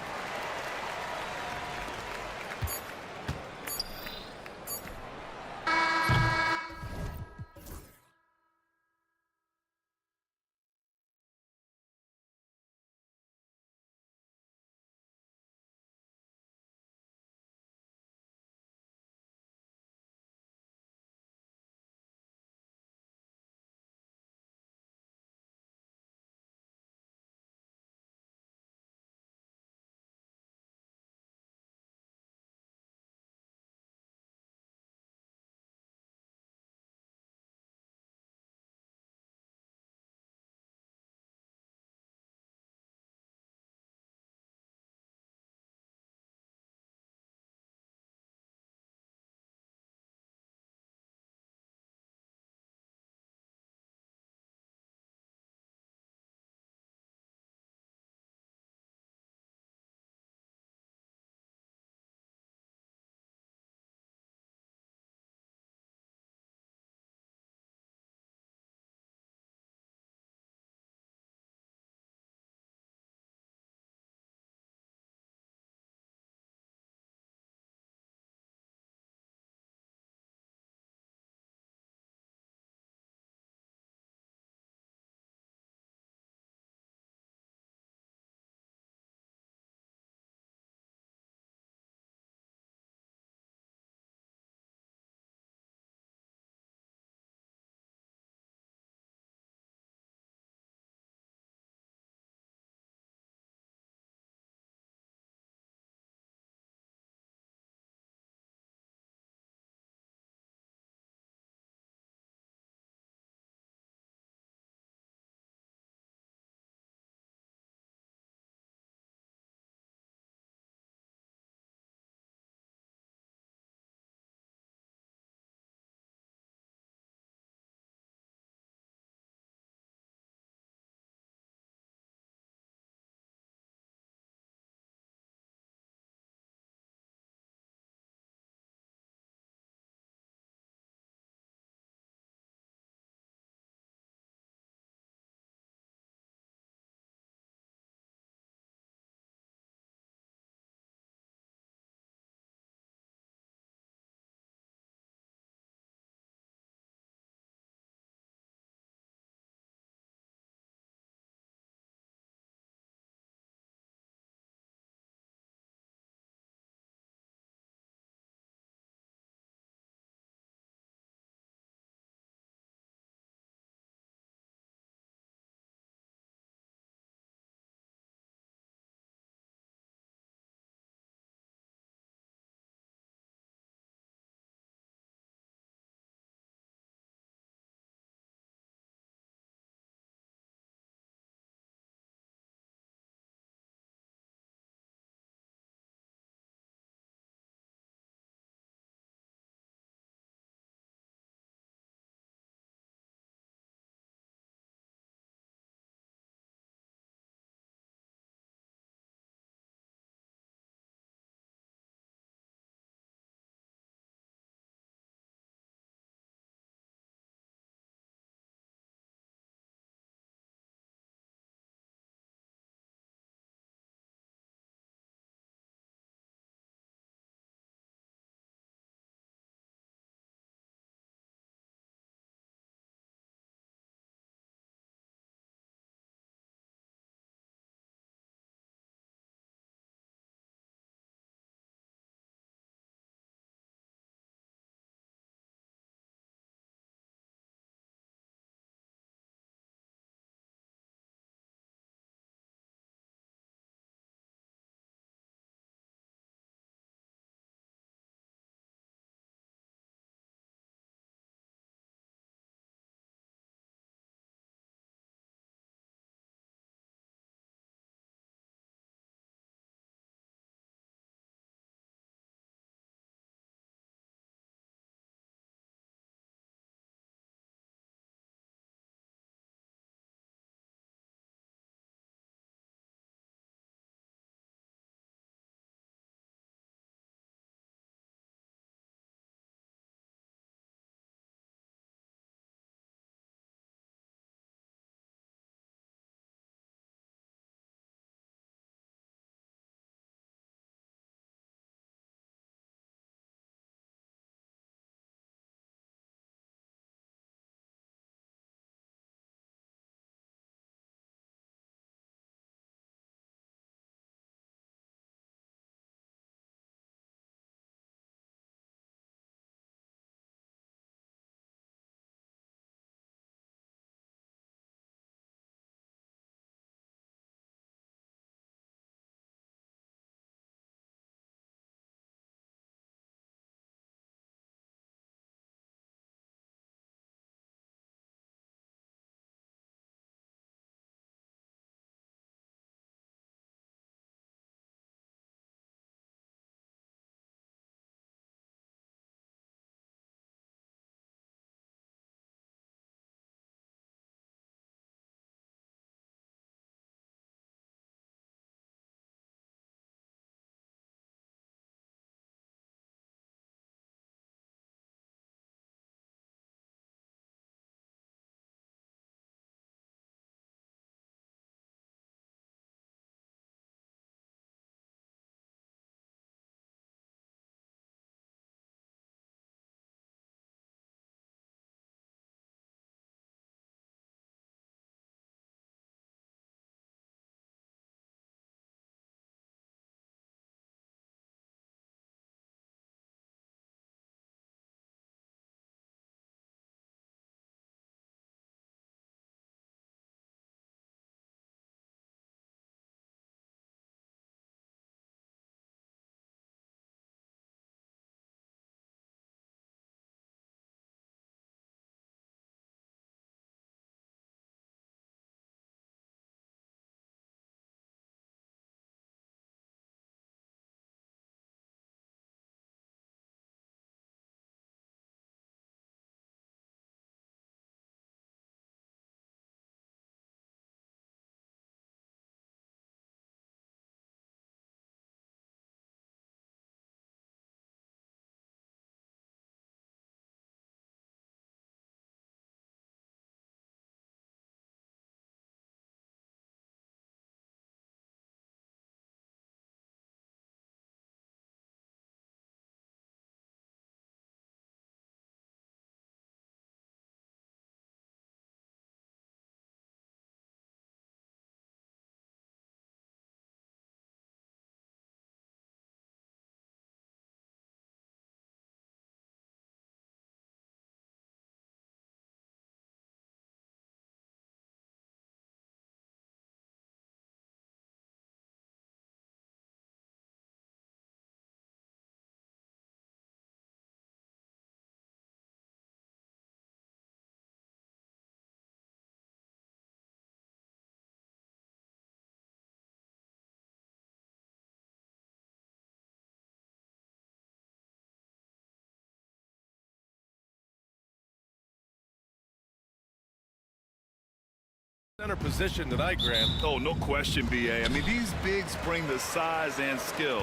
Center position tonight, Grant. Oh, no question, B.A. I mean, these bigs bring the size and skill.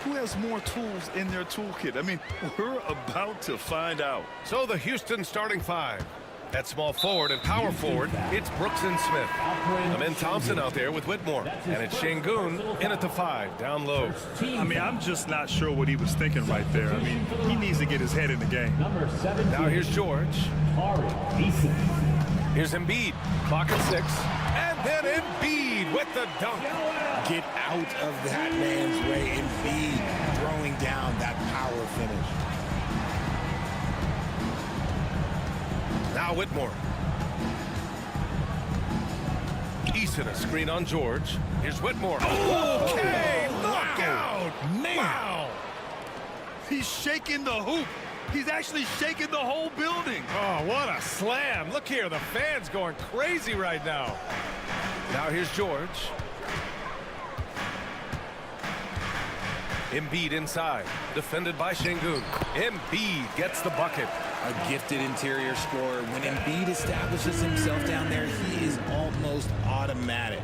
Who has more tools in their toolkit? I mean, we're about to find out. So the Houston starting five. At small forward and power forward, it's Brooks and Smith. Amin Thompson out there with Whitmore. And it's Şengün in at the 5, down low. I mean, I'm just not sure what he was thinking right there. I mean, he needs to get his head in the game. Now here's George. Here's Embiid. Clock at 6. And then Embiid with the dunk. Get out of that man's way. Embiid throwing down that power finish. Now Whitmore. Eason, a screen on George. Here's Whitmore. Okay, look out! Man! Wow! He's shaking the hoop. He's actually shaking the whole building. Oh, what a slam. Look here, the fans going crazy right now. Now here's George. Embiid inside, defended by Şengün. Embiid gets the bucket. A gifted interior scorer. When Embiid establishes himself down there, he is almost automatic.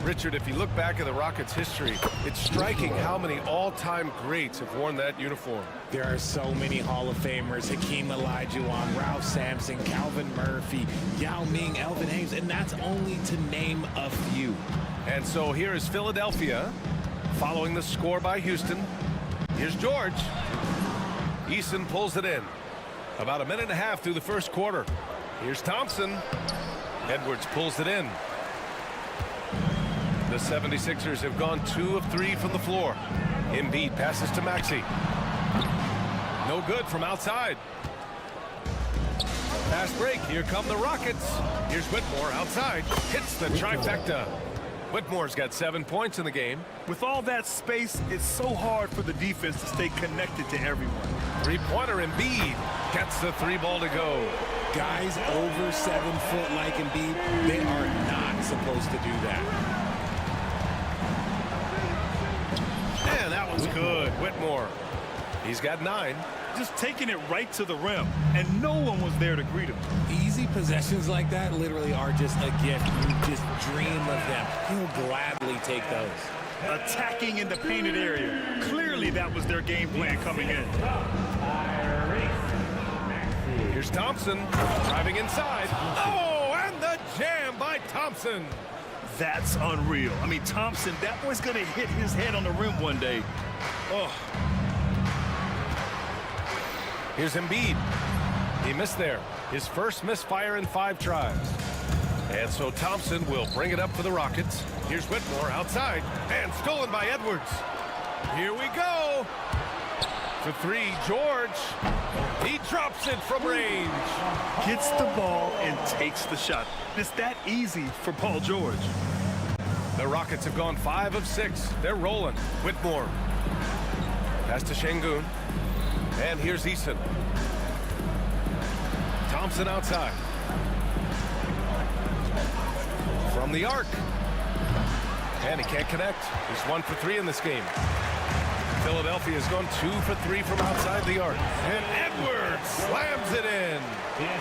Richard, if you look back at the Rockets' history, it's striking how many all-time greats have worn that uniform. There are so many Hall of Famers. Hakeem Olajuwon, Ralph Sampson, Calvin Murphy, Yao Ming, Elvin Hayes, and that's only to name a few. And so here is Philadelphia, following the score by Houston. Here's George. Eason pulls it in. About a minute and a half through the first quarter. Here's Thompson. Edwards pulls it in. The 76ers have gone 2 of 3 from the floor. Embiid passes to Maxey. No good from outside. Fast break. Here come the Rockets. Here's Whitmore outside. Hits the trifecta. Whitmore's got 7 points in the game. With all that space, it's so hard for the defense to stay connected to everyone. Three-pointer Embiid gets the 3 ball to go. Guys over 7 foot like Embiid, they are not supposed to do that. And that one's good. Whitmore. He's got 9. Just taking it right to the rim, and no one was there to greet him. Easy possessions like that literally are just a gift. You just dream of them. He'll gladly take those. Attacking in the painted area. Clearly that was their game plan coming in. Here's Thompson driving inside. Oh, and the jam by Thompson. That's unreal. I mean, Thompson, that boy's going to hit his head on the rim one day. Oh. Here's Embiid. He missed there. His first misfire in 5 tries. And so Thompson will bring it up for the Rockets. Here's Whitmore outside. And stolen by Edwards. Here we go. For 3, George. He drops it from range. Gets the ball and takes the shot. It's that easy for Paul George. The Rockets have gone 5 of 6. They're rolling. Whitmore. Pass to Şengün. And here's Eason. Thompson outside. From the arc. And he can't connect. He's 1 for 3 in this game. Philadelphia has gone 2 for 3 from outside the arc. And Edwards slams it in.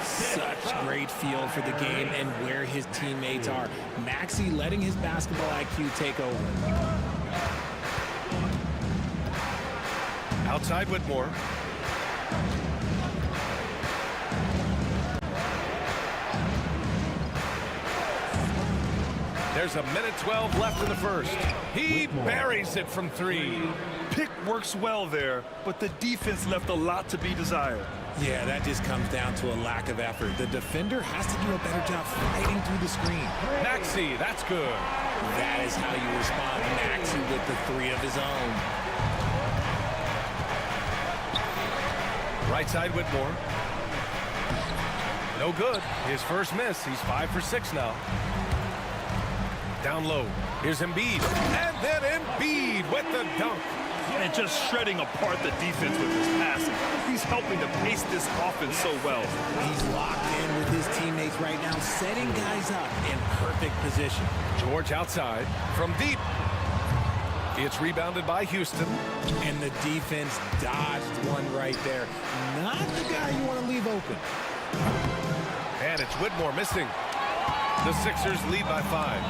Such great feel for the game and where his teammates are. Maxey letting his basketball IQ take over. Outside Whitmore. There's a minute 12 left in the first. He buries it from 3. Pick works well there, but the defense left a lot to be desired. Yeah, that just comes down to a lack of effort. The defender has to do a better job fighting through the screen. Maxey, that's good. That is how you respond. Maxey with the 3 of his own. Right side Whitmore. No good. His first miss. He's 5 for 6 now. Down low. Here's Embiid. And then Embiid with the dunk. And just shredding apart the defense with his passing. He's helping to pace this offense so well. He's locked in with his teammates right now, setting guys up in perfect position. George outside from deep. It's rebounded by Houston. And the defense dodged one right there. Not the guy you want to leave open. And it's Whitmore missing. The Sixers lead by 5.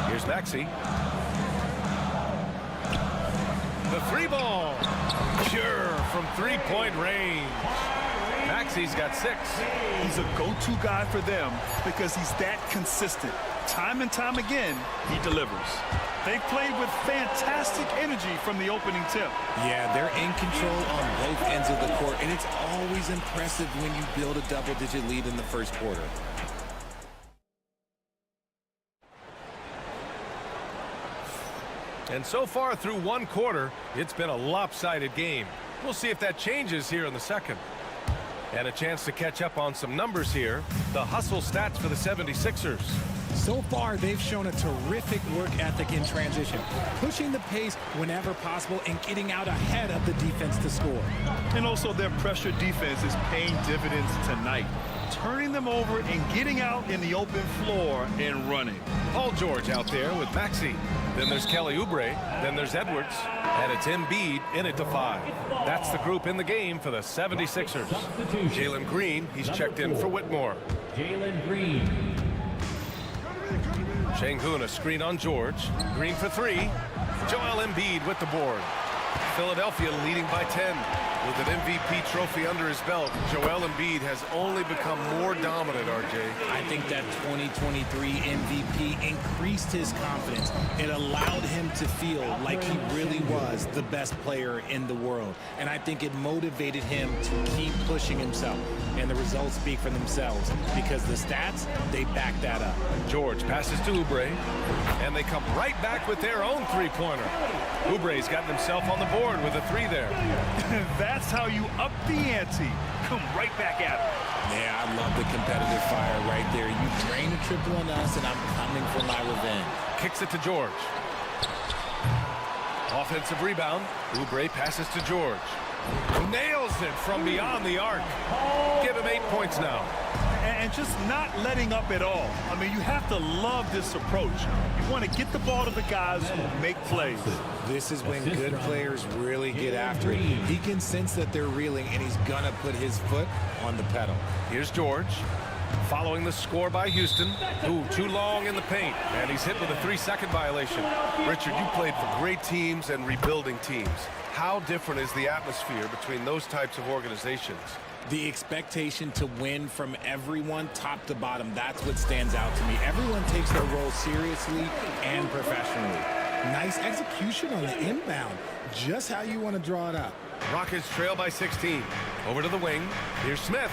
Here's Maxey. The 3-ball. Pure from 3-point range. Maxey's got 6. He's a go-to guy for them because he's that consistent. Time and time again, he delivers. They've played with fantastic energy from the opening tip. Yeah, they're in control on both ends of the court, and it's always impressive when you build a double-digit lead in the first quarter. And so far through one quarter, it's been a lopsided game. We'll see if that changes here in the second. And a chance to catch up on some numbers here. The hustle stats for the 76ers. So far, they've shown a terrific work ethic in transition, pushing the pace whenever possible and getting out ahead of the defense to score. And also their pressure defense is paying dividends tonight, turning them over and getting out in the open floor and running. Paul George out there with Maxey. Then there's Kelly Oubre. Then there's Edwards. And it's Embiid in it to 5. That's the group in the game for the 76ers. Jalen Green, he's checked in for Whitmore. Jalen Green. Şengün, a screen on George. Green for 3. Joel Embiid with the board. Philadelphia leading by 10. With an MVP trophy under his belt, Joel Embiid has only become more dominant, RJ. I think that 2023 MVP increased his confidence. It allowed him to feel like he really was the best player in the world. And I think it motivated him to keep pushing himself. And the results speak for themselves because the stats, they back that up. George passes to Oubre, and they come right back with their own three-pointer. Oubre's gotten himself on the board with a 3 there. That's how you up the ante. Come right back at it. Yeah, I love the competitive fire right there. You drain a triple on us, and I'm coming for my revenge. Kicks it to George. Offensive rebound. Oubre passes to George. Nails it from beyond the arc. Give him 8 points now. And just not letting up at all. I mean, you have to love this approach. You want to get the ball to the guys who make plays. This is when good players really get after it. He can sense that they're reeling, and he's going to put his foot on the pedal. Here's George. Following the score by Houston. Ooh, too long in the paint. And he's hit with a 3-second violation. Richard, you played for great teams and rebuilding teams. How different is the atmosphere between those types of organizations? The expectation to win from everyone, top to bottom, that's what stands out to me. Everyone takes their role seriously and professionally. Nice execution on the inbound. Just how you want to draw it up. Rockets trail by 16. Over to the wing. Here's Smith.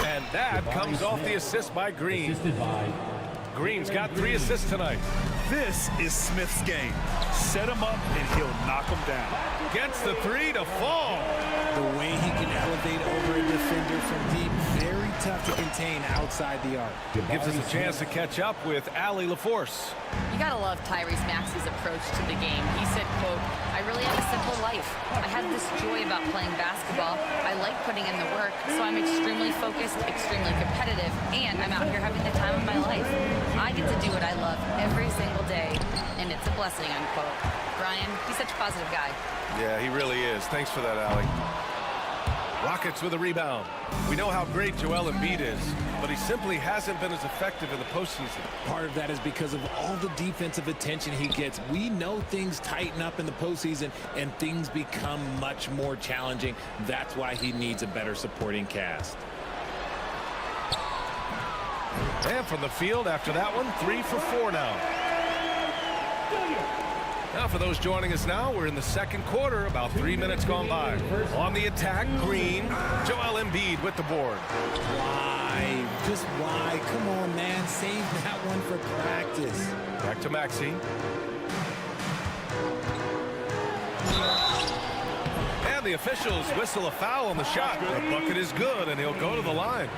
And that comes off the assist by Green. Green's got 3 assists tonight. This is Smith's game. Set him up and he'll knock him down. Gets the 3 to fall. The way he can elevate over a defender from deep, very tough to contain outside the arc. Gives us a chance to catch up with Allie LaForce. You gotta love Tyrese Maxey's approach to the game. He said, quote, "I really have a simple life. I have this joy about playing basketball. I like putting in the work, so I'm extremely focused, extremely competitive, and I'm out here having the time of my life. I get to do what I love every single day, and it's a blessing," unquote. Brian, he's such a positive guy. Yeah, he really is. Thanks for that, Allie. Rockets with a rebound. We know how great Joel Embiid is, but he simply hasn't been as effective in the postseason. Part of that is because of all the defensive attention he gets. We know things tighten up in the postseason and things become much more challenging. That's why he needs a better supporting cast. And from the field after that one, 3 for 4 now. Now for those joining us now, we're in the second quarter, about 3 minutes gone by. On the attack, Green, Joel Embiid with the board. Why? Just why? Come on, man. Save that one for practice. Back to Maxey. And the officials whistle a foul on the shot. The bucket is good, and he'll go to the line.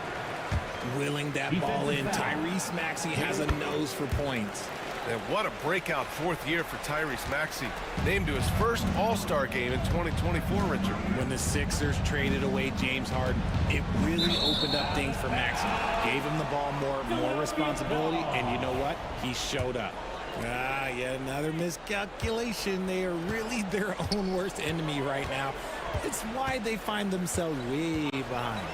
Willing that ball in. Tyrese Maxey has a nose for points. And what a breakout 4th year for Tyrese Maxey. Named to his first All-Star game in 2024, Richard. When the Sixers traded away James Harden, it really opened up things for Maxey. Gave him the ball more responsibility, and you know what? He showed up. Yet another miscalculation. They are really their own worst enemy right now. It's why they find themselves way behind.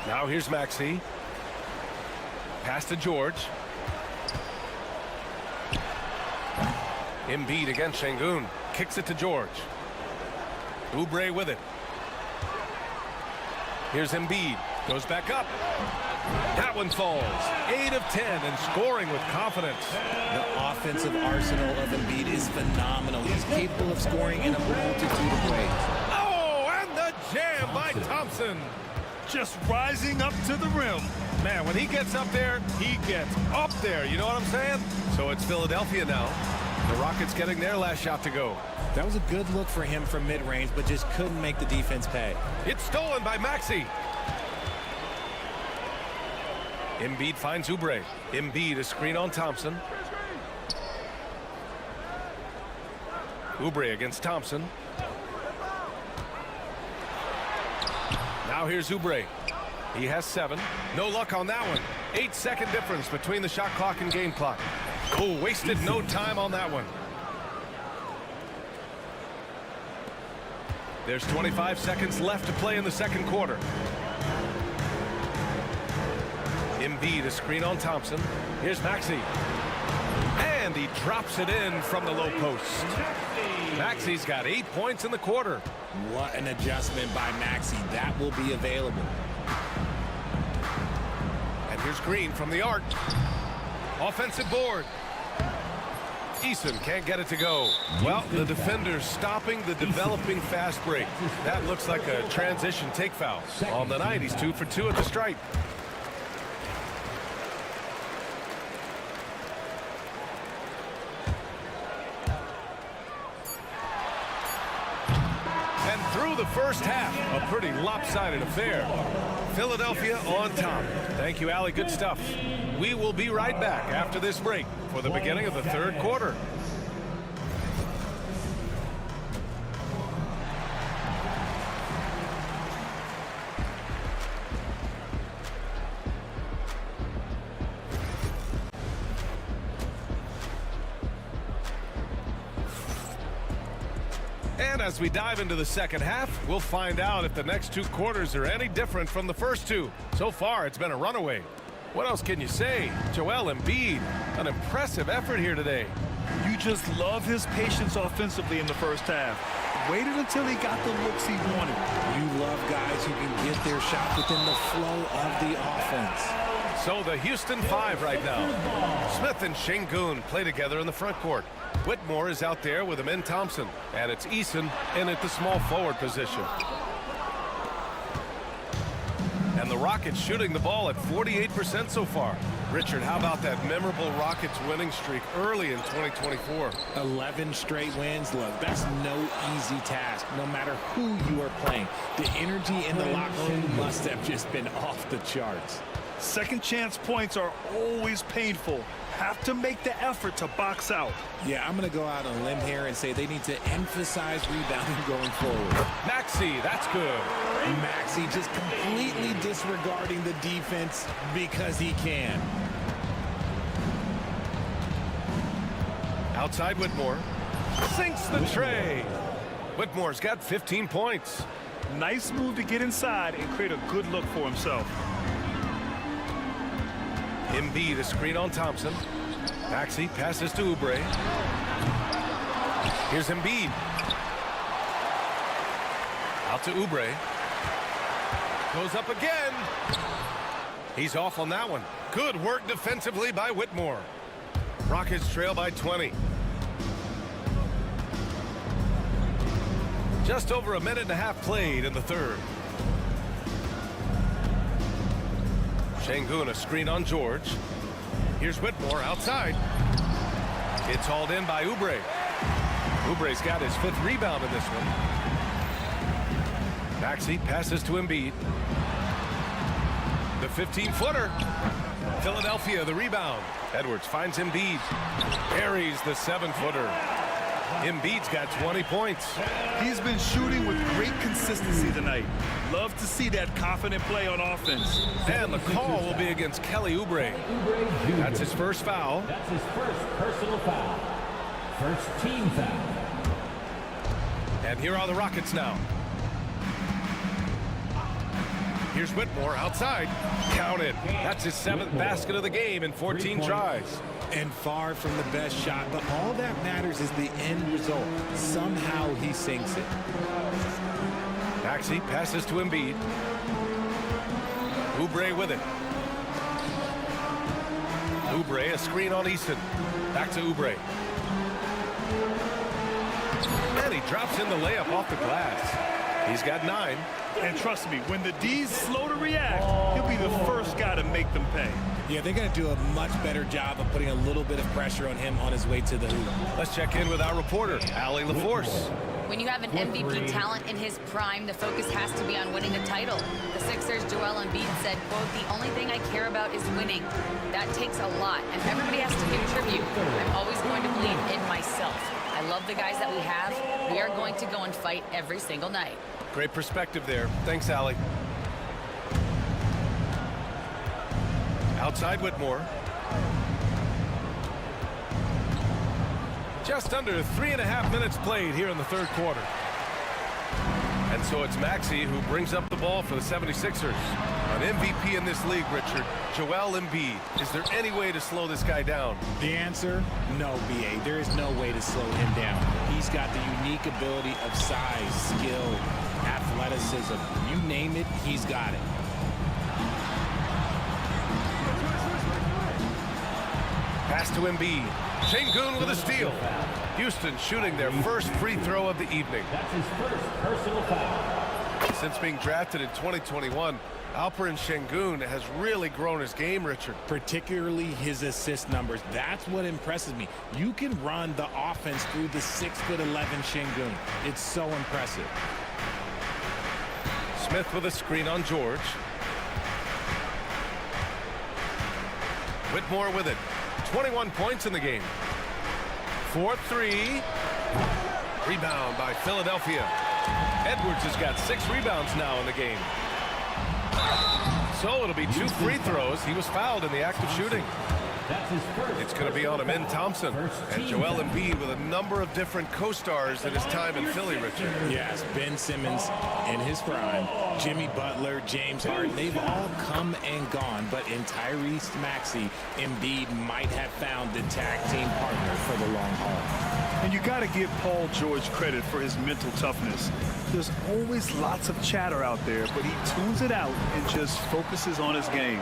Now here's Maxey. Pass to George. Embiid against Şengün. Kicks it to George. Oubre with it. Here's Embiid. Goes back up. That one falls. 8 of 10 and scoring with confidence. The offensive arsenal of Embiid is phenomenal. He's capable of scoring in a multitude of ways. Oh, and the jam by Thompson. Just rising up to the rim. Man, when he gets up there, he gets up there. You know what I'm saying? So it's Philadelphia now. The Rockets getting their last shot to go. That was a good look for him from mid-range, but just couldn't make the defense pay. It's stolen by Maxey. Embiid finds Oubre. Embiid a screen on Thompson. Oubre against Thompson. Now here's Oubre. He has 7. No luck on that one. 8-second difference between the shot clock and game clock. Oh, wasted no time on that one. There's 25 seconds left to play in the second quarter. Embiid a screen on Thompson. Here's Maxey. And he drops it in from the low post. Maxey's got 8 points in the quarter. What an adjustment by Maxey. That will be available. And here's Green from the arc. Offensive board. Eason can't get it to go. Well, the defender's stopping the developing fast break. That looks like a transition take foul. On the night, he's 2 for 2 at the stripe. And through the first half, a pretty lopsided affair. Philadelphia on top. Thank you, Allie. Good stuff. We will be right back after this break for the beginning of the third quarter. And as we dive into the second half, we'll find out if the next 2 quarters are any different from the first 2. So far, it's been a runaway. What else can you say? Joel Embiid, an impressive effort here today. You just love his patience offensively in the first half. Waited until he got the looks he wanted. You love guys who can get their shot within the flow of the offense. So the Houston 5 right now. Smith and Şengün play together in the front court. Whitmore is out there with Amin Thompson. And it's Eason in at the small forward position. And the Rockets shooting the ball at 48% so far. Richard, how about that memorable Rockets winning streak early in 2024? 11 straight wins. Look, that's no easy task, no matter who you are playing. The energy in the locker room must have just been off the charts. Second chance points are always painful. Have to make the effort to box out. Yeah, I'm going to go out on a limb here and say they need to emphasize rebounding going forward. Maxey, that's good. Maxey just completely disregarding the defense because he can. Outside Whitmore. Sinks the tray. Whitmore's got 15 points. Nice move to get inside and create a good look for himself. Embiid a screen on Thompson. Maxey passes to Oubre. Here's Embiid. Out to Oubre. Goes up again. He's off on that one. Good work defensively by Whitmore. Rockets trail by 20. Just over a minute and a half played in the third. Şengün a screen on George. Here's Whitmore outside. It's hauled in by Oubre. Oubre's got his 5th rebound in this one. Maxey passes to Embiid. The 15-footer. Philadelphia the rebound. Edwards finds Embiid. Buries the 7-footer. Embiid's got 20 points. He's been shooting with great consistency tonight. Love to see that confident play on offense. And the call will be against Kelly Oubre. That's his first foul. That's his first personal foul. First team foul. And here are the Rockets now. Here's Whitmore outside. Counted. That's his 7th basket of the game in 14 tries. And far from the best shot, but all that matters is the end result. Somehow he sinks it. Maxey passes to Embiid. Oubre with it. Oubre, a screen on Easton. Back to Oubre. And he drops in the layup off the glass. He's got 9. And trust me, when the D's slow to react, he'll be the first guy to make them pay. Yeah, they're going to do a much better job of putting a little bit of pressure on him on his way to the hoop. Let's check in with our reporter, Allie LaForce. When you have an MVP talent in his prime, the focus has to be on winning a title. The Sixers' Joel Embiid said, quote, "The only thing I care about is winning." That takes a lot, and everybody has to contribute. I'm always going to believe in myself. I love the guys that we have. We are going to go and fight every single night. Great perspective there. Thanks, Allie. Outside Whitmore. Just under 3.5 minutes played here in the third quarter. And so it's Maxey who brings up the ball for the 76ers. An MVP in this league, Richard. Joel Embiid. Is there any way to slow this guy down? The answer, no, B.A. There is no way to slow him down. He's got the unique ability of size, skill, athleticism. You name it, he's got it. Pass to Embiid. Şengün with a steal. Houston shooting their first free throw of the evening. That's his first personal foul. Since being drafted in 2021, Alperen Şengün has really grown his game, Richard. Particularly his assist numbers. That's what impresses me. You can run the offense through the 6'11" Şengün. It's so impressive. Smith with a screen on George. Whitmore with it. 21 points in the game. 4-3. Rebound by Philadelphia. Edwards has got 6 rebounds now in the game. So it'll be 2 free throws. He was fouled in the act of shooting. It's going to be on Amin Thompson and Joel Embiid with a number of different co-stars in his time in Philly, Richard. Yes, Ben Simmons in his prime, Jimmy Butler, James Harden, they've all come and gone, but in Tyrese Maxey, Embiid might have found the tag team partner for the long haul. And you got to give Paul George credit for his mental toughness. There's always lots of chatter out there, but he tunes it out and just focuses on his game.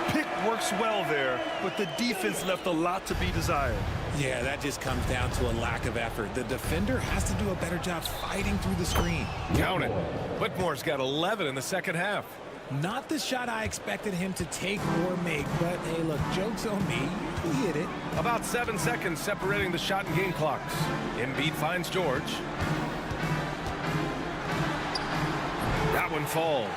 Pick works well there, but the defense left a lot to be desired. Yeah, that just comes down to a lack of effort. The defender has to do a better job fighting through the screen. Count it. Whitmore's got 11 in the second half. Not the shot I expected him to take or make, but hey, look, joke's on me. He hit it. About 7 seconds separating the shot and game clocks. Embiid finds George. That one falls.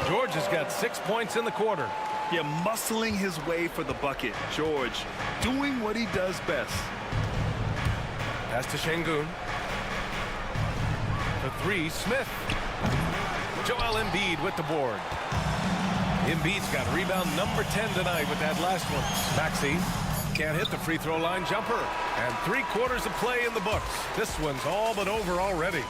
George has got 6 points in the quarter. Yeah, muscling his way for the bucket. George doing what he does best. Pass to Şengün. For 3, Smith. Joel Embiid with the board. Embiid's got rebound number 10 tonight with that last one. Maxey can't hit the free throw line jumper. And 3 quarters of play in the books. This one's all but over already.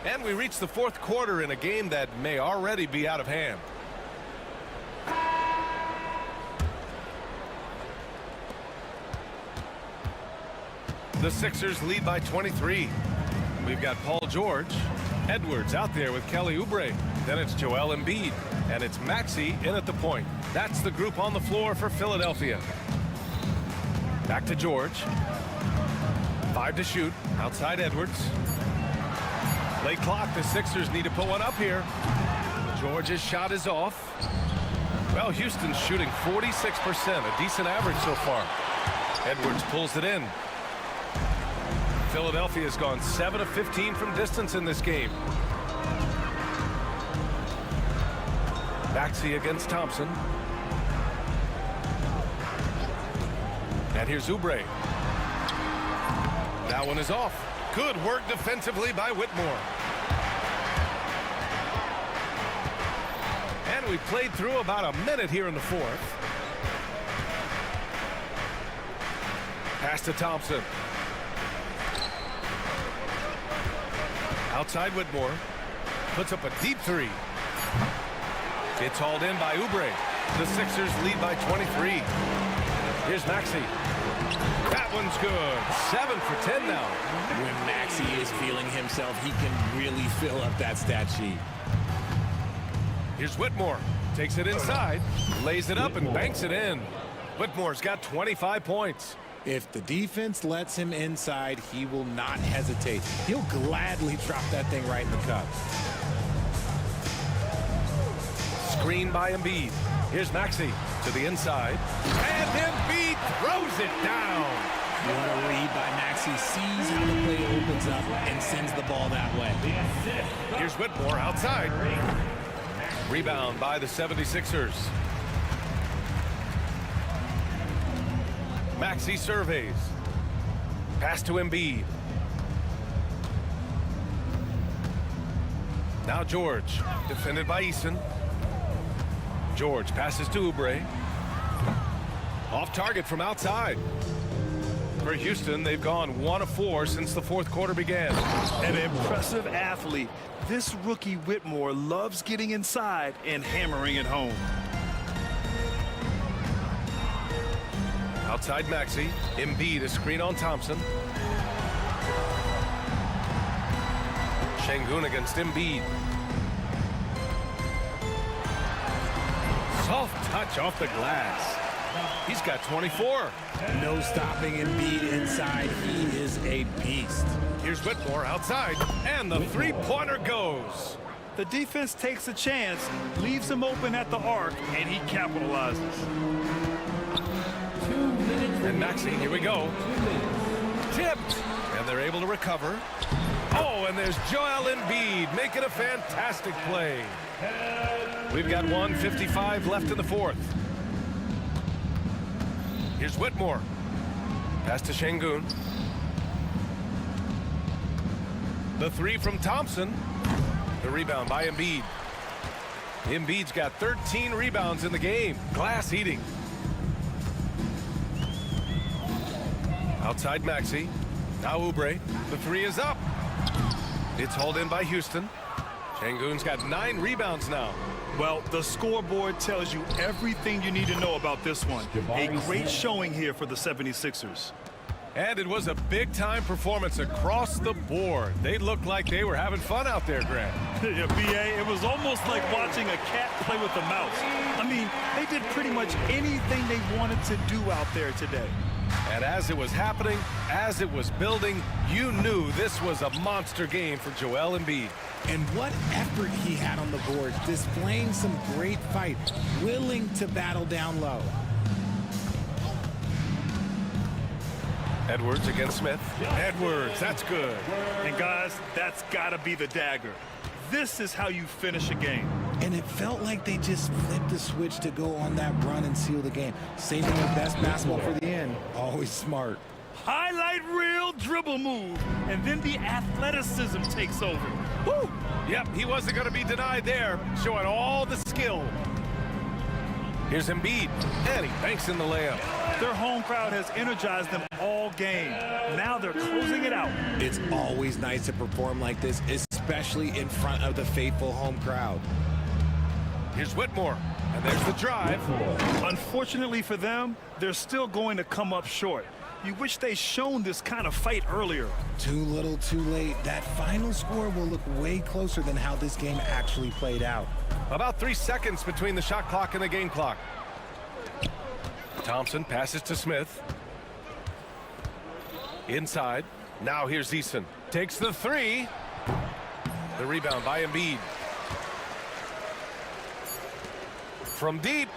And we reach the fourth quarter in a game that may already be out of hand. The Sixers lead by 23. We've got Paul George, Edwards out there with Kelly Oubre. Then it's Joel Embiid, and it's Maxey in at the point. That's the group on the floor for Philadelphia. Back to George. 5 to shoot. Outside Edwards. Late clock. The Sixers need to put one up here. George's shot is off. Well, Houston's shooting 46%, a decent average so far. Edwards pulls it in. Philadelphia's gone 7 of 15 from distance in this game. Maxey against Thompson. And here's Oubre. That one is off. Good work defensively by Whitmore. And we played through about a minute here in the fourth. Pass to Thompson. Outside Whitmore. Puts up a deep three. It's hauled in by Oubre. The Sixers lead by 23. Here's Maxey. That one's good. 7 for 10 now. When Maxey is feeling himself, he can really fill up that stat sheet. Here's Whitmore. Takes it inside, lays it up, and banks it in. Whitmore's got 25 points. If the defense lets him inside, he will not hesitate. He'll gladly drop that thing right in the cup. Screen by Embiid. Here's Maxey to the inside. And Embiid throws it down. What a read by Maxey. Sees how the play opens up and sends the ball that way. Here's Whitmore outside. Rebound by the 76ers. Maxey surveys. Pass to Embiid. Now George, defended by Eason. George passes to Oubre. Off target from outside. For Houston, they've gone 1 of 4 since the fourth quarter began. An impressive athlete. This rookie Whitmore loves getting inside and hammering it home. Outside Maxey. Embiid, a screen on Thompson. Şengün against Embiid. Soft touch off the glass. He's got 24. No stopping Embiid inside. He is a beast. Here's Whitmore outside, and the three-pointer goes. The defense takes a chance, leaves him open at the arc, and he capitalizes. And Maxey, here we go. Tipped, and they're able to recover. Oh, and there's Joel Embiid making a fantastic play. We've got 1:55 left in the fourth. Here's Whitmore. Pass to Şengün. The three from Thompson. The rebound by Embiid. Embiid's got 13 rebounds in the game. Glass eating. Outside Maxey. Now Oubre. The three is up. It's hauled in by Houston. Şengün's got 9 rebounds now. Well, the scoreboard tells you everything you need to know about this one. A great showing here for the 76ers. And it was a big-time performance across the board. They looked like they were having fun out there, Grant. Yeah, B.A., it was almost like watching a cat play with a mouse. I mean, they did pretty much anything they wanted to do out there today. And as it was happening, as it was building, you knew this was a monster game for Joel Embiid. And what effort he had on the board, displaying some great fight, willing to battle down low. Edwards against Smith. Edwards, that's good. And guys, that's got to be the dagger. This is how you finish a game. And it felt like they just flipped the switch to go on that run and seal the game. Saving their best basketball for the end. Always smart. Highlight reel dribble move, and then the athleticism takes over. Woo! Yep, he wasn't going to be denied there, showing all the skill. Here's Embiid, and he banks in the layup. Their home crowd has energized them all game. Now they're closing it out. It's always nice to perform like this, especially in front of the faithful home crowd. Here's Whitmore, and there's the drive. Unfortunately for them, they're still going to come up short. You wish they'd shown this kind of fight earlier. Too little, too late. That final score will look way closer than how this game actually played out. About 3 seconds between the shot clock and the game clock. Thompson passes to Smith. Inside. Now here's Eason. Takes the three. The rebound by Embiid. From deep.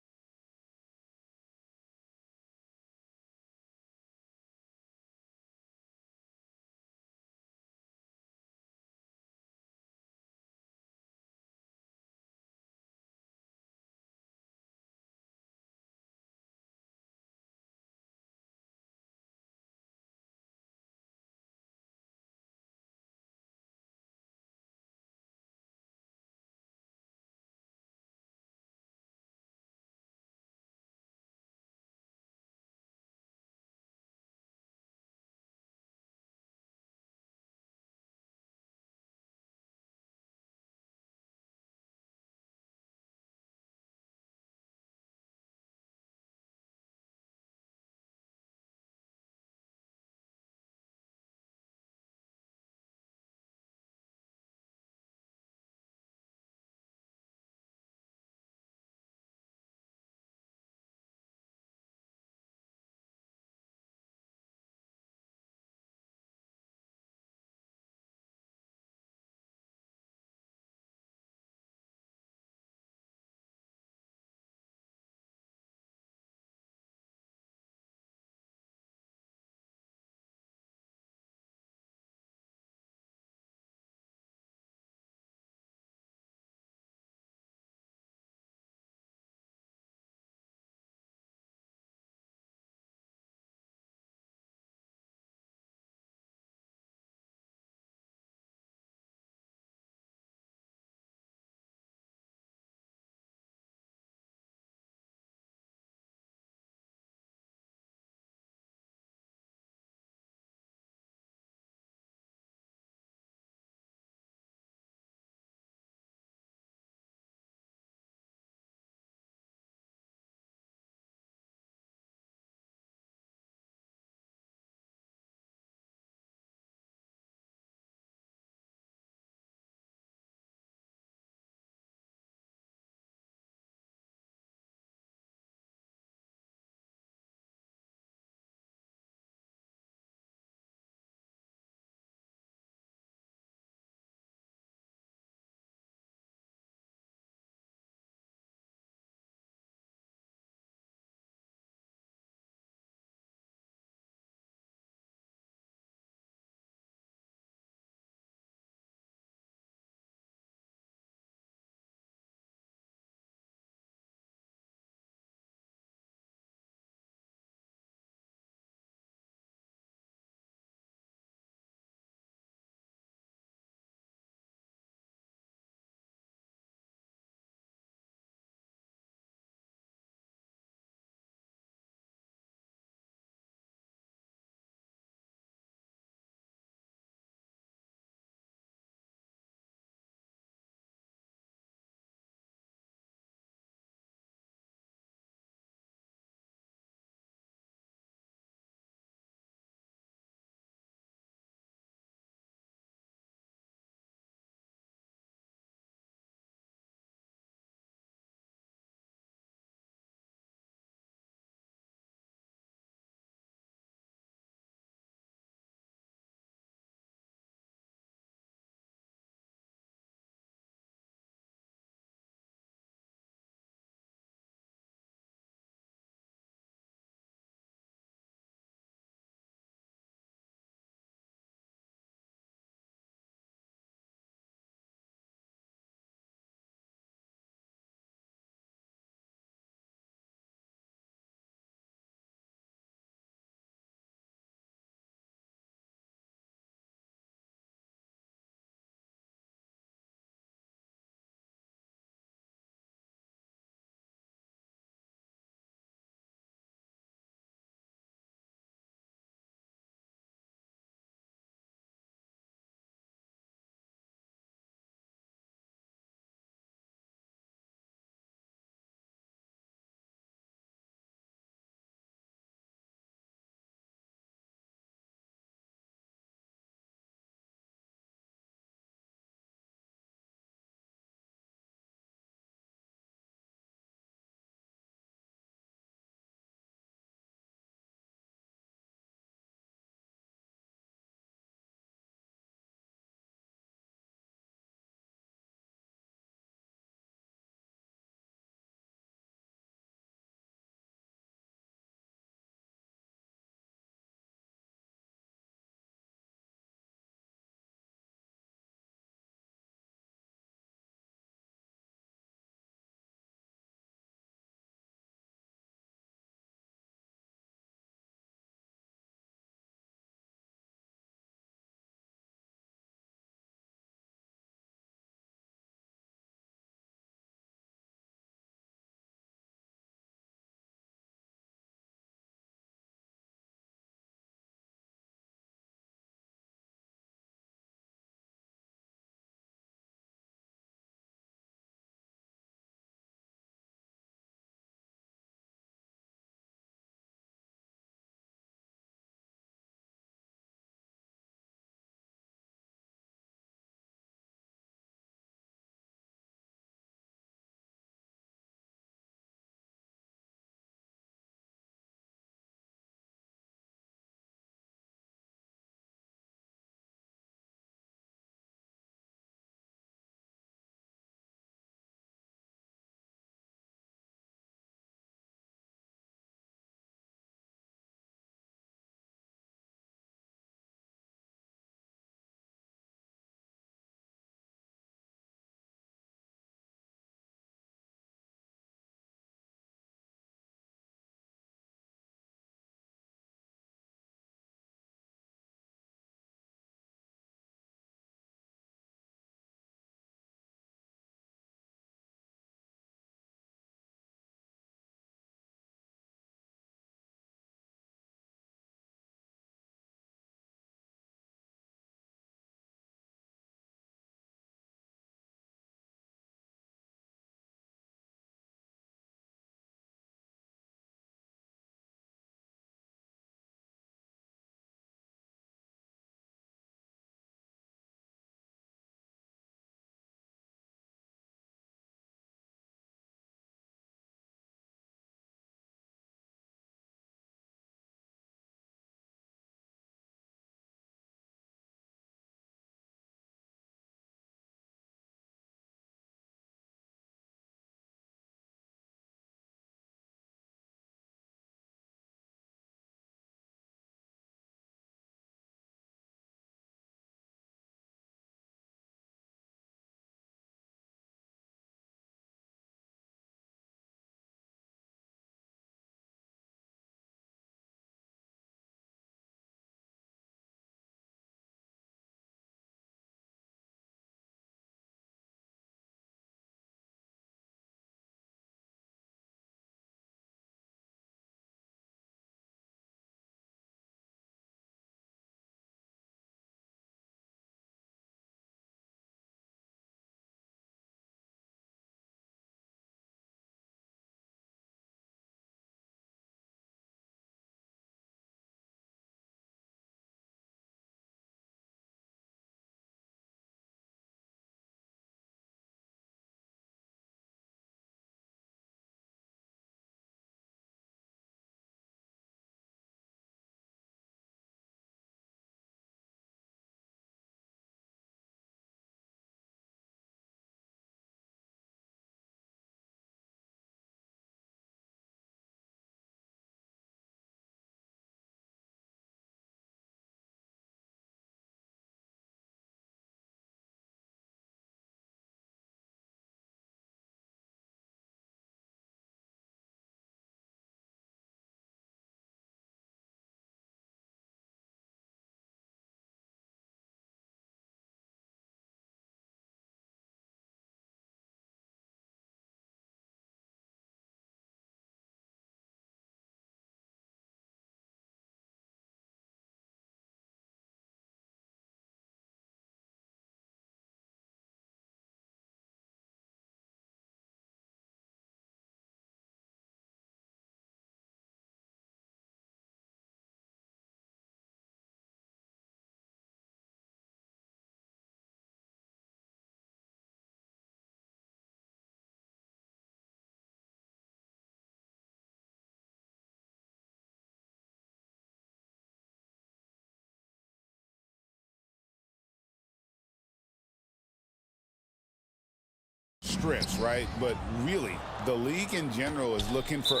trips, right? But really, the league in general is looking for...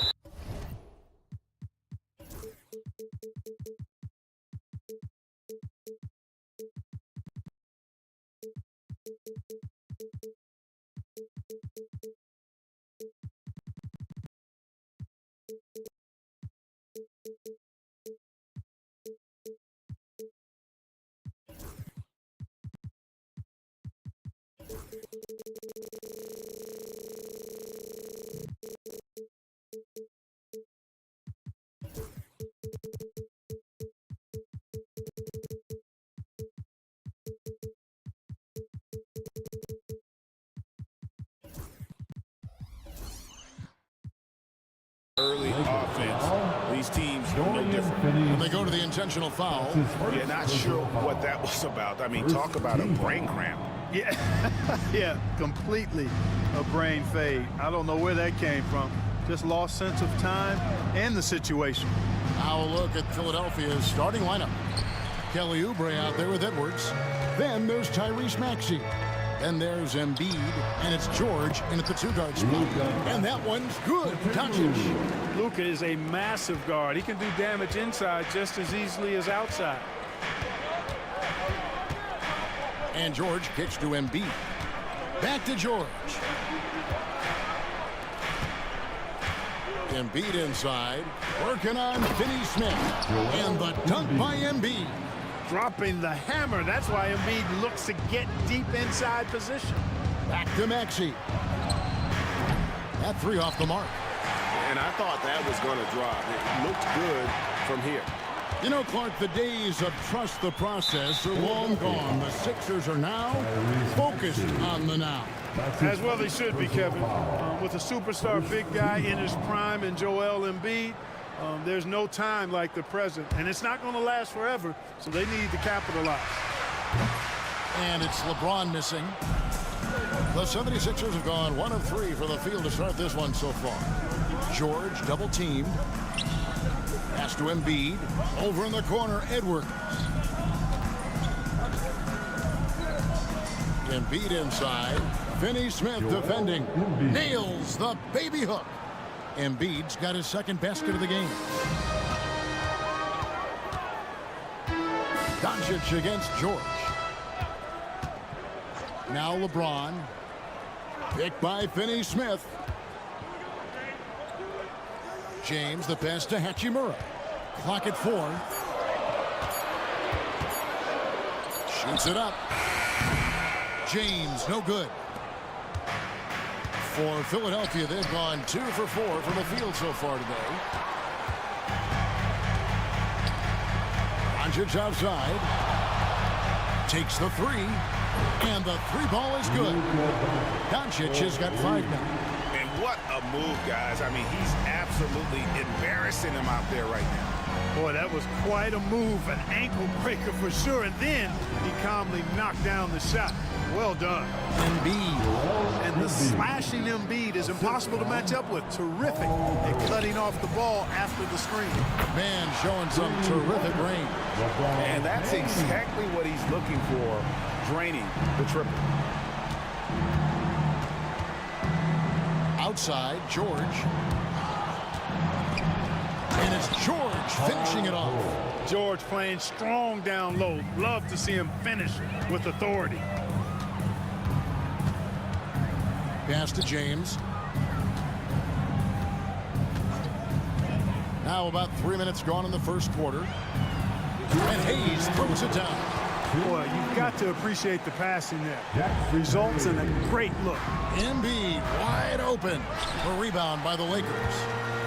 Early offense. These teams are no different. When they go to the intentional foul. Yeah, not sure what that was about. I mean, talk about a brain cramp. Yeah, yeah, completely a brain fade. I don't know where that came from. Just lost sense of time and the situation. Now a look at Philadelphia's starting lineup. Kelly Oubre out there with Edwards. Then there's Tyrese Maxey. Then there's Embiid, and it's George in at the two-guard spot. And that one's good. Doncic. Luka is a massive guard. He can do damage inside just as easily as outside. And George kicks to Embiid. Back to George. Embiid inside, working on Finney-Smith. And the dunk by Embiid. Dropping the hammer. That's why Embiid looks to get deep inside position. Back to Maxey. That three off the mark. And I thought that was going to drop. It looked good from here. You know, Clark, the days of trust the process are long gone. The Sixers are now focused on the now. As well they should be, Kevin. With a superstar big guy in his prime in Joel Embiid, there's no time like the present. And it's not going to last forever, so they need to capitalize. And it's LeBron missing. The 76ers have gone 1 of 3 for the field to start this one so far. George double-teamed. Pass to Embiid. Over in the corner, Edwards. Embiid inside. Finney-Smith defending. Nails the baby hook. Embiid's got his second basket of the game. Doncic against George. Now LeBron. Picked by Finney-Smith. James, the pass to Hachimura. Clock at 4. Shoots it up. James, no good. For Philadelphia, they've gone 2 for 4 from the field so far today. Doncic outside. Takes the 3. And the 3 ball is good. Doncic has got 5 now. And what a move, guys. I mean, he's absolutely embarrassing him out there right now. Boy, that was quite a move, an ankle breaker for sure. And then he calmly knocked down the shot. Well done. Embiid. And the slashing Embiid is impossible to match up with. Terrific at cutting off the ball after the screen. Man showing some terrific range. And that's exactly what he's looking for, draining the triple. Outside, George. And it's George finishing it off. George playing strong down low. Love to see him finish with authority. Pass to James. Now about 3 minutes gone in the first quarter. And Hayes throws it down. Boy, you've got to appreciate the passing there. Results in a great look. Embiid wide open. A rebound by the Lakers.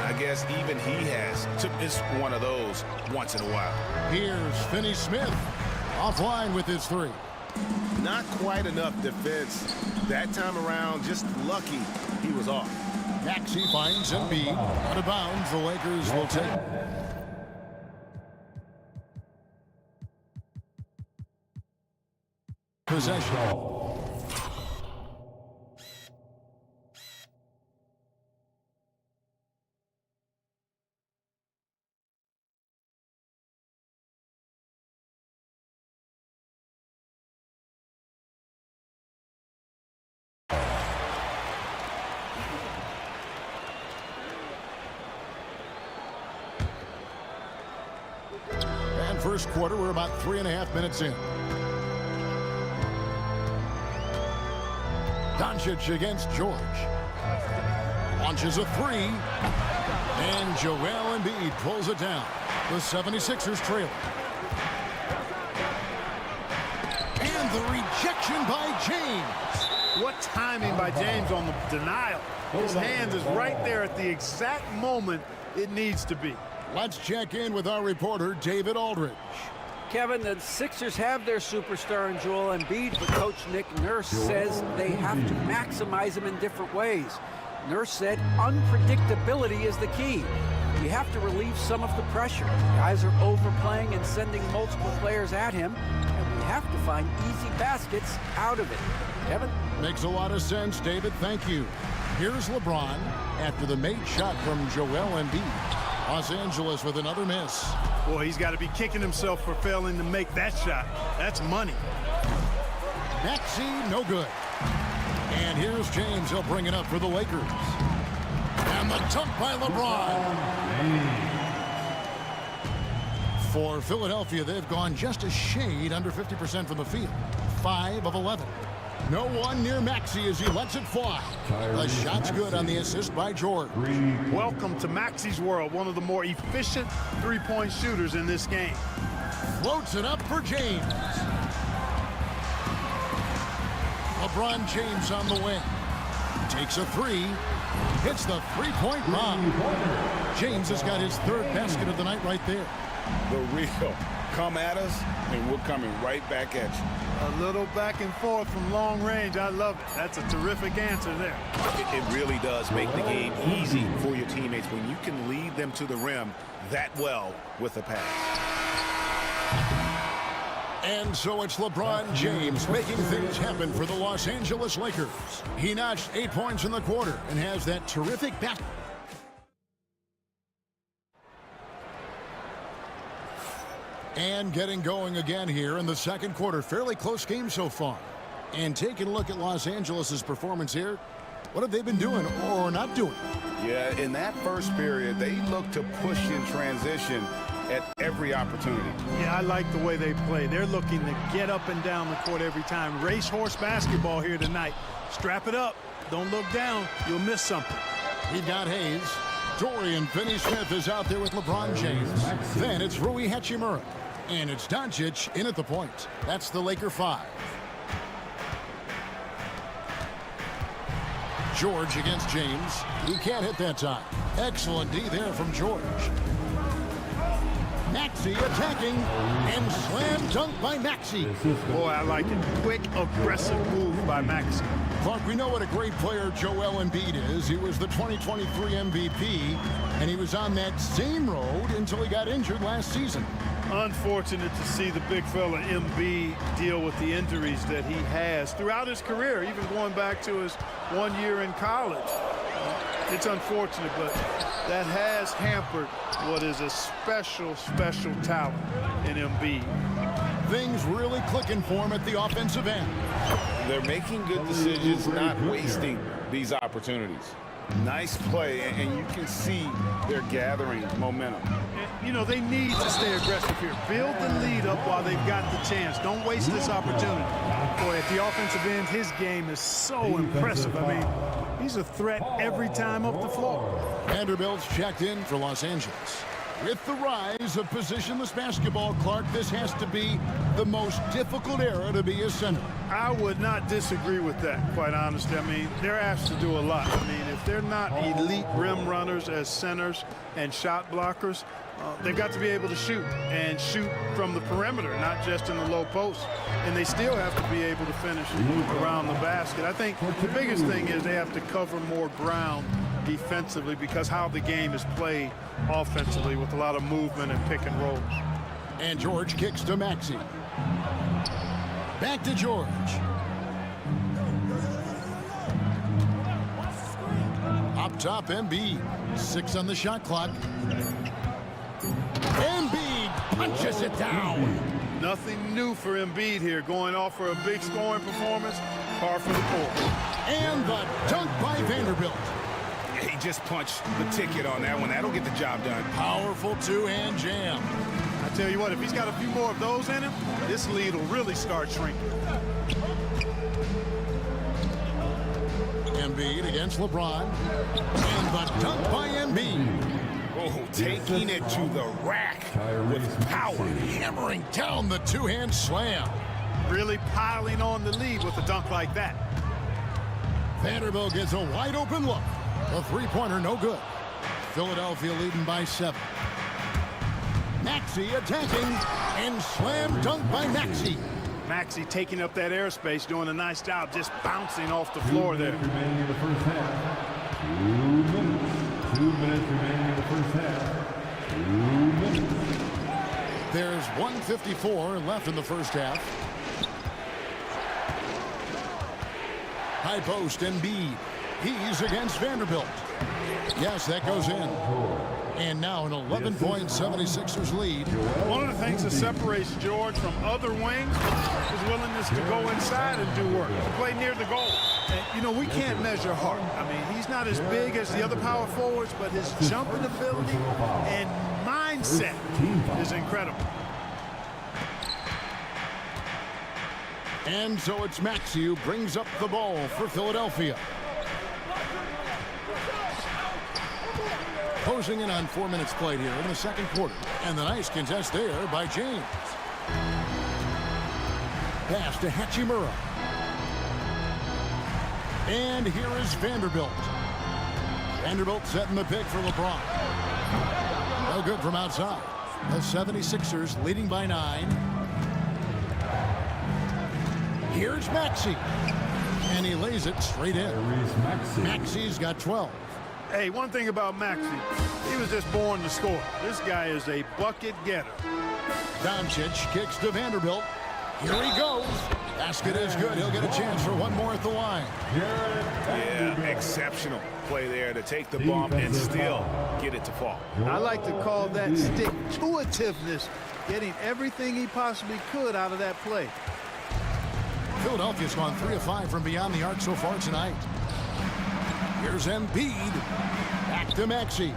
I guess even he has to miss one of those once in a while. Here's Finney-Smith offline with his 3. Not quite enough defense that time around. Just lucky he was off. Maxey finds Embiid. Out of bounds, the Lakers will take. Possession. first quarter. We're about 3.5 minutes in. Doncic against George. Launches a three. And Joel Embiid pulls it down. The 76ers trail. And the rejection by James. What timing by James on the denial. His hand is right there at the exact moment it needs to be. Let's check in with our reporter, David Aldridge. Kevin, the Sixers have their superstar in Joel Embiid, but Coach Nick Nurse says they have to maximize him in different ways. Nurse said unpredictability is the key. You have to relieve some of the pressure. Guys are overplaying and sending multiple players at him, and we have to find easy baskets out of it. Kevin? Makes a lot of sense, David. Thank you. Here's LeBron after the made shot from Joel Embiid. Los Angeles with another miss. Boy, he's got to be kicking himself for failing to make that shot. That's money. Maxey, no good. And here's James. He'll bring it up for the Lakers. And the dunk by LeBron. For Philadelphia, they've gone just a shade under 50% from the field. 5 of 11. No one near Maxey as he lets it fly. The shot's good on the assist by George. Welcome to Maxey's world, one of the more efficient three-point shooters in this game. Floats it up for James. LeBron James on the wing. Takes a three. Hits the three-point bomb. James has got his third basket of the night right there. The real. Come at us, and we're coming right back at you. A little back and forth from long range. I love it. That's a terrific answer there. It really does make the game easy for your teammates when you can lead them to the rim that well with a pass. And so it's LeBron James making things happen for the Los Angeles Lakers. He notched 8 points in the quarter and has that terrific back. And getting going again here in the second quarter. Fairly close game so far. And taking a look at Los Angeles' performance here. What have they been doing or not doing? Yeah, in that first period, they looked to push in transition at every opportunity. Yeah, I like the way they play. They're looking to get up and down the court every time. Racehorse basketball here tonight. Strap it up. Don't look down. You'll miss something. We've got Hayes. Dorian Finney-Smith is out there with LeBron James. Then it's Rui Hachimura. And it's Doncic in at the point. That's the Laker 5. George against James. He can't hit that time. Excellent D there from George. Maxey attacking and slam dunk by Maxey. Boy, I like it. Quick, aggressive move by Maxey. Clark, we know what a great player Joel Embiid is. He was the 2023 MVP, and he was on that same road until he got injured last season. Unfortunate to see the big fella Embiid deal with the injuries that he has throughout his career, even going back to his 1 year in college. It's unfortunate, but that has hampered what is a special, special talent in Embiid. Things really clicking for him at the offensive end. They're making good decisions, not wasting these opportunities. Nice play, and you can see they're gathering momentum. You know, they need to stay aggressive here. Build the lead up while they've got the chance. Don't waste this opportunity. Boy, at the offensive end, his game is so impressive. I mean, he's a threat every time up the floor. Vanderbilt's checked in for Los Angeles. With the rise of positionless basketball, Clark, this has to be the most difficult era to be a center. I would not disagree with that, quite honestly. I mean, they're asked to do a lot. I mean, if they're not elite rim runners as centers and shot blockers, they've got to be able to shoot and shoot from the perimeter, not just in the low post. And they still have to be able to finish around the basket. I think the biggest thing is they have to cover more ground defensively because how the game is played offensively with a lot of movement and pick and rolls. And George kicks to Maxey. Back to George. Up top, Embiid. 6 on the shot clock. Embiid punches it down. Nothing new for Embiid here, going off for a big scoring performance, par for the course. And the dunk by Vanderbilt. He just punched the ticket on that one. That'll get the job done. Powerful two-hand jam. I tell you what, if he's got a few more of those in him, this lead will really start shrinking. Embiid against LeBron. And the dunk by Embiid. Oh, taking it to the rack with power. Hammering down the two-hand slam. Really piling on the lead with a dunk like that. Vanderbilt gets a wide-open look. A three-pointer, no good. Philadelphia leading by 7. Maxey attacking, and slam dunk by Maxey. Maxey taking up that airspace, doing a nice job just bouncing off the floor there. 2 minutes remaining in the first half. 2 minutes. 2 minutes remaining in the first half. 2 minutes. There's 1:54 left in the first half. High post, Embiid. He's against Vanderbilt. Yes, that goes in. And now an 11-point 76ers lead. One of the things that separates George from other wings is willingness to go inside and do work, to play near the goal. And, you know, we can't measure heart. I mean, he's not as big as the other power forwards, but his jumping ability and mindset is incredible. And so it's Maxey who brings up the ball for Philadelphia. Closing in on 4 minutes played here in the second quarter. And the nice contest there by James. Pass to Hachimura. And here is Vanderbilt. Vanderbilt setting the pick for LeBron. No good from outside. The 76ers leading by 9. Here's Maxey. And he lays it straight in. Maxey's got 12. Hey, one thing about Maxey, he was just born to score. This guy is a bucket getter. Doncic kicks to Vanderbilt. Here he goes. Basket is good. He'll get a chance for one more at the line. Yeah, exceptional play there to take the bump and still get it to fall. I like to call that stick-to-itiveness, getting everything he possibly could out of that play. Philadelphia's gone 3 of 5 from beyond the arc so far tonight. Here's Embiid. Back to Maxey.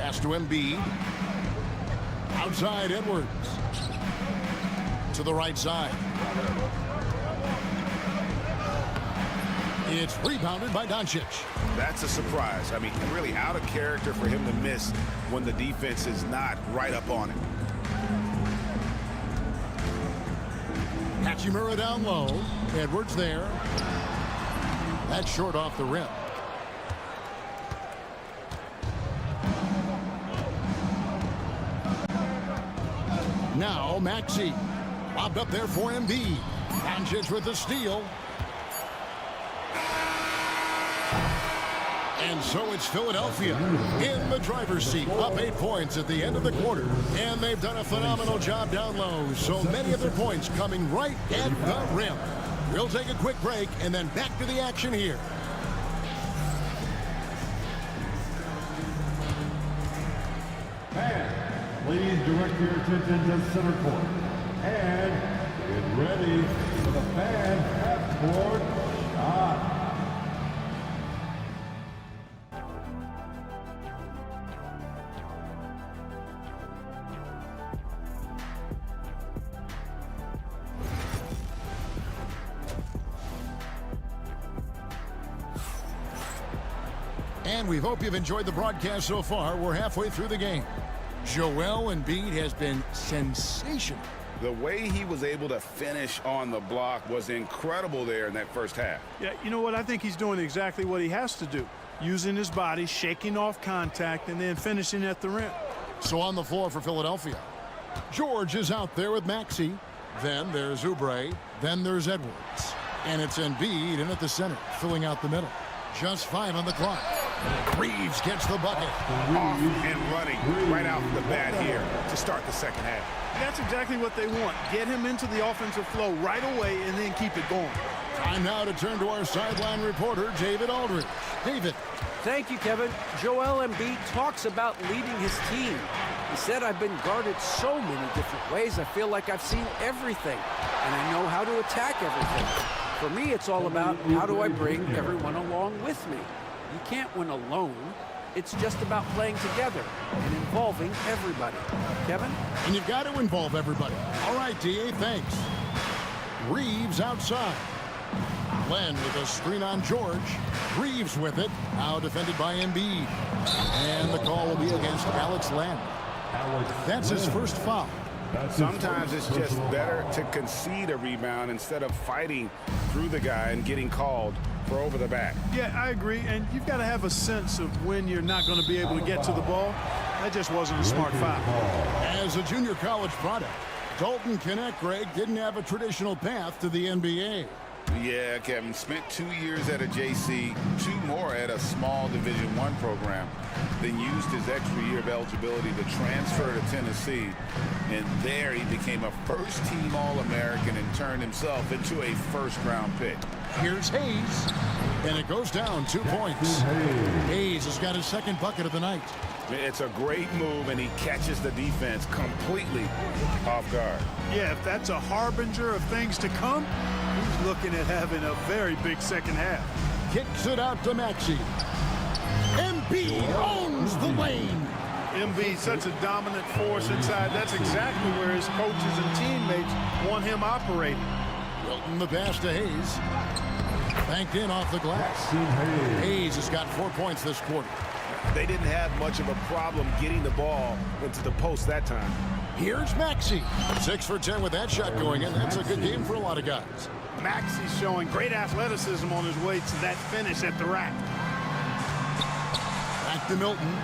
Pass to Embiid. Outside Edwards. To the right side. It's rebounded by Doncic. That's a surprise. I mean, really out of character for him to miss when the defense is not right up on him. Hachimura down low. Edwards there. That's short off the rim. Now Maxey. Lobbed up there for Embiid. Doncic with the steal. And so it's Philadelphia in the driver's seat, up 8 points at the end of the quarter. And they've done a phenomenal job down low. So many of their points coming right at the rim. We'll take a quick break and then back to the action here. And please direct your attention to center court. And get ready for the fan half-court shot. And we hope you've enjoyed the broadcast so far. We're halfway through the game. Joel Embiid has been sensational. The way he was able to finish on the block was incredible there in that first half. Yeah, you know what? I think he's doing exactly what he has to do. Using his body, shaking off contact, and then finishing at the rim. So on the floor for Philadelphia. George is out there with Maxey. Then there's Oubre. Then there's Edwards. And it's Embiid in at the center, filling out the middle. Just 5 on the clock. Reeves gets the bucket. Off and running right out the bat here to start the second half. That's exactly what they want. Get him into the offensive flow right away and then keep it going. Time now to turn to our sideline reporter, David Aldridge. David. Thank you, Kevin. Joel Embiid talks about leading his team. He said, I've been guarded so many different ways. I feel like I've seen everything, and I know how to attack everything. For me, it's all about how do I bring everyone along with me. You can't win alone. It's just about playing together and involving everybody. Kevin? And you've got to involve everybody. All right, D.A., thanks. Reeves outside. Len with a screen on George. Reeves with it. Now defended by Embiid. And the call will be against Alex Len. That's his first foul. Sometimes it's just better to concede a rebound instead of fighting through the guy and getting called for over the back. Yeah, I agree. And you've got to have a sense of when you're not going to be able to get to the ball. That just wasn't a smart foul. As a junior college product, Dalton Knecht, Greg, didn't have a traditional path to the NBA. Yeah, Kevin spent 2 years at a JC, 2 more at a small Division I program, then used his extra year of eligibility to transfer to Tennessee. And there he became a first-team All-American and turned himself into a first-round pick. Here's Hayes, and it goes down 2 points. Hayes has got his second bucket of the night. It's a great move, and he catches the defense completely off guard. Yeah, if that's a harbinger of things to come, he's looking at having a very big second half. Kicks it out to Maxey. Embiid owns the lane. Embiid, such a dominant force inside. That's exactly where his coaches and teammates want him operating. Wilton the pass to Hayes. Banked in off the glass. Hayes has got 4 points this quarter. They didn't have much of a problem getting the ball into the post that time. Here's Maxey. 6 for 10 with that shot going in. That's a good game for a lot of guys. Maxey's showing great athleticism on his way to that finish at the rack. Back to Milton.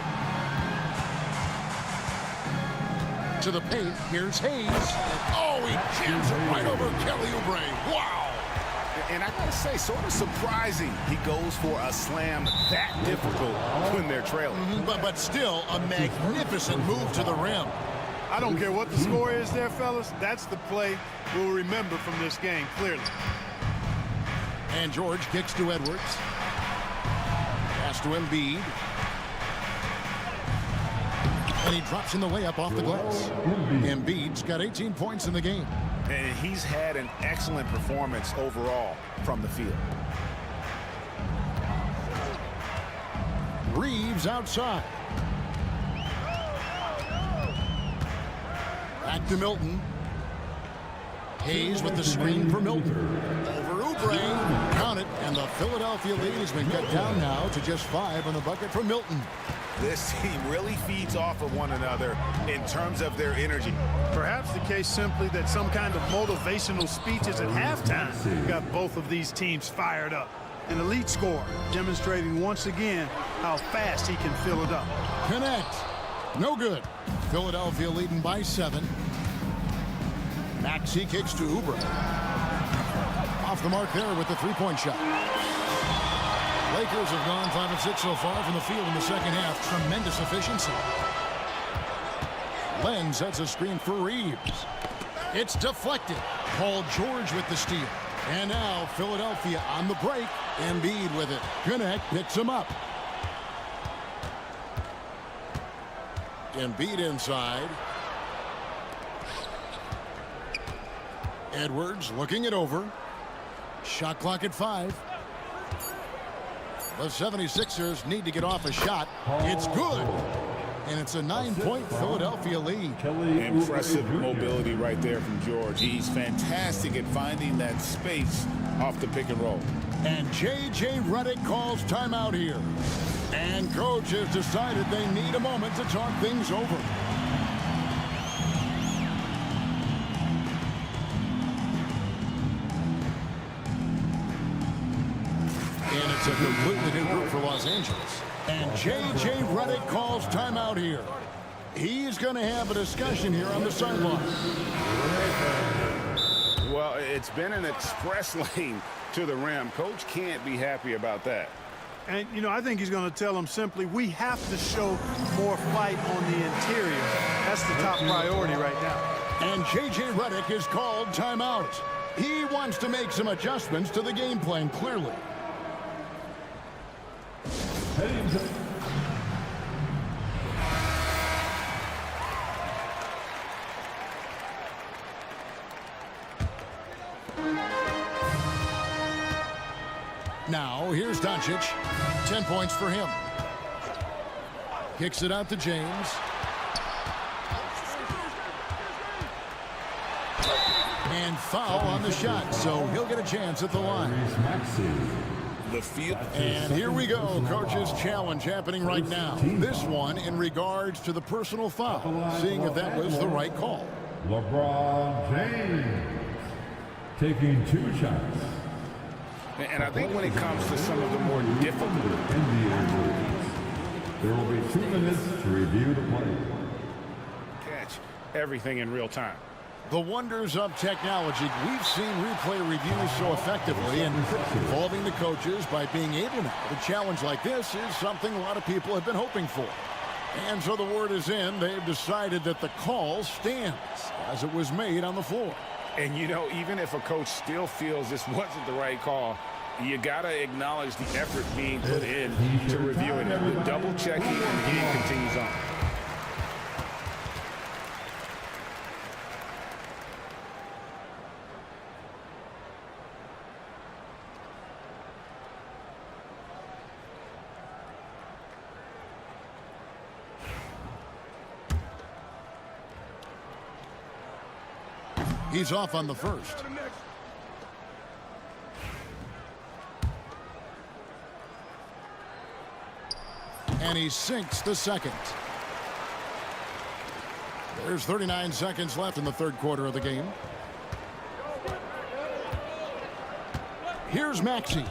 To the paint. Here's Hayes. Oh, he jams it right over Kelly Oubre. Wow. And I gotta say, sort of surprising he goes for a slam that difficult when they're trailing. But still a magnificent move to the rim. I don't care what the score is there, fellas. That's the play we'll remember from this game, clearly. And George kicks to Edwards. Pass to Embiid. And he drops in the layup off the glass. Embiid's got 18 points in the game. And he's had an excellent performance overall from the field. Reeves outside. Back to Milton. Hayes with the screen for Milton. Over Oubre. Count it. And the Philadelphia lead has been cut down now to just 5 on the bucket for Milton. This team really feeds off of one another in terms of their energy. Perhaps the case simply that some kind of motivational speeches at halftime got both of these teams fired up. An elite scorer demonstrating once again how fast he can fill it up. Connect. No good. Philadelphia leading by 7. Maxey kicks to Oubre. Off the mark there with the three-point shot. Lakers have gone 5 of 6 so far from the field in the second half. Tremendous efficiency. Len sets a screen for Reeves. It's deflected. Paul George with the steal. And now Philadelphia on the break. Embiid with it. Knecht picks him up. Embiid inside. Edwards looking it over. Shot clock at 5. The 76ers need to get off a shot. It's good. And it's a 9-point Philadelphia lead. Impressive mobility right there from George. He's fantastic at finding that space off the pick and roll. And J.J. Redick calls timeout here. And coach has decided they need a moment to talk things over. And it's a completely new group for Los Angeles. And J.J. Redick calls timeout here. He's going to have a discussion here on the sideline. Well, it's been an express lane to the rim. Coach can't be happy about that. And, you know, I think he's going to tell them simply, we have to show more fight on the interior. That's the top priority right now. And J.J. Redick is called timeout. He wants to make some adjustments to the game plan, clearly. Now, here's Doncic. 10 points for him. Kicks it out to James. And foul on the shot, so he'll get a chance at the line. The field. And here we go, coach's challenge happening right now. This one in regards to the personal foul, seeing if that was the right call. LeBron James taking 2 shots. And I think when it comes to some of the more difficult NBA rules, there will be 2 minutes to review the play. catch everything in real time. The wonders of technology. We've seen replay reviews so effectively and involving the coaches by being able to. A challenge like this is something a lot of people have been hoping for. And so the word is in. They've decided that the call stands as it was made on the floor. And, you know, even if a coach still feels this wasn't the right call, you got to acknowledge the effort being put in to reviewing it. The double checking and the game continues on. He's off on the first. And he sinks the second. There's 39 seconds left in the third quarter of the game. Here's Maxey.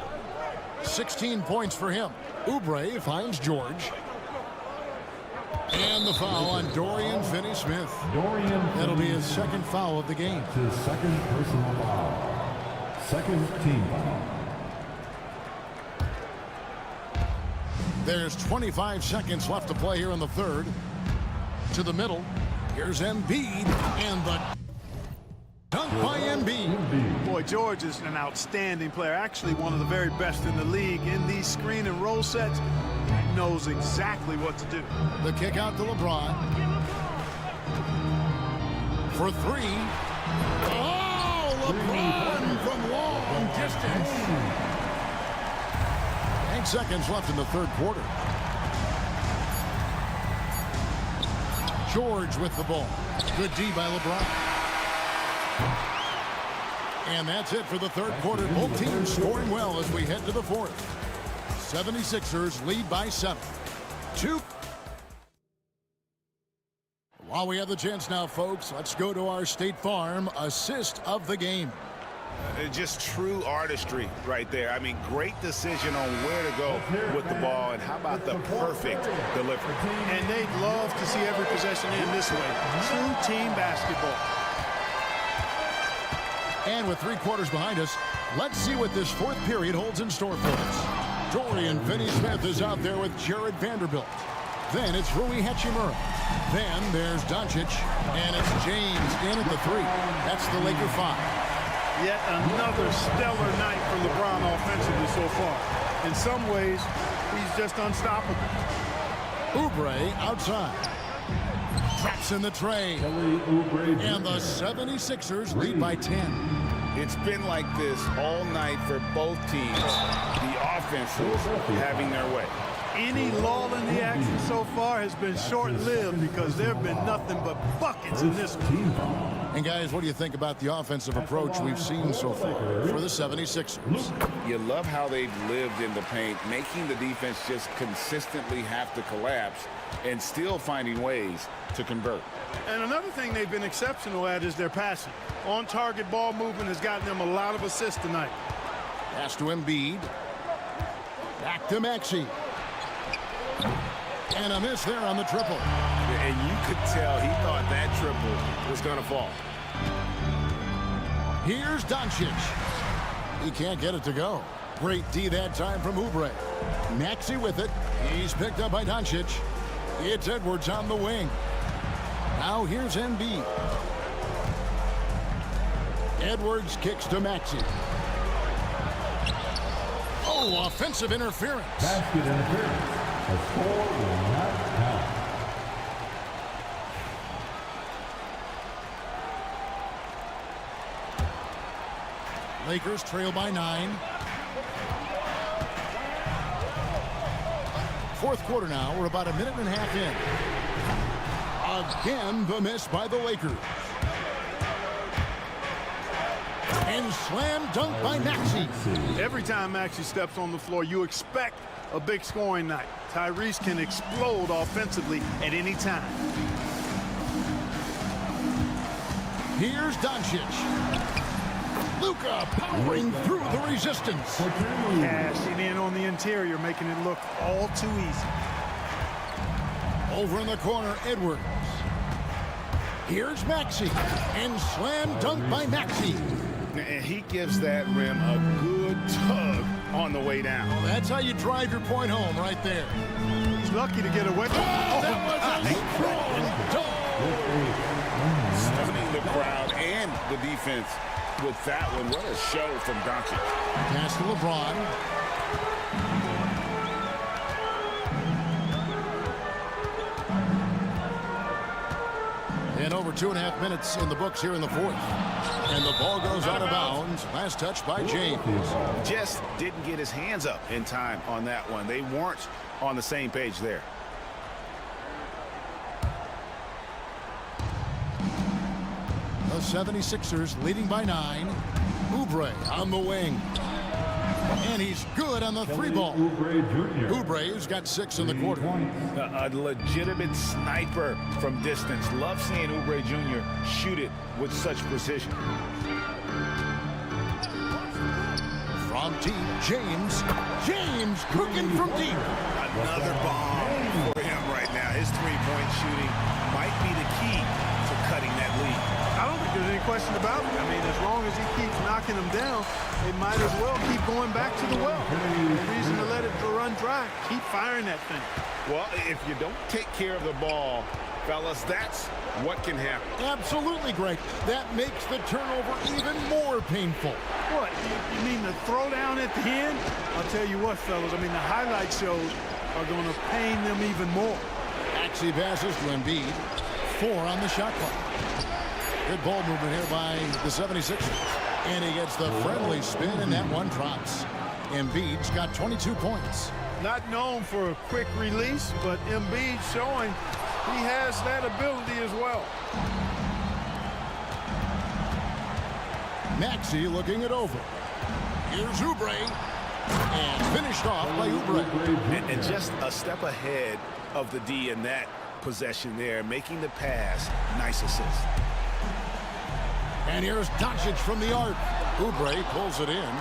16 points for him. Oubre finds George. And the foul on Dorian Finney-Smith. That'll be his second foul of the game. His second personal foul. Second team foul. There's 25 seconds left to play here in the third. To the middle. Here's Embiid. And the dunk by Embiid. Boy, George is an outstanding player. Actually, one of the very best in the league. In these screen and roll sets, he knows exactly what to do. The kick out to LeBron. For 3. Oh, LeBron from long distance. 8 seconds left in the third quarter. George with the ball. Good D by LeBron. And that's it for the third quarter. Both teams scoring well as we head to the fourth. 76ers lead by 7. 2. While we have the chance now, folks, let's go to our State Farm assist of the game. Just true artistry right there. I mean, great decision on where to go with the ball, and how about the perfect delivery. And they'd love to see every possession end this way. True team basketball. And with 3 quarters behind us, let's see what this fourth period holds in store for us. Dorian Finney-Smith is out there with Jared Vanderbilt. Then it's Rui Hachimura. Then there's Doncic, and it's James in at the 3. That's the Laker 5. Yet another stellar night for LeBron offensively so far. In some ways, he's just unstoppable. Oubre outside. Traps in the tray. And the 76ers lead by 10. It's been like this all night for both teams. The offenses having their way. Any lull in the action so far has been short-lived because there have been nothing but buckets in this one. And guys, what do you think about the offensive approach we've seen so far for the 76ers? You love how they've lived in the paint, making the defense just consistently have to collapse and still finding ways to convert. And another thing they've been exceptional at is their passing. On-target ball movement has gotten them a lot of assists tonight. Pass to Embiid. Back to Maxey. And a miss there on the triple. And you could tell he thought that triple was going to fall. Here's Doncic. He can't get it to go. Great D that time from Oubre. Maxey with it. He's picked up by Doncic. It's Edwards on the wing. Now here's Embiid. Edwards kicks to Maxey. Oh, offensive interference. Basket interference. A score will not count. Lakers trail by 9. fourth quarter now. We're about a minute and a half in. Again, the miss by the Lakers. And slam dunk by Maxey. Every time Maxey steps on the floor, you expect a big scoring night. Tyrese can explode offensively at any time. Here's Doncic. Luka powering through the resistance. Cashing in on the interior, making it look all too easy. Over in the corner, Edwards. Here's Maxey. And slam dunk by Maxey. And he gives that rim a good tug on the way down. Well, that's how you drive your point home right there. He's lucky to get away. That was a strong dunk. Stunning the crowd and the defense with that one. What a show from Doncic. Pass to LeBron. And over 2.5 minutes in the books here in the fourth. And the ball goes out of bounds. Last touch by James. Just didn't get his hands up in time on that one. They weren't on the same page there. The 76ers leading by 9. Oubre on the wing. And he's good on the three ball. Oubre has got 6 in the quarter. A legitimate sniper from distance. Love seeing Oubre Jr. shoot it with such precision. From deep, James. James cooking from deep. Another bomb for him right now. His three-point shooting might be the key to cutting that lead. I don't think there's any question about it. I mean, as long as he keeps knocking them down, they might as well keep going back to the well. No reason to let it run dry. Keep firing that thing. Well, if you don't take care of the ball, fellas, that's what can happen. Absolutely, Greg. That makes the turnover even more painful. What? You mean the throwdown at the end? I'll tell you what, fellas. I mean, the highlight shows are going to pain them even more. Maxey passes to Embiid. 4 on the shot clock. Good ball movement here by the 76ers. And he gets the friendly spin, and that one drops. Embiid's got 22 points. Not known for a quick release, but Embiid showing he has that ability as well. Maxey looking it over. Here's Oubre. And finished off by Oubre. And just a step ahead of the D in that possession there, making the pass. Nice assist. And here's Doncic from the arc. Oubre pulls it in.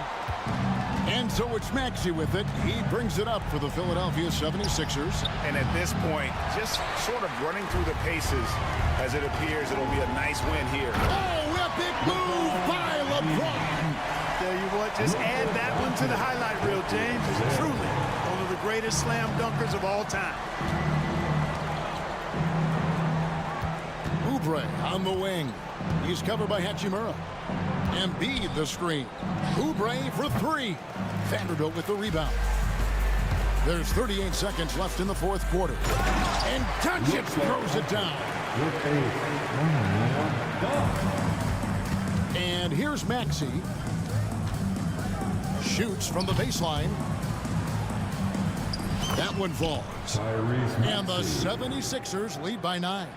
And so it's Maxey with it. He brings it up for the Philadelphia 76ers. And at this point, just sort of running through the paces as it appears it'll be a nice win here. Oh, epic move by LeBron. Tell you what, just add that one to the highlight reel, James. Is truly one of the greatest slam dunkers of all time. Oubre on the wing. He's covered by Hachimura. Embiid the screen. Oubre for 3. Vanderbilt with the rebound. There's 38 seconds left in the fourth quarter. And Doncic throws it down. And here's Maxey. Shoots from the baseline. That one falls. And the 76ers lead by 9.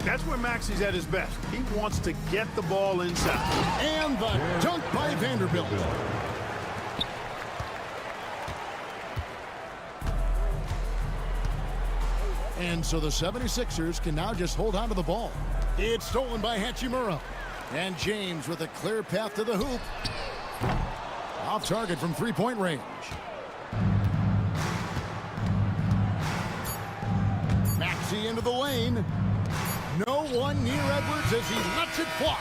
That's where Maxey's at his best. He wants to get the ball inside. And the dunk by Vanderbilt. And so the 76ers can now just hold on to the ball. It's stolen by Hachimura. And James with a clear path to the hoop. Off target from three-point range. Maxey into the lane. No one near Edwards as he lets it fly.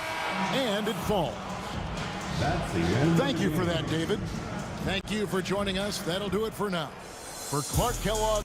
And it falls. Thank you for that, David. Thank you for joining us. That'll do it for now. For Clark Kellogg.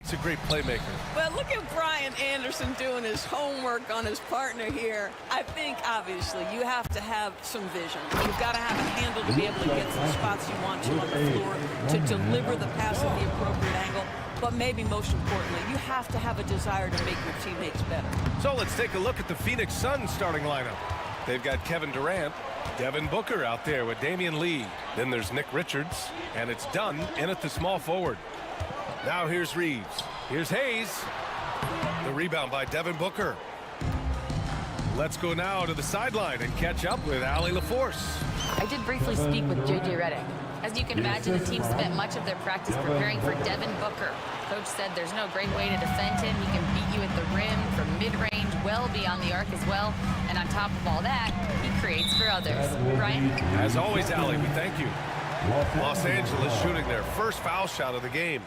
That's a great playmaker. Well, look at Brian Anderson doing his homework on his partner here. I think, obviously, you have to have some vision. You've got to have a handle to be able to get to the spots you want to on the floor, to deliver the pass at the appropriate angle. But maybe most importantly, you have to have a desire to make your teammates better. So let's take a look at the Phoenix Suns starting lineup. They've got Kevin Durant, Devin Booker out there with Damian Lee. Then there's Nick Richards, and it's Dunn in at the small forward. Now here's Reeves. Here's Hayes. The rebound by Devin Booker. Let's go now to the sideline and catch up with Allie LaForce. I did briefly speak with J.J. Redick. As you can imagine, the team spent much of their practice preparing for Devin Booker. Coach said there's no great way to defend him. He can beat you at the rim, from mid-range, well beyond the arc as well. And on top of all that, he creates for others. Brian? As always, Allie, we thank you. Los Angeles shooting their first foul shot of the game.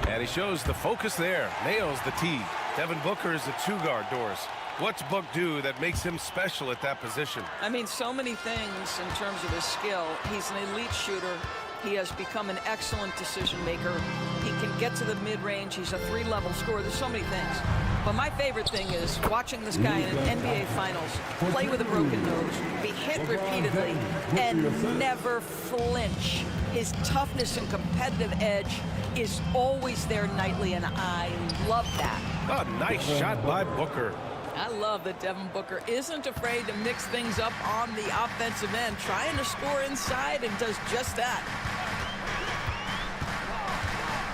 And he shows the focus there. Nails the tee. Devin Booker is a two-guard, Doris. What's Book do that makes him special at that position? I mean, so many things in terms of his skill. He's an elite shooter. He has become an excellent decision maker. He can get to the mid-range. He's a three-level scorer. There's so many things. But my favorite thing is watching this guy in an NBA Finals play with a broken nose, be hit repeatedly, and never flinch. His toughness and competitive edge is always there nightly, and I love that. A nice shot by Booker. I love that Devin Booker isn't afraid to mix things up on the offensive end, trying to score inside, and does just that.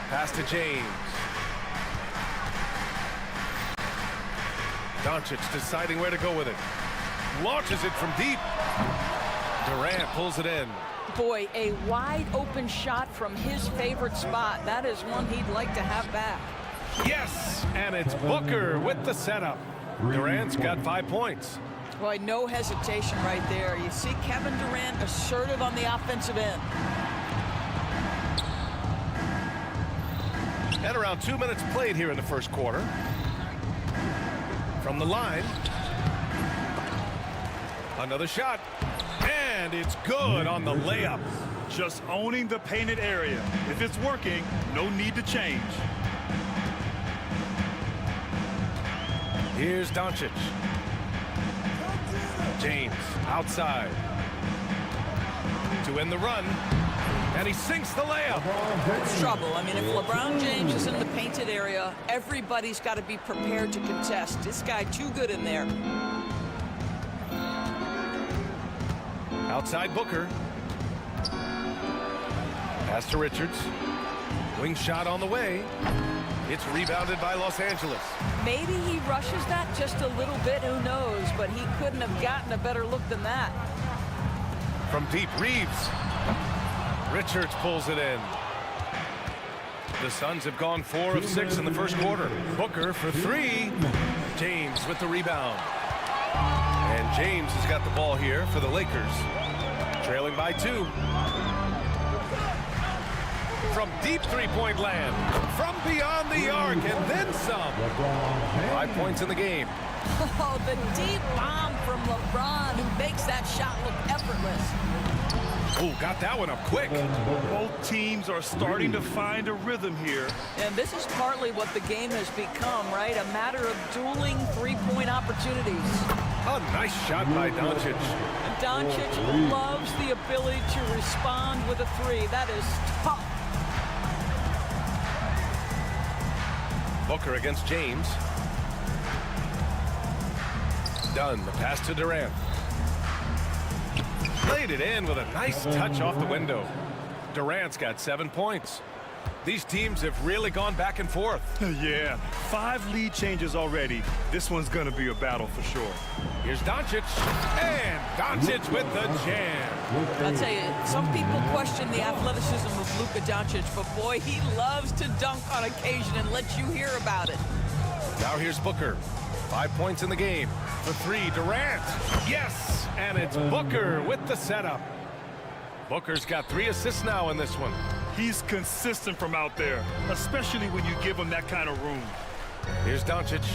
Pass to James. Doncic deciding where to go with it. Launches it from deep. Durant pulls it in. Boy, a wide open shot from his favorite spot. That is one he'd like to have back. Yes, and it's Booker with the setup. Durant's got 5 points. Boy, no hesitation right there. You see Kevin Durant assertive on the offensive end. And around 2 minutes played here in the first quarter. From the line. Another shot. And it's good on the layup. Just owning the painted area. If it's working, no need to change. Here's Doncic. James outside. To end the run. And he sinks the layup. It's trouble. I mean, if LeBron James is in the painted area, everybody's got to be prepared to contest. This guy too good in there. Outside Booker. Pass to Richards. Wing shot on the way. It's rebounded by Los Angeles. Maybe he rushes that just a little bit, who knows, but he couldn't have gotten a better look than that. From deep, Reeves. Richards pulls it in. The Suns have gone 4 of 6 in the first quarter. Booker for 3. James with the rebound. And James has got the ball here for the Lakers. Trailing by 2. From deep three-point land. From beyond the arc and then some. 5 points in the game. Oh, the deep bomb from LeBron, who makes that shot look effortless. Oh, got that one up quick. Both teams are starting to find a rhythm here. And this is partly what the game has become, right? A matter of dueling three-point opportunities. A nice shot by Doncic. And Doncic loves the ability to respond with a three. That is tough. Booker against James. Dunn, the pass to Durant. Played it in with a nice touch off the window. Durant's got 7 points. These teams have really gone back and forth. Yeah, 5 lead changes already. This one's gonna be a battle for sure. Here's Doncic, and Doncic with the jam. I'll tell you, some people question the athleticism of Luka Doncic, but boy, he loves to dunk on occasion and let you hear about it. Now here's Booker. 5 points in the game. For 3, Durant. Yes, and it's Booker with the setup. Booker's got 3 assists now in this one. He's consistent from out there, especially when you give him that kind of room. Here's Doncic.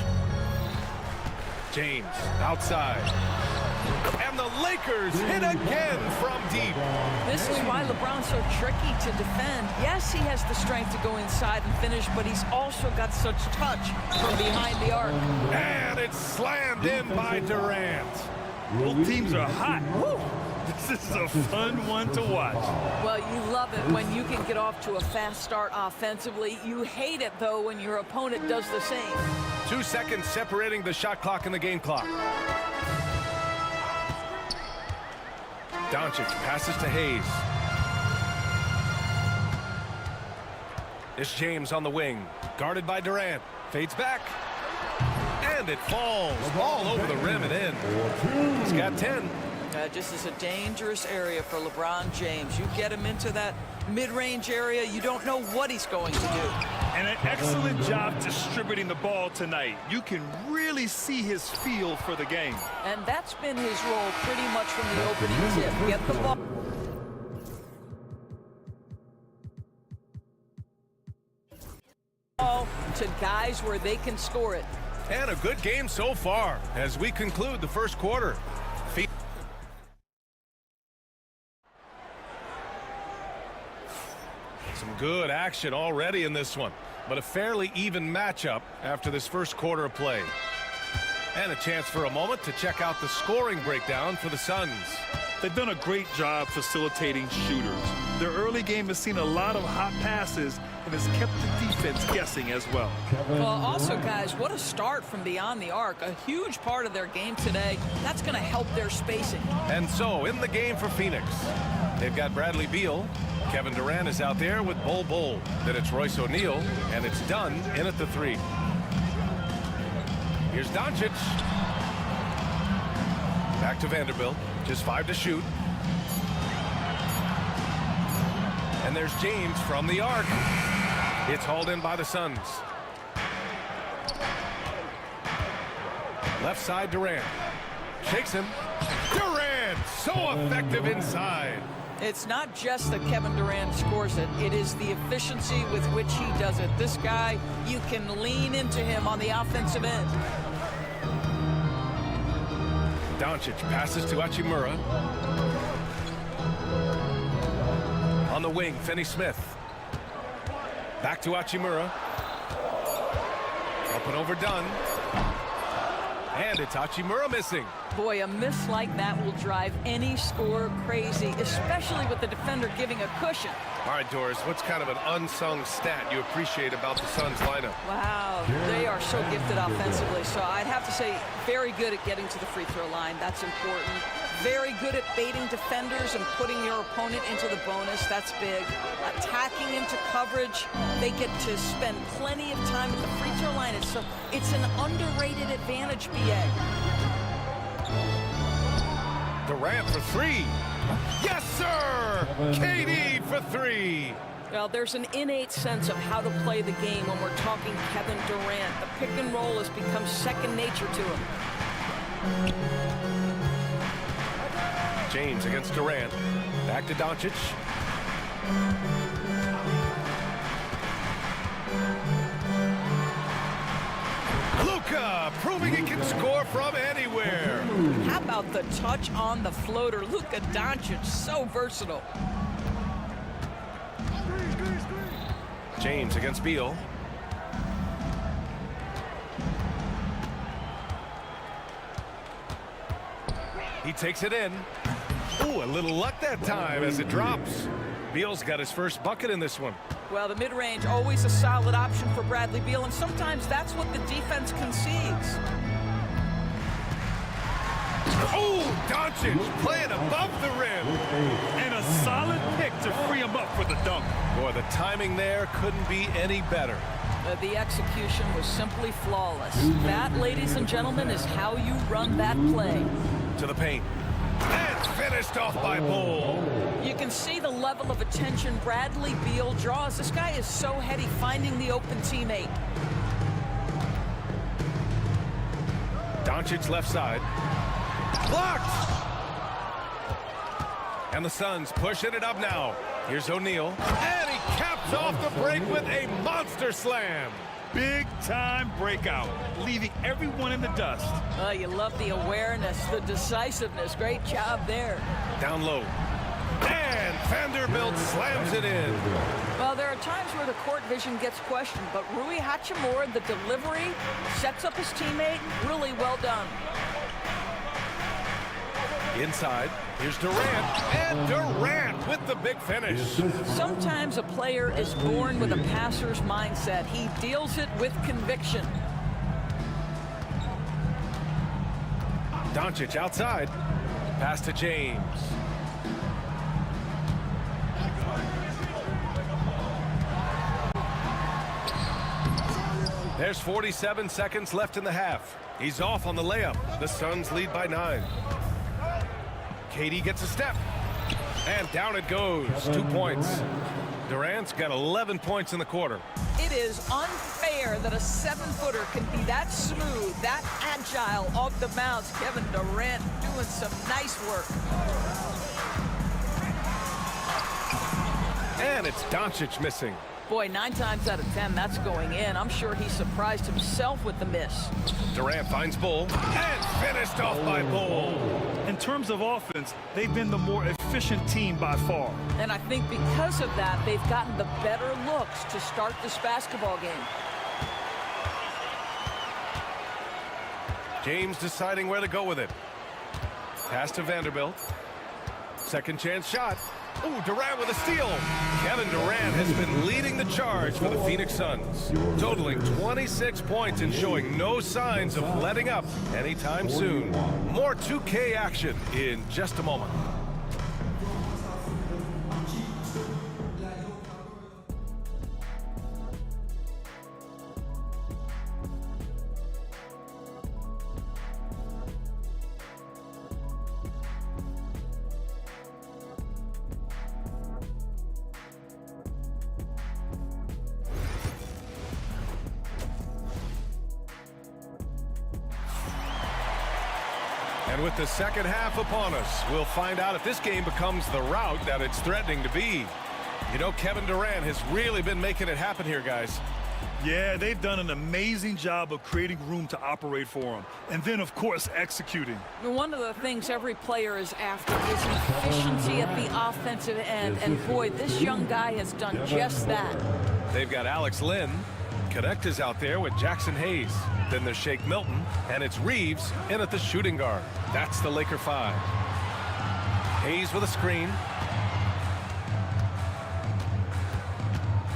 James outside. And the Lakers hit again from deep. This is why LeBron's so tricky to defend. Yes, he has the strength to go inside and finish, but he's also got such touch from behind the arc. And it's slammed in by Durant. Both teams are hot. Woo. This is a fun one to watch. Well, you love it when you can get off to a fast start offensively. You hate it, though, when your opponent does the same. 2 seconds separating the shot clock and the game clock. Doncic passes to Hayes. It's James on the wing, guarded by Durant. Fades back. And it falls all over the rim and in. He's got 10. Just is a dangerous area for LeBron James. You get him into that mid-range area, you don't know what he's going to do. And an excellent job distributing the ball tonight. You can really see his feel for the game. And that's been his role pretty much from the opening tip. Get the ball to guys where they can score it. And a good game so far as we conclude the first quarter. Some good action already in this one, but a fairly even matchup after this first quarter of play. And a chance for a moment to check out the scoring breakdown for the Suns. They've done a great job facilitating shooters. Their early game has seen a lot of hot passes and has kept the defense guessing as well. Well, also, guys, what a start from beyond the arc. A huge part of their game today. That's going to help their spacing. And so, in the game for Phoenix, they've got Bradley Beal. Kevin Durant is out there with Bol Bol. Then it's Royce O'Neal, and it's done in at the 3. Here's Doncic. Back to Vanderbilt. Just 5 to shoot. And there's James from the arc. It's hauled in by the Suns. Left side, Durant. Shakes him. Durant, so effective inside. It's not just that Kevin Durant scores it. It is the efficiency with which he does it. This guy, you can lean into him on the offensive end. Doncic passes to Hachimura. On the wing, Finney-Smith. Back to Hachimura. Up and overdone. And it's Hachimura missing. Boy, a miss like that will drive any scorer crazy, especially with the defender giving a cushion. All right, Doris, what's kind of an unsung stat you appreciate about the Suns lineup? Wow, they are so gifted offensively. So I'd have to say very good at getting to the free throw line. That's important. Very good at baiting defenders and putting your opponent into the bonus. That's big. Attacking into coverage. They get to spend plenty of time at the free throw line. It's an underrated advantage, BA. Durant for 3. Yes, sir! KD for 3. Well, there's an innate sense of how to play the game when we're talking Kevin Durant. The pick and roll has become second nature to him. James against Durant. Back to Doncic. Luka proving he can score from anywhere. How about the touch on the floater? Luka Doncic, so versatile. James against Beal. He takes it in. Ooh, a little luck that time as it drops. Beal's got his first bucket in this one. Well, the mid-range, always a solid option for Bradley Beal, and sometimes that's what the defense concedes. Oh, Doncic playing above the rim. And a solid pick to free him up for the dunk. Boy, the timing there couldn't be any better. The execution was simply flawless. That, ladies and gentlemen, is how you run that play. To the paint. And finished off by Bol. You can see the level of attention Bradley Beal draws. This guy is so heady finding the open teammate. Doncic left side. Blocked! And the Suns pushing it up now. Here's O'Neal. And he caps off the break with a monster slam. Big time breakout, leaving everyone in the dust. Oh, you love the awareness, the decisiveness. Great job there. Down low. And Vanderbilt slams it in. Well, there are times where the court vision gets questioned, but Rui Hachimura, the delivery, sets up his teammate. Really well done. Inside, here's Durant, and Durant with the big finish. Sometimes a player is born with a passer's mindset. He deals it with conviction. Doncic outside, pass to James. There's 47 seconds left in the half. He's off on the layup. The Suns lead by 9. KD gets a step. And down it goes. 2 points. Durant's got 11 points in the quarter. It is unfair that a 7-footer can be that smooth, that agile off the bounce. Kevin Durant doing some nice work. And it's Doncic missing. Boy, 9 times out of 10, that's going in. I'm sure he surprised himself with the miss. Durant finds Bull and finished off by Bull. In terms of offense, they've been the more efficient team by far. And I think because of that, they've gotten the better looks to start this basketball game. James deciding where to go with it. Pass to Vanderbilt. Second chance shot. Ooh, Durant with a steal. Kevin Durant has been leading the charge for the Phoenix Suns, totaling 26 points and showing no signs of letting up anytime soon. More 2K action in just a moment. And with the second half upon us, we'll find out if this game becomes the rout that it's threatening to be. You know, Kevin Durant has really been making it happen here, guys. Yeah, they've done an amazing job of creating room to operate for him. And then, of course, executing. One of the things every player is after is efficiency at the offensive end. And boy, this young guy has done just that. They've got Alex Lynn. Connect is out there with Jackson Hayes. Then there's Shake Milton, and it's Reeves in at the shooting guard. That's the Laker 5. Hayes with a screen.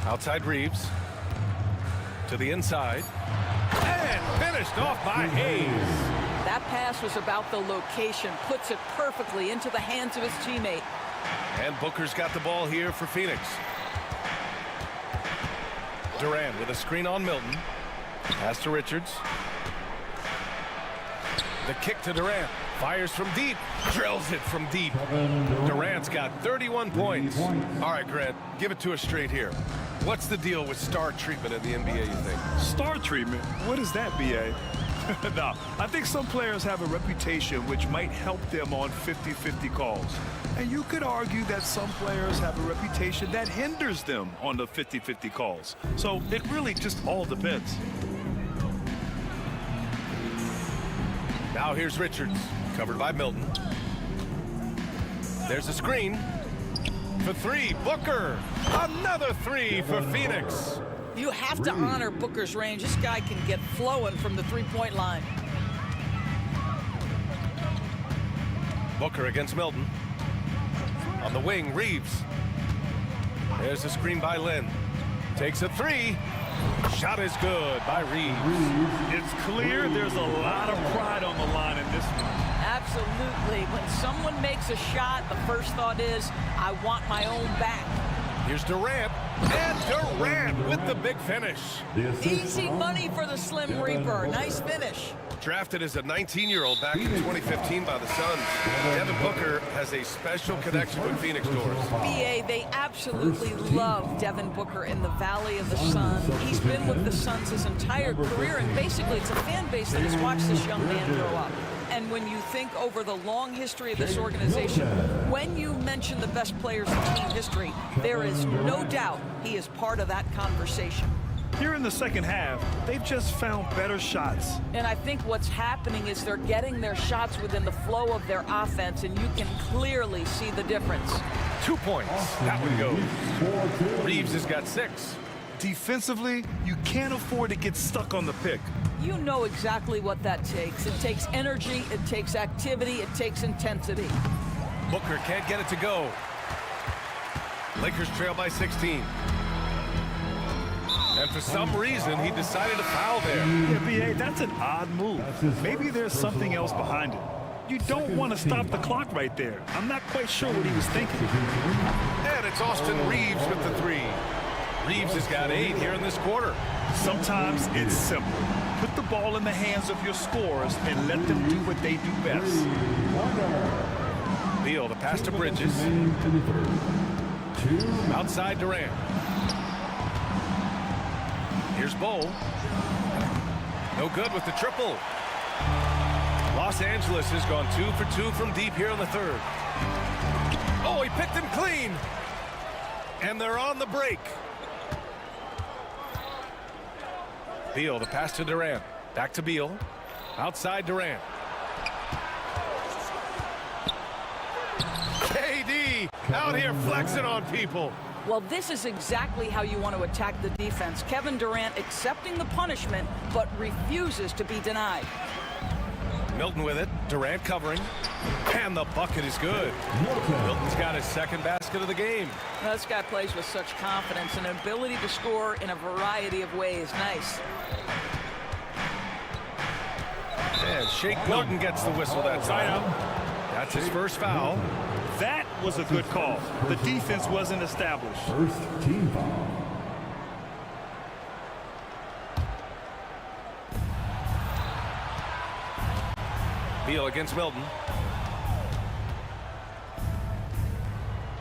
Outside Reeves. To the inside. And finished off by Hayes. That pass was about the location. Puts it perfectly into the hands of his teammate. And Booker's got the ball here for Phoenix. Durant with a screen on Milton. Pass to Richards. The kick to Durant. Fires from deep. Drills it from deep. Durant's got 31 points. All right, Grant, give it to us straight here. What's the deal with star treatment in the NBA, you think? Star treatment? What is that, BA? No, I think some players have a reputation which might help them on 50-50 calls. And you could argue that some players have a reputation that hinders them on the 50-50 calls. So it really just all depends. Now here's Richards, covered by Milton. There's a screen. For 3, Booker. Another 3 for Phoenix. You have to honor Booker's range. This guy can get flowing from the three-point line. Booker against Milton. On the wing, Reeves. There's a screen by Lynn. Takes a 3. Shot is good by Reeves. It's clear there's a lot of pride on the line in this one. Absolutely. When someone makes a shot, the first thought is, I want my own back. Here's Durant. And Durant with the big finish. Easy money for the Slim Reaper. Nice finish. Drafted as a 19-year-old back in 2015 by the Suns, Devin Booker has a special connection with Phoenix Doors. BA, they absolutely love Devin Booker in the Valley of the Sun. He's been with the Suns his entire career, and basically it's a fan base that has watched this young man grow up. And when you think over the long history of this organization, when you mention the best players in team history, there is no doubt he is part of that conversation. Here in the second half, they've just found better shots. And I think what's happening is they're getting their shots within the flow of their offense, and you can clearly see the difference. 2 points. That one goes. Reeves has got 6. Defensively, you can't afford to get stuck on the pick. You know exactly what that takes. It takes energy, it takes activity, it takes intensity. Booker can't get it to go. Lakers trail by 16. And for some reason, he decided to foul there. Yeah, B.A., that's an odd move. Maybe there's something else behind it. You don't want to stop the clock right there. I'm not quite sure what he was thinking. And it's Austin Reeves with the 3. Reeves has got 8 here in this quarter. Sometimes it's simple. Put the ball in the hands of your scorers and let them do what they do best. Beal, the pass to Bridges. Outside Durant. Here's Bowl. No good with the triple. Los Angeles has gone 2 for 2 from deep here in the third. Oh, he picked him clean. And they're on the break. Beal, the pass to Durant. Back to Beal. Outside Durant. KD out here flexing on people. Well, this is exactly how you want to attack the defense. Kevin Durant accepting the punishment, but refuses to be denied. Milton with it. Durant covering. And the bucket is good. Milton's got his second basket of the game. Now, this guy plays with such confidence and an ability to score in a variety of ways. Nice. And Shake Milton gets the whistle that time. That's his first foul. That was a good call. The defense wasn't established. First team foul. Beal against Milton.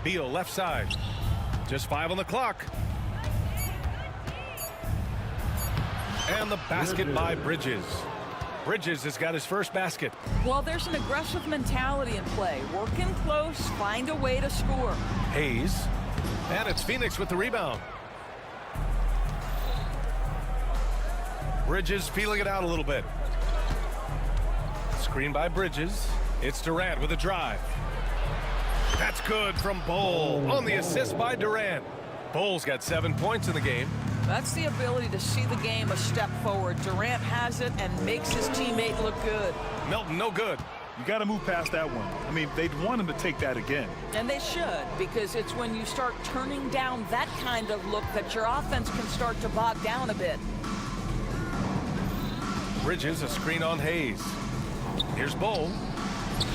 Beal left side. Just 5 on the clock. And the basket by Bridges. Bridges has got his first basket. Well, there's an aggressive mentality in play. Work in close, find a way to score. Hayes. And it's Phoenix with the rebound. Bridges feeling it out a little bit. Screen by Bridges. It's Durant with a drive. That's good from Bowl on the assist by Durant. Bowl's got 7 points in the game. That's the ability to see the game a step forward. Durant has it and makes his teammate look good. Milton, no good. You got to move past that one. I mean, they'd want him to take that again. And they should, because it's when you start turning down that kind of look that your offense can start to bog down a bit. Bridges, a screen on Hayes. Here's Bowl.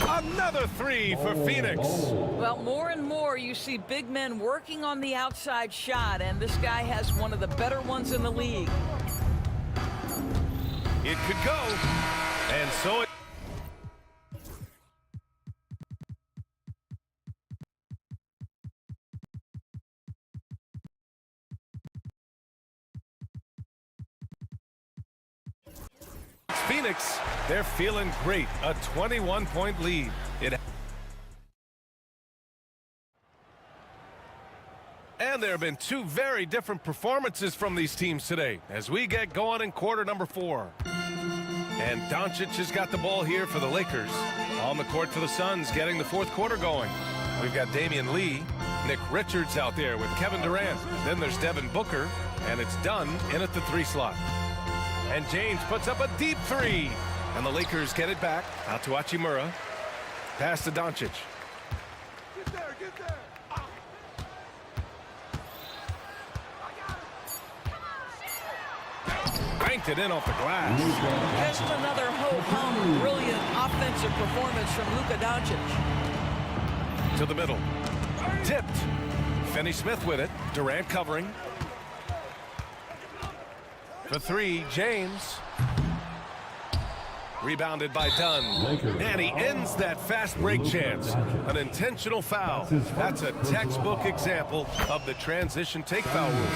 Another 3 for Phoenix. Well, more and more you see big men working on the outside shot, and this guy has one of the better ones in the league. It could go. And so it... Phoenix, they're feeling great. A 21-point lead. And there have been 2 very different performances from these teams today as we get going in quarter number 4. And Doncic has got the ball here for the Lakers. On the court for the Suns, getting the 4th quarter going. We've got Damian Lee, Nick Richards out there with Kevin Durant. Then there's Devin Booker, and it's done in at the 3 slot. And James puts up a deep 3. And the Lakers get it back out to Hachimura. Pass to Doncic. Get there, get there. Banked it in off the glass. Just another ho-hum, brilliant offensive performance from Luka Doncic. To the middle. Tipped. Finney-Smith with it. Durant covering. For 3, James. Rebounded by Dunn. And he ends that fast break chance. An intentional foul. That's a textbook example of the transition take foul rule.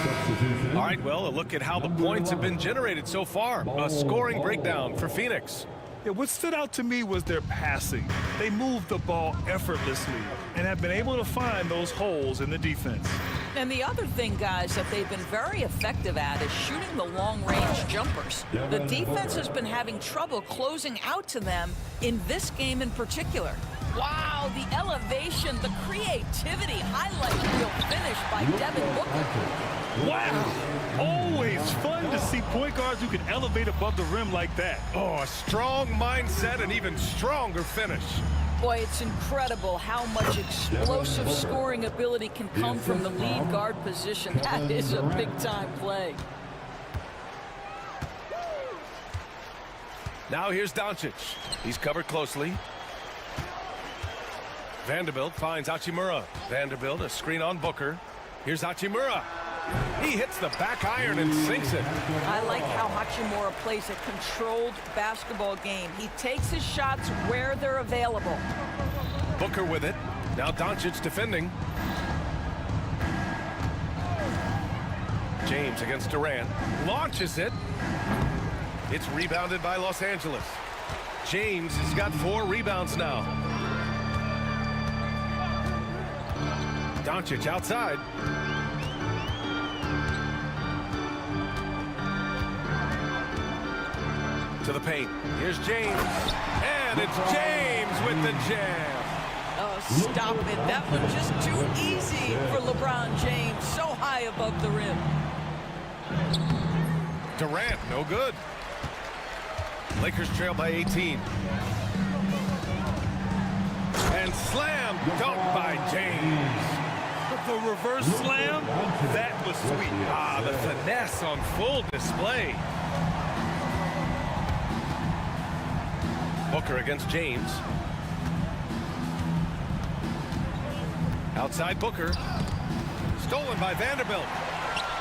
All right, well, a look at how the points have been generated so far. A scoring breakdown for Phoenix. Yeah, what stood out to me was their passing. They moved the ball effortlessly and have been able to find those holes in the defense. And the other thing, guys, that they've been very effective at is shooting the long-range jumpers. The defense has been having trouble closing out to them in this game in particular. Wow, the elevation, the creativity, highlight reel finish by Devin Booker. Wow. Always fun to see point guards who can elevate above the rim like that. Oh, a strong mindset and even stronger finish. Boy, it's incredible how much explosive scoring ability can come from the lead guard position. That is a big-time play. Now here's Doncic. He's covered closely. Vanderbilt finds Hachimura. Vanderbilt, a screen on Booker. Here's Hachimura. He hits the back iron and sinks it. I like how Hachimura plays a controlled basketball game. He takes his shots where they're available. Booker with it. Now Doncic defending. James against Durant. Launches it. It's rebounded by Los Angeles. James has got 4 rebounds now. Doncic outside. To the paint. Here's James. And it's James with the jam. Oh, stop it. That one just too easy for LeBron James. So high above the rim. Durant, no good. Lakers trail by 18. And slam dunk by James. The reverse slam, that was sweet. Ah, the finesse on full display. Booker against James. Outside Booker. Stolen by Vanderbilt.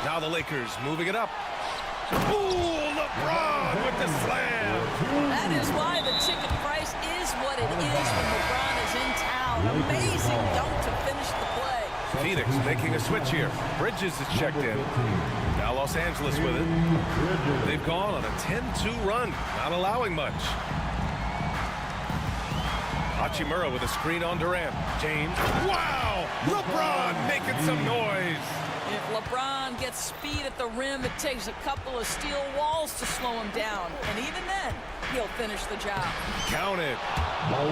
Now the Lakers moving it up. Ooh, LeBron with the slam. That is why the ticket price is what it is when LeBron is in town. Amazing dunk to finish the play. Phoenix making a switch here. Bridges is checked in. Now Los Angeles with it. They've gone on a 10-2 run, not allowing much. Hachimura with a screen on Durant. James. Wow! LeBron making some noise. If LeBron gets speed at the rim, it takes a couple of steel walls to slow him down. And even then, he'll finish the job. Count it.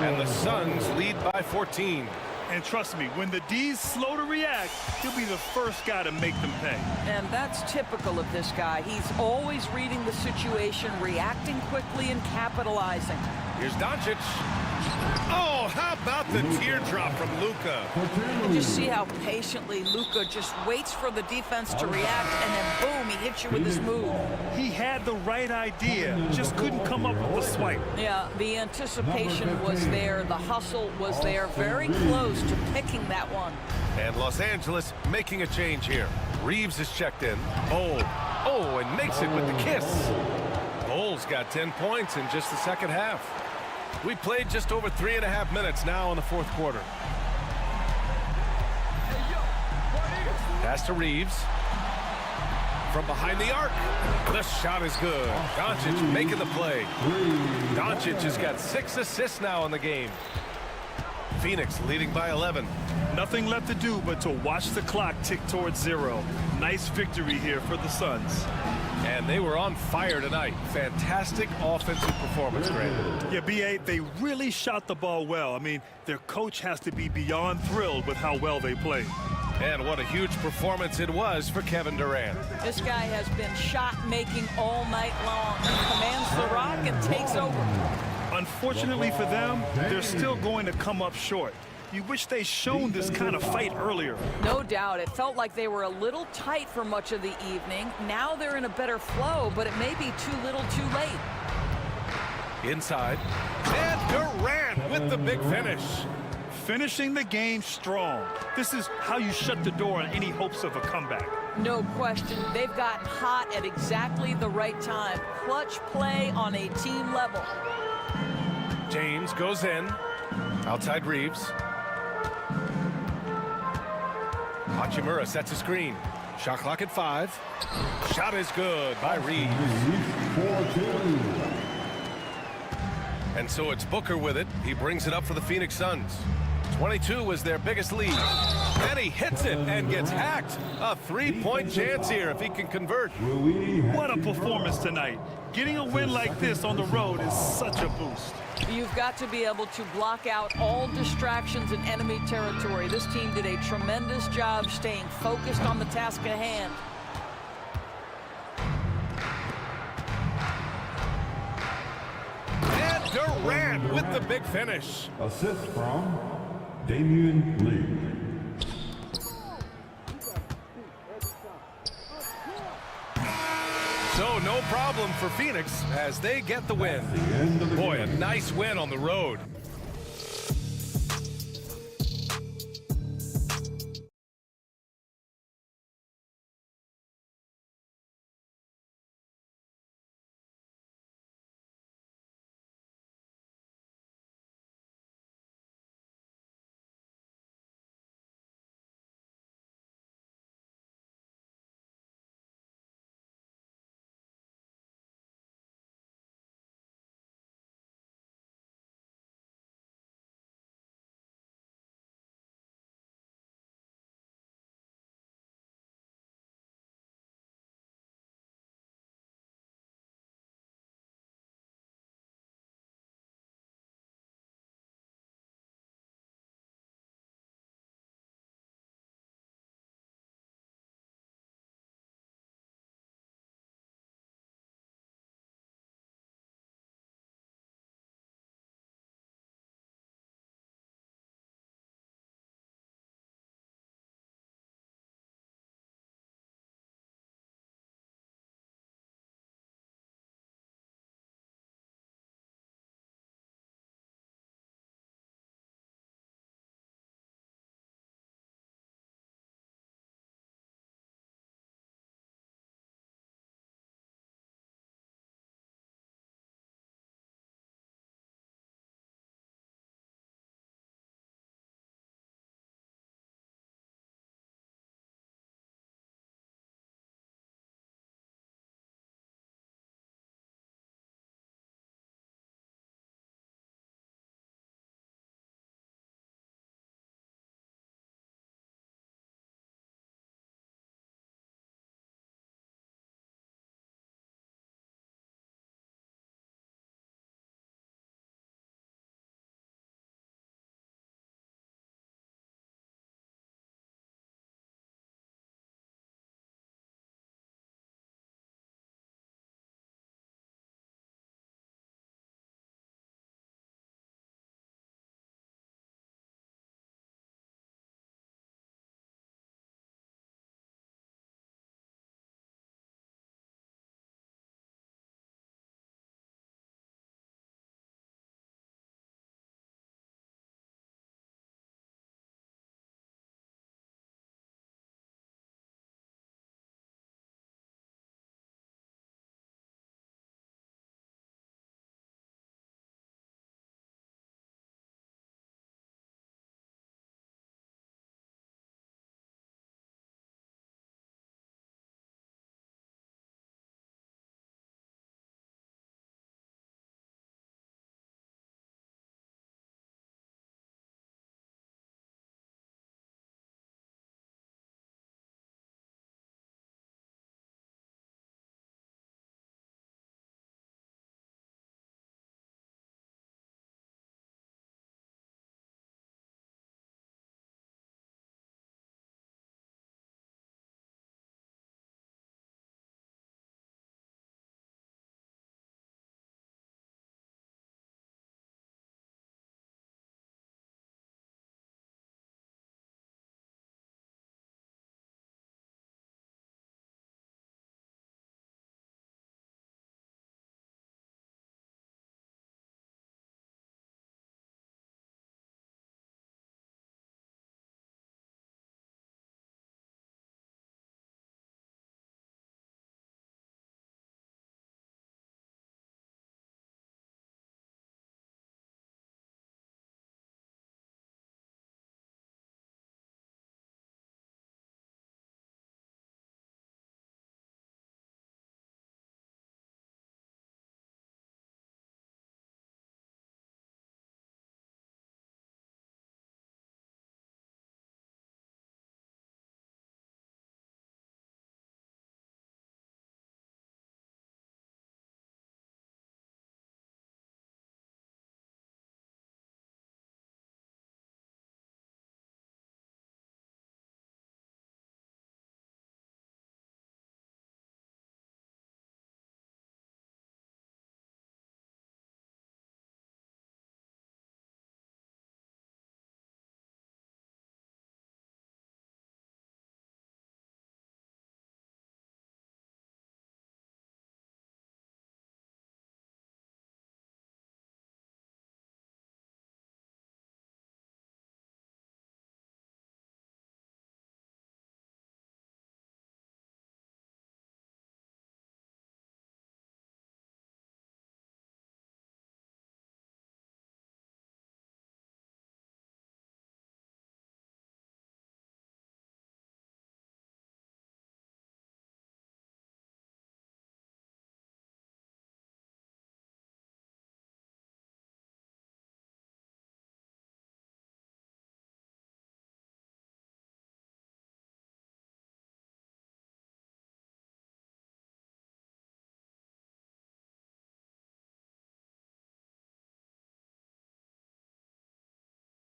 And the Suns lead by 14. And trust me, when the D's slow to react, he'll be the first guy to make them pay. And that's typical of this guy. He's always reading the situation, reacting quickly, and capitalizing. Here's Doncic. Oh, how about the teardrop from Luka? You just see how patiently Luka just waits for the defense to react, and then boom, he hits you with his move. He had the right idea, just couldn't come up with the swipe. Yeah, the anticipation was there, the hustle was there, very close to picking that one. And Los Angeles making a change here. Reeves is checked in. Oh, and makes it with the kiss. Bowles got 10 points in just the second half. We played just over 3.5 minutes now in the fourth quarter. Pass to Reeves. From behind the arc. The shot is good. Doncic making the play. Doncic has got 6 assists now in the game. Phoenix leading by 11. Nothing left to do but to watch the clock tick towards 0. Nice victory here for the Suns. And they were on fire tonight. Fantastic offensive performance, Grant. Yeah, B.A., they really shot the ball well. I mean, their coach has to be beyond thrilled with how well they played. And what a huge performance it was for Kevin Durant. This guy has been shot-making all night long. He commands the rock and takes over. Unfortunately for them, they're still going to come up short. You wish they'd shown this kind of fight earlier. No doubt. It felt like they were a little tight for much of the evening. Now they're in a better flow, but it may be too little too late. Inside. And Durant with the big finish. Finishing the game strong. This is how you shut the door on any hopes of a comeback. No question. They've gotten hot at exactly the right time. Clutch play on a team level. James goes in. Outside Reeves. Hachimura sets a screen. Shot clock at 5. Shot is good by Reeves. And so it's Booker with it. He brings it up for the Phoenix Suns. 22 was their biggest lead. And he hits it and gets hacked. A three-point chance here if he can convert. What a performance tonight. Getting a win like this on the road is such a boost. You've got to be able to block out all distractions in enemy territory. This team did a tremendous job staying focused on the task at hand. And Durant with the big finish. Assist from Damian Lee. So no problem for Phoenix as they get the win. Boy, a nice win on the road.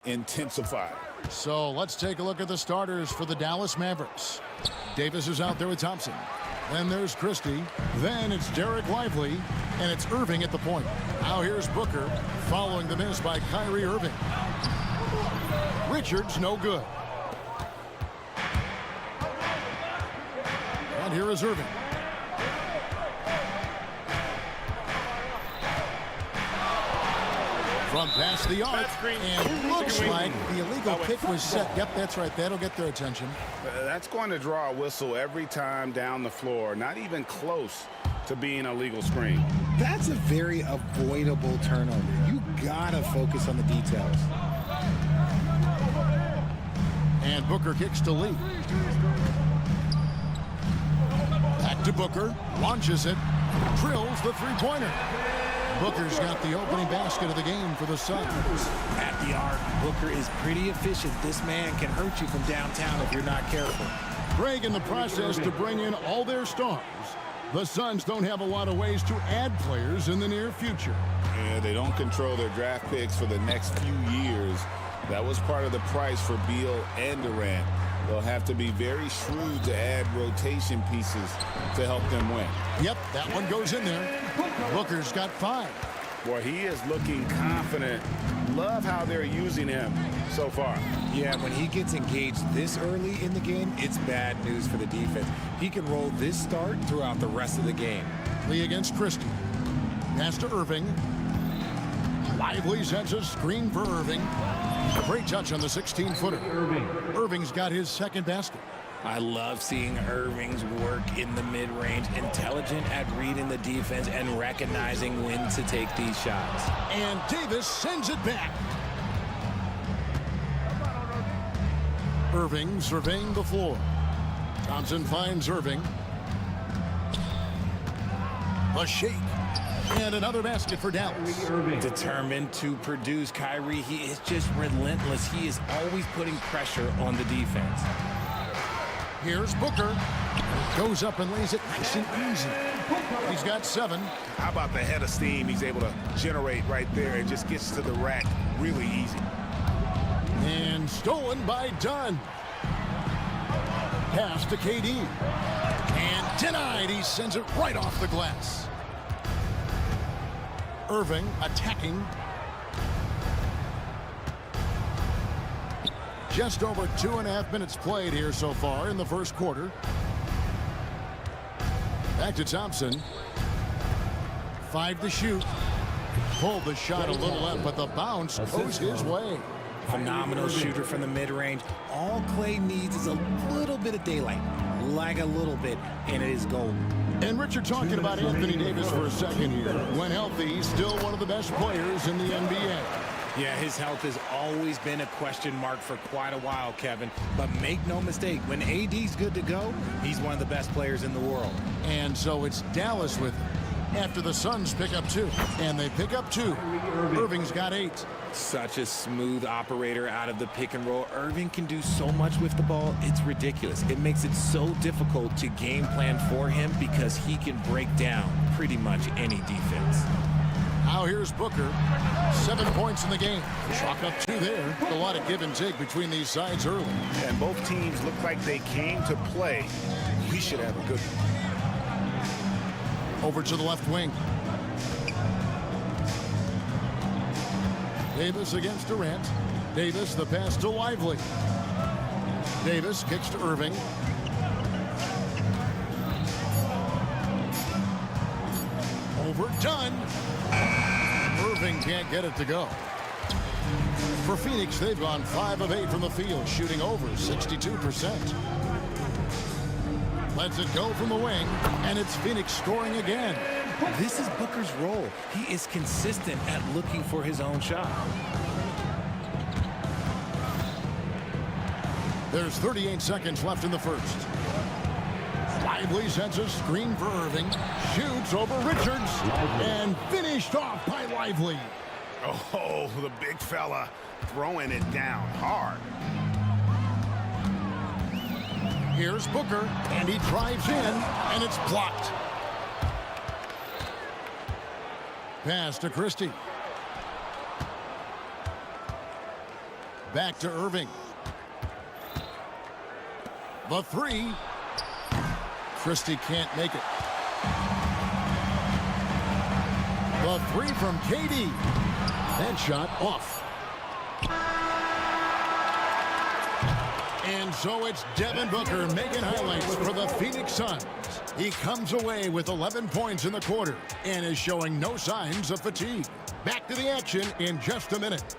intensified. So let's take a look at the starters for the Dallas Mavericks. Davis is out there with Thompson. Then there's Christie. Then it's Derek Lively. And it's Irving at the point. Now here's Booker following the miss by Kyrie Irving. Richards no good. And here is Irving. From past the arc, and looks like the illegal kick was set. Yep, that's right. That'll get their attention. That's going to draw a whistle every time down the floor. Not even close to being a legal screen. That's a very avoidable turnover. You gotta focus on the details. And Booker kicks to Lee. Back to Booker, launches it, drills the three-pointer. Booker's got the opening basket of the game for the Suns. At the arc, Booker is pretty efficient. This man can hurt you from downtown if you're not careful. Greg in the process to bring in all their stars. The Suns don't have a lot of ways to add players in the near future. Yeah, they don't control their draft picks for the next few years. That was part of the price for Beal and Durant. They'll have to be very shrewd to add rotation pieces to help them win. Yep, that one goes in there. Booker's got 5. Boy, he is looking confident. Love how they're using him so far. Yeah, when he gets engaged this early in the game, it's bad news for the defense. He can roll this start throughout the rest of the game. Lee against Christie. Pass to Irving. Lively sends a screen for Irving. Great touch on the 16-footer. Irving's got his second basket. I love seeing Irving's work in the mid-range, intelligent at reading the defense and recognizing when to take these shots. And Davis sends it back. Irving surveying the floor. Thompson finds Irving. A shake. And another basket for Dallas. Determined to produce. Kyrie, he is just relentless. He is always putting pressure on the defense. Here's Booker. Goes up and lays it nice and easy. He's got 7. How about the head of steam he's able to generate right there and just gets to the rack really easy. And stolen by Dunn. Pass to KD. And denied. He sends it right off the glass. Irving attacking. Just over 2.5 minutes played here so far in the first quarter. Back to Thompson. 5 to shoot. Pulled the shot a little up, but the bounce goes his way. Phenomenal shooter from the mid-range. All Clay needs is a little bit of daylight. Like a little bit, and it is gold. And Richard talking about Anthony Davis for a second here. When healthy, he's still one of the best players in the NBA. Yeah, his health has always been a question mark for quite a while, Kevin. But make no mistake, when AD's good to go, he's one of the best players in the world. And so it's Dallas with him. After the Suns pick up 2. And they pick up 2. Irving's got 8. Such a smooth operator out of the pick and roll. Irving can do so much with the ball, it's ridiculous. It makes it so difficult to game plan for him because he can break down pretty much any defense. Now here's Booker. 7 points in the game. Chalk up 2 there. A lot of give and take between these sides early. And both teams look like they came to play. We should have a good one. Over to the left wing. Davis against Durant. Davis, the pass to Lively. Davis kicks to Irving. Overdone. Irving can't get it to go. For Phoenix, they've gone 5 of 8 from the field, shooting over 62%. Lets it go from the wing, and it's Phoenix scoring again. This is Booker's role. He is consistent at looking for his own shot. There's 38 seconds left in the first. Lively sends a screen for Irving. Shoots over Richards. And finished off by Lively. Oh, the big fella throwing it down hard. Here's Booker, and he drives in, and it's blocked. Pass to Christie. Back to Irving. The three. Christie can't make it. The three from KD. That shot off. And so it's Devin Booker making highlights for the Phoenix Suns. He comes away with 11 points in the quarter and is showing no signs of fatigue. Back to the action in just a minute.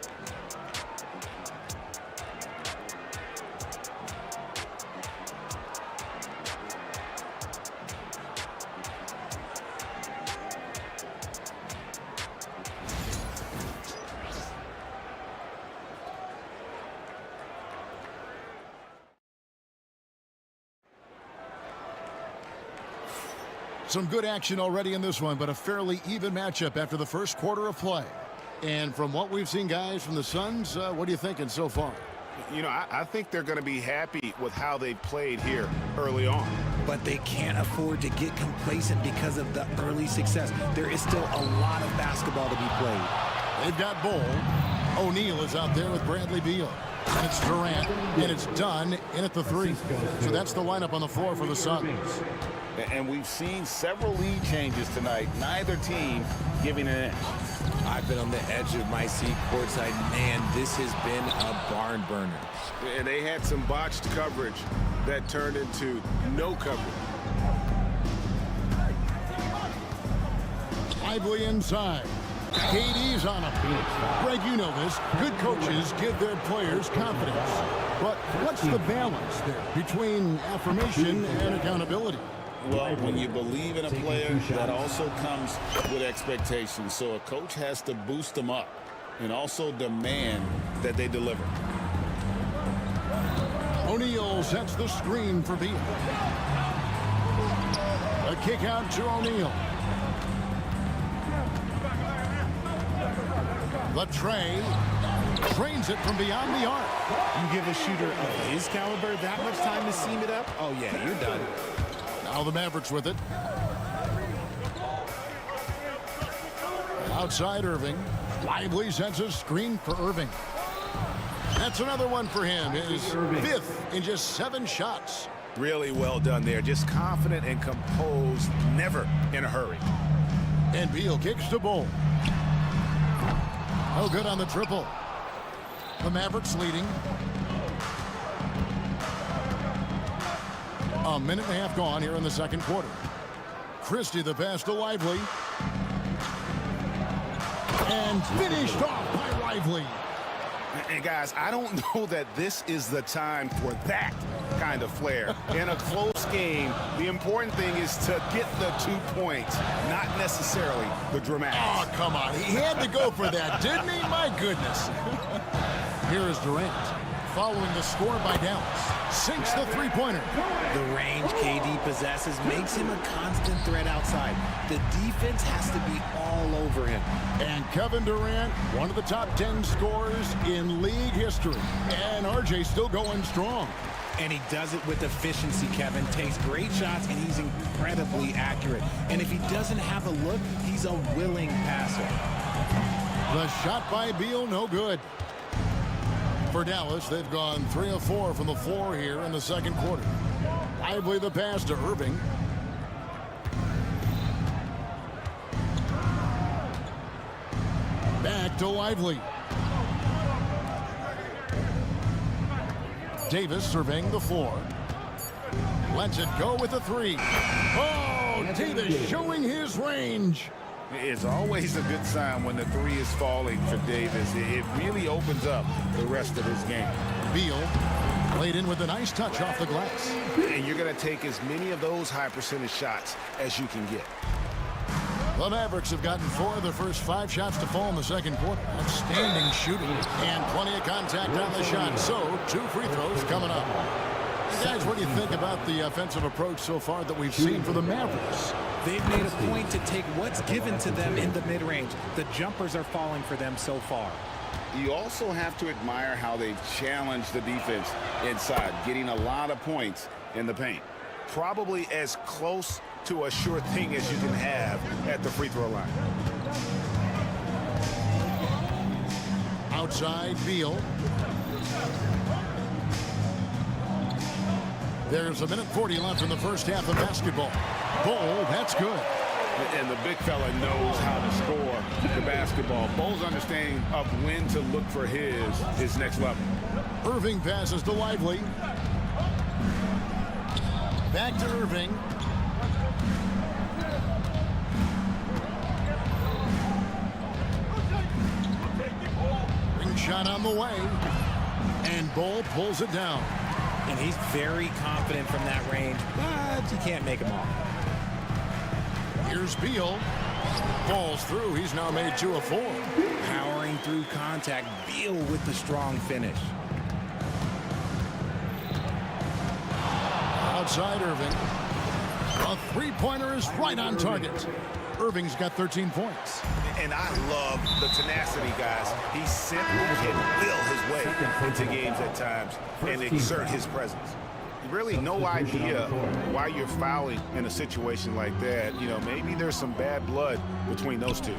Some good action already in this one, but a fairly even matchup after the first quarter of play. And from what we've seen, guys, from the Suns, what are you thinking so far? You know, I think they're going to be happy with how they played here early on. But they can't afford to get complacent because of the early success. There is still a lot of basketball to be played. They've got Bull. O'Neal is out there with Bradley Beal. And it's Durant, and it's done in at the three. So that's the lineup on the floor for the Suns. And we've seen several lead changes tonight. Neither team giving an inch. I've been on the edge of my seat courtside. Man, this has been a barn burner. And they had some botched coverage that turned into no coverage. Lively inside. KD's on him. Greg, you know this. Good coaches give their players confidence. But what's the balance there between affirmation and accountability? Well, when you believe in a player, that also comes with expectations. So a coach has to boost them up and also demand that they deliver. O'Neal sets the screen for Beal. A kick out to O'Neal. The tray. Trains it from beyond the arc. You give a shooter of his caliber that much time to seam it up? Oh, yeah, you're done. Now the Mavericks with it. Outside Irving. Lively sends a screen for Irving. That's another one for him. His fifth in just 7 shots. Really well done there. Just confident and composed, never in a hurry. And Beal kicks to Bull. No good on the triple. The Mavericks leading. A minute and a half gone here in the second quarter. Christie the pass to Lively. And finished off by Lively. And guys, I don't know that this is the time for that kind of flair. In a close game, the important thing is to get the 2 points, not necessarily the dramatics. Oh, come on. He had to go for that, didn't he? My goodness. Here is Durant. Following the score by Dallas. Sinks the three-pointer. The range KD possesses makes him a constant threat outside. The defense has to be all over him. And Kevin Durant, one of the top 10 scorers in league history. And RJ still going strong. And he does it with efficiency, Kevin. Takes great shots, and he's incredibly accurate. And if he doesn't have a look, he's a willing passer. The shot by Beal, no good. For Dallas, they've gone 3 of 4 from the floor here in the second quarter. Lively the pass to Irving. Back to Lively. Davis surveying the floor. Lets it go with the three. Oh, Davis showing his range. It's always a good sign when the three is falling for Davis. It really opens up the rest of his game. Beal laid in with a nice touch off the glass. And you're going to take as many of those high percentage shots as you can get. The Mavericks have gotten 4 of their first 5 shots to fall in the second quarter. Outstanding shooting and plenty of contact on the shot. So 2 free throws coming up. Guys, what do you think about the offensive approach so far that we've seen for the Mavericks? They've made a point to take what's given to them in the mid-range. The jumpers are falling for them so far. You also have to admire how they've challenged the defense inside, getting a lot of points in the paint. Probably as close to a sure thing as you can have at the free throw line. Outside Beal. There's 1:40 left in the first half of basketball. Bull, that's good. And the big fella knows how to score the basketball. Bull's understanding of when to look for his next level. Irving passes to Lively. Back to Irving. Ring shot on the way. And Bull pulls it down. And he's very confident from that range, but you can't make him all. Here's Beal. Falls through. He's now made 2 of 4. Powering through contact. Beal with the strong finish. Outside Irving. A three-pointer is right on target. Irving's got 13 points. And I love the tenacity, guys. He simply can will his way into games at times and exert his presence. Really no idea why you're fouling in a situation like that. You know, maybe there's some bad blood between those two.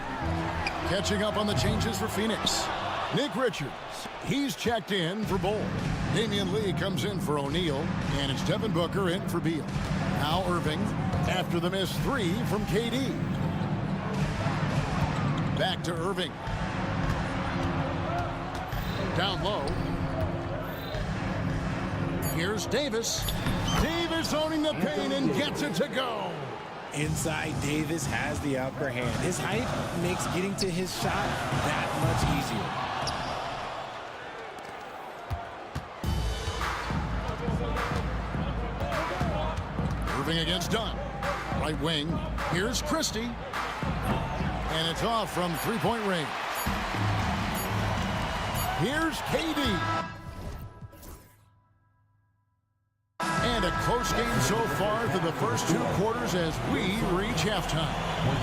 Catching up on the changes for Phoenix. Nick Richards, he's checked in for Bull. Damian Lee comes in for O'Neal, and it's Devin Booker in for Beal. Now Irving, after the missed 3 from KD. Back to Irving. Down low. Here's Davis. Davis owning the paint and gets it to go. Inside, Davis has the upper hand. His height makes getting to his shot that much easier. Irving against Dunn. Right wing. Here's Christie. And it's off from three-point range. Here's KD. And a close game so far through the first 2 quarters as we reach halftime.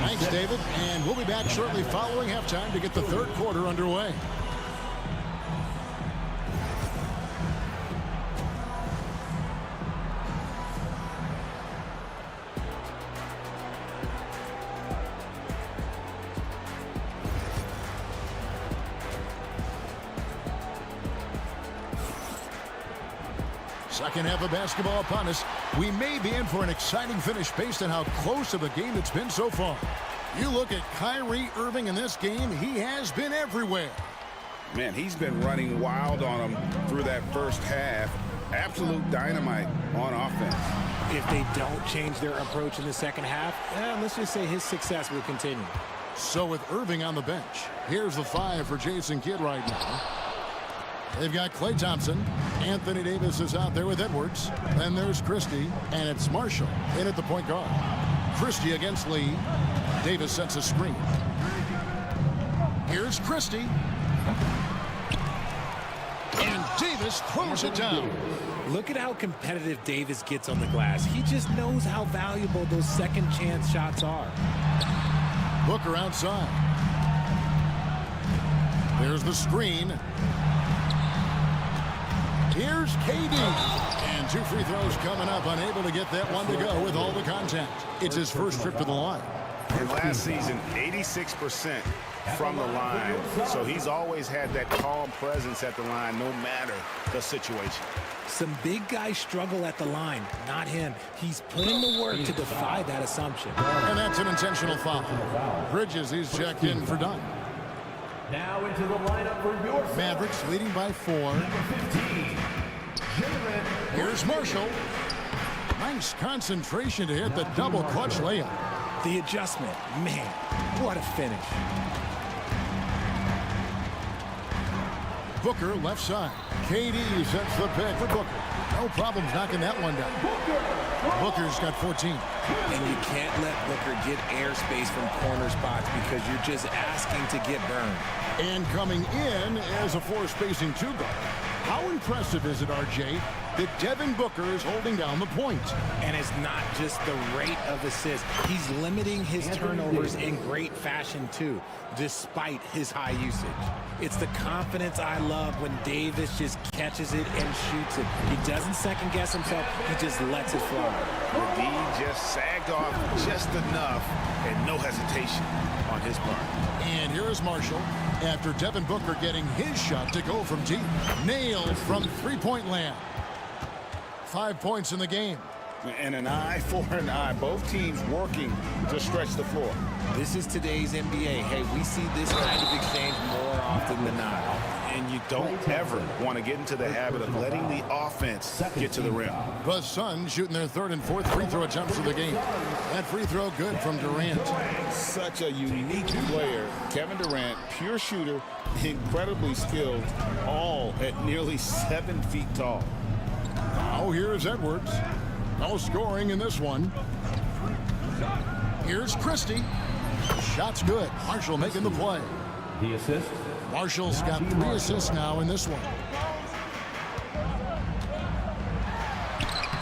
Thanks, David. And we'll be back shortly following halftime to get the third quarter underway. Second half of basketball upon us. We may be in for an exciting finish based on how close of a game it's been so far. You look at Kyrie Irving in this game, he has been everywhere. Man, he's been running wild on him through that first half. Absolute dynamite on offense. If they don't change their approach in the second half, let's just say his success will continue. So with Irving on the bench, here's the 5 for Jason Kidd right now. They've got Klay Thompson. Anthony Davis is out there with Edwards. Then there's Christie, and it's Marshall in at the point guard. Christie against Lee. Davis sets a screen. Here's Christie. And Davis throws it down. Look at how competitive Davis gets on the glass. He just knows how valuable those second chance shots are. Booker outside. There's the screen. Here's KD. And 2 free throws coming up, unable to get that one to go with all the contact. It's his first trip to the line. And last season, 86% from the line. So he's always had that calm presence at the line, no matter the situation. Some big guys struggle at the line, not him. He's putting the work to defy that assumption. And that's an intentional foul. Bridges, he's checked in for Dunn. Now into the lineup for your Mavericks leading by 4. number 15. Here's Marshall. Nice concentration to hit the double clutch layup. The adjustment, man, what a finish. Booker left side. KD sets the pick for Booker. No problems knocking that one down. Booker's got 14. And you can't let Booker get airspace from corner spots because you're just asking to get burned. And coming in as a 4 spacing 2 guard. How impressive is it, RJ, that Devin Booker is holding down the point. And it's not just the rate of assists. He's limiting his turnovers in great fashion, too, despite his high usage. It's the confidence I love when Davis just catches it and shoots it. He doesn't second-guess himself. He just lets it fly. The D just sagged off just enough and no hesitation on his part. And here is Marshall after Devin Booker getting his shot to go from deep. Nailed from three-point land. 5 points in the game. And an eye for an eye. Both teams working to stretch the floor. This is today's NBA. Hey, we see this kind of exchange more often than not. And you don't ever want to get into the habit of letting the offense get to the rim. The Suns shooting their third and fourth free throw attempts of the game. That free throw good from Durant. Such a unique player. Kevin Durant, pure shooter, incredibly skilled, all at nearly 7 feet tall. Now here's Edwards. No scoring in this one. Here's Christie. Shot's good. Marshall making the play. The assist. Marshall's got 3 assists now in this one.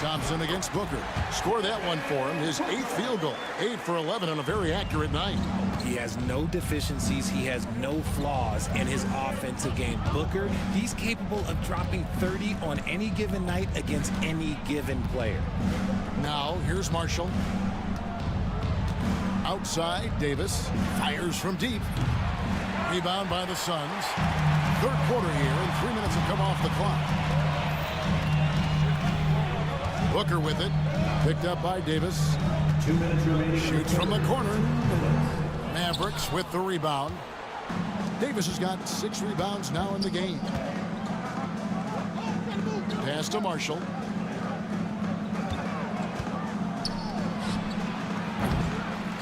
Thompson against Booker. Score that one for him. His 8th field goal. 8 for 11 on a very accurate night. He has no deficiencies. He has no flaws in his offensive game. Booker, he's capable of dropping 30 on any given night against any given player. Now, here's Marshall. Outside, Davis fires from deep. Rebound by the Suns. Third quarter here, and 3 minutes have come off the clock. Booker with it. Picked up by Davis. 2 minutes remaining. Shoots from the corner. Mavericks with the rebound. Davis has got 6 rebounds now in the game. Pass to Marshall.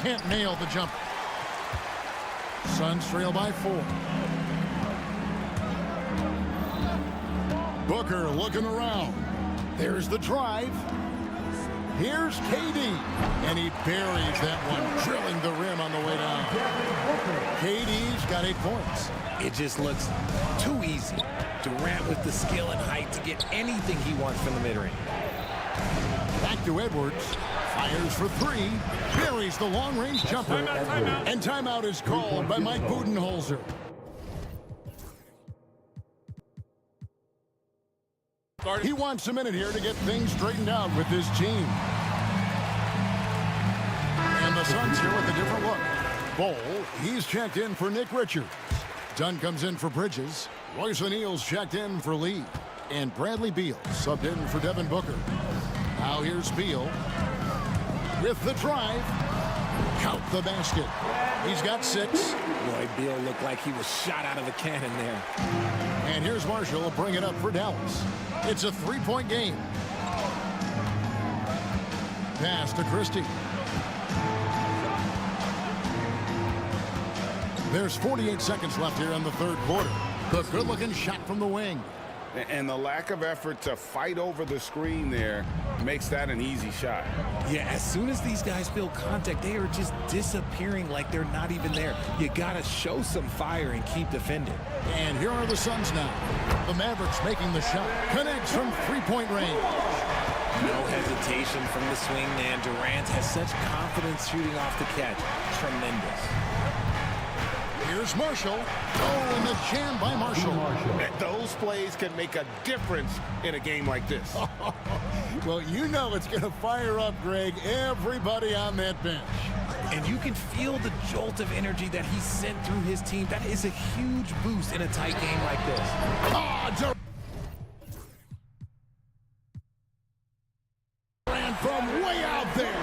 Can't nail the jumper. Suns trail by 4. Booker looking around. There's the drive. Here's KD. And he buries that one, drilling the rim on the way down. KD's got 8 points. It just looks too easy. Durant with the skill and height to get anything he wants from the mid-range. Back to Edwards. Fires for 3. Buries the long-range jumper. Timeout. And timeout is called by Mike Budenholzer. He wants a minute here to get things straightened out with his team. And the Suns here with a different look. Bol, he's checked in for Nick Richards. Dunn comes in for Bridges. Royce O'Neal's checked in for Lee. And Bradley Beal subbed in for Devin Booker. Now here's Beal. With the drive. Count the basket. He's got 6. Boy, Beal looked like he was shot out of a cannon there. And here's Marshall bring it up for Dallas. It's a 3-point game. Pass to Christie. There's 48 seconds left here in the third quarter. The good-looking shot from the wing. And the lack of effort to fight over the screen there makes that an easy shot. Yeah, as soon as these guys feel contact, they are just disappearing like they're not even there. You got to show some fire and keep defending. And here are the Suns now. The Mavericks making the shot. Connects from 3-point range. No hesitation from the swing man. Durant has such confidence shooting off the catch. Tremendous. Here's Marshall. Oh, and the jam by Marshall. And those plays can make a difference in a game like this. Well, you know it's going to fire up, Greg, everybody on that bench. And you can feel the jolt of energy that he sent through his team. That is a huge boost in a tight game like this. Durant from way out there.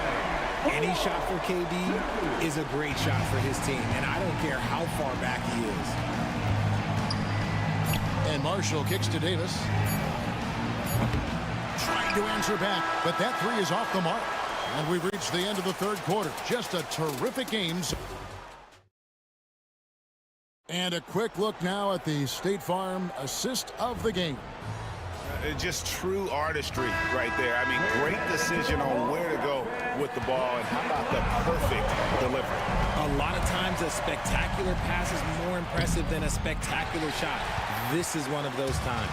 Any shot for KD is a great shot for his team, and I don't care how far back he is. And Marshall kicks to Davis. Trying to answer back, but that 3 is off the mark. And we've reached the end of the third quarter. Just a terrific game. And a quick look now at the State Farm assist of the game. Just true artistry right there. I mean, great decision on where to go with the ball, and how about the perfect delivery? A lot of times a spectacular pass is more impressive than a spectacular shot. This is one of those times.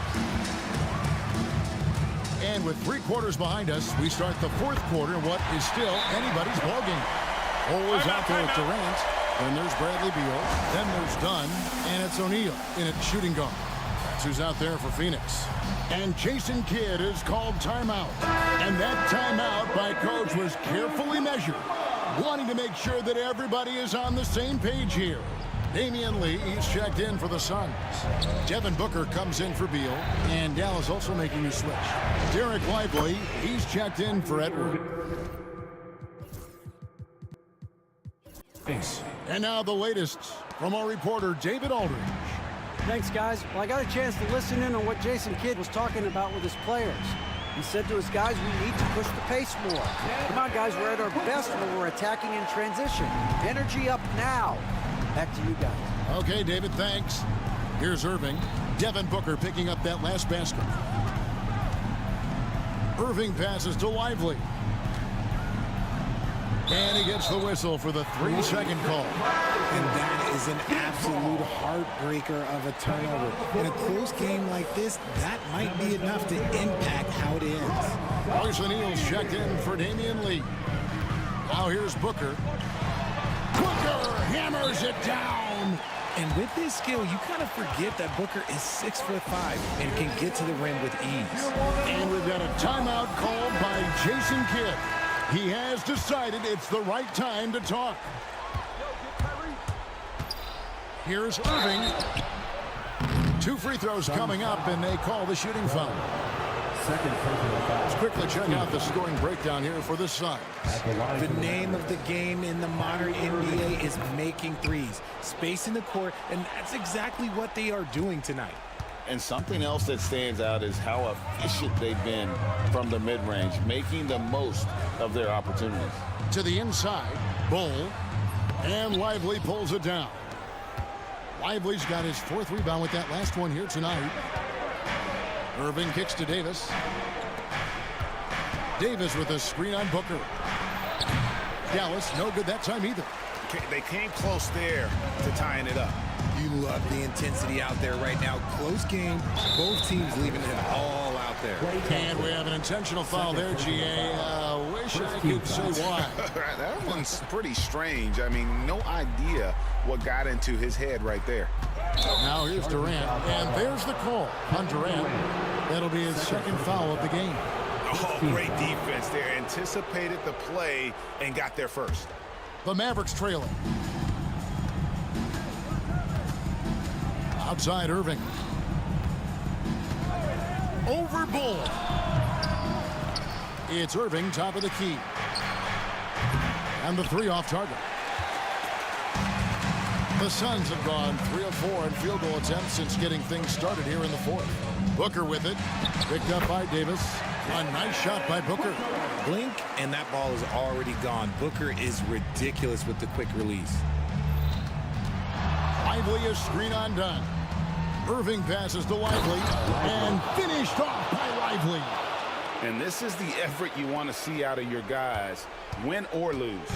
And And with 3 quarters behind us, we start the 4th quarter in what is still anybody's ballgame. Always out there with Durant. Then there's Bradley Beal. Then there's Dunn. And it's O'Neal in at shooting guard. That's who's out there for Phoenix. And Jason Kidd is called timeout. And that timeout by coach was carefully measured, wanting to make sure that everybody is on the same page here. Damian Lee, he's checked in for the Suns. Devin Booker comes in for Beal. And Dallas also making a switch. Derek Lively, he's checked in for Edward. And now the latest from our reporter, David Aldridge. Thanks, guys. Well, I got a chance to listen in on what Jason Kidd was talking about with his players. He said to his guys, we need to push the pace more. Come on, guys, we're at our best when we're attacking in transition. Energy up now. Back to you guys. Okay, David, thanks. Here's Irving. Devin Booker picking up that last basket. Irving passes to Lively. And he gets the whistle for the 3-second call. And that is an absolute heartbreaker of a turnover. In a close game like this, that might be enough to impact how it ends. Royce O'Neal's checked in for Damian Lee. Now here's Booker. Booker hammers it down. And with this skill, you kind of forget that Booker is 6'5" and can get to the rim with ease. And we've got a timeout called by Jason Kidd. He has decided it's the right time to talk. Here's Irving. 2 free throws coming up, and they call the shooting foul. Let's quickly check out the scoring breakdown here for the Suns. The name of the game in the modern NBA is making threes, spacing the court, and that's exactly what they are doing tonight. And something else that stands out is how efficient they've been from the mid-range, making the most of their opportunities. To the inside, Bull, and Lively pulls it down. Lively's got his 4th rebound with that last one here tonight. Irving kicks to Davis. Davis with a screen on Booker. Dallas, no good that time either. They came close there to tying it up. You love the intensity out there right now. Close game. Both teams leaving it all out there. And we have an intentional foul there, GA. Wish I could say why. That one's pretty strange. I mean, no idea what got into his head right there. Now here's Durant. And there's the call on Durant. That'll be his 2nd foul of the game. Oh, great defense there. Anticipated the play and got there first. The Mavericks trailing. Outside Irving. Over Bull. It's Irving, top of the key. And the 3 off target. The Suns have gone 3 of 4 in field goal attempts since getting things started here in the 4th. Booker with it. Picked up by Davis. A nice shot by Booker. Blink, and that ball is already gone. Booker is ridiculous with the quick release. Lively is screen on Dunn. Irving passes to Lively, and finished off by Lively. And this is the effort you want to see out of your guys, win or lose.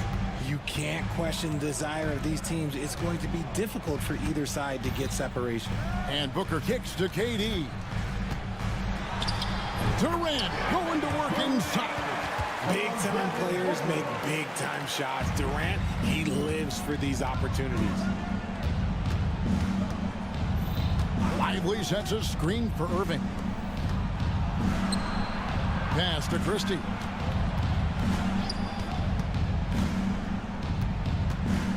You can't question the desire of these teams. It's going to be difficult for either side to get separation. And Booker kicks to KD. Durant going to work inside. Big-time players make big-time shots. Durant, he lives for these opportunities. Lively sets a screen for Irving. Pass to Christie.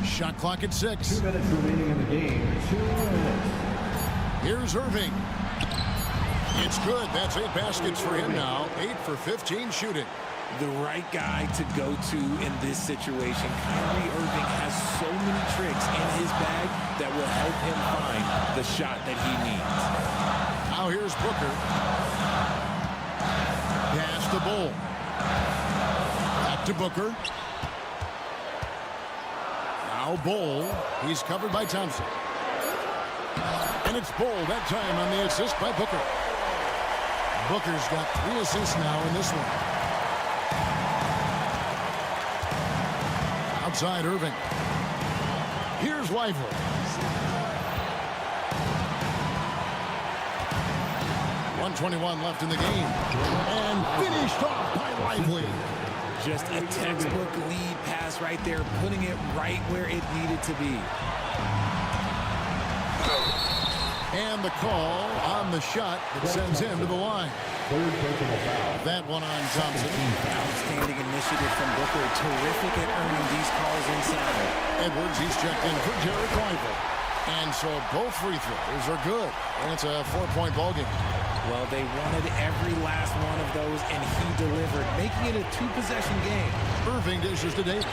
Shot clock at 6. 2 minutes remaining in the game. 2 minutes. Here's Irving. It's good. That's 8 baskets for him now. 8 for 15 shooting. The right guy to go to in this situation. Kyrie Irving has so many tricks in his bag that will help him find the shot that he needs. Now here's Booker. Pass to Bull. Back to Booker. Now Bull. He's covered by Thompson. And it's Bull that time on the assist by Booker. Booker's got 3 assists now in this one. Outside Irving. Here's Lively. 1:21 left in the game. And finished off by Lively. Just a textbook lead pass right there, putting it right where it needed to be. And the call on the shot that sends him to the line. That one on Thompson. Outstanding initiative from Booker. Terrific at earning these calls inside. Edwards, he's checked in for Jared Lively. And so both free throws are good. And it's a 4-point ball game. Well, they wanted every last one of those, and he delivered, making it a 2-possession game. Irving dishes to Davis.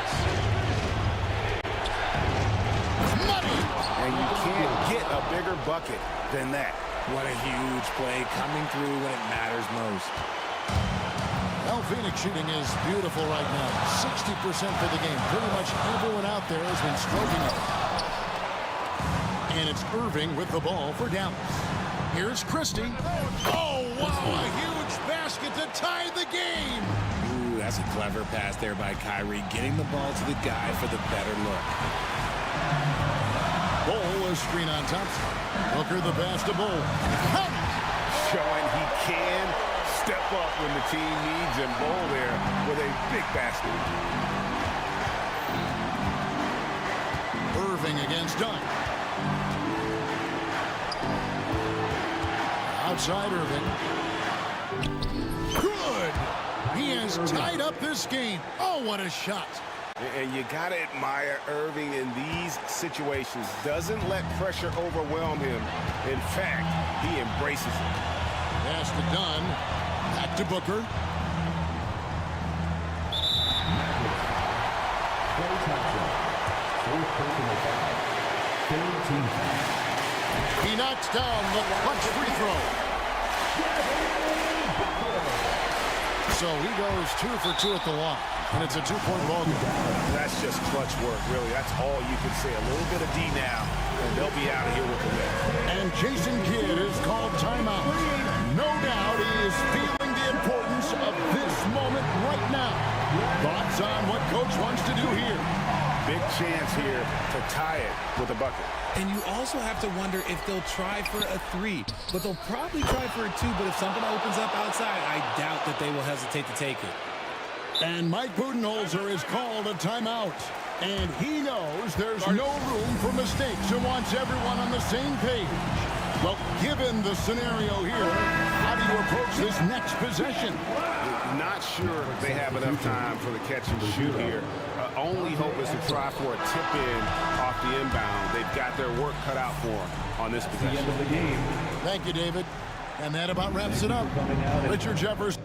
Money! And you can't get a bigger bucket than that. What a huge play, coming through when it matters most. Well, Phoenix shooting is beautiful right now. 60% for the game. Pretty much everyone out there has been stroking it. And it's Irving with the ball for Dallas. Here's Christie. Oh, wow, a huge basket to tie the game. Ooh, that's a clever pass there by Kyrie, getting the ball to the guy for the better look. Bull, a screen on Thompson. Booker the pass to Bull. Showing he can step up when the team needs him. Bull there with a big basket. Irving against Dunn. Outside Irving. Good! He has tied up this game. Oh, what a shot. And you got to admire Irving in these situations. Doesn't let pressure overwhelm him. In fact, he embraces it. Pass to Dunn. Back to Booker. He knocks down the clutch free throw. So he goes 2 for 2 at the line. And it's a 2-point ball game. That's just clutch work, really. That's all you can say. A little bit of D now, and they'll be out of here with the win. And Jason Kidd is called timeout. No doubt he is feeling the importance of this moment right now. Thoughts on what Coach wants to do here? Big chance here to tie it with a bucket. And you also have to wonder if they'll try for a 3. But they'll probably try for a 2. But if something opens up outside, I doubt that they will hesitate to take it. And Mike Budenholzer is called a timeout. And he knows there's no room for mistakes and wants everyone on the same page. Well, given the scenario here, how do you approach this next possession? Not sure they have enough time for the catch and shoot here. Only hope is to try for a tip-in off the inbound. They've got their work cut out for them on this possession. Thank you, David. And that about wraps it up. Richard Jefferson.